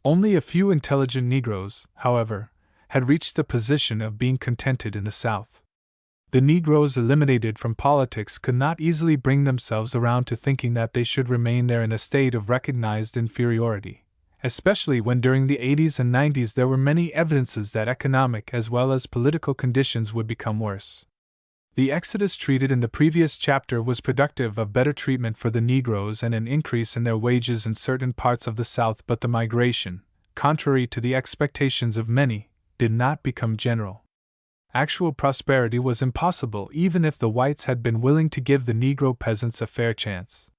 [SPEAKER 1] Only a few intelligent Negroes, however, had reached the position of being contented in the South. The Negroes eliminated from politics could not easily bring themselves around to thinking that they should remain there in a state of recognized inferiority, especially when during the 80s and 90s there were many evidences that economic as well as political conditions would become worse. The exodus treated in the previous chapter was productive of better treatment for the Negroes and an increase in their wages in certain parts of the South, but the migration, contrary to the expectations of many, did not become general. Actual prosperity was impossible even if the whites had been willing to give the Negro peasants a fair chance.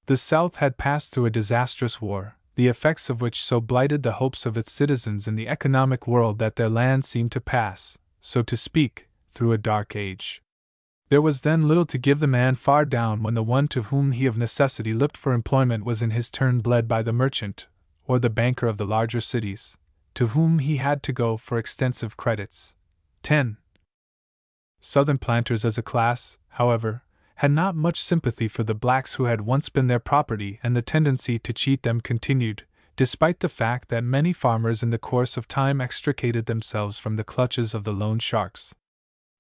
[SPEAKER 1] The South had passed through a disastrous war, the effects of which so blighted the hopes of its citizens in the economic world that their land seemed to pass, so to speak, through a dark age. There was then little to give the man far down when the one to whom he of necessity looked for employment was in his turn bled by the merchant, or the banker of the larger cities, to whom he had to go for extensive credits. 10. Southern planters as a class, however, had not much sympathy for the blacks who had once been their property, and the tendency to cheat them continued, despite the fact that many farmers in the course of time extricated themselves from the clutches of the loan sharks.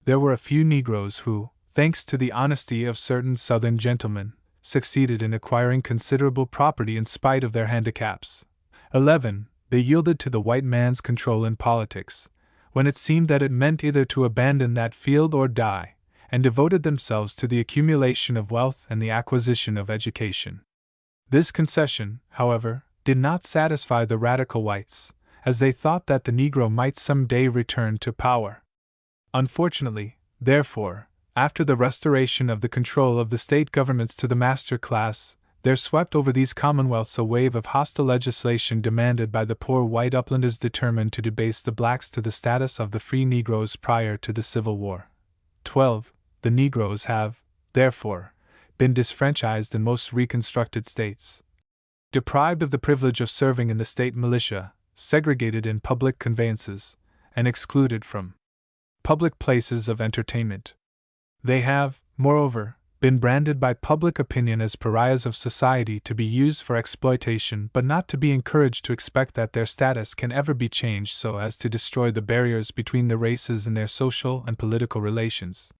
[SPEAKER 1] There were a few Negroes who, thanks to the honesty of certain Southern gentlemen, succeeded in acquiring considerable property in spite of their handicaps. 11. They yielded to the white man's control in politics, when it seemed that it meant either to abandon that field or die, and devoted themselves to the accumulation of wealth and the acquisition of education. This concession, however, did not satisfy the radical whites, as they thought that the Negro might some day return to power. Unfortunately, therefore, after the restoration of the control of the state governments to the master class, there swept over these commonwealths a wave of hostile legislation demanded by the poor white uplanders determined to debase the blacks to the status of the free Negroes prior to the Civil War. 12. The Negroes have, therefore, been disfranchised in most reconstructed states. Deprived of the privilege of serving in the state militia, segregated in public conveyances, and excluded from public places of entertainment. They have, moreover, been branded by public opinion as pariahs of society to be used for exploitation, but not to be encouraged to expect that their status can ever be changed so as to destroy the barriers between the races in their social and political relations.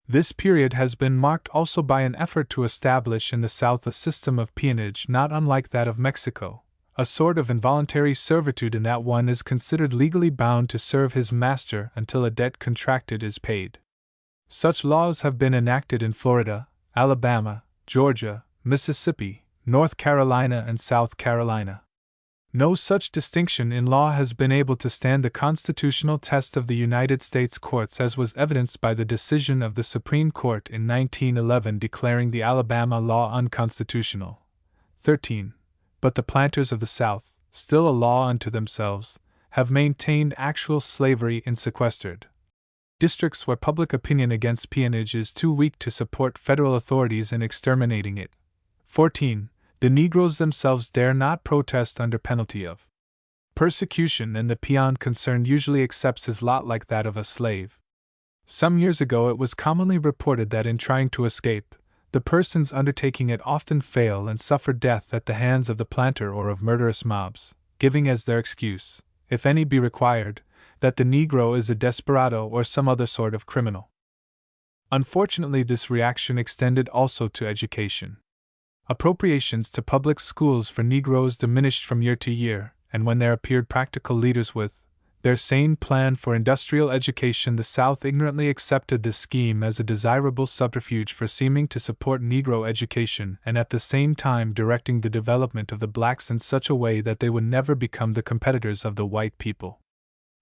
[SPEAKER 1] This period has been marked also by an effort to establish in the South a system of peonage not unlike that of Mexico, a sort of involuntary servitude in that one is considered legally bound to serve his master until a debt contracted is paid. Such laws have been enacted in Florida, Alabama, Georgia, Mississippi, North Carolina, and South Carolina. No such distinction in law has been able to stand the constitutional test of the United States courts, as was evidenced by the decision of the Supreme Court in 1911 declaring the Alabama law unconstitutional. 13. But the planters of the South, still a law unto themselves, have maintained actual slavery in sequestered districts where public opinion against peonage is too weak to support federal authorities in exterminating it. 14. The Negroes themselves dare not protest under penalty of persecution, and the peon concerned usually accepts his lot like that of a slave. Some years ago it was commonly reported that in trying to escape, the persons undertaking it often fail and suffer death at the hands of the planter or of murderous mobs, giving as their excuse, if any be required, that the Negro is a desperado or some other sort of criminal. Unfortunately, this reaction extended also to education. Appropriations to public schools for Negroes diminished from year to year, and when there appeared practical leaders with their sane plan for industrial education, the South ignorantly accepted this scheme as a desirable subterfuge for seeming to support Negro education and at the same time directing the development of the blacks in such a way that they would never become the competitors of the white people.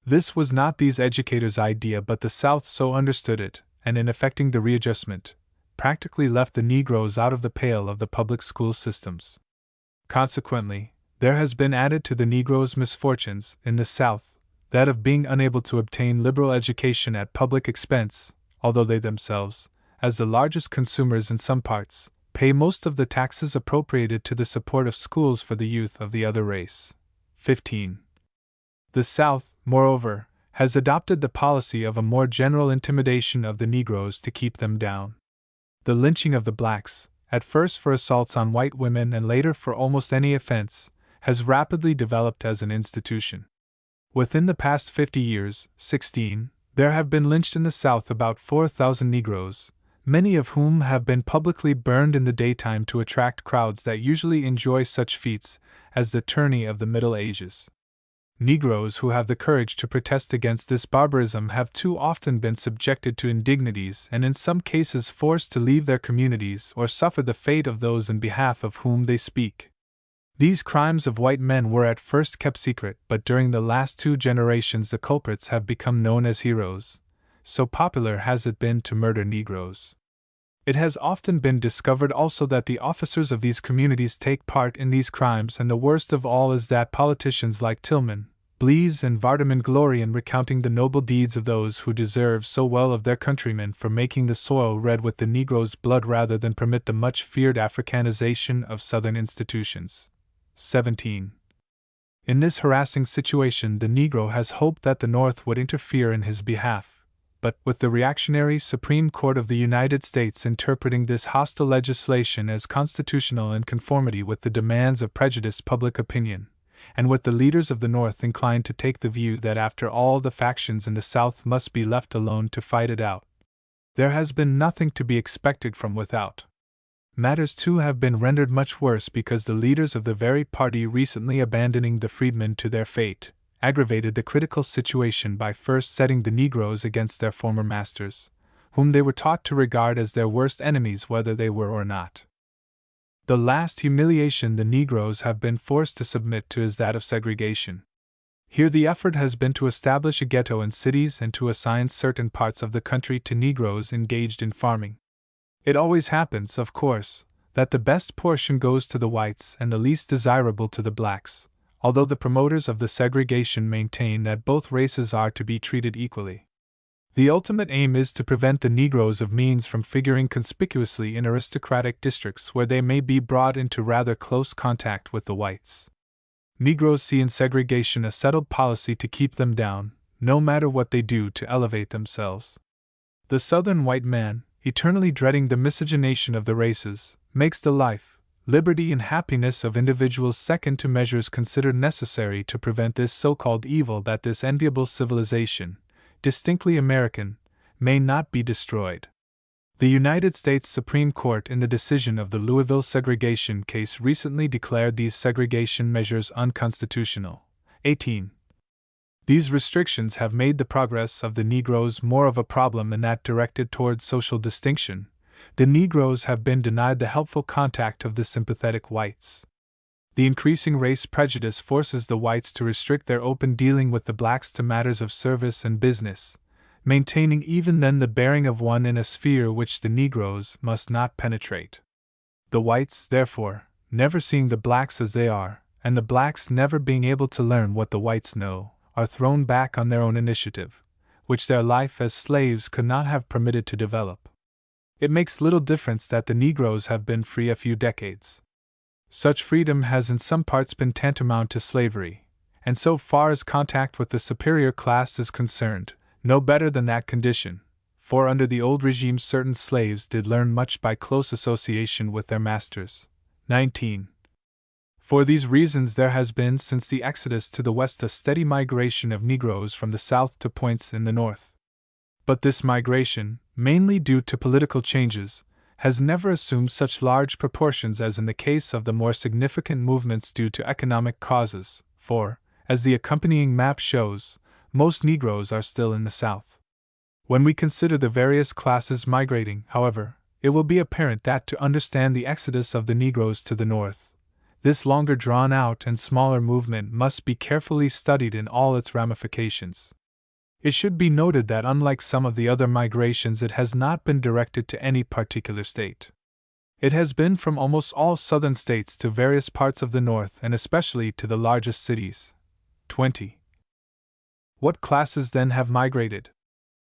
[SPEAKER 1] This was not these educators' idea, but the South so understood it, and in effecting the readjustment, practically left the Negroes out of the pale of the public school systems. Consequently, there has been added to the Negroes' misfortunes in the South that of being unable to obtain liberal education at public expense, although they themselves, as the largest consumers in some parts, pay most of the taxes appropriated to the support of schools for the youth of the other race. 15. The South, moreover, has adopted the policy of a more general intimidation of the Negroes to keep them down. The lynching of the blacks, at first for assaults on white women and later for almost any offense, has rapidly developed as an institution. Within the past 50 years, 16, there have been lynched in the South about 4,000 Negroes, many of whom have been publicly burned in the daytime to attract crowds that usually enjoy such feats as the tourney of the Middle Ages. Negroes who have the courage to protest against this barbarism have too often been subjected to indignities and in some cases forced to leave their communities or suffer the fate of those in behalf of whom they speak. These crimes of white men were at first kept secret, but during the last 2 generations the culprits have become known as heroes, so popular has it been to murder Negroes. It has often been discovered also that the officers of these communities take part in these crimes, and the worst of all is that politicians like Tillman, Blease, and Vardaman glory in recounting the noble deeds of those who deserve so well of their countrymen for making the soil red with the Negro's blood rather than permit the much feared Africanization of Southern institutions. 17. In this harassing situation, the Negro has hoped that the North would interfere in his behalf, but with the reactionary Supreme Court of the United States interpreting this hostile legislation as constitutional in conformity with the demands of prejudiced public opinion, and with the leaders of the North inclined to take the view that after all the factions in the South must be left alone to fight it out, there has been nothing to be expected from without. Matters too have been rendered much worse because the leaders of the very party recently abandoning the freedmen to their fate aggravated the critical situation by first setting the Negroes against their former masters, whom they were taught to regard as their worst enemies whether they were or not. The last humiliation the Negroes have been forced to submit to is that of segregation. Here the effort has been to establish a ghetto in cities and to assign certain parts of the country to Negroes engaged in farming. It always happens, of course, that the best portion goes to the whites and the least desirable to the blacks, although the promoters of the segregation maintain that both races are to be treated equally. The ultimate aim is to prevent the Negroes of means from figuring conspicuously in aristocratic districts where they may be brought into rather close contact with the whites. Negroes see in segregation a settled policy to keep them down, no matter what they do to elevate themselves. The Southern white man, eternally dreading the miscegenation of the races, makes the life, liberty, and happiness of individuals second to measures considered necessary to prevent this so-called evil that this enviable civilization, distinctly American, may not be destroyed. The United States Supreme Court in the decision of the Louisville segregation case recently declared these segregation measures unconstitutional. 18. These restrictions have made the progress of the Negroes more of a problem in that directed towards social distinction. The Negroes have been denied the helpful contact of the sympathetic whites. The increasing race prejudice forces the whites to restrict their open dealing with the blacks to matters of service and business, maintaining even then the bearing of one in a sphere which the Negroes must not penetrate. The whites, therefore, never seeing the blacks as they are, and the blacks never being able to learn what the whites know, are thrown back on their own initiative, which their life as slaves could not have permitted to develop. It makes little difference that the Negroes have been free a few decades. Such freedom has in some parts been tantamount to slavery, and so far as contact with the superior class is concerned, no better than that condition, for under the old regime certain slaves did learn much by close association with their masters. 19. For these reasons there has been since the exodus to the West a steady migration of Negroes from the South to points in the North. But this migration, mainly due to political changes, has never assumed such large proportions as in the case of the more significant movements due to economic causes, for, as the accompanying map shows, most Negroes are still in the South. When we consider the various classes migrating, however, it will be apparent that to understand the exodus of the Negroes to the North, this longer drawn-out and smaller movement must be carefully studied in all its ramifications. It should be noted that unlike some of the other migrations, it has not been directed to any particular state. It has been from almost all southern states to various parts of the North and especially to the largest cities. 20. What classes then have migrated?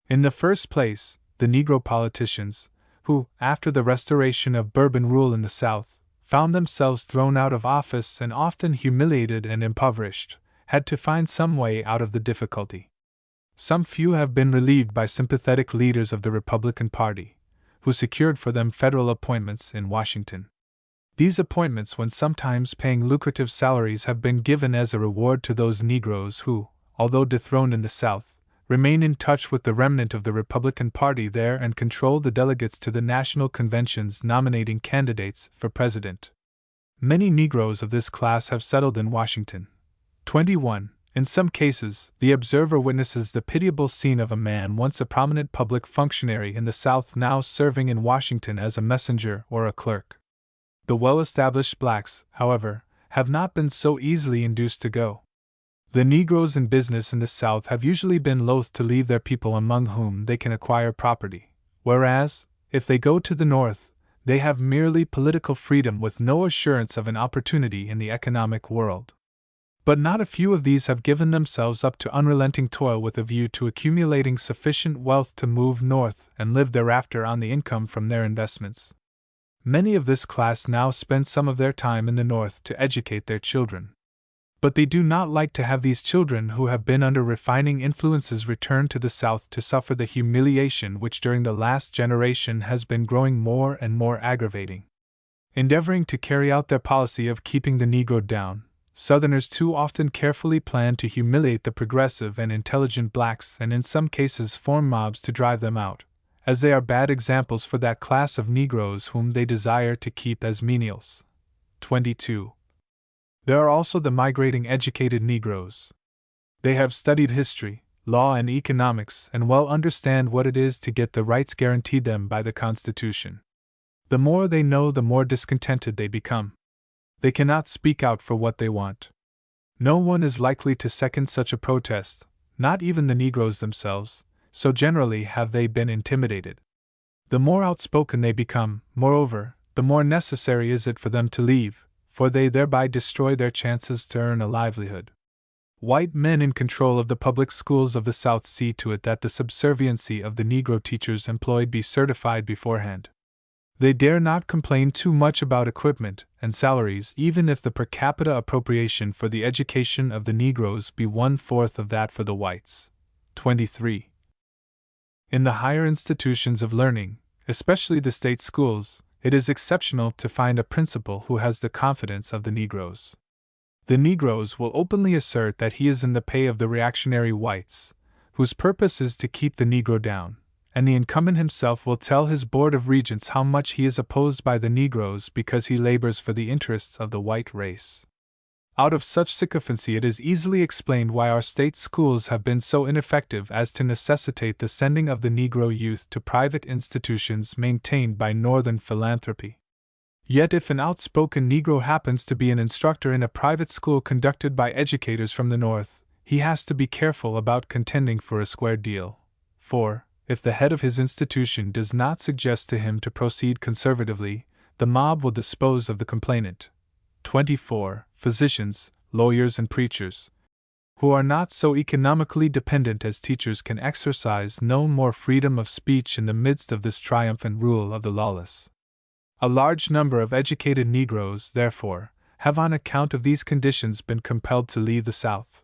[SPEAKER 1] In the first place, the Negro politicians, who, after the restoration of Bourbon rule in the South, found themselves thrown out of office and often humiliated and impoverished, had to find some way out of the difficulty. Some few have been relieved by sympathetic leaders of the Republican Party, who secured for them federal appointments in Washington. These appointments, when sometimes paying lucrative salaries, have been given as a reward to those Negroes who, although dethroned in the South, remain in touch with the remnant of the Republican Party there and control the delegates to the national conventions nominating candidates for president. Many Negroes of this class have settled in Washington. 21. In some cases, the observer witnesses the pitiable scene of a man once a prominent public functionary in the South now serving in Washington as a messenger or a clerk. The well-established blacks, however, have not been so easily induced to go. The Negroes in business in the South have usually been loath to leave their people among whom they can acquire property, whereas, if they go to the North, they have merely political freedom with no assurance of an opportunity in the economic world. But not a few of these have given themselves up to unrelenting toil with a view to accumulating sufficient wealth to move north and live thereafter on the income from their investments. Many of this class now spend some of their time in the North to educate their children. But they do not like to have these children who have been under refining influences return to the South to suffer the humiliation which during the last generation has been growing more and more aggravating. Endeavoring to carry out their policy of keeping the Negro down, Southerners too often carefully plan to humiliate the progressive and intelligent blacks and in some cases form mobs to drive them out, as they are bad examples for that class of Negroes whom they desire to keep as menials. 22. There are also the migrating educated Negroes. They have studied history, law, and economics and well understand what it is to get the rights guaranteed them by the Constitution. The more they know, the more discontented they become. They cannot speak out for what they want. No one is likely to second such a protest, not even the Negroes themselves, so generally have they been intimidated. The more outspoken they become, moreover, the more necessary is it for them to leave, for they thereby destroy their chances to earn a livelihood. White men in control of the public schools of the South see to it that the subserviency of the Negro teachers employed be certified beforehand. They dare not complain too much about equipment and salaries, even if the per capita appropriation for the education of the Negroes be 1/4 of that for the whites. 23. In the higher institutions of learning, especially the state schools, it is exceptional to find a principal who has the confidence of the Negroes. The Negroes will openly assert that he is in the pay of the reactionary whites, whose purpose is to keep the Negro down, and the incumbent himself will tell his Board of Regents how much he is opposed by the Negroes because he labors for the interests of the white race. Out of such sycophancy it is easily explained why our state schools have been so ineffective as to necessitate the sending of the Negro youth to private institutions maintained by Northern philanthropy. Yet if an outspoken Negro happens to be an instructor in a private school conducted by educators from the North, he has to be careful about contending for a square deal. For, if the head of his institution does not suggest to him to proceed conservatively, the mob will dispose of the complainant. 24. Physicians, lawyers, and preachers, who are not so economically dependent as teachers, can exercise no more freedom of speech in the midst of this triumphant rule of the lawless. A large number of educated Negroes, therefore, have on account of these conditions been compelled to leave the South.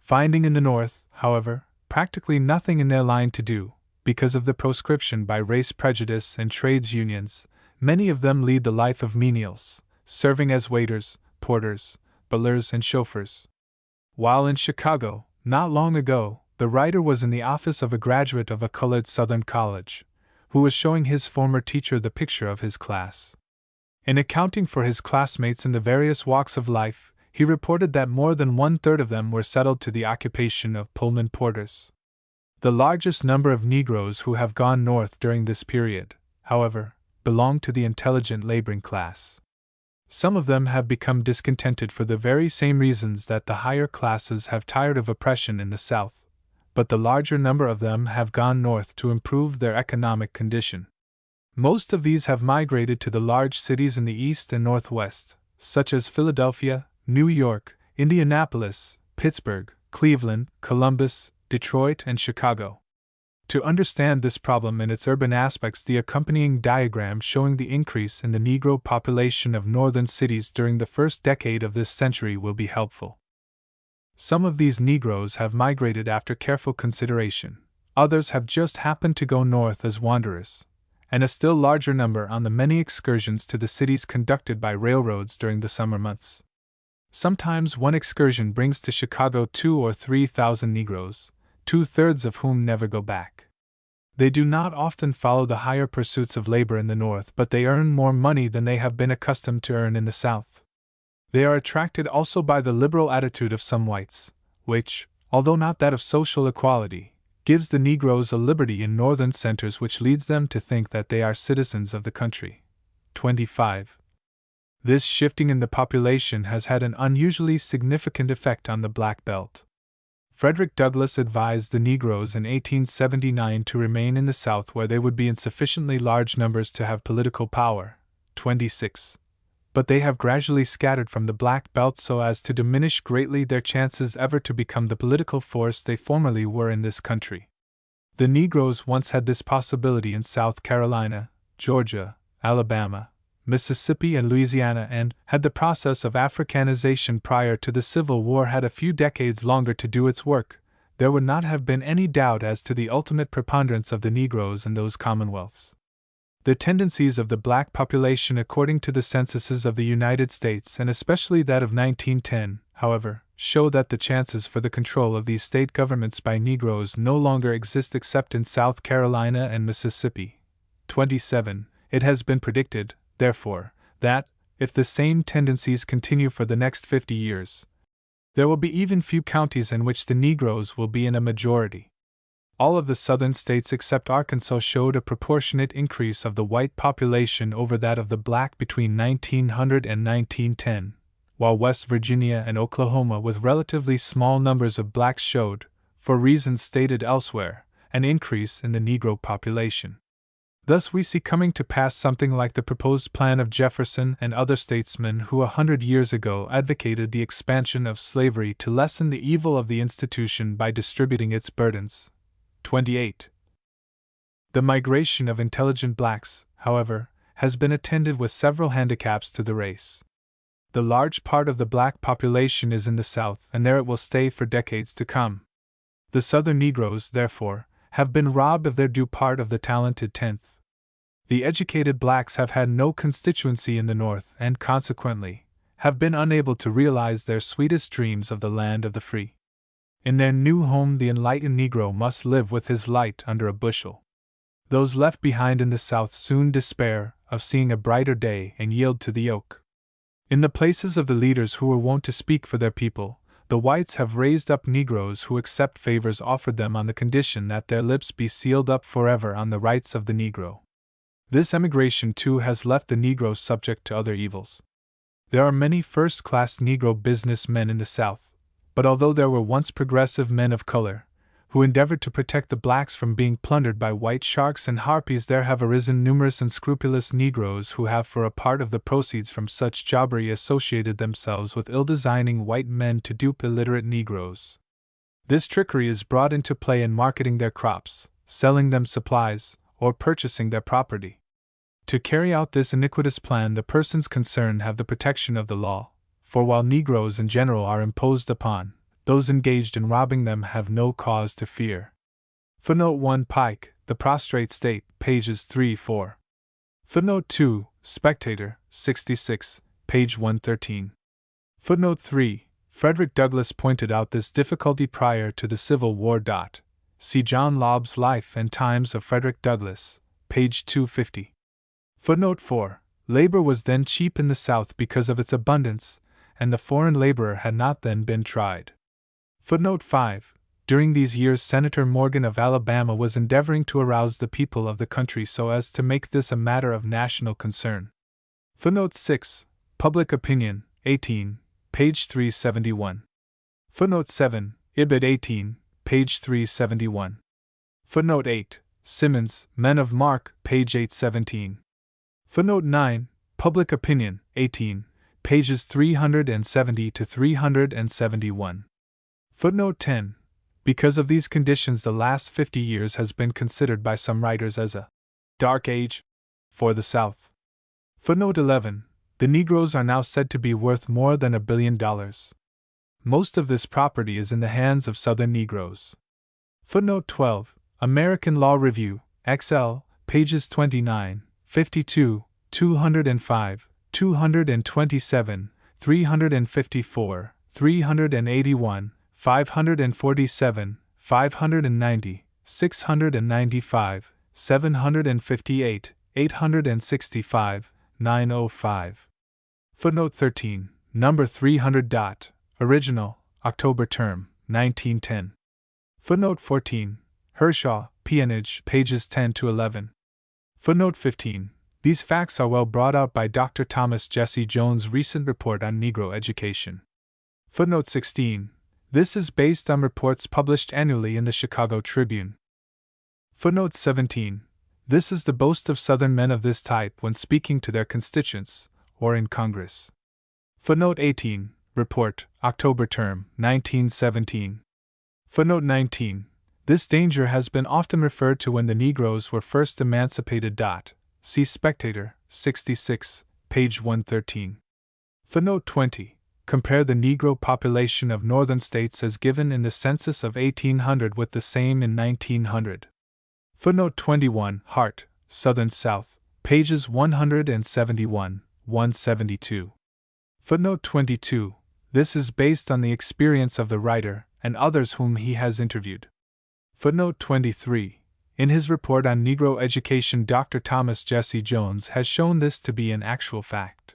[SPEAKER 1] Finding in the North, however, practically nothing in their line to do, because of the proscription by race prejudice and trades unions, many of them lead the life of menials, serving as waiters, porters, butlers, and chauffeurs. While in Chicago, not long ago, the writer was in the office of a graduate of a colored Southern college, who was showing his former teacher the picture of his class. In accounting for his classmates in the various walks of life, he reported that more than 1/3 of them were settled to the occupation of Pullman porters. The largest number of Negroes who have gone north during this period, however, belong to the intelligent laboring class. Some of them have become discontented for the very same reasons that the higher classes have tired of oppression in the South, but the larger number of them have gone north to improve their economic condition. Most of these have migrated to the large cities in the East and Northwest, such as Philadelphia, New York, Indianapolis, Pittsburgh, Cleveland, Columbus, Detroit, and Chicago. To understand this problem and its urban aspects, the accompanying diagram showing the increase in the Negro population of northern cities during the first decade of this century will be helpful. Some of these Negroes have migrated after careful consideration, others have just happened to go north as wanderers, and a still larger number on the many excursions to the cities conducted by railroads during the summer months. Sometimes one excursion brings to Chicago 2,000 or 3,000 Negroes, 2/3 of whom never go back. They do not often follow the higher pursuits of labor in the North, but they earn more money than they have been accustomed to earn in the South. They are attracted also by the liberal attitude of some whites, which, although not that of social equality, gives the Negroes a liberty in northern centers which leads them to think that they are citizens of the country. 25. This shifting in the population has had an unusually significant effect on the Black Belt. Frederick Douglass advised the Negroes in 1879 to remain in the South where they would be in sufficiently large numbers to have political power. 26. But they have gradually scattered from the Black Belt so as to diminish greatly their chances ever to become the political force they formerly were in this country. The Negroes once had this possibility in South Carolina, Georgia, Alabama, Mississippi, and Louisiana, and, had the process of Africanization prior to the Civil War had a few decades longer to do its work, there would not have been any doubt as to the ultimate preponderance of the Negroes in those commonwealths. The tendencies of the black population according to the censuses of the United States, and especially that of 1910, however, show that the chances for the control of these state governments by Negroes no longer exist except in South Carolina and Mississippi. 27. It has been predicted, therefore, that, if the same tendencies continue for the next 50 years, there will be even few counties in which the Negroes will be in a majority. All of the southern states except Arkansas showed a proportionate increase of the white population over that of the black between 1900 and 1910, while West Virginia and Oklahoma with relatively small numbers of blacks showed, for reasons stated elsewhere, an increase in the Negro population. Thus we see coming to pass something like the proposed plan of Jefferson and other statesmen who 100 years ago advocated the expansion of slavery to lessen the evil of the institution by distributing its burdens. 28. The migration of intelligent blacks, however, has been attended with several handicaps to the race. The large part of the black population is in the South, and there it will stay for decades to come. The Southern Negroes, therefore, have been robbed of their due part of the talented tenth. The educated blacks have had no constituency in the North and, consequently, have been unable to realize their sweetest dreams of the land of the free. In their new home, the enlightened Negro must live with his light under a bushel. Those left behind in the South soon despair of seeing a brighter day and yield to the yoke. In the places of the leaders who were wont to speak for their people, the whites have raised up Negroes who accept favors offered them on the condition that their lips be sealed up forever on the rights of the Negro. This emigration, too, has left the Negro subject to other evils. There are many first-class Negro business men in the South, but although there were once progressive men of color, who endeavored to protect the blacks from being plundered by white sharks and harpies, there have arisen numerous unscrupulous Negroes who have for a part of the proceeds from such jobbery associated themselves with ill-designing white men to dupe illiterate Negroes. This trickery is brought into play in marketing their crops, selling them supplies, or purchasing their property. To carry out this iniquitous plan, the persons concerned have the protection of the law, for while Negroes in general are imposed upon, those engaged in robbing them have no cause to fear. Footnote 1 Pike, The Prostrate State, pages 3-4. Footnote 2, Spectator, 66, page 113. Footnote 3, Frederick Douglass pointed out this difficulty prior to the Civil War. See John Lobb's Life and Times of Frederick Douglass, page 250. Footnote 4. Labor was then cheap in the South because of its abundance, and the foreign laborer had not then been tried. Footnote 5. During these years Senator Morgan of Alabama was endeavoring to arouse the people of the country so as to make this a matter of national concern. Footnote 6. Public Opinion, 18, page 371. Footnote 7. Ibid 18, page 371. Footnote 8. Simmons, Men of Mark, page 817. Footnote 9. Public Opinion, 18, pages 370 to 371. Footnote 10. Because of these conditions, the last 50 years has been considered by some writers as a dark age for the South. Footnote 11. The Negroes are now said to be worth more than $1 billion. Most of this property is in the hands of Southern Negroes. Footnote 12. American Law Review, XL, pages 29, 52, 205, 227, 354, 381, 547, 590, 695, 758, 865, 905. Footnote 13, number 300. Original, October term, 1910. Footnote 14. Hershaw, Peonage, pages 10 to 11. Footnote 15. These facts are well brought out by Dr. Thomas Jesse Jones' recent report on Negro education. Footnote 16. This is based on reports published annually in the Chicago Tribune. Footnote 17. This is the boast of Southern men of this type when speaking to their constituents, or in Congress. Footnote 18. Report, October term, 1917. Footnote 19. This danger has been often referred to when the Negroes were first emancipated. See Spectator, 66, page 113. Footnote 20. Compare the Negro population of northern states as given in the census of 1800 with the same in 1900. Footnote 21. Hart, Southern South, pages 171, 172. Footnote 22. This is based on the experience of the writer and others whom he has interviewed. Footnote 23. In his report on Negro education, Dr. Thomas Jesse Jones has shown this to be an actual fact.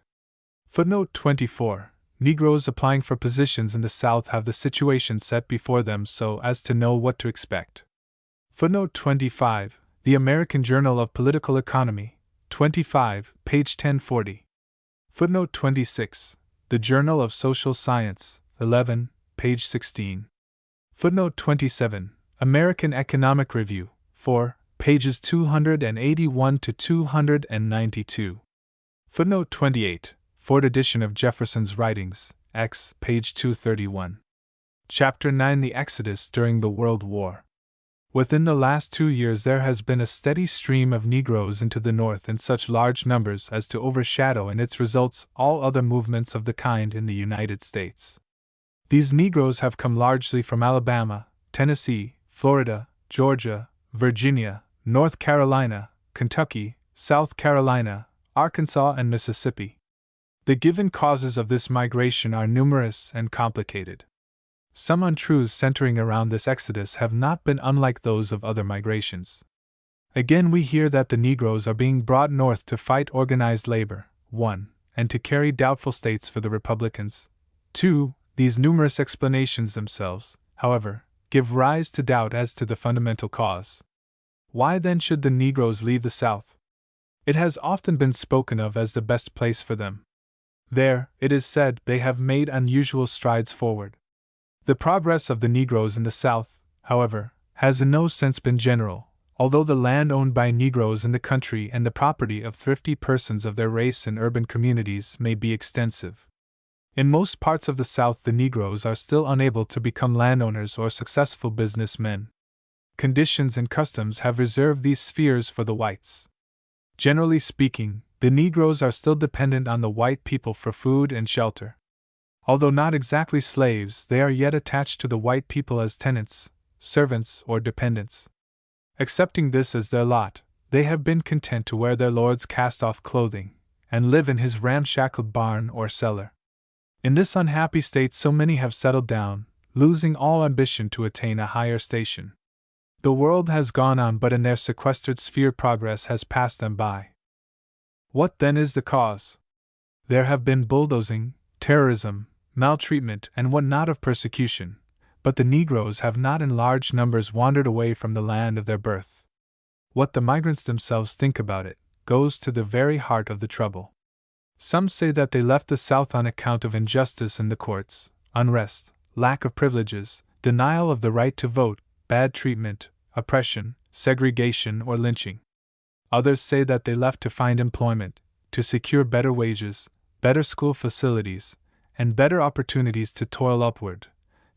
[SPEAKER 1] Footnote 24. Negroes applying for positions in the South have the situation set before them so as to know what to expect. Footnote 25. The American Journal of Political Economy, 25, page 1040. Footnote 26. The Journal of Social Science, 11, page 16. Footnote 27. American Economic Review, 4, pages 281 to 292. Footnote 28. Fourth edition of Jefferson's Writings, X, page 231. Chapter 9. The Exodus during the World War. Within the last 2 years there has been a steady stream of Negroes into the North in such large numbers as to overshadow in its results all other movements of the kind in the United States. These Negroes have come largely from Alabama, Tennessee, Florida, Georgia, Virginia, North Carolina, Kentucky, South Carolina, Arkansas, and Mississippi. The given causes of this migration are numerous and complicated. Some untruths centering around this exodus have not been unlike those of other migrations. Again, we hear that the Negroes are being brought north to fight organized labor, 1, and to carry doubtful states for the Republicans. 2. These numerous explanations themselves, however, give rise to doubt as to the fundamental cause. Why then should the Negroes leave the South? It has often been spoken of as the best place for them. There, it is said, they have made unusual strides forward. The progress of the Negroes in the South, however, has in no sense been general, although the land owned by Negroes in the country and the property of thrifty persons of their race in urban communities may be extensive. In most parts of the South, the Negroes are still unable to become landowners or successful businessmen. Conditions and customs have reserved these spheres for the whites. Generally speaking, the Negroes are still dependent on the white people for food and shelter. Although not exactly slaves, they are yet attached to the white people as tenants, servants, or dependents. Accepting this as their lot, they have been content to wear their lord's cast-off clothing, and live in his ramshackled barn or cellar. In this unhappy state so many have settled down, losing all ambition to attain a higher station. The world has gone on, but in their sequestered sphere progress has passed them by. What then is the cause? There have been bulldozing, terrorism, maltreatment, and what not of persecution, but the Negroes have not in large numbers wandered away from the land of their birth. What the migrants themselves think about it goes to the very heart of the trouble. Some say that they left the South on account of injustice in the courts, unrest, lack of privileges, denial of the right to vote, bad treatment, oppression, segregation, or lynching. Others say that they left to find employment, to secure better wages, better school facilities, and better opportunities to toil upward.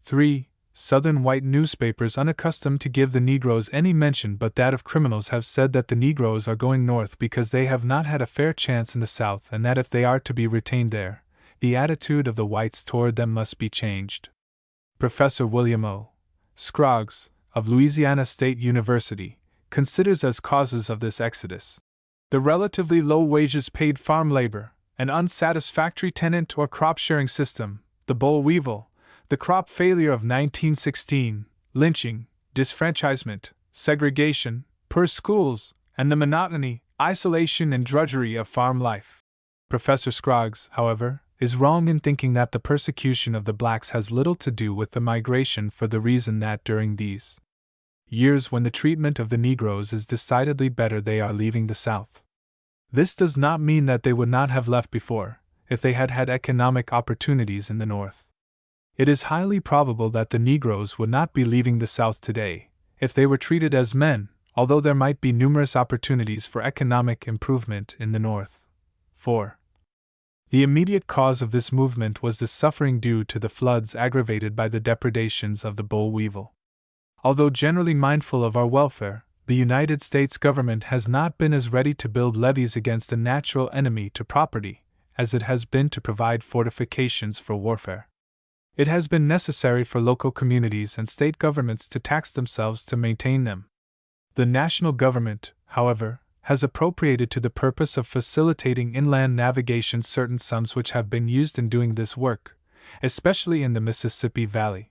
[SPEAKER 1] 3. Southern white newspapers, unaccustomed to give the Negroes any mention but that of criminals, have said that the Negroes are going north because they have not had a fair chance in the South, and that if they are to be retained there, the attitude of the whites toward them must be changed. Professor William O. Scroggs, of Louisiana State University, considers as causes of this exodus the relatively low wages paid farm labor, an unsatisfactory tenant or crop sharing system, the boll weevil, the crop failure of 1916, lynching, disfranchisement, segregation, poor schools, and the monotony, isolation, and drudgery of farm life. Professor Scroggs, however, is wrong in thinking that the persecution of the blacks has little to do with the migration, for the reason that during these years when the treatment of the Negroes is decidedly better, they are leaving the South. This does not mean that they would not have left before, if they had had economic opportunities in the North. It is highly probable that the Negroes would not be leaving the South today, if they were treated as men, although there might be numerous opportunities for economic improvement in the North. 4. The immediate cause of this movement was the suffering due to the floods aggravated by the depredations of the boll weevil. Although generally mindful of our welfare, the United States government has not been as ready to build levees against a natural enemy to property as it has been to provide fortifications for warfare. It has been necessary for local communities and state governments to tax themselves to maintain them. The national government, however, has appropriated to the purpose of facilitating inland navigation certain sums which have been used in doing this work, especially in the Mississippi Valley.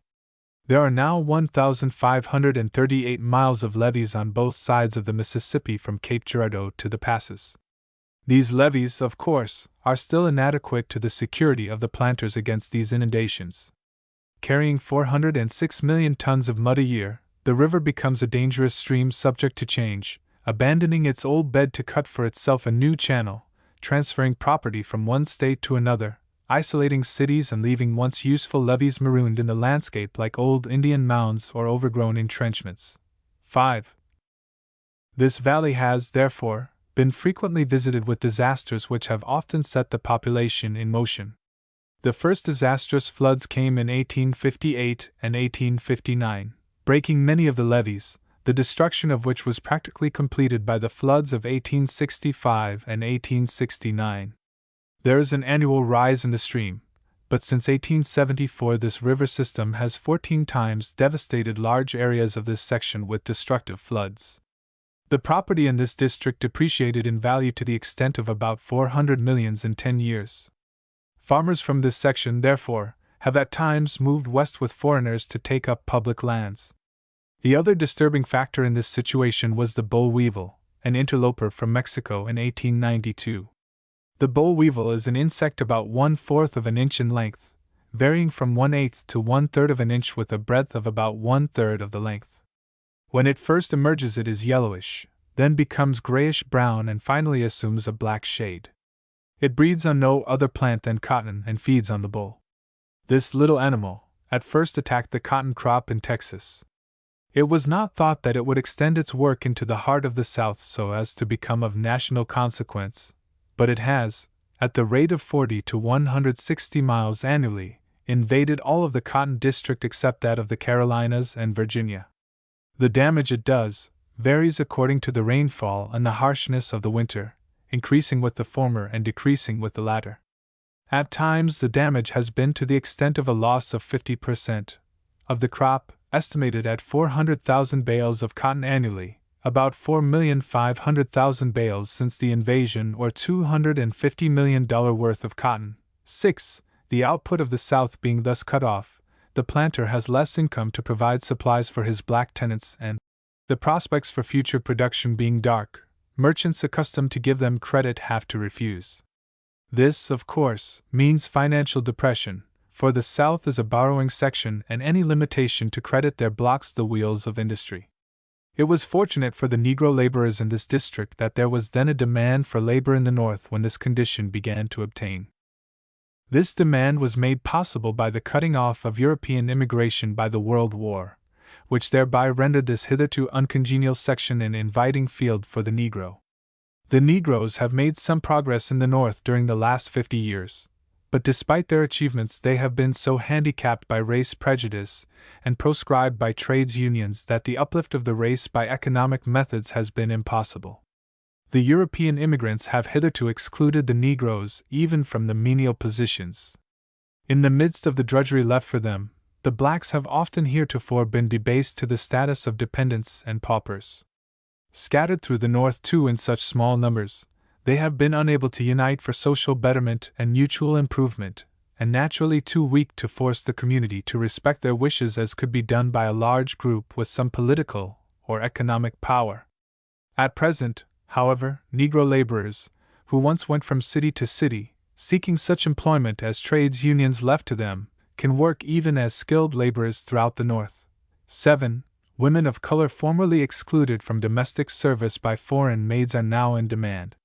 [SPEAKER 1] There are now 1,538 miles of levees on both sides of the Mississippi from Cape Girardeau to the passes. These levees, of course, are still inadequate to the security of the planters against these inundations. Carrying 406 million tons of mud a year, the river becomes a dangerous stream subject to change, abandoning its old bed to cut for itself a new channel, transferring property from one state to another, isolating cities and leaving once useful levees marooned in the landscape like old Indian mounds or overgrown entrenchments. 5. This valley has, therefore, been frequently visited with disasters which have often set the population in motion. The first disastrous floods came in 1858 and 1859, breaking many of the levees, the destruction of which was practically completed by the floods of 1865 and 1869. There is an annual rise in the stream, but since 1874 this river system has 14 times devastated large areas of this section with destructive floods. The property in this district depreciated in value to the extent of about 400 millions in 10 years. Farmers from this section, therefore, have at times moved west with foreigners to take up public lands. The other disturbing factor in this situation was the boll weevil, an interloper from Mexico in 1892. The boll weevil is an insect about 1/4 of an inch in length, varying from 1/8 to 1/3 of an inch with a breadth of about 1/3 of the length. When it first emerges it is yellowish, then becomes grayish-brown and finally assumes a black shade. It breeds on no other plant than cotton and feeds on the boll. This little animal at first attacked the cotton crop in Texas. It was not thought that it would extend its work into the heart of the South so as to become of national consequence, but it has, at the rate of 40 to 160 miles annually, invaded all of the cotton district except that of the Carolinas and Virginia. The damage it does varies according to the rainfall and the harshness of the winter, increasing with the former and decreasing with the latter. At times the damage has been to the extent of a loss of 50% of the crop, estimated at 400,000 bales of cotton annually, about 4,500,000 bales since the invasion, or $250 million worth of cotton. 6. The output of the South being thus cut off, the planter has less income to provide supplies for his black tenants, and, the prospects for future production being dark, merchants accustomed to give them credit have to refuse. This, of course, means financial depression, for the South is a borrowing section and any limitation to credit there blocks the wheels of industry. It was fortunate for the Negro laborers in this district that there was then a demand for labor in the North when this condition began to obtain. This demand was made possible by the cutting off of European immigration by the World War, which thereby rendered this hitherto uncongenial section an inviting field for the Negro. The Negroes have made some progress in the North during the last 50 years, but despite their achievements they have been so handicapped by race prejudice and proscribed by trades unions that the uplift of the race by economic methods has been impossible. The European immigrants have hitherto excluded the Negroes even from the menial positions. In the midst of the drudgery left for them, the blacks have often heretofore been debased to the status of dependents and paupers. Scattered through the North too in such small numbers, they have been unable to unite for social betterment and mutual improvement, and naturally too weak to force the community to respect their wishes as could be done by a large group with some political or economic power. At present, however, Negro laborers, who once went from city to city, seeking such employment as trades unions left to them, can work even as skilled laborers throughout the North. 7. Women of color formerly excluded from domestic service by foreign maids are now in demand.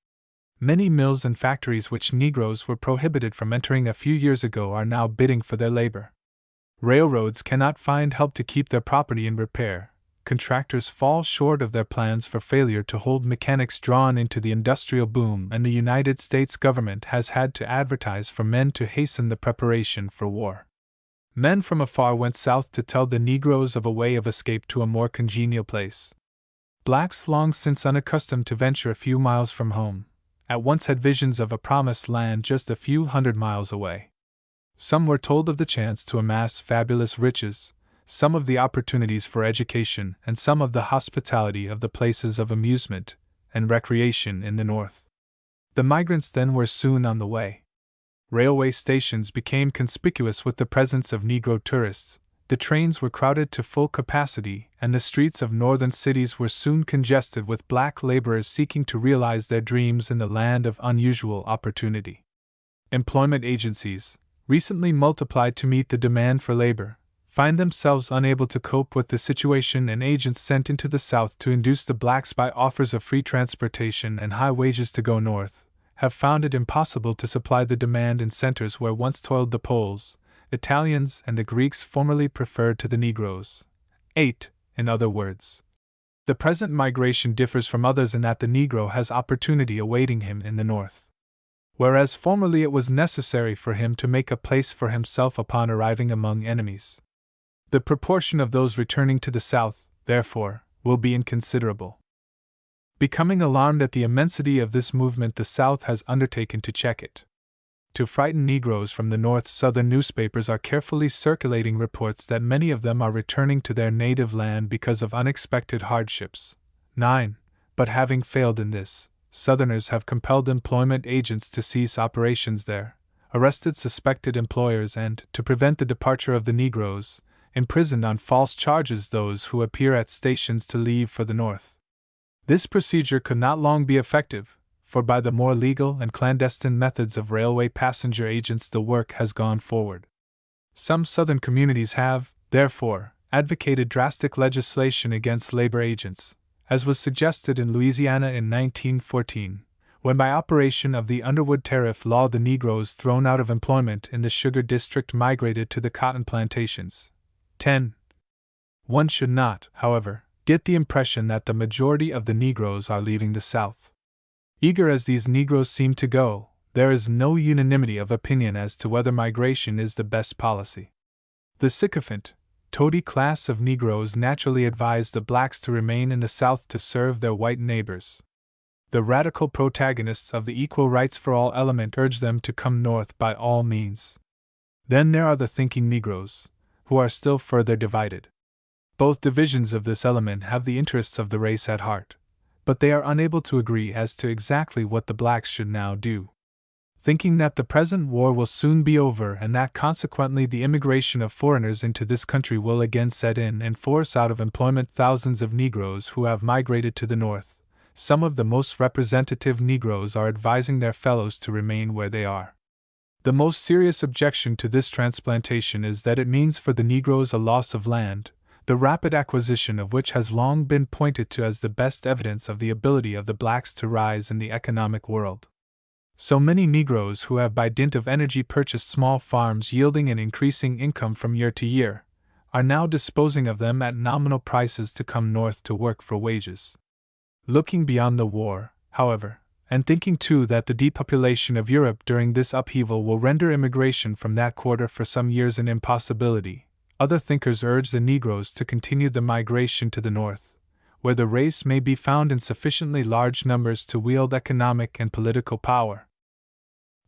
[SPEAKER 1] Many mills and factories which Negroes were prohibited from entering a few years ago are now bidding for their labor. Railroads cannot find help to keep their property in repair. Contractors fall short of their plans for failure to hold mechanics drawn into the industrial boom, and the United States government has had to advertise for men to hasten the preparation for war. Men from afar went south to tell the Negroes of a way of escape to a more congenial place. Blacks long since unaccustomed to venture a few miles from home, at once had visions of a promised land just a few hundred miles away. Some were told of the chance to amass fabulous riches, some of the opportunities for education, and some of the hospitality of the places of amusement and recreation in the north. The migrants then were soon on the way. Railway stations became conspicuous with the presence of Negro tourists, the trains were crowded to full capacity, and the streets of northern cities were soon congested with black laborers seeking to realize their dreams in the land of unusual opportunity. Employment agencies, recently multiplied to meet the demand for labor, find themselves unable to cope with the situation, and agents sent into the South to induce the blacks by offers of free transportation and high wages to go north, have found it impossible to supply the demand in centers where once toiled the Poles, Italians, and the Greeks formerly preferred to the Negroes. 8. In other words, the present migration differs from others in that the Negro has opportunity awaiting him in the North. Whereas formerly it was necessary for him to make a place for himself upon arriving among enemies. The proportion of those returning to the South, therefore, will be inconsiderable. Becoming alarmed at the immensity of this movement, the South has undertaken to check it. To frighten Negroes from the North, Southern newspapers are carefully circulating reports that many of them are returning to their native land because of unexpected hardships. 9. But having failed in this, Southerners have compelled employment agents to cease operations there, arrested suspected employers, and, to prevent the departure of the Negroes, imprisoned on false charges those who appear at stations to leave for the North. This procedure could not long be effective, for by the more legal and clandestine methods of railway passenger agents the work has gone forward. Some Southern communities have, therefore, advocated drastic legislation against labor agents, as was suggested in Louisiana in 1914, when by operation of the Underwood Tariff Law the Negroes thrown out of employment in the sugar district migrated to the cotton plantations. 10. One should not, however, get the impression that the majority of the Negroes are leaving the South. Eager as these Negroes seem to go, there is no unanimity of opinion as to whether migration is the best policy. The sycophant, toady class of Negroes naturally advise the blacks to remain in the South to serve their white neighbors. The radical protagonists of the equal rights for all element urge them to come north by all means. Then there are the thinking Negroes, who are still further divided. Both divisions of this element have the interests of the race at heart, but they are unable to agree as to exactly what the blacks should now do. Thinking that the present war will soon be over and that consequently the immigration of foreigners into this country will again set in and force out of employment thousands of Negroes who have migrated to the North, some of the most representative Negroes are advising their fellows to remain where they are. The most serious objection to this transplantation is that it means for the Negroes a loss of land, the rapid acquisition of which has long been pointed to as the best evidence of the ability of the blacks to rise in the economic world. So many Negroes who have by dint of energy purchased small farms yielding an increasing income from year to year, are now disposing of them at nominal prices to come north to work for wages. Looking beyond the war, however, and thinking too that the depopulation of Europe during this upheaval will render immigration from that quarter for some years an impossibility, other thinkers urge the Negroes to continue the migration to the North, where the race may be found in sufficiently large numbers to wield economic and political power.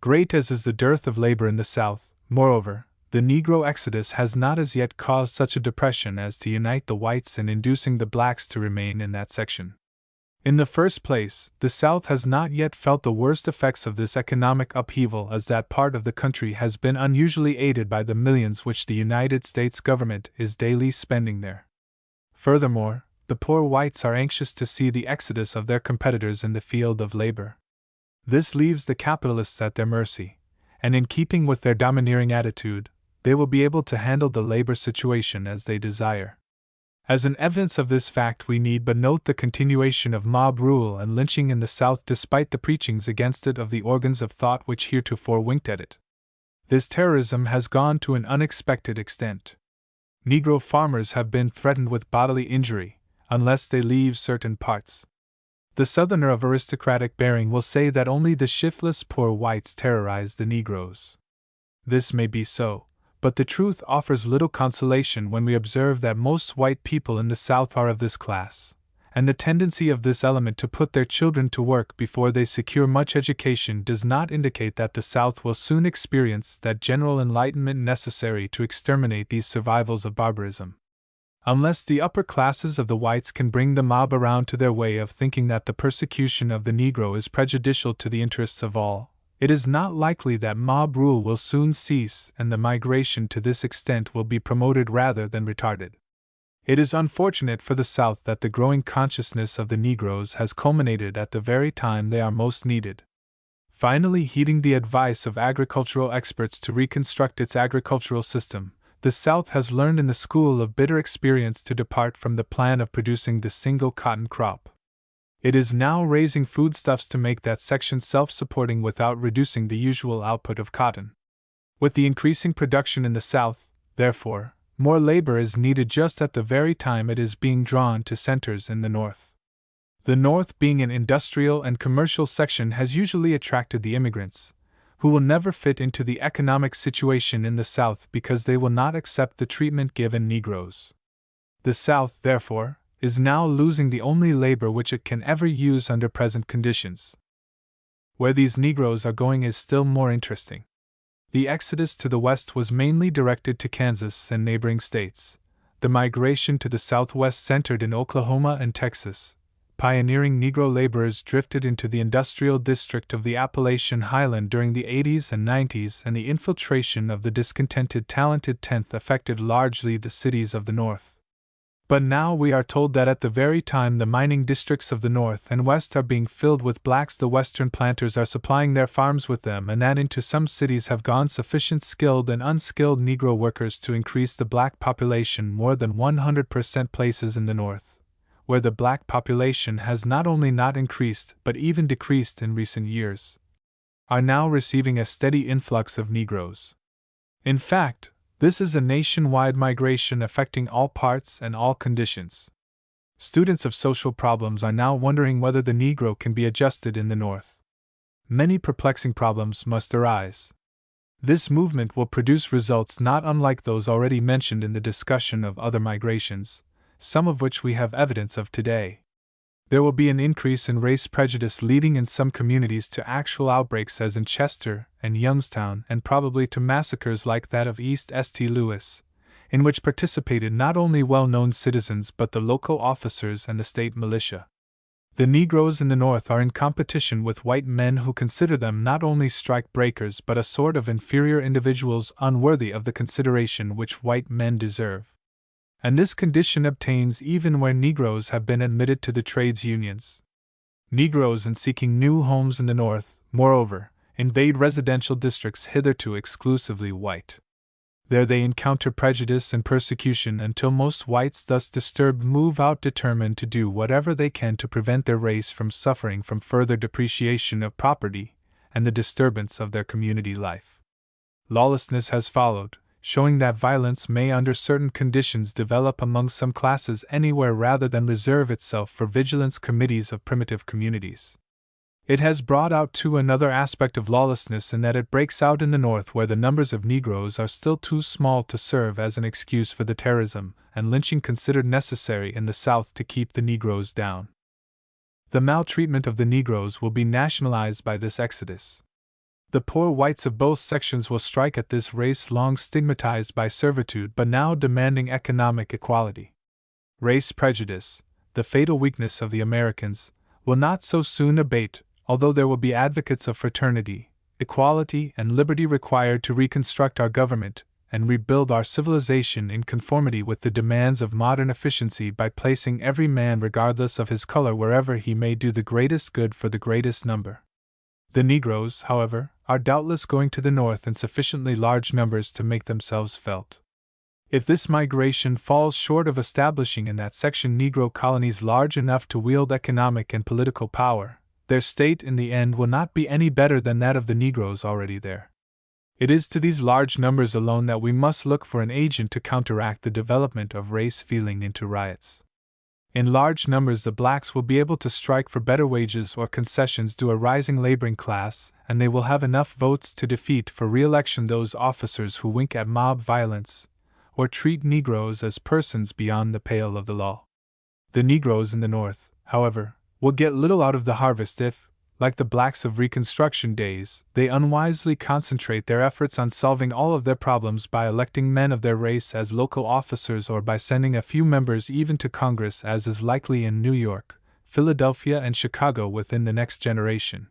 [SPEAKER 1] Great as is the dearth of labor in the South, moreover, the Negro exodus has not as yet caused such a depression as to unite the whites in inducing the blacks to remain in that section. In the first place, the South has not yet felt the worst effects of this economic upheaval, as that part of the country has been unusually aided by the millions which the United States government is daily spending there. Furthermore, the poor whites are anxious to see the exodus of their competitors in the field of labor. This leaves the capitalists at their mercy, and in keeping with their domineering attitude, they will be able to handle the labor situation as they desire. As an evidence of this fact, we need but note the continuation of mob rule and lynching in the South despite the preachings against it of the organs of thought which heretofore winked at it. This terrorism has gone to an unexpected extent. Negro farmers have been threatened with bodily injury, unless they leave certain parts. The Southerner of aristocratic bearing will say that only the shiftless poor whites terrorize the Negroes. This may be so, but the truth offers little consolation when we observe that most white people in the South are of this class, and the tendency of this element to put their children to work before they secure much education does not indicate that the South will soon experience that general enlightenment necessary to exterminate these survivals of barbarism. Unless the upper classes of the whites can bring the mob around to their way of thinking that the persecution of the Negro is prejudicial to the interests of all, it is not likely that mob rule will soon cease and the migration to this extent will be promoted rather than retarded. It is unfortunate for the South that the growing consciousness of the Negroes has culminated at the very time they are most needed. Finally, heeding the advice of agricultural experts to reconstruct its agricultural system, the South has learned in the school of bitter experience to depart from the plan of producing the single cotton crop. It is now raising foodstuffs to make that section self-supporting without reducing the usual output of cotton. With the increasing production in the South, therefore, more labor is needed just at the very time it is being drawn to centers in the North. The North, being an industrial and commercial section, has usually attracted the immigrants, who will never fit into the economic situation in the South because they will not accept the treatment given Negroes. The South, therefore, is now losing the only labor which it can ever use under present conditions. Where these Negroes are going is still more interesting. The exodus to the West was mainly directed to Kansas and neighboring states. The migration to the Southwest centered in Oklahoma and Texas. Pioneering Negro laborers drifted into the industrial district of the Appalachian Highland during the 80s and 90s, and the infiltration of the discontented talented 10th affected largely the cities of the North. But now we are told that at the very time the mining districts of the North and West are being filled with blacks, the Western planters are supplying their farms with them, and that into some cities have gone sufficient skilled and unskilled Negro workers to increase the black population more than 100%. Places in the North, where the black population has not only not increased but even decreased in recent years, are now receiving a steady influx of Negroes. In fact, this is a nationwide migration affecting all parts and all conditions. Students of social problems are now wondering whether the Negro can be adjusted in the North. Many perplexing problems must arise. This movement will produce results not unlike those already mentioned in the discussion of other migrations, some of which we have evidence of today. There will be an increase in race prejudice, leading in some communities to actual outbreaks as in Chester and Youngstown, and probably to massacres like that of East St. Louis, in which participated not only well-known citizens but the local officers and the state militia. The Negroes in the North are in competition with white men who consider them not only strike breakers but a sort of inferior individuals unworthy of the consideration which white men deserve. And this condition obtains even where Negroes have been admitted to the trades unions. Negroes, in seeking new homes in the North, moreover, invade residential districts hitherto exclusively white. There they encounter prejudice and persecution until most whites thus disturbed move out, determined to do whatever they can to prevent their race from suffering from further depreciation of property and the disturbance of their community life. Lawlessness has followed, showing that violence may under certain conditions develop among some classes anywhere rather than reserve itself for vigilance committees of primitive communities. It has brought out too another aspect of lawlessness in that it breaks out in the North, where the numbers of Negroes are still too small to serve as an excuse for the terrorism and lynching considered necessary in the South to keep the Negroes down. The maltreatment of the Negroes will be nationalized by this exodus. The poor whites of both sections will strike at this race long stigmatized by servitude but now demanding economic equality. Race prejudice, the fatal weakness of the Americans, will not so soon abate, although there will be advocates of fraternity, equality, and liberty required to reconstruct our government and rebuild our civilization in conformity with the demands of modern efficiency by placing every man regardless of his color wherever he may do the greatest good for the greatest number. The Negroes, however, are doubtless going to the North in sufficiently large numbers to make themselves felt. If this migration falls short of establishing in that section Negro colonies large enough to wield economic and political power, their state in the end will not be any better than that of the Negroes already there. It is to these large numbers alone that we must look for an agent to counteract the development of race feeling into riots. In large numbers the blacks will be able to strike for better wages or concessions to a rising laboring class, and they will have enough votes to defeat for re-election those officers who wink at mob violence or treat Negroes as persons beyond the pale of the law. The Negroes in the North, however, will get little out of the harvest if, like the blacks of Reconstruction days, they unwisely concentrate their efforts on solving all of their problems by electing men of their race as local officers or by sending a few members even to Congress, as is likely in New York, Philadelphia, and Chicago within the next generation.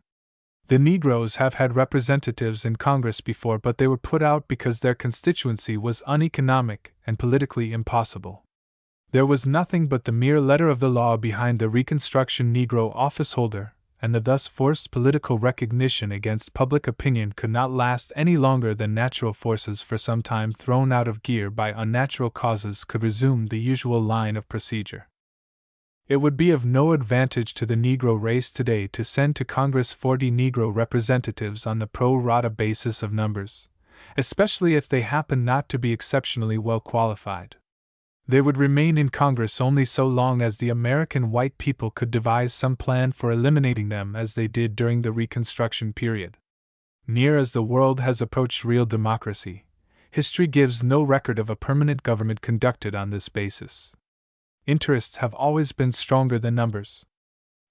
[SPEAKER 1] The Negroes have had representatives in Congress before, but they were put out because their constituency was uneconomic and politically impossible. There was nothing but the mere letter of the law behind the Reconstruction Negro officeholder, and the thus forced political recognition against public opinion could not last any longer than natural forces for some time thrown out of gear by unnatural causes could resume the usual line of procedure. It would be of no advantage to the Negro race today to send to Congress 40 Negro representatives on the pro rata basis of numbers, especially if they happen not to be exceptionally well qualified. They would remain in Congress only so long as the American white people could devise some plan for eliminating them, as they did during the Reconstruction period. Near as the world has approached real democracy, history gives no record of a permanent government conducted on this basis. Interests have always been stronger than numbers.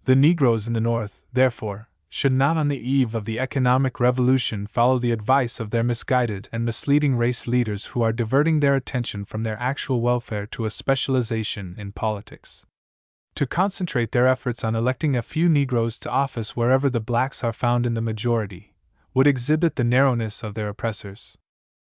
[SPEAKER 1] The Negroes in the North, therefore, should not on the eve of the economic revolution follow the advice of their misguided and misleading race leaders who are diverting their attention from their actual welfare to a specialization in politics. To concentrate their efforts on electing a few Negroes to office wherever the blacks are found in the majority would exhibit the narrowness of their oppressors.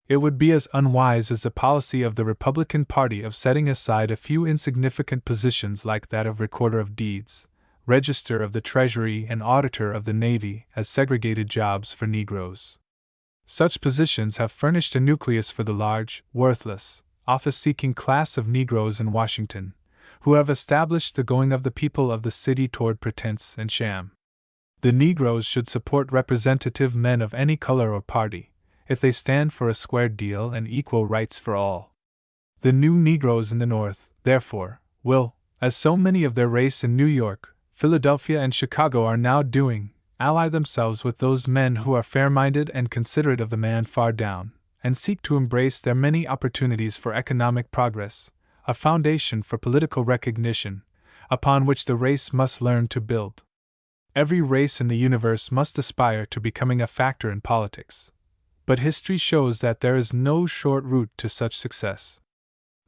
[SPEAKER 1] It would be as unwise as the policy of the Republican Party of setting aside a few insignificant positions like that of Recorder of Deeds, Register of the Treasury, and Auditor of the Navy as segregated jobs for Negroes. Such positions have furnished a nucleus for the large, worthless, office-seeking class of Negroes in Washington, who have established the going of the people of the city toward pretense and sham. The Negroes should support representative men of any color or party, if they stand for a square deal and equal rights for all. The new Negroes in the North, therefore, will, as so many of their race in New York, Philadelphia, and Chicago are now doing, ally themselves with those men who are fair-minded and considerate of the man far down, and seek to embrace their many opportunities for economic progress, a foundation for political recognition, upon which the race must learn to build. Every race in the universe must aspire to becoming a factor in politics. But history shows that there is no short route to such success.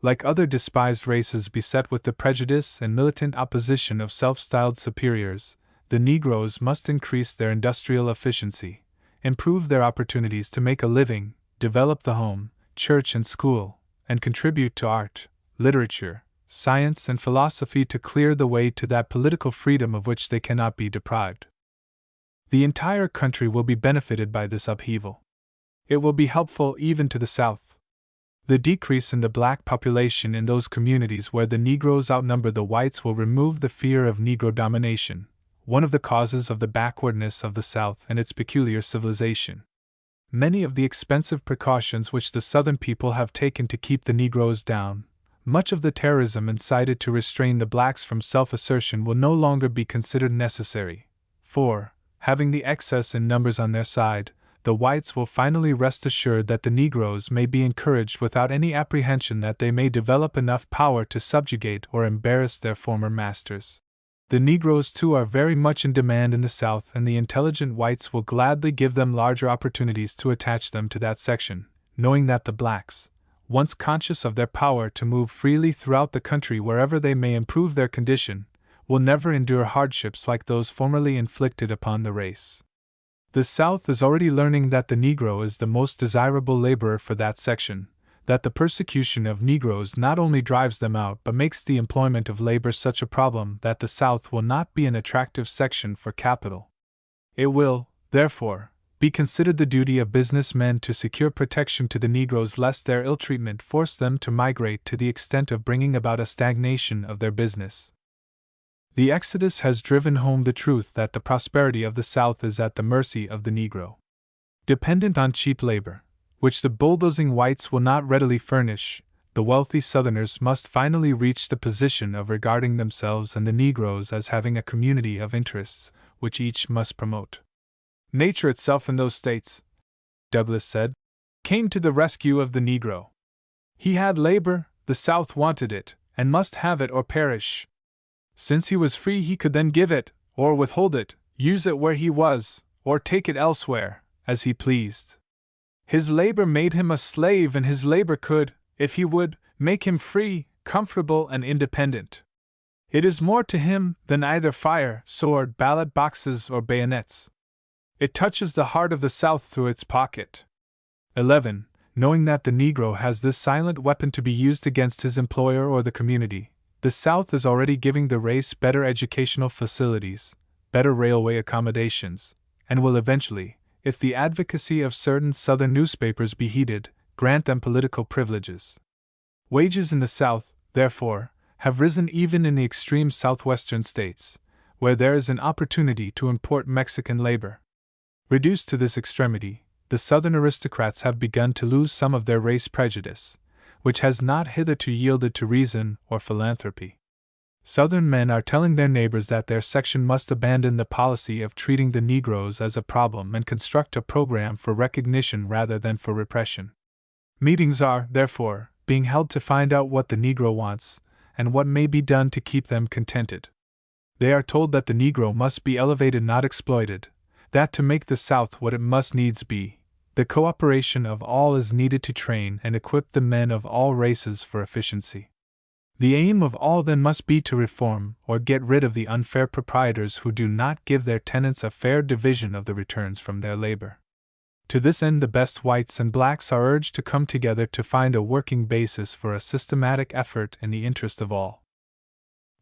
[SPEAKER 1] Like other despised races beset with the prejudice and militant opposition of self-styled superiors, the Negroes must increase their industrial efficiency, improve their opportunities to make a living, develop the home, church, and school, and contribute to art, literature, science, and philosophy to clear the way to that political freedom of which they cannot be deprived. The entire country will be benefited by this upheaval. It will be helpful even to the South. The decrease in the black population in those communities where the Negroes outnumber the whites will remove the fear of Negro domination, one of the causes of the backwardness of the South and its peculiar civilization. Many of the expensive precautions which the Southern people have taken to keep the Negroes down, much of the terrorism incited to restrain the blacks from self-assertion will no longer be considered necessary, for, having the excess in numbers on their side, the whites will finally rest assured that the Negroes may be encouraged without any apprehension that they may develop enough power to subjugate or embarrass their former masters. The Negroes too are very much in demand in the South, and the intelligent whites will gladly give them larger opportunities to attach them to that section, knowing that the blacks, once conscious of their power to move freely throughout the country wherever they may improve their condition, will never endure hardships like those formerly inflicted upon the race. The South is already learning that the Negro is the most desirable laborer for that section, that the persecution of Negroes not only drives them out but makes the employment of labor such a problem that the South will not be an attractive section for capital. It will, therefore, be considered the duty of businessmen to secure protection to the Negroes lest their ill-treatment force them to migrate to the extent of bringing about a stagnation of their business. The exodus has driven home the truth that the prosperity of the South is at the mercy of the Negro. Dependent on cheap labor, which the bulldozing whites will not readily furnish, the wealthy Southerners must finally reach the position of regarding themselves and the Negroes as having a community of interests, which each must promote. Nature itself in those states, Douglas said, came to the rescue of the Negro. He had labor, the South wanted it, and must have it or perish. Since he was free, he could then give it, or withhold it, use it where he was, or take it elsewhere, as he pleased. His labor made him a slave, and his labor could, if he would, make him free, comfortable, and independent. It is more to him than either fire, sword, ballot boxes, or bayonets. It touches the heart of the South through its pocket. 11. Knowing that the Negro has this silent weapon to be used against his employer or the community, the South is already giving the race better educational facilities, better railway accommodations, and will eventually, if the advocacy of certain Southern newspapers be heeded, grant them political privileges. Wages in the South, therefore, have risen even in the extreme southwestern states, where there is an opportunity to import Mexican labor. Reduced to this extremity, the Southern aristocrats have begun to lose some of their race prejudice, which has not hitherto yielded to reason or philanthropy. Southern men are telling their neighbors that their section must abandon the policy of treating the Negroes as a problem and construct a program for recognition rather than for repression. Meetings are, therefore, being held to find out what the Negro wants and what may be done to keep them contented. They are told that the Negro must be elevated, not exploited, that to make the South what it must needs be, the cooperation of all is needed to train and equip the men of all races for efficiency. The aim of all then must be to reform or get rid of the unfair proprietors who do not give their tenants a fair division of the returns from their labor. To this end, the best whites and blacks are urged to come together to find a working basis for a systematic effort in the interest of all.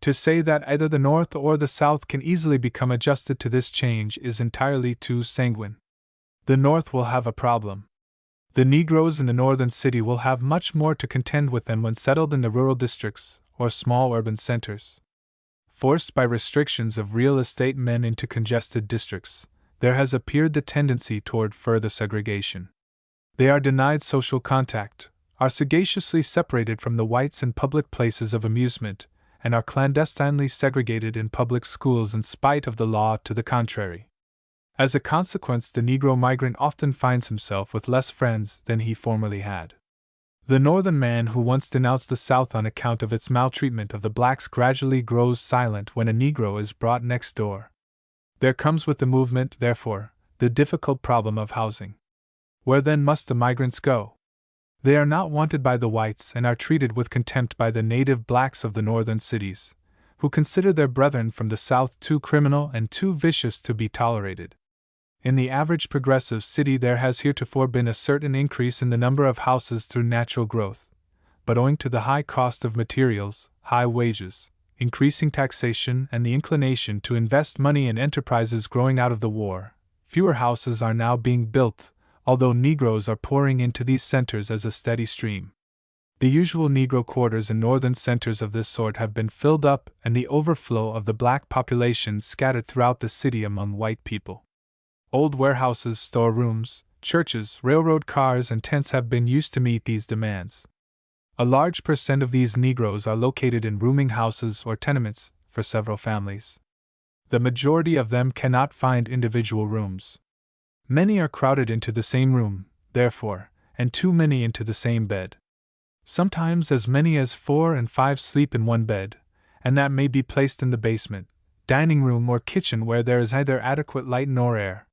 [SPEAKER 1] To say that either the North or the South can easily become adjusted to this change is entirely too sanguine. The North will have a problem. The Negroes in the northern city will have much more to contend with than when settled in the rural districts or small urban centers. Forced by restrictions of real estate men into congested districts, there has appeared the tendency toward further segregation. They are denied social contact, are sagaciously separated from the whites in public places of amusement, and are clandestinely segregated in public schools in spite of the law to the contrary. As a consequence, the Negro migrant often finds himself with less friends than he formerly had. The Northern man who once denounced the South on account of its maltreatment of the blacks gradually grows silent when a Negro is brought next door. There comes with the movement, therefore, the difficult problem of housing. Where then must the migrants go? They are not wanted by the whites and are treated with contempt by the native blacks of the northern cities, who consider their brethren from the South too criminal and too vicious to be tolerated. In the average progressive city there has heretofore been a certain increase in the number of houses through natural growth, but owing to the high cost of materials, high wages, increasing taxation, and the inclination to invest money in enterprises growing out of the war, fewer houses are now being built, although Negroes are pouring into these centers as a steady stream. The usual Negro quarters in northern centers of this sort have been filled up and the overflow of the black population scattered throughout the city among white people. Old warehouses, storerooms, churches, railroad cars, and tents have been used to meet these demands. A large percent of these Negroes are located in rooming houses or tenements for several families. The majority of them cannot find individual rooms. Many are crowded into the same room, therefore, and too many into the same bed. Sometimes as many as 4 and 5 sleep in one bed, and that may be placed in the basement, dining room, or kitchen where there is neither adequate light nor air.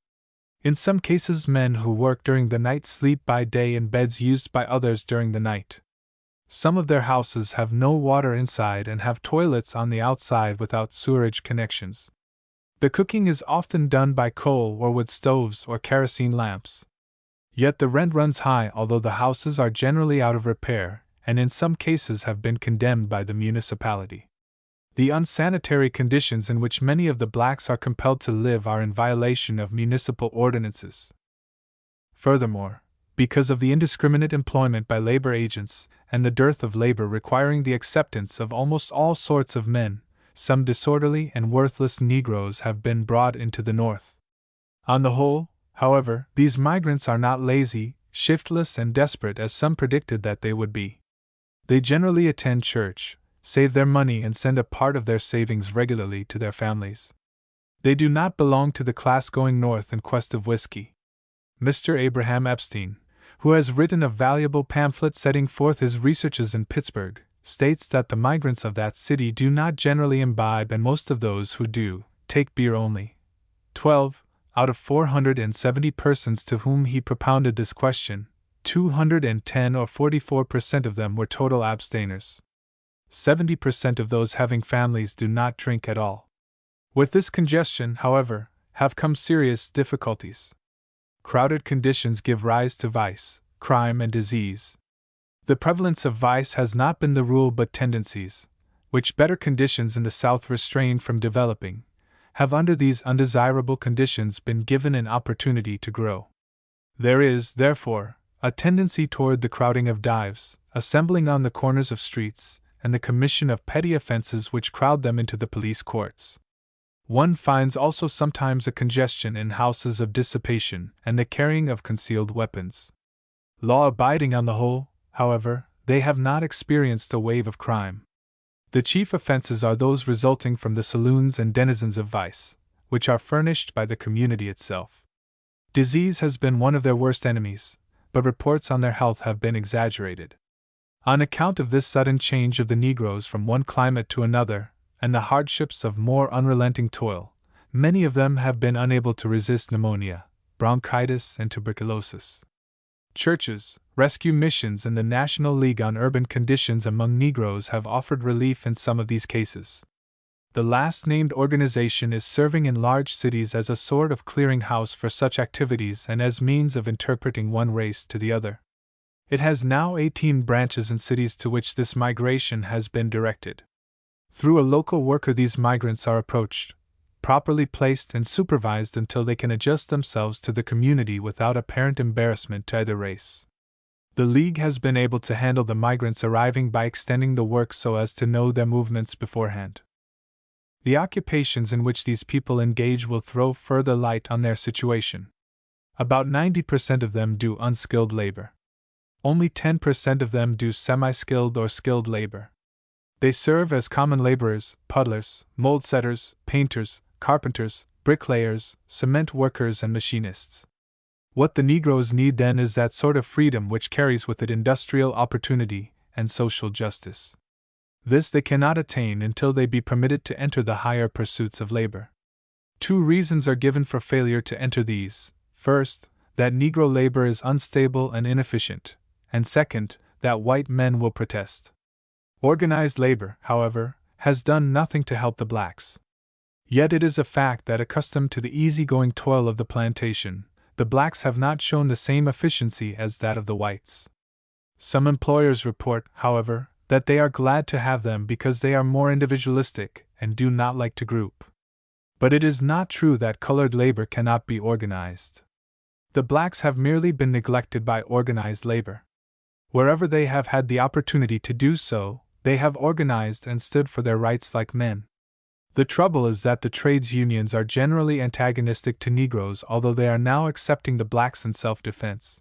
[SPEAKER 1] In some cases, men who work during the night sleep by day in beds used by others during the night. Some of their houses have no water inside and have toilets on the outside without sewerage connections. The cooking is often done by coal or wood stoves or kerosene lamps. Yet the rent runs high, although the houses are generally out of repair and in some cases have been condemned by the municipality. The unsanitary conditions in which many of the blacks are compelled to live are in violation of municipal ordinances. Furthermore, because of the indiscriminate employment by labor agents and the dearth of labor requiring the acceptance of almost all sorts of men, some disorderly and worthless Negroes have been brought into the North. On the whole, however, these migrants are not lazy, shiftless, and desperate as some predicted that they would be. They generally attend church, save their money, and send a part of their savings regularly to their families. They do not belong to the class going north in quest of whiskey. Mr. Abraham Epstein, who has written a valuable pamphlet setting forth his researches in Pittsburgh, states that the migrants of that city do not generally imbibe, and most of those who do, take beer only. 12 out of 470 persons to whom he propounded this question, 210 or 44% of them were total abstainers. 70% of those having families do not drink at all. With this congestion, however, have come serious difficulties. Crowded conditions give rise to vice, crime, and disease. The prevalence of vice has not been the rule, but tendencies, which better conditions in the South restrained from developing, have under these undesirable conditions been given an opportunity to grow. There is, therefore, a tendency toward the crowding of dives, assembling on the corners of streets, and the commission of petty offenses which crowd them into the police courts. One finds also sometimes a congestion in houses of dissipation and the carrying of concealed weapons. Law-abiding on the whole, however, they have not experienced a wave of crime. The chief offenses are those resulting from the saloons and denizens of vice, which are furnished by the community itself. Disease has been one of their worst enemies, but reports on their health have been exaggerated. On account of this sudden change of the Negroes from one climate to another, and the hardships of more unrelenting toil, many of them have been unable to resist pneumonia, bronchitis, and tuberculosis. Churches, rescue missions, and the National League on Urban Conditions among Negroes have offered relief in some of these cases. The last named organization is serving in large cities as a sort of clearinghouse for such activities and as means of interpreting one race to the other. It has now 18 branches in cities to which this migration has been directed. Through a local worker, these migrants are approached, properly placed, and supervised until they can adjust themselves to the community without apparent embarrassment to either race. The League has been able to handle the migrants arriving by extending the work so as to know their movements beforehand. The occupations in which these people engage will throw further light on their situation. About 90% of them do unskilled labor. Only 10% of them do semi-skilled or skilled labor. They serve as common laborers, puddlers, mold setters, painters, carpenters, bricklayers, cement workers, and machinists. What the Negroes need then is that sort of freedom which carries with it industrial opportunity and social justice. This they cannot attain until they be permitted to enter the higher pursuits of labor. Two reasons are given for failure to enter these: first, that Negro labor is unstable and inefficient, and second, that white men will protest. Organized labor, however, has done nothing to help the blacks. Yet it is a fact that, accustomed to the easygoing toil of the plantation, the blacks have not shown the same efficiency as that of the whites. Some employers report, however, that they are glad to have them because they are more individualistic and do not like to group. But it is not true that colored labor cannot be organized. The blacks have merely been neglected by organized labor. Wherever they have had the opportunity to do so, they have organized and stood for their rights like men. The trouble is that the trades unions are generally antagonistic to Negroes, although they are now accepting the blacks in self-defense.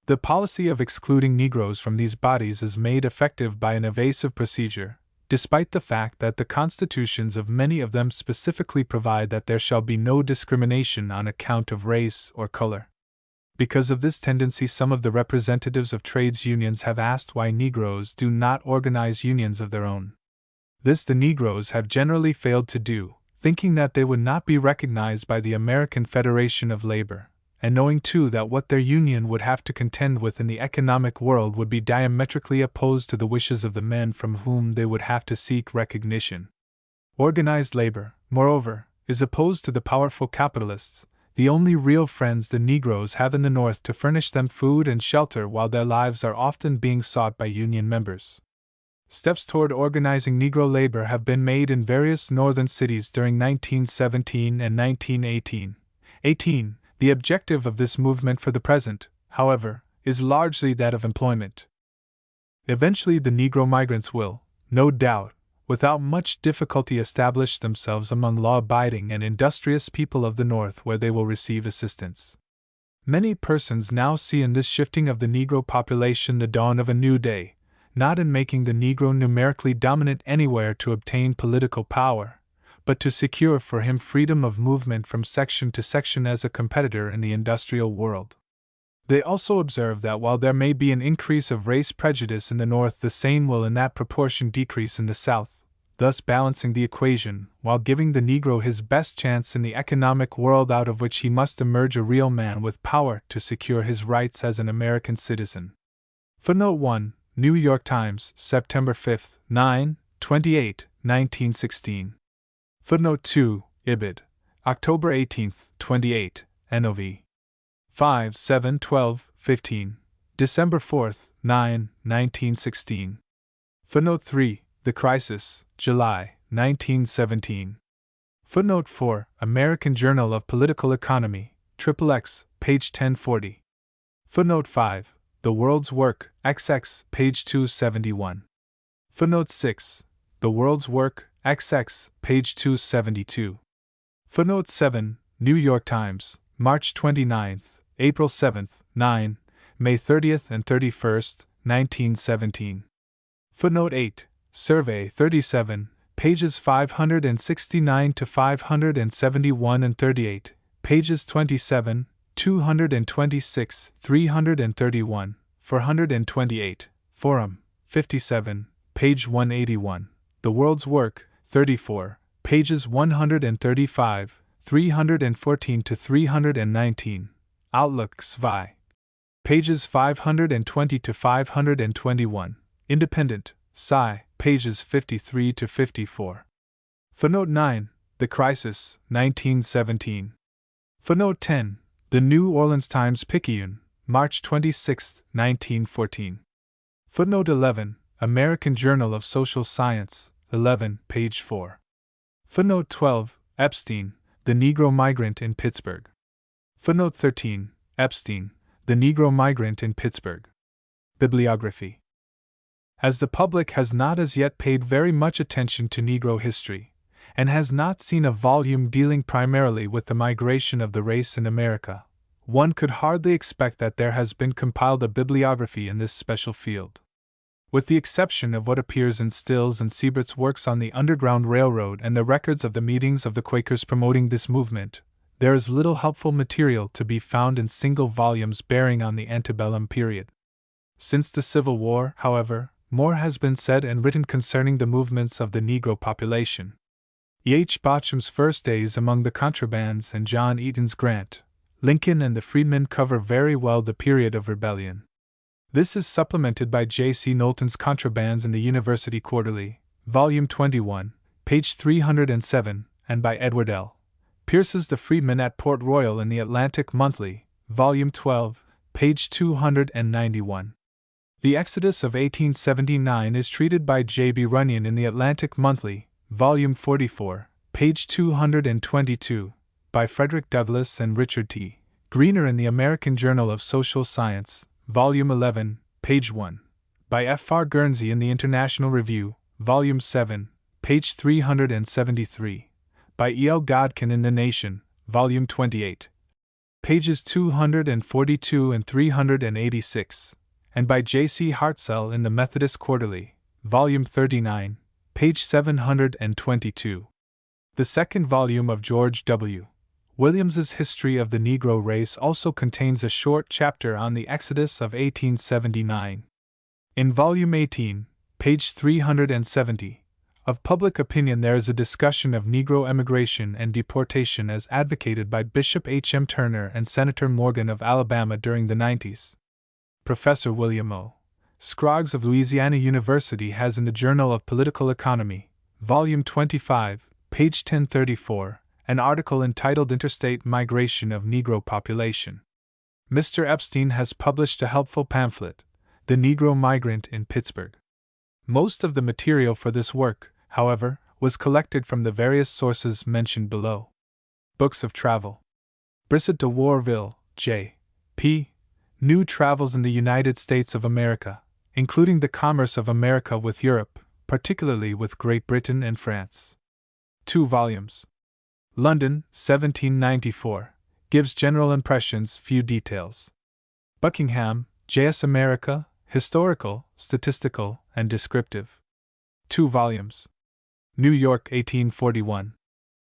[SPEAKER 1] The policy of excluding Negroes from these bodies is made effective by an evasive procedure, despite the fact that the constitutions of many of them specifically provide that there shall be no discrimination on account of race or color. Because of this tendency, some of the representatives of trades unions have asked why Negroes do not organize unions of their own. This the Negroes have generally failed to do, thinking that they would not be recognized by the American Federation of Labor, and knowing too that what their union would have to contend with in the economic world would be diametrically opposed to the wishes of the men from whom they would have to seek recognition. Organized labor, moreover, is opposed to the powerful capitalists, the only real friends the Negroes have in the North to furnish them food and shelter while their lives are often being sought by union members. Steps toward organizing Negro labor have been made in various northern cities during 1917 and 1918. The objective of this movement for the present, however, is largely that of employment. Eventually the Negro migrants will, no doubt, without much difficulty establish themselves among law-abiding and industrious people of the North, where they will receive assistance. Many persons now see in this shifting of the Negro population the dawn of a new day, not in making the Negro numerically dominant anywhere to obtain political power, but to secure for him freedom of movement from section to section as a competitor in the industrial world. They also observe that while there may be an increase of race prejudice in the North, the same will in that proportion decrease in the South, thus balancing the equation, while giving the Negro his best chance in the economic world out of which he must emerge a real man with power to secure his rights as an American citizen. Footnote 1, New York Times, September 5, 28, 1916. Footnote 2, Ibid, October 18, 28, NOV. 5, 7, 12, 15, December 4, 1916. Footnote 3, The Crisis, July, 1917. Footnote 4, American Journal of Political Economy, XXX, page 1040. Footnote 5, The World's Work, XX, page 271. Footnote 6, The World's Work, XX, page 272. Footnote 7, New York Times, March 29, April 7, 9, May 30 and 31, 1917. Footnote 8, Survey 37, pages 569 to 571 and 38, pages 27, 226, 331, 428, Forum, 57, page 181, The World's Work, 34, pages 135, 314 to 319, Outlook XVI, pages 520 to 521, Independent, Sci, pages 53 to 54. Footnote 9, The Crisis, 1917. Footnote 10, The New Orleans Times-Picayune, March 26, 1914. Footnote 11, American Journal of Social Science, 11, page 4. Footnote 12, Epstein, The Negro Migrant in Pittsburgh. Footnote 13, Epstein, The Negro Migrant in Pittsburgh. Bibliography. As the public has not as yet paid very much attention to Negro history, and has not seen a volume dealing primarily with the migration of the race in America, one could hardly expect that there has been compiled a bibliography in this special field. With the exception of what appears in Stills and Siebert's works on the Underground Railroad and the records of the meetings of the Quakers promoting this movement, there is little helpful material to be found in single volumes bearing on the antebellum period. Since the Civil War, however, more has been said and written concerning the movements of the Negro population. E. H. Bocham's First Days Among the Contrabands and John Eaton's Grant, Lincoln and the Freedmen cover very well the period of rebellion. This is supplemented by J. C. Knowlton's Contrabands in the University Quarterly, Volume 21, page 307, and by Edward L. Pierce's The Freedmen at Port Royal in the Atlantic Monthly, Volume 12, page 291. The Exodus of 1879 is treated by J. B. Runyon in the Atlantic Monthly, Volume 44, page 222, by Frederick Douglass and Richard T. Greener in the American Journal of Social Science, Volume 11, page 1, by F. R. Guernsey in the International Review, Volume 7, page 373, by E. L. Godkin in The Nation, Volume 28, pages 242 and 386, and by J. C. Hartzell in the Methodist Quarterly, Volume 39, page 722. The second volume of George W. Williams's History of the Negro Race also contains a short chapter on the Exodus of 1879. In Volume 18, page 370, of Public Opinion there is a discussion of Negro emigration and deportation as advocated by Bishop H. M. Turner and Senator Morgan of Alabama during the 90s. Professor William O. Scroggs of Louisiana University has in the Journal of Political Economy, Volume 25, page 1034, an article entitled Interstate Migration of Negro Population. Mr. Epstein has published a helpful pamphlet, The Negro Migrant in Pittsburgh. Most of the material for this work, however, was collected from the various sources mentioned below. Books of Travel. Brissett de Warville, J. P. New Travels in the United States of America, including the commerce of America with Europe, particularly with Great Britain and France. 2 volumes. London, 1794. Gives general impressions, few details. Buckingham, J.S. America, Historical, Statistical, and Descriptive. 2 volumes. New York, 1841.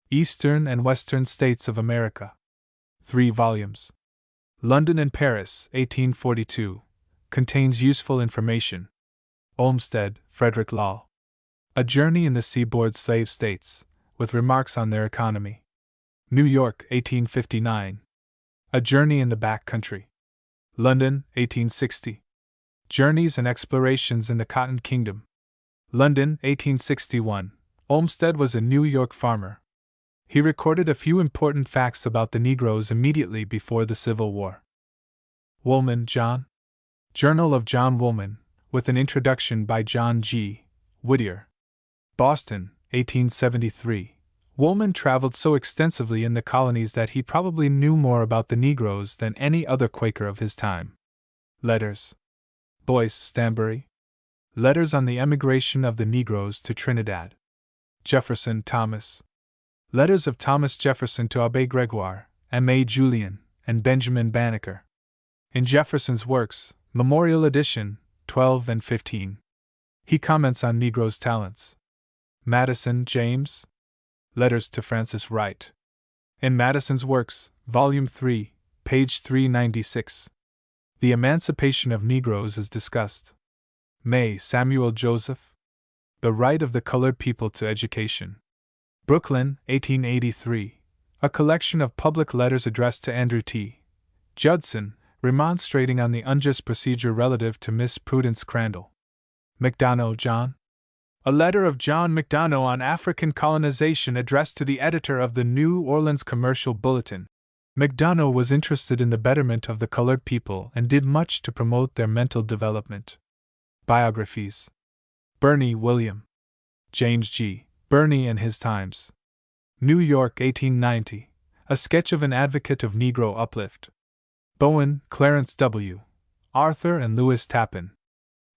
[SPEAKER 1] Eastern and Western States of America. 3 volumes. London and Paris, 1842, contains useful information. Olmsted, Frederick Law. A Journey in the Seaboard Slave States, with remarks on their economy. New York, 1859. A Journey in the Back Country. London, 1860. Journeys and Explorations in the Cotton Kingdom. London, 1861. Olmsted was a New York farmer. He recorded a few important facts about the Negroes immediately before the Civil War. Woolman, John. Journal of John Woolman, with an introduction by John G. Whittier. Boston, 1873. Woolman traveled so extensively in the colonies that he probably knew more about the Negroes than any other Quaker of his time. Letters. Boyce, Stanbury. Letters on the Emigration of the Negroes to Trinidad. Jefferson, Thomas. Letters of Thomas Jefferson to Abbé Gregoire, M.A. Julian, and Benjamin Banneker. In Jefferson's works, Memorial Edition, 12 and 15. He comments on Negroes' talents. Madison, James. Letters to Francis Wright. In Madison's Works, Volume 3, page 396. The emancipation of Negroes is discussed. May, Samuel Joseph. The Right of the Colored People to Education. Brooklyn, 1883. A collection of public letters addressed to Andrew T. Judson, remonstrating on the unjust procedure relative to Miss Prudence Crandall. McDonough, John. A letter of John McDonough on African colonization addressed to the editor of the New Orleans Commercial Bulletin. McDonough was interested in the betterment of the colored people and did much to promote their mental development. Biographies. Birney, William. James G. Birney and His Times. New York, 1890. A sketch of an advocate of Negro uplift. Bowen, Clarence W. Arthur and Lewis Tappan.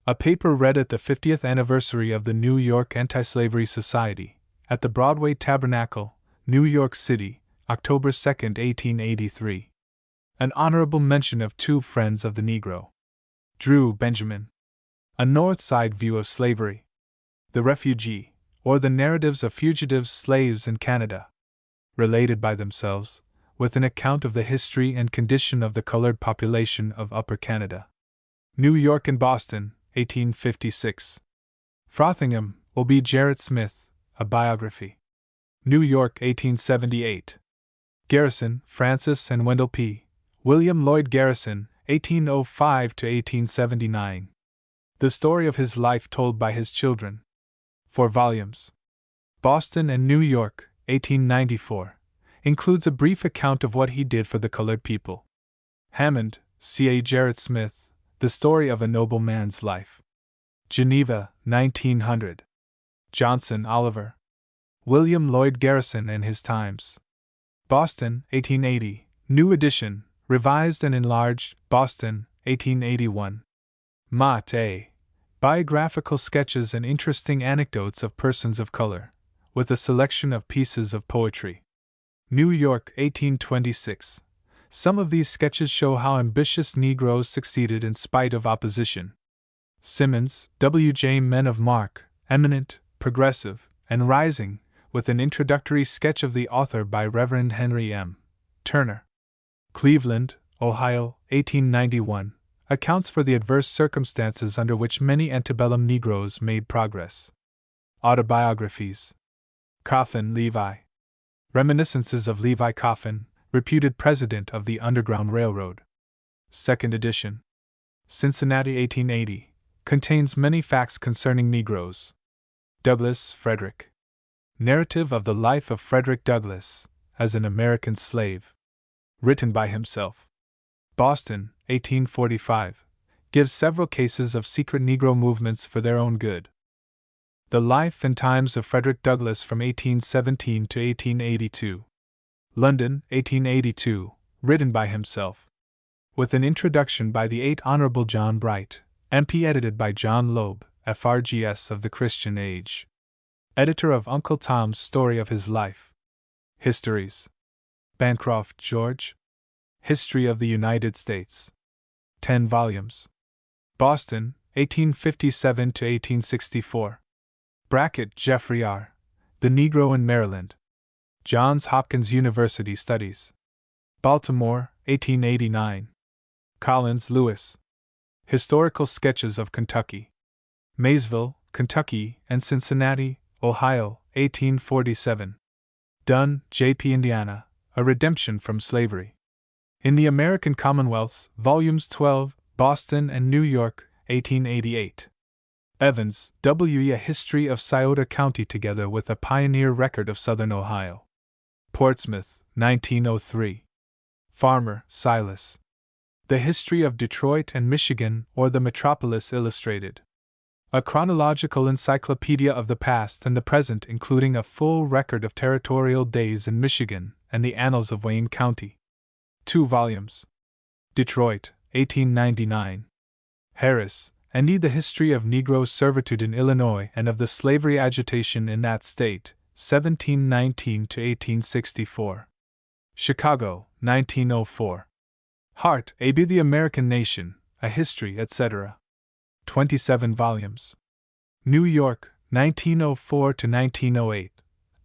[SPEAKER 1] A paper read at the 50th anniversary of the New York Anti-Slavery Society, at the Broadway Tabernacle, New York City, October 2, 1883. An honorable mention of two friends of the Negro. Drew, Benjamin. A North Side View of Slavery. The Refugee, or the Narratives of Fugitive Slaves in Canada. Related by themselves, with an account of the history and condition of the colored population of Upper Canada. New York and Boston, 1856. Frothingham, O.B. Jarrett Smith, A Biography. New York, 1878. Garrison, Francis and Wendell P. William Lloyd Garrison, 1805 to 1879. The story of his life told by his children. 4 volumes. Boston and New York, 1894. Includes a brief account of what he did for the colored people. Hammond, C. A. Jarrett Smith, The Story of a Noble Man's Life. Geneva, 1900. Johnson, Oliver. William Lloyd Garrison and His Times. Boston, 1880. New edition, revised and enlarged, Boston, 1881. Mott, A. Biographical sketches and interesting anecdotes of persons of color, with a selection of pieces of poetry. New York, 1826. Some of these sketches show how ambitious Negroes succeeded in spite of opposition. Simmons, W. J. Men of Mark, Eminent, Progressive, and Rising, with an introductory sketch of the author by Rev. Henry M. Turner. Cleveland, Ohio, 1891, accounts for the adverse circumstances under which many antebellum Negroes made progress. Autobiographies. Coffin, Levi. Reminiscences of Levi Coffin, reputed president of the Underground Railroad. Second edition. Cincinnati, 1880, contains many facts concerning Negroes. Douglass, Frederick. Narrative of the Life of Frederick Douglass, as an American slave. Written by himself. Boston, 1845, gives several cases of secret Negro movements for their own good. The Life and Times of Frederick Douglass from 1817 to 1882. London, 1882, written by himself. With an introduction by the 8th Honorable John Bright, MP, edited by John Loeb, FRGS of the Christian Age. Editor of Uncle Tom's Story of His Life. Histories. Bancroft, George. History of the United States. 10 volumes. Boston, 1857 to 1864. Brackett, Jeffrey R. The Negro in Maryland. Johns Hopkins University Studies. Baltimore, 1889. Collins, Lewis. Historical Sketches of Kentucky. Maysville, Kentucky, and Cincinnati, Ohio, 1847. Dunn, J.P. Indiana, A Redemption from Slavery. In the American Commonwealths, Volumes 12, Boston and New York, 1888. Evans, W. A History of Scioto County together with a Pioneer Record of Southern Ohio. Portsmouth, 1903. Farmer, Silas. The History of Detroit and Michigan, or the Metropolis Illustrated. A chronological encyclopedia of the past and the present, including a full record of territorial days in Michigan and the annals of Wayne County. 2 volumes. Detroit, 1899. Harris, and E. The History of Negro Servitude in Illinois and of the Slavery Agitation in that State, 1719 to 1864. Chicago, 1904. Hart, A.B. The American Nation, A History, etc. 27 volumes. New York, 1904 to 1908.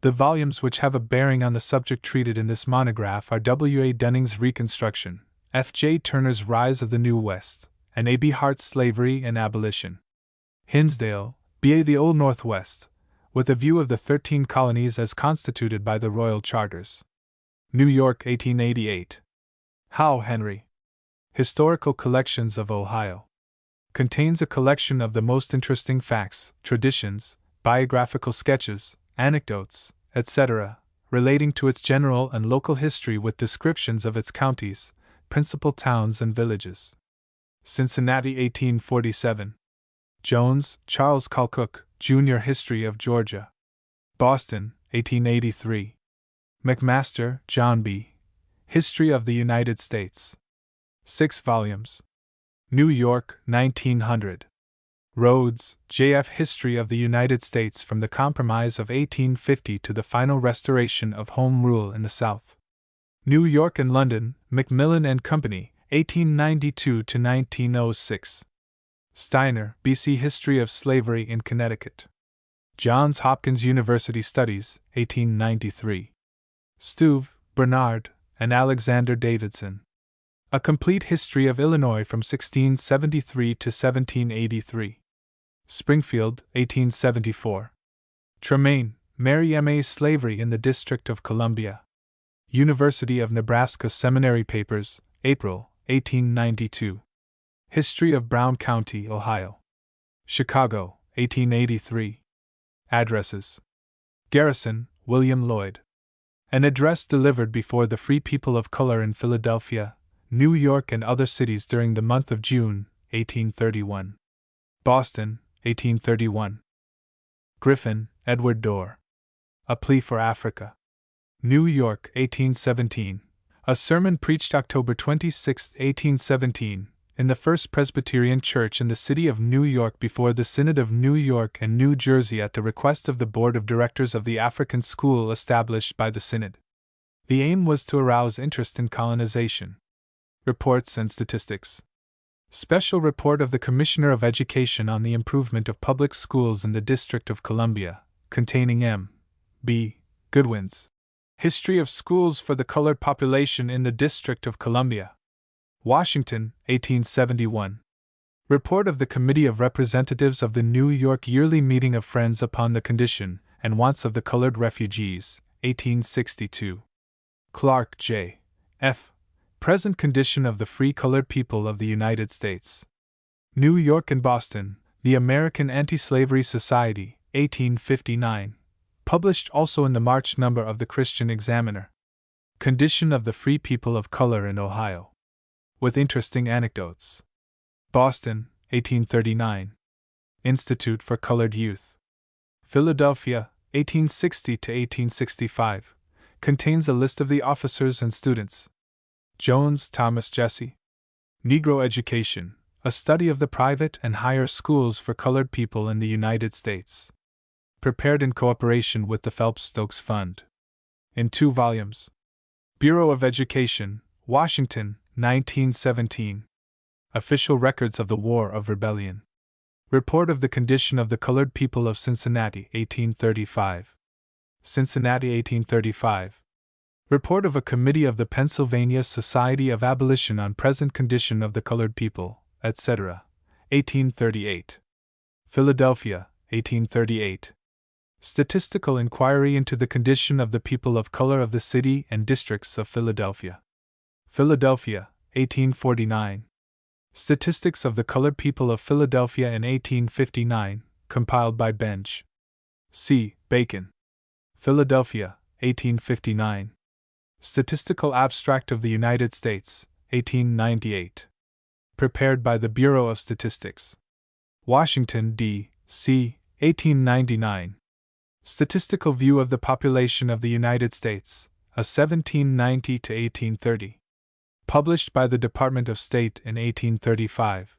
[SPEAKER 1] The volumes which have a bearing on the subject treated in this monograph are W. A. Dunning's Reconstruction, F. J. Turner's Rise of the New West, and A. B. Hart's Slavery and Abolition. Hinsdale, B. A. The Old Northwest, with a view of the 13 colonies as constituted by the Royal Charters. New York, 1888. Howe, Henry. Historical Collections of Ohio. Contains a collection of the most interesting facts, traditions, biographical sketches, anecdotes, etc., relating to its general and local history with descriptions of its counties, principal towns and villages. Cincinnati, 1847. Jones, Charles Calcook, Jr. History of Georgia. Boston, 1883. McMaster, John B. History of the United States. 6 volumes. New York, 1900. Rhodes, J.F. History of the United States from the Compromise of 1850 to the Final Restoration of Home Rule in the South. New York and London, Macmillan and Company, 1892 to 1906. Steiner, B.C. History of Slavery in Connecticut. Johns Hopkins University Studies, 1893. Stuve, Bernard, and Alexander Davidson. A Complete History of Illinois from 1673 to 1783. Springfield, 1874. Tremaine, Mary M. A. Slavery in the District of Columbia. University of Nebraska Seminary Papers, April, 1892. History of Brown County, Ohio. Chicago, 1883. Addresses. Garrison, William Lloyd. An address delivered before the Free People of Color in Philadelphia, New York and other cities during the month of June, 1831. Boston, 1831. Griffin, Edward Dorr. A Plea for Africa. New York, 1817. A sermon preached October 26, 1817, in the First Presbyterian Church in the city of New York before the Synod of New York and New Jersey at the request of the Board of Directors of the African School established by the Synod. The aim was to arouse interest in colonization. Reports and Statistics. Special Report of the Commissioner of Education on the Improvement of Public Schools in the District of Columbia, containing M. B. Goodwin's History of Schools for the Colored Population in the District of Columbia. Washington, 1871. Report of the Committee of Representatives of the New York Yearly Meeting of Friends upon the Condition and Wants of the Colored Refugees, 1862. Clark, J. F. Present Condition of the Free Colored People of the United States. New York and Boston, The American Anti-Slavery Society, 1859. Published also in the March number of the Christian Examiner. Condition of the Free People of Color in Ohio. With interesting anecdotes. Boston, 1839. Institute for Colored Youth. Philadelphia, 1860 to 1865. Contains a list of the officers and students. Jones, Thomas Jesse. Negro Education, a study of the private and higher schools for colored people in the United States. Prepared in cooperation with the Phelps-Stokes Fund. In 2 volumes. Bureau of Education, Washington, 1917. Official Records of the War of Rebellion. Report of the Condition of the Colored People of Cincinnati, 1835. Cincinnati, 1835. Report of a Committee of the Pennsylvania Society of Abolition on Present Condition of the Colored People, etc., 1838. Philadelphia, 1838. Statistical Inquiry into the Condition of the People of Color of the City and Districts of Philadelphia. Philadelphia, 1849. Statistics of the Colored People of Philadelphia in 1859, compiled by Benj. C. Bacon. Philadelphia, 1859. Statistical Abstract of the United States, 1898. Prepared by the Bureau of Statistics. Washington, D.C., 1899. Statistical View of the Population of the United States, a 1790 to 1830. Published by the Department of State in 1835.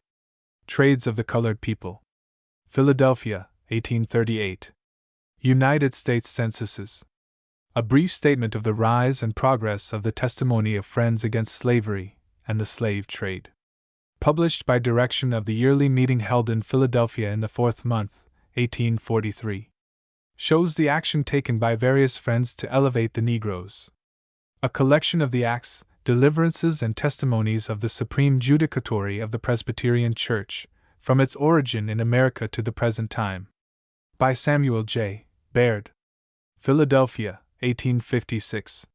[SPEAKER 1] Trades of the Colored People. Philadelphia, 1838. United States Censuses. A brief statement of the rise and progress of the testimony of Friends Against Slavery and the Slave Trade. Published by direction of the yearly meeting held in Philadelphia in the fourth month, 1843. Shows the action taken by various Friends to elevate the Negroes. A collection of the acts, deliverances, and testimonies of the Supreme Judicatory of the Presbyterian Church, from its origin in America to the present time. By Samuel J. Baird. Philadelphia, 1856.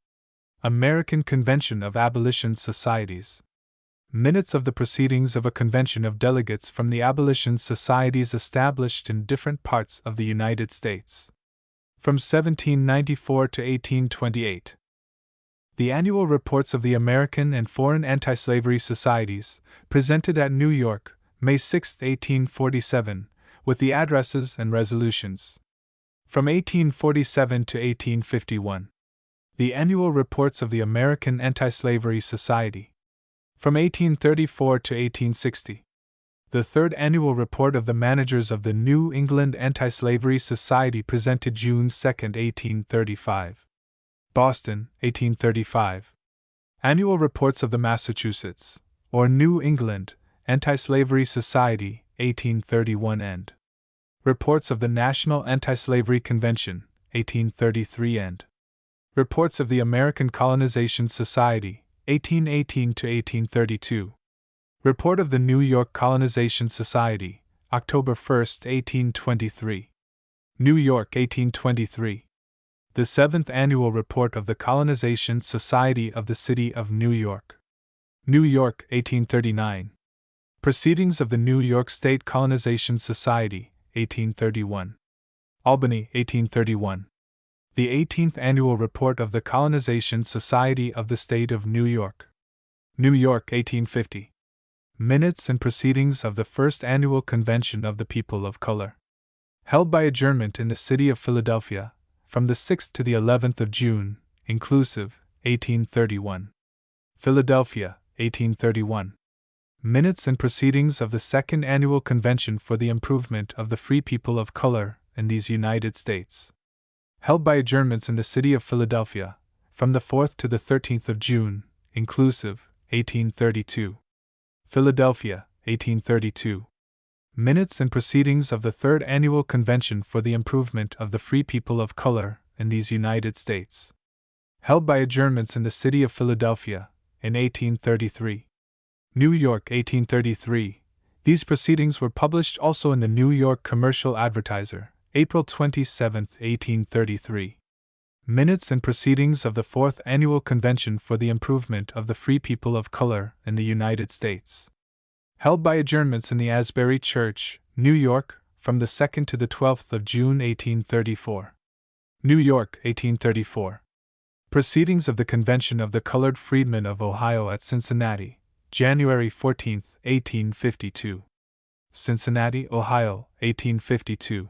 [SPEAKER 1] American Convention of Abolition Societies. Minutes of the proceedings of a convention of delegates from the abolition societies established in different parts of the United States. From 1794 to 1828. The annual reports of the American and foreign anti-slavery societies, presented at New York, May 6, 1847, with the addresses and resolutions. From 1847 to 1851. The annual reports of the American Anti-Slavery Society. From 1834 to 1860. The third annual report of the managers of the New England Anti-Slavery Society presented June 2, 1835. Boston, 1835. Annual reports of the Massachusetts, or New England, Anti-Slavery Society, 1831 end. Reports of the National Anti-Slavery Convention, 1833 end. Reports of the American Colonization Society, 1818 to 1832. Report of the New York Colonization Society, October 1, 1823. New York, 1823. The Seventh Annual Report of the Colonization Society of the City of New York. New York, 1839. Proceedings of the New York State Colonization Society, 1831. Albany, 1831. The 18th Annual Report of the Colonization Society of the State of New York. New York, 1850. Minutes and Proceedings of the First Annual Convention of the People of Color. Held by adjournment in the city of Philadelphia, from the 6th to the 11th of June, inclusive, 1831. Philadelphia, 1831. Minutes and Proceedings of the Second Annual Convention for the Improvement of the Free People of Color in these United States. Held by adjournments in the city of Philadelphia, from the 4th to the 13th of June, inclusive, 1832. Philadelphia, 1832. Minutes and Proceedings of the Third Annual Convention for the Improvement of the Free People of Color in these United States. Held by adjournments in the city of Philadelphia, in 1833. New York, 1833. These proceedings were published also in the New York Commercial Advertiser, April 27, 1833. Minutes and Proceedings of the Fourth Annual Convention for the Improvement of the Free People of Color in the United States. Held by adjournments in the Asbury Church, New York, from the 2nd to the 12th of June, 1834. New York, 1834. Proceedings of the Convention of the Colored Freedmen of Ohio at Cincinnati, January 14, 1852. Cincinnati, Ohio, 1852.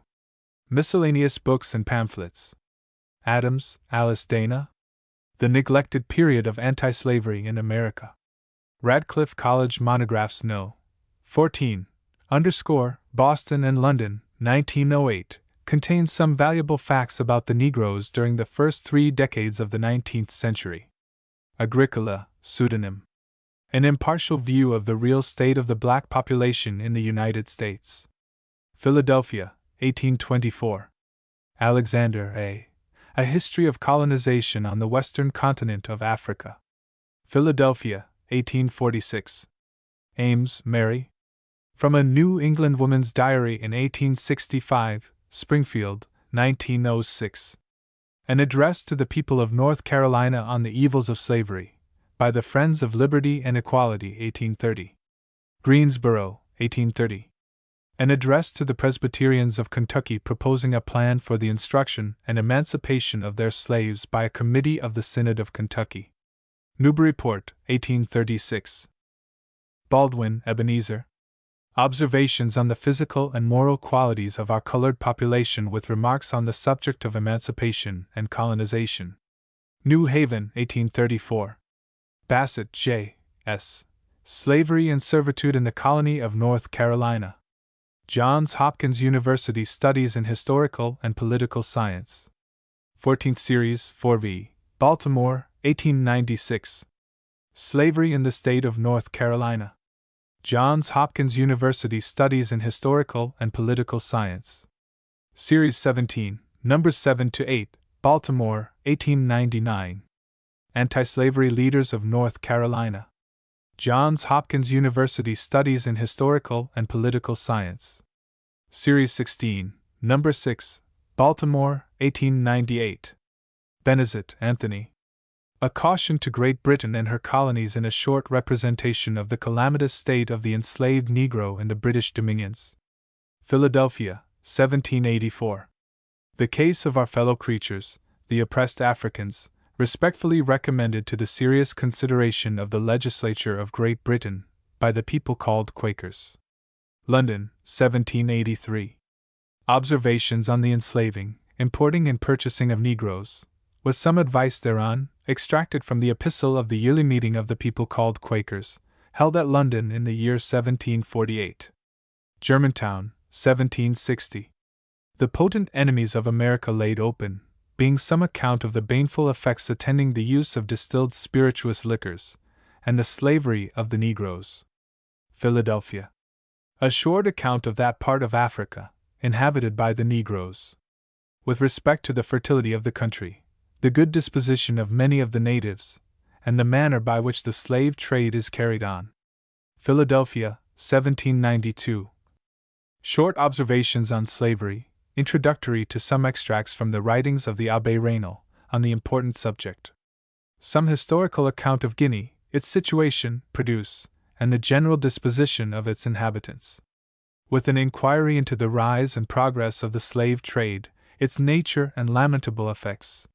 [SPEAKER 1] Miscellaneous Books and Pamphlets. Adams, Alice Dana. The Neglected Period of Anti-Slavery in America. Radcliffe College Monographs No. 14, Boston and London, 1908, contains some valuable facts about the Negroes during the first 3 decades of the 19th century. Agricola, pseudonym. An impartial view of the real state of the black population in the United States. Philadelphia, 1824. Alexander A. A History of Colonization on the Western Continent of Africa. Philadelphia, 1846. Ames, Mary. From a New England Woman's Diary in 1865, Springfield, 1906. An Address to the People of North Carolina on the Evils of Slavery, by the Friends of Liberty and Equality, 1830. Greensboro, 1830. An Address to the Presbyterians of Kentucky proposing a plan for the instruction and emancipation of their slaves by a committee of the Synod of Kentucky. Newburyport, 1836. Baldwin, Ebenezer. Observations on the physical and moral qualities of our colored population with remarks on the subject of emancipation and colonization. New Haven, 1834. Bassett, J. S. Slavery and Servitude in the Colony of North Carolina. Johns Hopkins University Studies in Historical and Political Science. 14th Series, 4v. Baltimore, 1896. Slavery in the State of North Carolina. Johns Hopkins University Studies in Historical and Political Science. Series 17, Numbers 7 to 8, Baltimore, 1899. Anti-Slavery Leaders of North Carolina. Johns Hopkins University Studies in Historical and Political Science. Series 16, Number 6, Baltimore, 1898. Benezet, Anthony. A Caution to Great Britain and Her Colonies in a Short Representation of the Calamitous State of the Enslaved Negro in the British Dominions. Philadelphia, 1784. The Case of Our Fellow Creatures, the Oppressed Africans, respectfully recommended to the serious consideration of the Legislature of Great Britain, by the people called Quakers. London, 1783. Observations on the Enslaving, Importing and Purchasing of Negroes, with some advice thereon, extracted from the Epistle of the Yearly Meeting of the People called Quakers, held at London in the year 1748. Germantown, 1760. The Potent Enemies of America laid open, being some account of the baneful effects attending the use of distilled spirituous liquors, and the slavery of the Negroes. Philadelphia. A short account of that part of Africa, inhabited by the Negroes. With respect to the fertility of the country, the good disposition of many of the natives, and the manner by which the slave trade is carried on. Philadelphia, 1792. Short Observations on Slavery, introductory to some extracts from the writings of the Abbé Raynal, on the important subject. Some historical account of Guinea, its situation, produce, and the general disposition of its inhabitants. With an inquiry into the rise and progress of the slave trade, its nature and lamentable effects.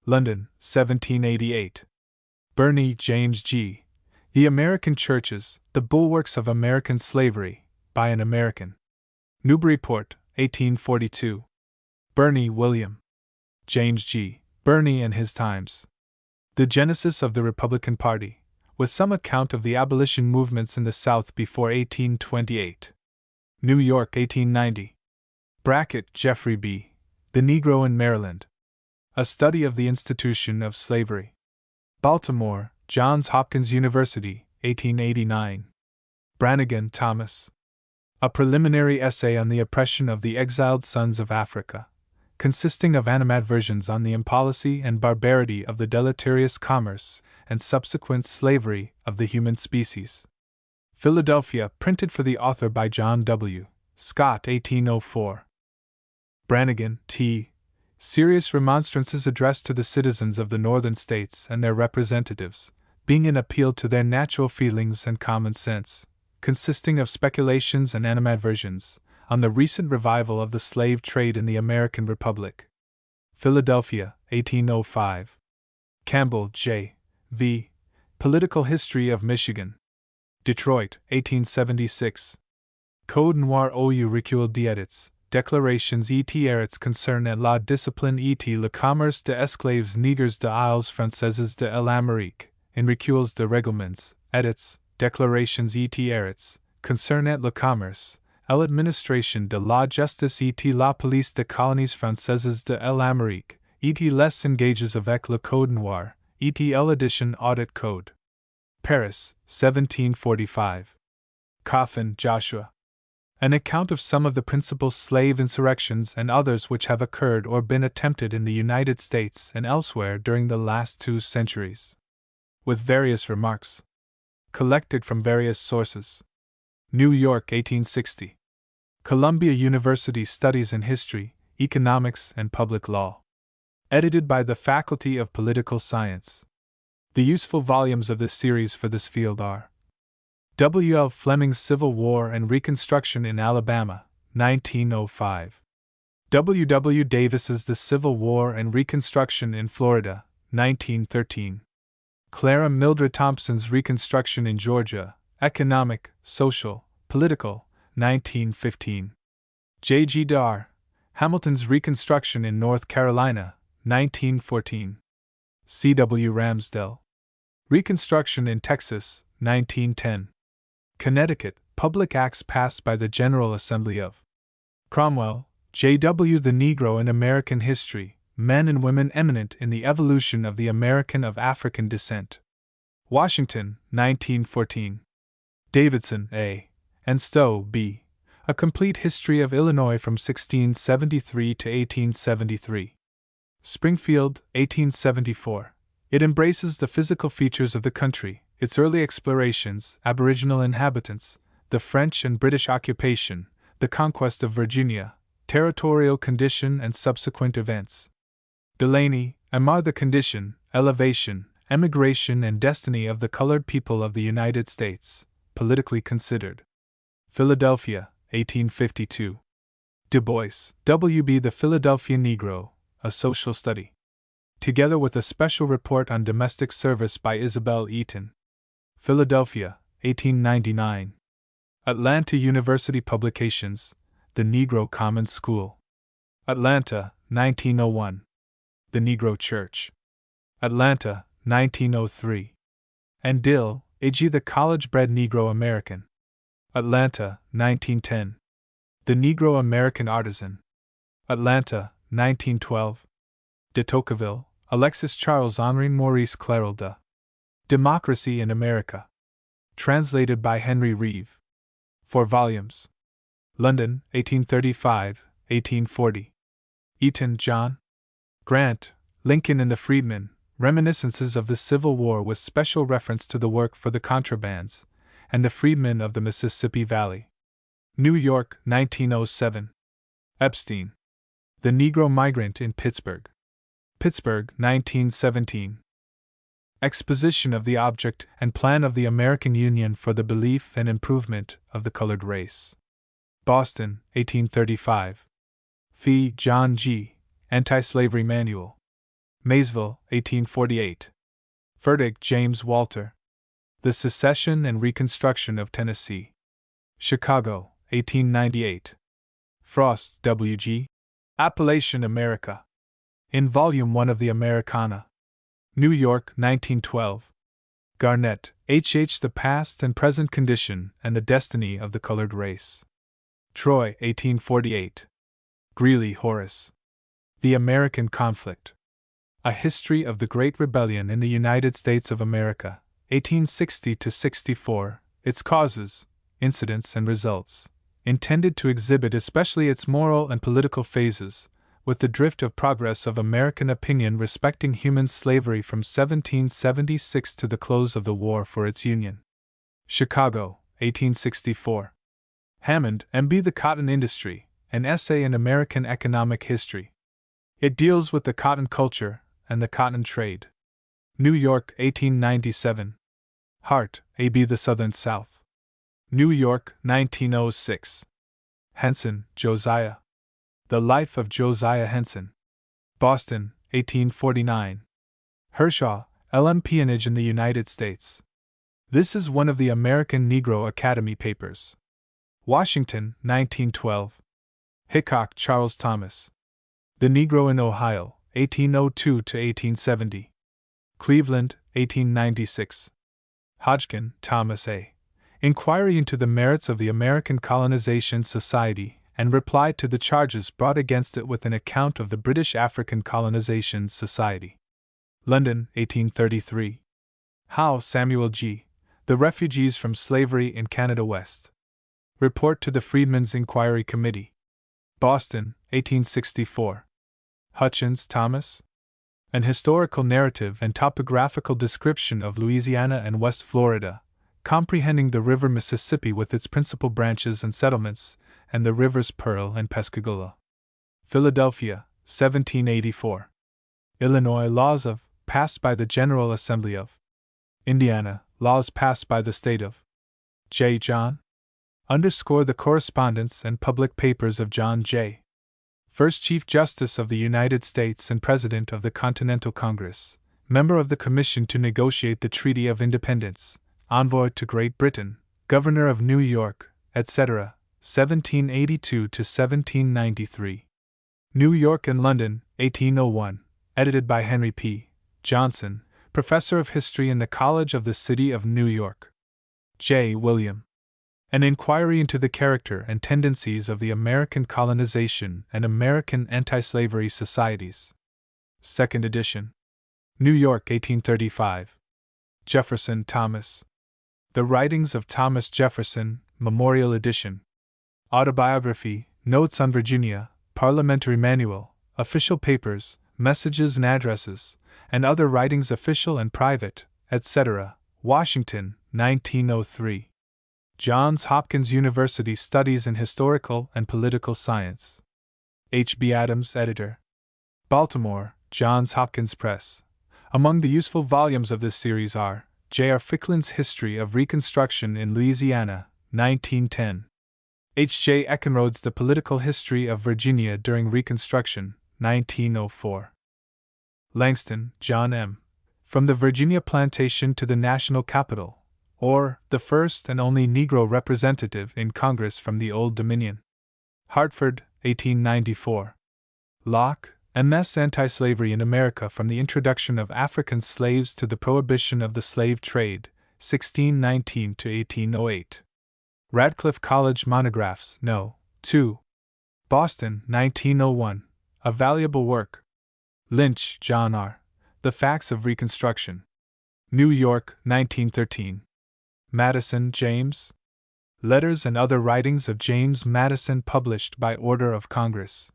[SPEAKER 1] London, 1788. Burney, James G. The American Churches, the Bulwarks of American Slavery, by an American. Newburyport, 1842. Burney, William. James G. Burney and His Times. The Genesis of the Republican Party, with some account of the abolition movements in the South before 1828. New York, 1890. Brackett, Jeffrey B. The Negro in Maryland. A Study of the Institution of Slavery. Baltimore, Johns Hopkins University, 1889. Brannigan, Thomas. A Preliminary Essay on the Oppression of the Exiled Sons of Africa, consisting of animadversions on the impolicy and barbarity of the deleterious commerce and subsequent slavery of the human species. Philadelphia, printed for the author by John W. Scott, 1804. Brannigan, T. Serious remonstrances addressed to the citizens of the Northern States and their representatives, being an appeal to their natural feelings and common sense, consisting of speculations and animadversions on the recent revival of the slave trade in the American Republic. Philadelphia, 1805. Campbell, J. V. Political History of Michigan. Detroit, 1876. Code Noir ou Recul d'Edits, Déclarations et Arrêts concernant la discipline et le commerce d'esclaves nègres des Isles Françaises de l'Amérique, in Reculs de Règlements, Edits, Déclarations et Arrêts, concernant le commerce, l'administration de la justice et la police des colonies françaises de l'Amérique, et les engages avec le Code Noir, et l'édition Audit Code. Paris, 1745. Coffin, Joshua. An account of some of the principal slave insurrections and others which have occurred or been attempted in the United States and elsewhere during the last 2 centuries. With various remarks. Collected from various sources. New York, 1860. Columbia University Studies in History, Economics, and Public Law. Edited by the Faculty of Political Science. The useful volumes of this series for this field are W. L. Fleming's Civil War and Reconstruction in Alabama, 1905. W. W. Davis's The Civil War and Reconstruction in Florida, 1913. Clara Mildred Thompson's Reconstruction in Georgia, Economic, Social, Political, 1915. J. G. Darr, Hamilton's Reconstruction in North Carolina, 1914. C. W. Ramsdell, Reconstruction in Texas, 1910. Connecticut, Public Acts passed by the General Assembly of Cromwell, J. W. The Negro in American History, Men and Women Eminent in the Evolution of the American of African Descent. Washington, 1914. Davidson, A. and Stowe, B. A Complete History of Illinois from 1673 to 1873. Springfield, 1874. It embraces the physical features of the country, its early explorations, aboriginal inhabitants, the French and British occupation, the conquest of Virginia, territorial condition and subsequent events. Delaney, Amar, the condition, elevation, emigration and destiny of the colored people of the United States, politically considered. Philadelphia, 1852. Du Bois, W. B. The Philadelphia Negro, A Social Study. Together with a special report on domestic service by Isabel Eaton. Philadelphia, 1899. Atlanta University Publications, The Negro Common School. Atlanta, 1901. The Negro Church. Atlanta, 1903. And Dill, A.G. The College-Bred Negro American. Atlanta, 1910. The Negro American Artisan. Atlanta, 1912. De Tocqueville, Alexis Charles Henri Maurice Clerel. Democracy in America. Translated by Henry Reeve. 4 volumes. London, 1835, 1840. Eaton, John. Grant, Lincoln and the Freedmen, Reminiscences of the Civil War with special reference to the work for the Contrabands, and the Freedmen of the Mississippi Valley. New York, 1907. Epstein. The Negro Migrant in Pittsburgh. Pittsburgh, 1917. Exposition of the object and plan of the American Union for the Belief and Improvement of the Colored Race. Boston, 1835. Fee, John G., Anti-Slavery Manual. Maysville, 1848. Furtick, James Walter. The Secession and Reconstruction of Tennessee. Chicago, 1898. Frost, W. G. Appalachian America. In Volume 1 of the Americana. New York, 1912. Garnett, H. H. The Past and Present Condition and the Destiny of the Colored Race. Troy, 1848. Greeley, Horace. The American Conflict. A History of the Great Rebellion in the United States of America, 1860–64, its causes, incidents and results, intended to exhibit especially its moral and political phases, with the drift of progress of American opinion respecting human slavery from 1776 to the close of the war for its union. Chicago, 1864. Hammond, M.B. The Cotton Industry, an Essay in American Economic History. It deals with the cotton culture and the cotton trade. New York, 1897. Hart, A.B. The Southern South. New York, 1906. Henson, Josiah. The Life of Josiah Henson. Boston, 1849. Hershaw, L.M. Peonage in the United States. This is one of the American Negro Academy papers. Washington, 1912. Hickok, Charles Thomas. The Negro in Ohio, 1802–1870. Cleveland, 1896. Hodgkin, Thomas A. Inquiry into the Merits of the American Colonization Society, and reply to the charges brought against it with an account of the British African Colonization Society. London, 1833. Howe, Samuel G. The Refugees from Slavery in Canada West. Report to the Freedmen's Inquiry Committee. Boston, 1864. Hutchins, Thomas. An Historical Narrative and Topographical Description of Louisiana and West Florida, comprehending the river Mississippi with its principal branches and settlements, and the rivers Pearl and Pascagoula. Philadelphia, 1784. Illinois Laws of, passed by the General Assembly of. Indiana, Laws passed by the State of. J. John. Underscore the correspondence and public papers of John J. First Chief Justice of the United States and President of the Continental Congress, member of the Commission to negotiate the Treaty of Independence, envoy to Great Britain, Governor of New York, etc., 1782 to 1793. New York and London, 1801, edited by Henry P. Johnson, Professor of History in the College of the City of New York. J. William. An Inquiry into the Character and Tendencies of the American Colonization and American Anti-Slavery Societies. Second edition. New York, 1835. Jefferson, Thomas. The Writings of Thomas Jefferson, Memorial Edition. Autobiography, Notes on Virginia, Parliamentary Manual, Official Papers, Messages and Addresses, and Other Writings Official and Private, etc., Washington, 1903. Johns Hopkins University Studies in Historical and Political Science. H. B. Adams, Editor. Baltimore, Johns Hopkins Press. Among the useful volumes of this series are J. R. Ficklin's History of Reconstruction in Louisiana, 1910. H. J. Eckenrode's The Political History of Virginia During Reconstruction, 1904. Langston, John M. From the Virginia Plantation to the National Capital, or The First and Only Negro Representative in Congress from the Old Dominion. Hartford, 1894. Locke, M.S. Anti-Slavery in America from the Introduction of African Slaves to the Prohibition of the Slave Trade, 1619 to 1808. Radcliffe College Monographs, No. 2. Boston, 1901. A valuable work. Lynch, John R. The Facts of Reconstruction. New York, 1913. Madison, James. Letters and Other Writings of James Madison published by order of Congress.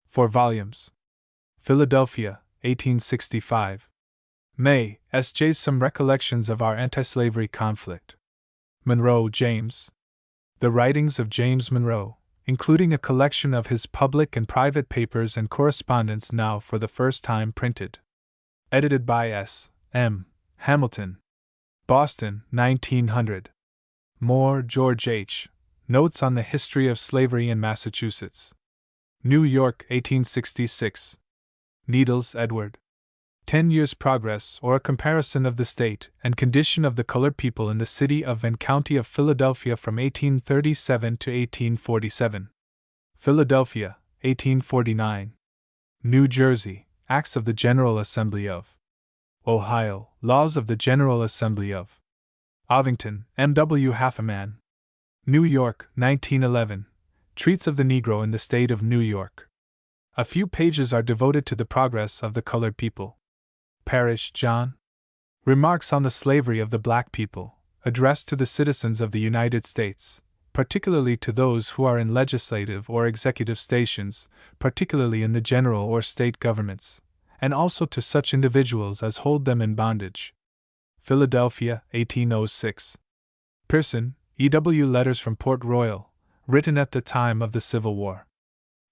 [SPEAKER 1] 4 volumes. Philadelphia, 1865. May, S. J. Some Recollections of Our Anti-Slavery Conflict. Monroe, James. The Writings of James Monroe, including a collection of his public and private papers and correspondence now for the first time printed. Edited by S. M. Hamilton. Boston, 1900. Moore, George H. Notes on the History of Slavery in Massachusetts. New York, 1866. Needles, Edward. 10 Years' Progress or a Comparison of the State and Condition of the Colored People in the City of and County of Philadelphia from 1837 to 1847. Philadelphia, 1849. New Jersey, Acts of the General Assembly of. Ohio, Laws of the General Assembly of. Ovington, M.W. Halfaman. New York, 1911. Treats of the Negro in the State of New York. A few pages are devoted to the progress of the colored people. Parrish, John. Remarks on the Slavery of the Black People, addressed to the citizens of the United States, particularly to those who are in legislative or executive stations, particularly in the general or state governments, and also to such individuals as hold them in bondage. Philadelphia, 1806. Pearson, E.W. Letters from Port Royal, written at the time of the Civil War.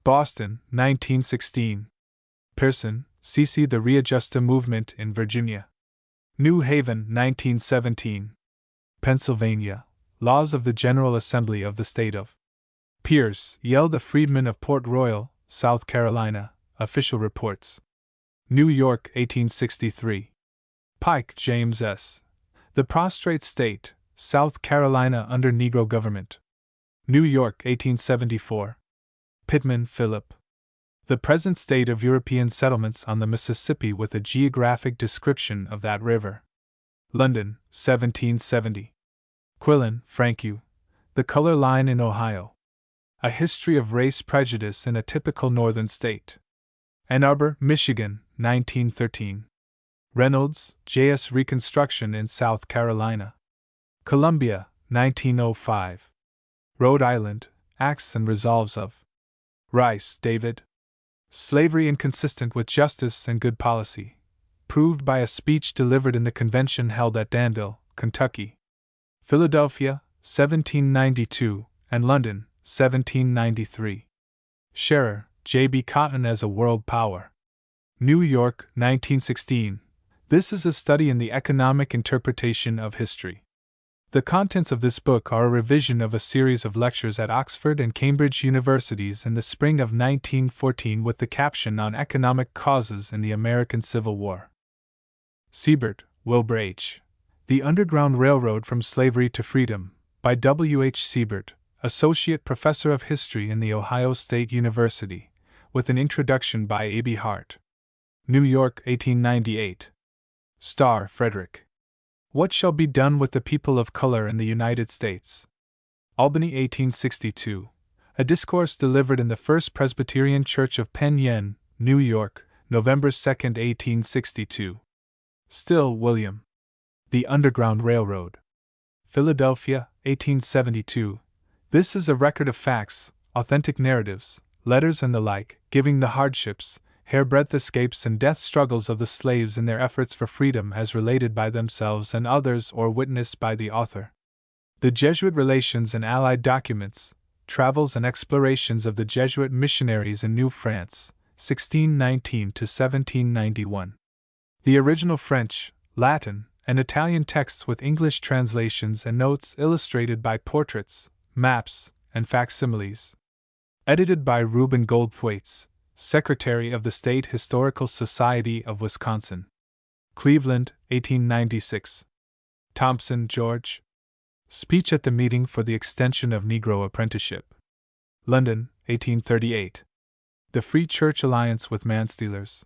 [SPEAKER 1] Boston, 1916. Pearson, C.C. The Readjusta Movement in Virginia. New Haven, 1917. Pennsylvania, Laws of the General Assembly of the State of. Pierce, Yell the Freedmen of Port Royal, South Carolina, Official Reports. New York, 1863. Pike, James S. The Prostrate State, South Carolina under Negro Government. New York, 1874. Pittman, Philip. The Present State of European Settlements on the Mississippi with a Geographic Description of that River. London, 1770. Quillen, Frank U. The Color Line in Ohio. A History of Race Prejudice in a Typical Northern State. Ann Arbor, Michigan, 1913. Reynolds, J.S. Reconstruction in South Carolina. Columbia, 1905. Rhode Island, Acts and Resolves of Rice, David. Slavery inconsistent with justice and good policy. Proved by a speech delivered in the convention held at Danville, Kentucky. Philadelphia, 1792, and London, 1793. Scherer, J.B. Cotton as a World Power. New York, 1916. This is a study in the economic interpretation of history. The contents of this book are a revision of a series of lectures at Oxford and Cambridge universities in the spring of 1914 with the caption on Economic Causes in the American Civil War. Siebert, Wilbur H. The Underground Railroad from Slavery to Freedom, by W. H. Siebert, Associate Professor of History in The Ohio State University, with an introduction by A. B. Hart. New York, 1898. Starr, Frederick. What Shall Be Done with the People of Color in the United States? Albany, 1862. A discourse delivered in the First Presbyterian Church of Penn Yen, New York, November 2, 1862. Still, William. The Underground Railroad. Philadelphia, 1872. This is a record of facts, authentic narratives, letters and the like, giving the hardships, hairbreadth escapes and death struggles of the slaves in their efforts for freedom as related by themselves and others or witnessed by the author. The Jesuit Relations and Allied Documents, Travels and Explorations of the Jesuit Missionaries in New France, 1619 to 1791. The original French, Latin, and Italian texts with English translations and notes illustrated by portraits, maps, and facsimiles. Edited by Reuben Goldthwaites, Secretary of the State Historical Society of Wisconsin. Cleveland, 1896. Thompson, George. Speech at the Meeting for the Extension of Negro Apprenticeship. London, 1838. The Free Church Alliance with Manstealers.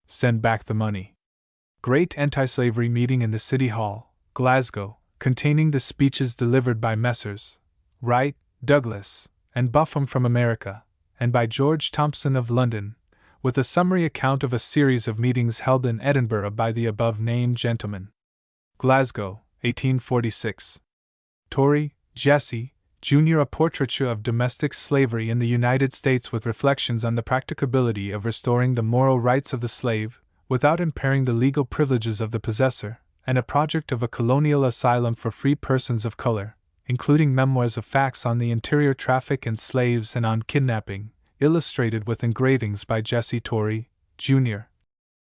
[SPEAKER 1] Send Back the Money. Great Anti-Slavery Meeting in the City Hall, Glasgow, containing the speeches delivered by Messrs. Wright, Douglas, and Buffum from America, and by George Thompson of London, with a summary account of a series of meetings held in Edinburgh by the above-named gentlemen. Glasgow, 1846. Torrey, Jesse, Jr. A Portraiture of Domestic Slavery in the United States with reflections on the practicability of restoring the moral rights of the slave, without impairing the legal privileges of the possessor, and a project of a colonial asylum for free persons of color, including memoirs of facts on the interior traffic in slaves and on kidnapping, illustrated with engravings by Jesse Torrey, Jr.,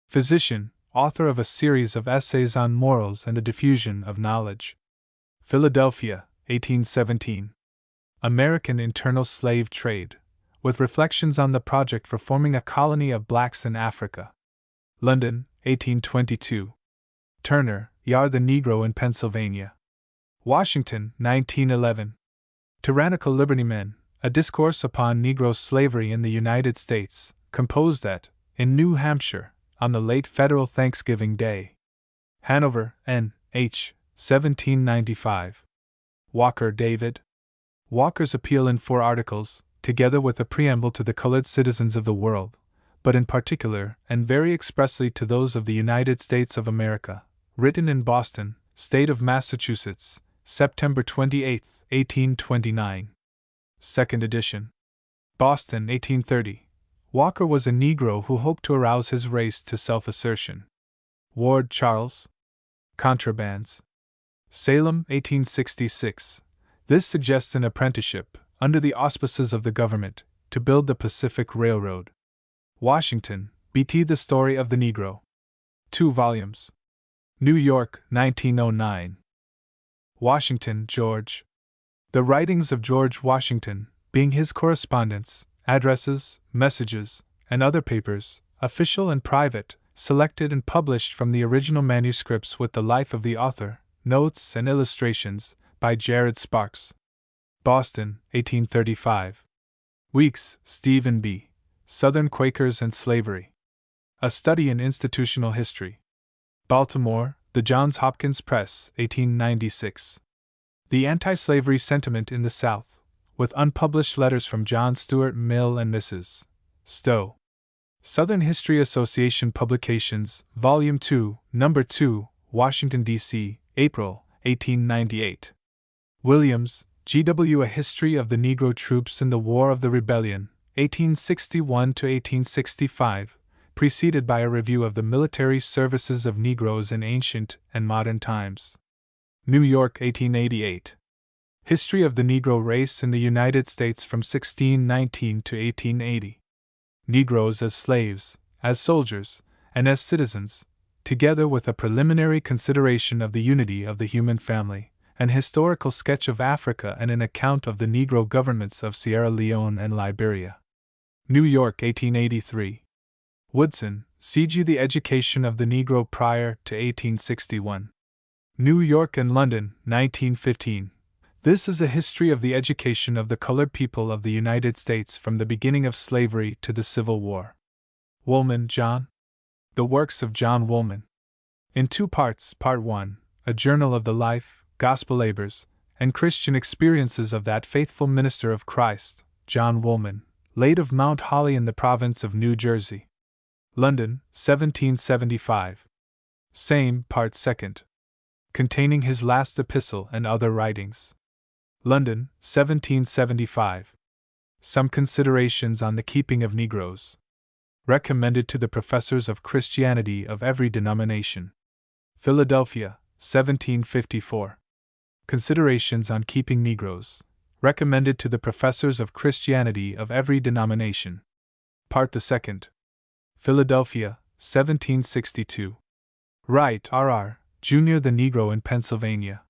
[SPEAKER 1] physician, author of a series of essays on morals and the diffusion of knowledge. Philadelphia, 1817. American Internal Slave Trade, with reflections on the project for forming a colony of blacks in Africa. London, 1822. Turner, Yar the Negro in Pennsylvania. Washington, 1911. Tyrannical Liberty Men, a discourse upon Negro slavery in the United States, composed in New Hampshire, on the late Federal Thanksgiving Day. Hanover, N.H., 1795. Walker, David. Walker's appeal in 4 articles, together with a preamble to the colored citizens of the world, but in particular, and very expressly to those of the United States of America, written in Boston, State of Massachusetts, September 28, 1829. Second edition. Boston, 1830. Walker was a Negro who hoped to arouse his race to self-assertion. Ward, Charles. Contrabands. Salem, 1866. This suggests an apprenticeship, under the auspices of the government, to build the Pacific Railroad. Washington, B.T. The Story of the Negro. 2 volumes. New York, 1909. Washington, George. The writings of George Washington, being his correspondence, addresses, messages, and other papers, official and private, selected and published from the original manuscripts with the life of the author, notes and illustrations, by Jared Sparks. Boston, 1835. Weeks, Stephen B. Southern Quakers and Slavery. A Study in Institutional History. Baltimore, The Johns Hopkins Press, 1896. The Anti-Slavery Sentiment in the South, with unpublished letters from John Stuart Mill and Mrs. Stowe. Southern History Association Publications, Volume 2, No. 2, Washington, D.C., April, 1898. Williams, GW. A History of the Negro Troops in the War of the Rebellion, 1861 to 1865, preceded by a review of the military services of Negroes in ancient and modern times. New York, 1888. History of the Negro Race in the United States from 1619 to 1880. Negroes as slaves, as soldiers, and as citizens, together with a preliminary consideration of the unity of the human family, an historical sketch of Africa and an account of the Negro governments of Sierra Leone and Liberia. New York, 1883. Woodson, C.G. The Education of the Negro Prior to 1861. New York and London, 1915. This is a history of the education of the colored people of the United States from the beginning of slavery to the Civil War. Woolman, John. The Works of John Woolman. In 2 parts. Part 1, a journal of the life, gospel labors, and Christian experiences of that faithful minister of Christ, John Woolman, late of Mount Holly in the province of New Jersey. London, 1775. Same. Part 2. Containing his last epistle and other writings. London, 1775. Some Considerations on the Keeping of Negroes. Recommended to the professors of Christianity of every denomination. Philadelphia, 1754. Considerations on Keeping Negroes. Recommended to the professors of Christianity of every denomination. Part the 2nd. Philadelphia, 1762. Wright, R.R., Jr. The Negro in Pennsylvania.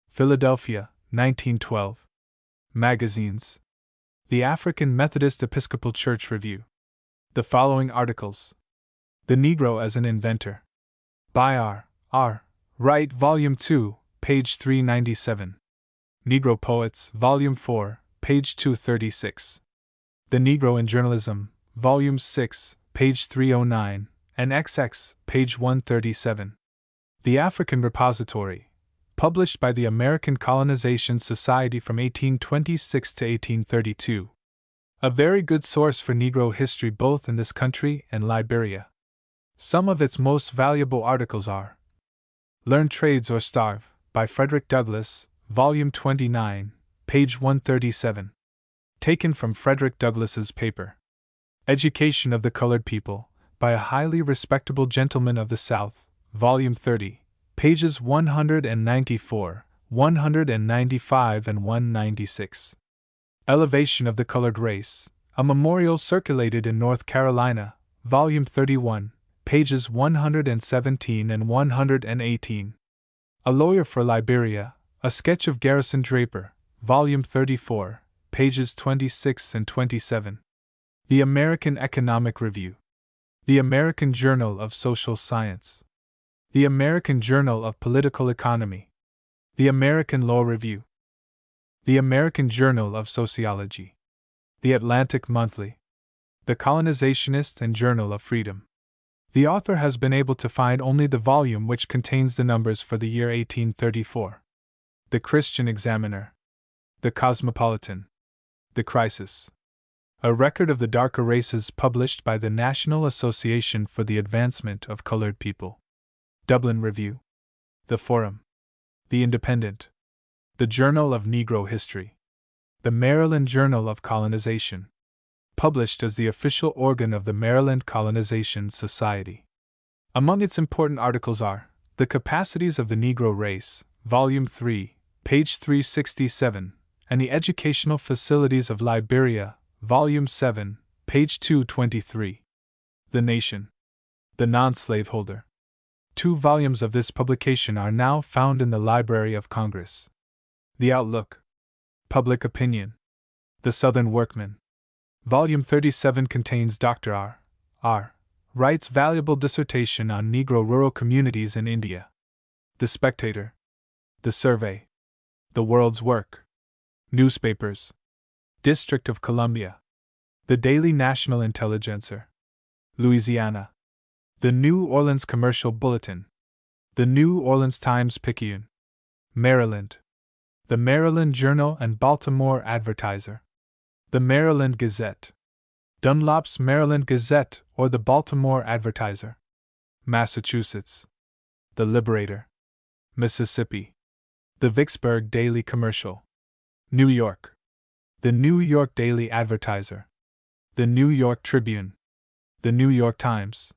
[SPEAKER 1] Philadelphia, 1912. Magazines. The African Methodist Episcopal Church Review. The following articles. The Negro as an Inventor. By R. R. Wright, Volume 2, page 397. Negro Poets, Volume 4, page 236. The Negro in Journalism, Volume 6, page 309, and XX, page 137. The African Repository, published by the American Colonization Society from 1826 to 1832. A very good source for Negro history both in this country and Liberia. Some of its most valuable articles are Learn Trades or Starve, by Frederick Douglass, Volume 29, page 137. Taken from Frederick Douglass's paper. Education of the Colored People, by a highly respectable gentleman of the South, Volume 30, pages 194, 195 and 196. Elevation of the Colored Race, a memorial circulated in North Carolina, Volume 31, pages 117 and 118. A Lawyer for Liberia, a sketch of Garrison Draper, Volume 34, pages 26 and 27. The American Economic Review. The American Journal of Social Science. The American Journal of Political Economy. The American Law Review. The American Journal of Sociology. The Atlantic Monthly. The Colonizationist and Journal of Freedom. The author has been able to find only the volume which contains the numbers for the year 1834. The Christian Examiner. The Cosmopolitan. The Crisis. A record of the darker races published by the National Association for the Advancement of Colored People. Dublin Review. The Forum. The Independent. The Journal of Negro History. The Maryland Journal of Colonization. Published as the official organ of the Maryland Colonization Society. Among its important articles are The Capacities of the Negro Race, Volume 3, page 367, and The Educational Facilities of Liberia, Volume 7, page 223. The Nation. The Non-Slaveholder. 2 volumes of this publication are now found in the Library of Congress. The Outlook. Public Opinion. The Southern Workman. Volume 37 contains Dr. R. R. Wright's valuable dissertation on Negro rural communities in India. The Spectator. The Survey. The World's Work. Newspapers. District of Columbia. The Daily National Intelligencer. Louisiana. The New Orleans Commercial Bulletin. The New Orleans Times-Picayune. Maryland. The Maryland Journal and Baltimore Advertiser. The Maryland Gazette. Dunlop's Maryland Gazette or the Baltimore Advertiser. Massachusetts. The Liberator. Mississippi. The Vicksburg Daily Commercial. New York. The New York Daily Advertiser. The New York Tribune. The New York Times.